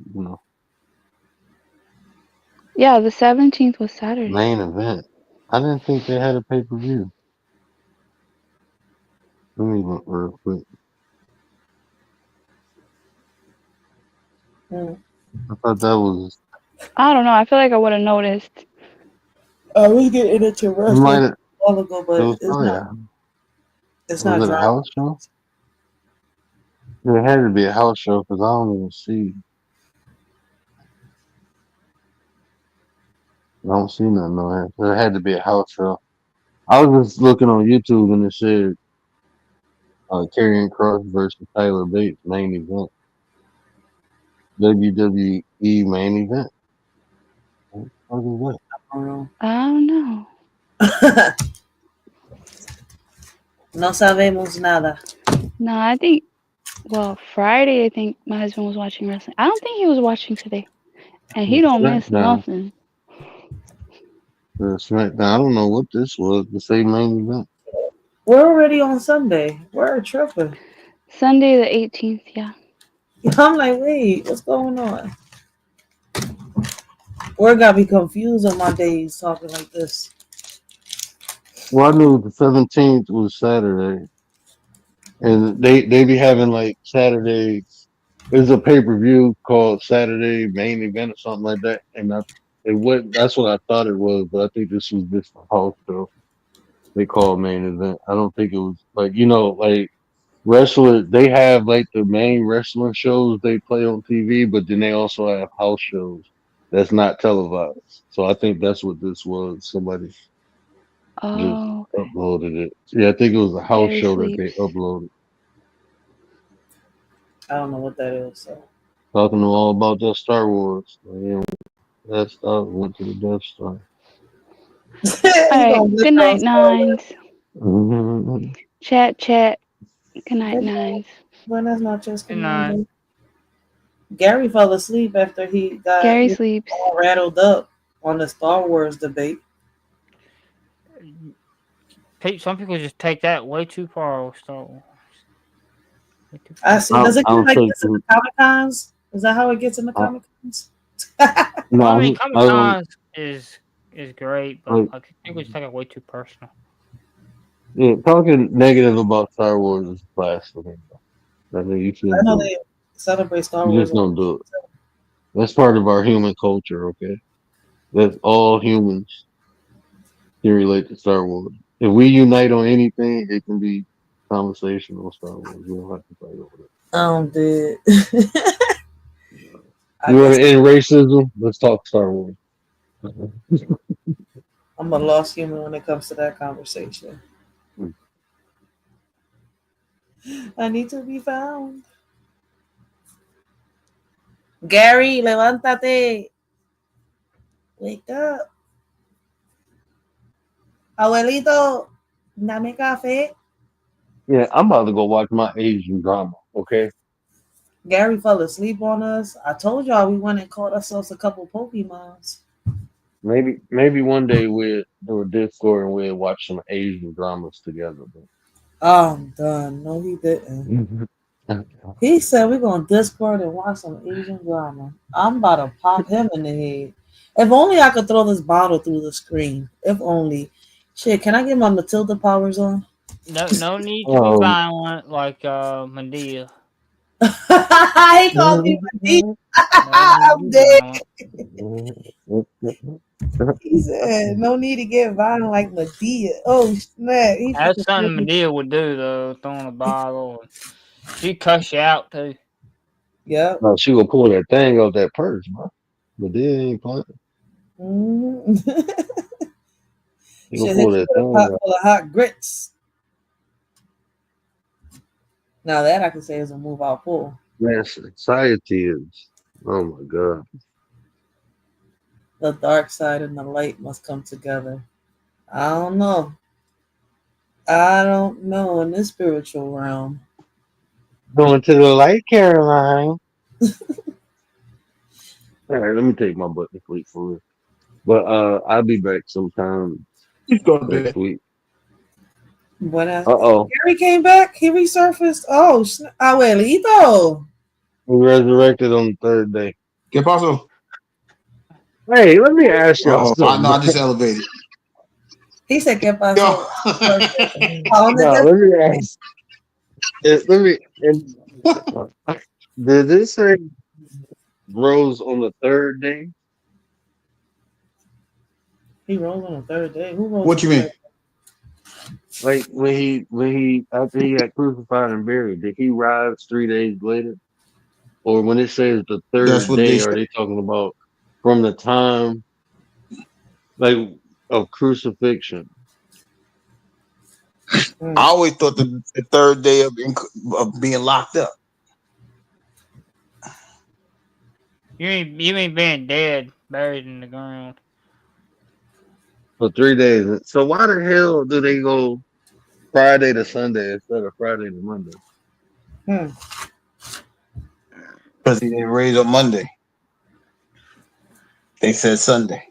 Yeah, the 17th was Saturday. main event. I didn't think they had a pay per view. Let me look real quick. Mm. I thought that was I don't know. I feel like I would have noticed. I was getting into you wrestling might a have. while ago, It but was probably a. it's Was not it a drama. house show? It had to be a house show because I don't even see. I don't see nothing on here. It had to be a house show. I was just looking on YouTube and it said Karrion Cross versus Tyler Bates main event. WWE main event. What the I don't know. I don't know. No sabemos nada. No, I think. Well, Friday, I think my husband was watching wrestling. I don't think he was watching today, and he don't what? miss SmackDown. nothing. SmackDown. I don't know what this was. The same main event. We're already on Sunday. We're tripping. Sunday the 18th. Yeah. I'm like, wait, what's going on? We're got me confused on my days talking like this. Well, I knew the 17th was Saturday, and they be having like Saturday. There's a pay per view called Saturday Main Event or something like that, and it went. That's what I thought it was, but I think this was just a house show. They call main event. I don't think it was like like wrestlers. They have like the main wrestling shows they play on TV, but then they also have house shows that's not televised. So I think that's what this was. Somebody just Oh, okay. uploaded it. Yeah, I think it was a house Gary show that they sleeps. uploaded. I don't know what that is. So. Talking all about that Star Wars. Yeah, that stuff went to the Death Star. All He right. gonna blip Good it on night, Star Wars. nines. Chat, chat. Good night, Good night. nines. Buenas noches, Good night. Commander. Gary fell asleep after he got Gary sleeps. all rattled up on the Star Wars debate. Some people just take that way too far. Star Wars. Way too I far. see. Does it get I'll like take this in the Comic Cons? Is that how it gets in the I, Comic Cons? no, I mean, Comic I don't Con is great, but like. I think we just take it way too personal. Yeah, talking negative about Star Wars is blasphemy. I think you I shouldn't know do it. they celebrate Star You Wars. just don't do it. That's part of our human culture, okay? That's all humans can relate to Star Wars. If we unite on anything, it can be conversation on Star Wars. We don't have to fight over that. Did I You want guess to end racism? Let's talk Star Wars. I'm a lost human when it comes to that conversation. I need to be found. Gary, levántate. Wake up. Abuelito, dame café. Yeah, I'm about to go watch my Asian drama, okay? Gary fell asleep on us. I told y'all we went and caught ourselves a couple Pokemons. Maybe one day we'll do a Discord and we'll watch some Asian dramas together. Oh, I'm done. No, he didn't. He said we're going to Discord and watch some Asian drama. I'm about to pop him in the head. If only I could throw this bottle through the screen. If only. Shit, can I get my Matilda powers on? No need to be um, violent like Medea. He called me Medea. I'm dead. He said, no need to get violent like Medea. Oh, snap. He That's freaking something funny. Medea would do though, throwing a bottle. She cuss you out too. Yep. No, she gonna pull that thing off that purse, bro. But then ain't playing. Mm-hmm. She gonna Should pull hit you that with a thing pot off. full of hot grits. Now that I can say is a move I'll pull. Yes, society is. Oh my god. The dark side and the light must come together. I don't know. I don't know in this spiritual realm. Going to the light, Caroline. All right, let me take my butt to sleep for real. But I'll be back sometime He's gonna do next that. week. When Uh-oh. Gary came back, he resurfaced. Oh, abuelito. We resurrected on the third day. ¿Qué pasó? Hey, let me ask y'all Oh, I know. something. I just elevated. He said, ¿Qué Yo. pasó? ¿A dónde No, te let me ask. Let me. Did this say rose on the third day? He rose on the third day. Who rose on What the you third mean? day? Like when he after he got crucified and buried, did he rise 3 days later? Or when it says the That's third what they day, say. are they talking about from the time like of crucifixion? I always thought the third day of being locked up. You ain't being dead, buried in the ground. For 3 days. So why the hell do they go Friday to Sunday instead of Friday to Monday? Hmm. Because he didn't raise on Monday. They said Sunday.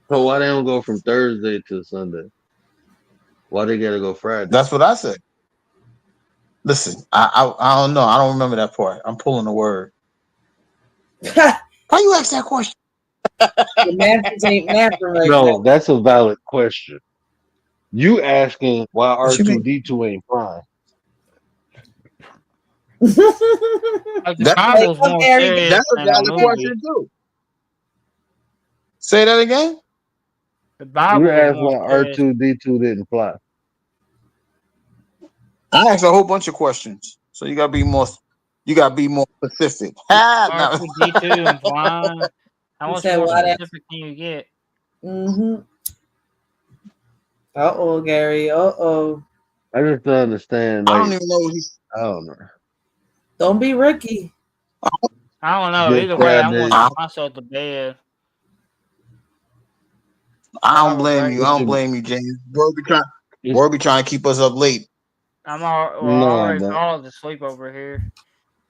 So why they don't go from Thursday to Sunday? Why they gotta go Friday? That's what I said. Listen, I don't know. I don't remember that part. I'm pulling the word. The Why you ask that question? masters ain't mapping right now. No, that's a valid question. You asking why What you mean? R2D2 ain't flying? Like the That, Hey, Bible's come more Gary. serious that's a than a valid movie. question too. Say that again. The You Bible is asked more why serious. R2D2 didn't fly. I asked a whole bunch of questions, so you gotta be more. You gotta be more specific. Ah, no. R2D2 and flying. How He much said, more why that? specific can you get? Mm-hmm. Uh-oh, Gary. Uh-oh. I just don't understand. I don't Like even know. What I don't know. Don't be Ricky. I don't know. Good Either way, I want Friday. I, myself to bed. I Y'all don't have a blame great you. I What don't you? blame you, James. It's, Word be trying to keep us up late. I no, already but fallen asleep over here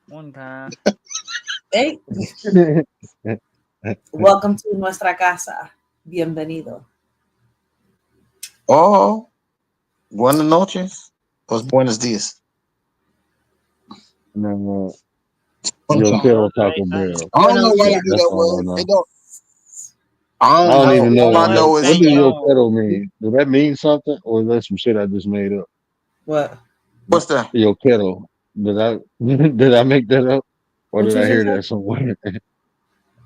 one time. Hey, welcome to nuestra casa. Bienvenido. Oh, buenas noches. Pues buenos dias. no, yo Sometimes. quiero Well, they Taco ain't saying. Bell. I don't know Buenos why they dias. do That's that all I word. know. It don't. I I don't don't know. even know Well, All I what they know is what ain't does he. yo no. quiero mean? Does that mean something, or is that some shit I just made up? What? What's that? Yo quiero. Did I did I make that up, or What did you I hear just said? that somewhere?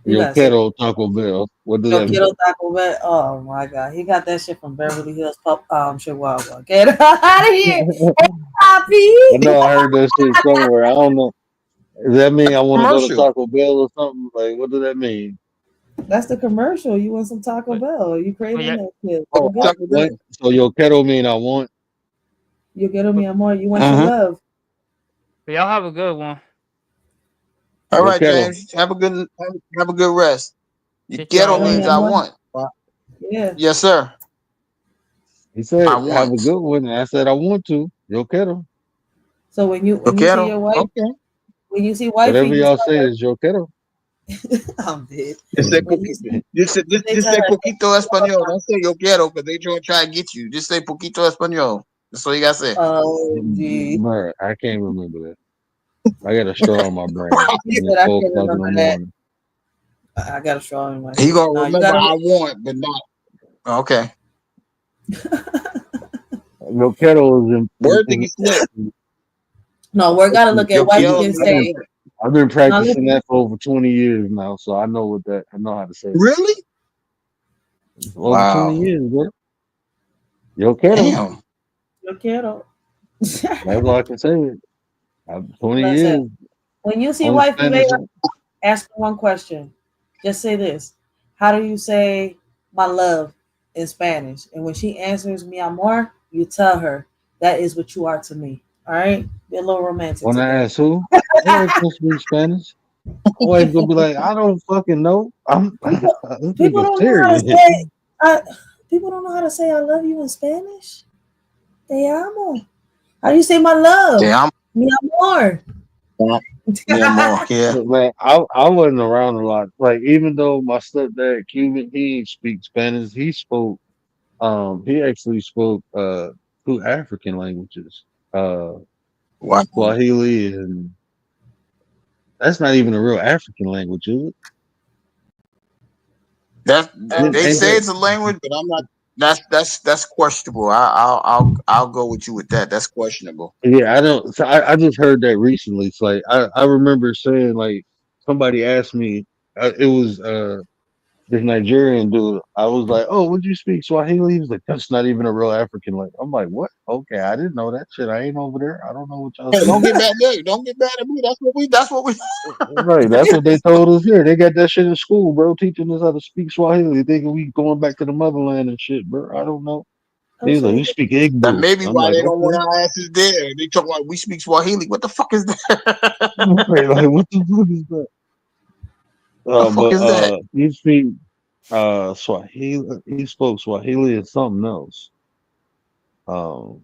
You Yo gotta say, quiero Taco Bell. What does yo that quiero mean? Taco Bell. Oh my God. He got that shit from Beverly Hills Chihuahua. Get out of here. Hey, I Poppy. know I heard that shit somewhere. I don't know. Does that mean I want to go to Commercial. Taco Bell or something? Like, what does that mean? That's the commercial. You want some Taco But, Bell. You but, craving yeah, that shit. Oh, Go I get it. Taco want. Bell. So yo quiero mean I want. You get me but, amor. You want your Mm-hmm. love. but y'all have a good one. All Yo right, quiero. James. Have a good rest. You Get ghetto y'all Get me means later. I amor. want. Yeah. Yes, sir. He I said, "Have a want. good one." And I said, "I want to." Yo quiero. So Yo when you see quiero. your wife, Okay. when you see wifey, Whatever you y'all tell say her. is yo quiero. I'm dead. Just say When you poquito. see, they Just tell say her. poquito español. Don't say yo quiero because they try to get you. Just say poquito español. That's all you gotta say. Oh, gee. Bruh, I can't remember that. I got a straw in my brain, He and said, it's I 4 can't o'clock in remember the that. morning. I got a straw in my You head. gonna No, you remember gotta. I want, but not. Okay. Yo quiero is, Word think he slick. No, we're gotta look at Yo what you quiero can me say. I've been Now practicing listen, that for over 20 years now, so I know what that. I know how to say it. really? Over 20 Wow. years, bro. Yo quiero. Damn. yo quiero. That's all I can say. 20 Listen, years when you see on wifey Spanish. later, ask her one question. Just say this: how do you say my love in Spanish? And when she answers mi amor, you tell her that is what you are to me. All right, be a little romantic When I today. ask who, my wife don't speak Spanish. My wife gonna be like, I don't fucking know. I'm People, this people nigga don't know how to serious. say. I, people don't know how to say I love you in Spanish. Te amo. How do you say my love? Damn. Mi amor. Me more. Yeah. But man, I wasn't around a lot. Like even though my stepdad Cuban, he didn't speak Spanish. He actually spoke two African languages. Wow. Swahili, and that's not even a real African language, is That it? they Ain't say that it's a language, but I'm not. That's questionable. I'll go with you with that. That's questionable. yeah, I don't. So I just heard that recently. It's like I remember saying like somebody asked me. It was this Nigerian dude. I was like, "Oh, would you speak Swahili?" He was like, "That's not even a real African language." I'm like, "What? Okay, I didn't know that shit. I ain't over there. I don't know what y'all Hey, don't speak." get mad there. Don't get mad at me. That's what we. That's what we. Right, that's what they told us here. They got that shit in school, bro, teaching us how to speak Swahili, thinking we going back to the motherland and shit, bro. I don't know. Oh, He's so like, you "You get speak That Igbo." may be I'm why like, they don't want "Okay." our asses there. They talk like we speak Swahili. What the fuck is that? Right, like, what the fuck is that? The fuck But is that? he speak Swahili. He spoke Swahili and something else. Um,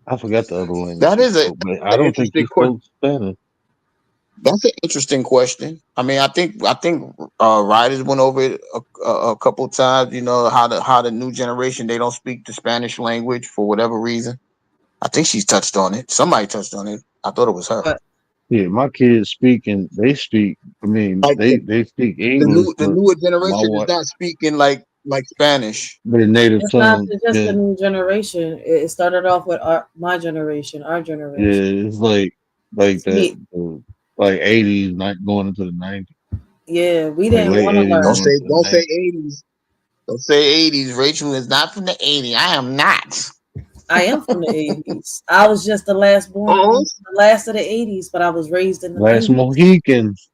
I forgot the other language That he is spoke, but I an don't think he interesting question. spoke Spanish. That's an interesting question. I mean, I think Riders went over it a couple times. You know how the new generation they don't speak the Spanish language for whatever reason. I think she's touched on it. Somebody touched on it. I thought it was her. what? Yeah, my kids speaking. They speak. I mean, Like they speak the English, new the but newer my generation is wife, not speaking like Spanish. their native It's not tongue. just Yeah, the new generation. It started off with my generation, our generation. yeah, it's like that. See, Like 80s, not going into the 90s, yeah, we like didn't late want to 80s, Don't learn. going say into the don't say 90s. 80s. Don't say 80s. Rachel is not from the 80s. I am not. I am from the 80s. I was just the last Oh, born, the last of the 80s, but I was raised in the Last 90s. Mohicans.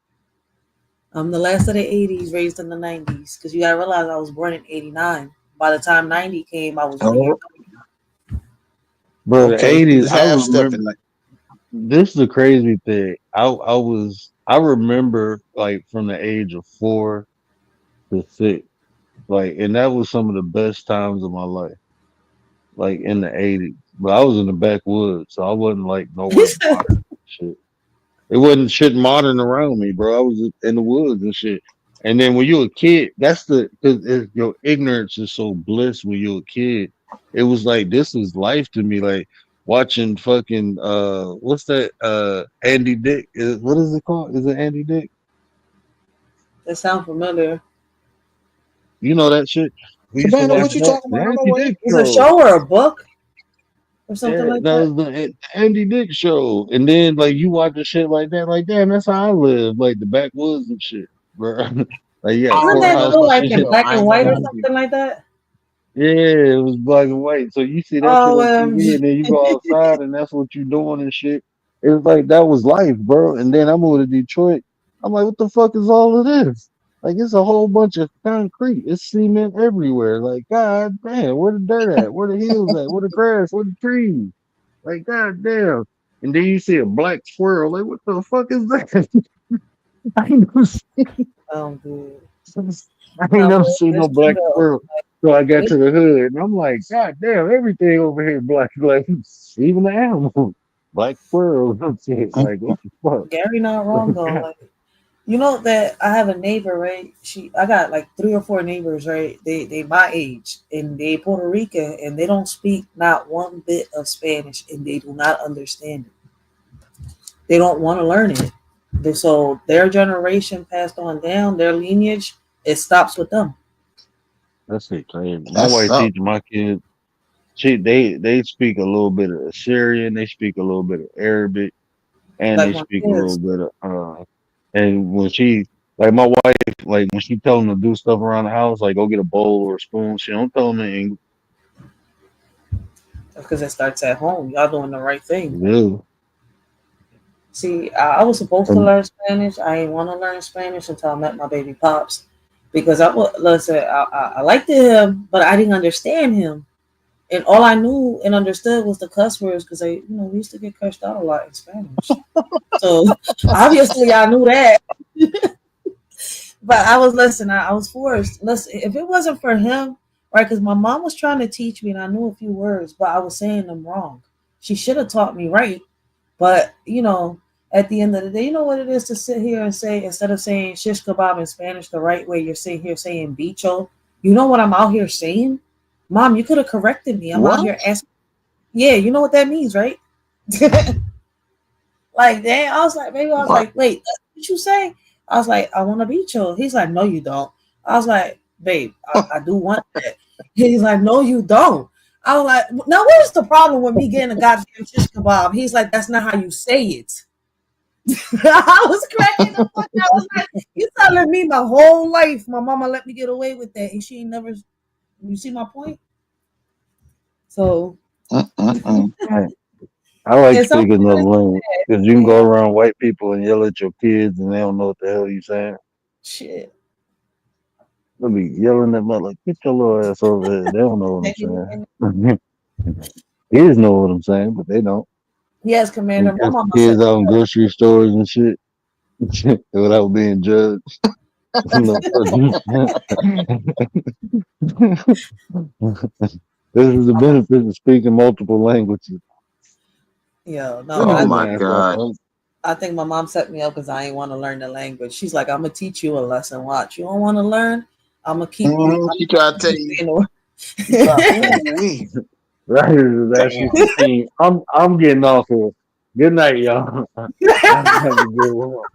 I'm the last of the 80s, raised in the 90s. Because you got to realize I was born in 89. By the time 90 came, I was 1 year oh, old. Bro, the okay. You 80s, was I half remember stepping like this is the crazy thing. I remember like from the age of 4 to 6. Like, and that was some of the best times of my life, like in the 80s. But I was in the backwoods, so I wasn't like nowhere modern and shit. It wasn't shit modern around me, bro. I was in the woods and shit. And then when you're a kid, that's because your ignorance is so bliss when you're a kid. It was like this is life to me, like watching fucking what's that Andy Dick? What is it called? Is it Andy Dick? That sound familiar. You know that shit. We used to Savannah, watch what you that talking the about? I don't know Andy what Dick It's a show. show or a book or something Yeah, like that that. was the Andy Dick show. And then like you watch the shit like that, like damn, that's how I live, like the backwoods and shit, bro. Like yeah, I Wasn't don't that know courthouse show and about like that in shit. show. black I and ain't gonna white or lie to you. something like that? Yeah, it was black and white. So you see that shit on TV, OMG. and then you go outside, and that's what you doing and shit. It was like that was life, bro. And then I moved to Detroit. I'm like, what the fuck is all of this? Like, it's a whole bunch of concrete. It's cement everywhere. Like, god damn, where the dirt at? Where the hills at? Where the grass? Where the trees? Like, god damn. And then you see a black squirrel. Like, what the fuck is that? I ain't never Dude. I ain't No, never but seen no it's true black though. squirrel. So I got It, to the hood and I'm like, God damn, everything over here black, like even the animals. Black squirrels and shit. Like what the fuck? Gary not wrong Like, though. God, Like you know that I have a neighbor, right? I got like 3 or 4 neighbors, right? They my age and they Puerto Rican and they don't speak not one bit of Spanish and they do not understand it. They don't want to learn it. So their generation passed on down, their lineage, it stops with them. that's it, crazy. My That's wife up. teaching my kids. they speak a little bit of Assyrian, they speak a little bit of Arabic, and Like they my speak a little kids. bit of and when she like my wife, like when she tell them to do stuff around the house, like go get a bowl or a spoon, she don't tell them in English. Because it starts at home. Y'all doing the right thing. Yeah. See, I was supposed to And learn Spanish. I didn't want to learn Spanish until I met my baby pops, because listen. I liked him, but I didn't understand him, and all I knew and understood was the cuss words, because we used to get cursed out a lot in Spanish. So obviously I knew that. But I was listening. I was forced. Listen, if it wasn't for him, right? Because my mom was trying to teach me, and I knew a few words, but I was saying them wrong. She should have taught me right. But at the end of the day, you know what it is to sit here and say, instead of saying shish kebab in Spanish the right way, you're sitting here saying bicho. You know what I'm out here saying? Mom, you could have corrected me. I'm out What? here asking. Yeah, you know what that means, right? Like, damn, I was What? like, wait, what you say? I was like, I want to be chill. He's like, no, you don't. I was like, babe, I do want that. He's like, no, you don't. I was like, now what is the problem with me getting a goddamn shish kebab? He's like, that's not how you say it. I was cracking the fuck. I was like, you telling me my whole life my mama let me get away with that, and she ain't never. You see my point? So, Mm-mm-mm. I like and some speaking people another just language because you can yeah, go around white people and yell at your kids and they don't know what the hell you saying. shit. They'll be yelling at me like, get your little ass over here. They don't know what And I'm saying. Kids know what I'm saying, but they don't. yes, They Commander, my catch the mama kids set out in me up. grocery stores and shit without being judged. No, this is the My mom, benefit of speaking multiple languages. no, Let but me Oh get I my my think ass off God. phone. I think my mom set me up because I ain't want to learn the language. She's like, I'm gonna teach you a lesson. Watch, you don't want to learn. I'm gonna keep you. Mhm. I'm She gonna tried keep to tell you you. saying She tried. the Ooh wee. Right here is asking Damn. for team. I'm getting off here. Good night, y'all. Have a good one.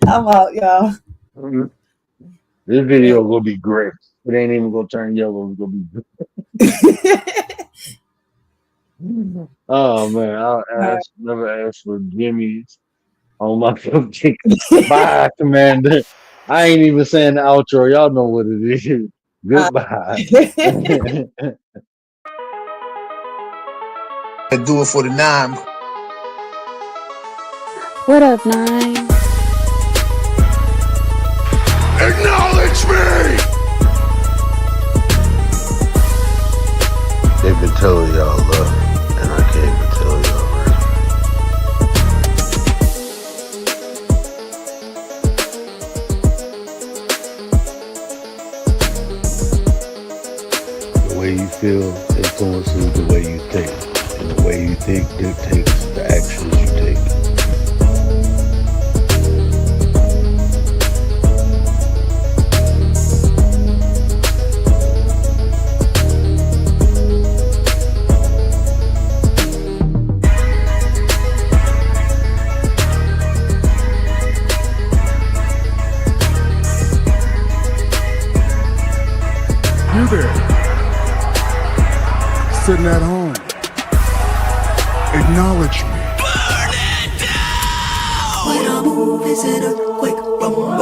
I'm out, y'all. Mhm. This video gonna be great. It ain't even gonna turn yellow. It's gonna be good. Oh man, never ask for Jimmy's on my chicken. Bye, Commander. I ain't even saying the outro. Y'all know what it is. Goodbye. Do it for the nine. What up, Nine? Acknowledge me. They've been telling y'all love, and I came to tell y'all right. The way you feel influences the way you think, and the way you think dictates the actions you take. You there, sitting at home, acknowledge me. When I move, is it a quick rumble?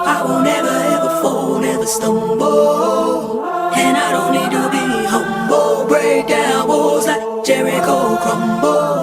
I will never ever fall, never stumble. And I don't need to be humble. Break down walls like Jericho crumble.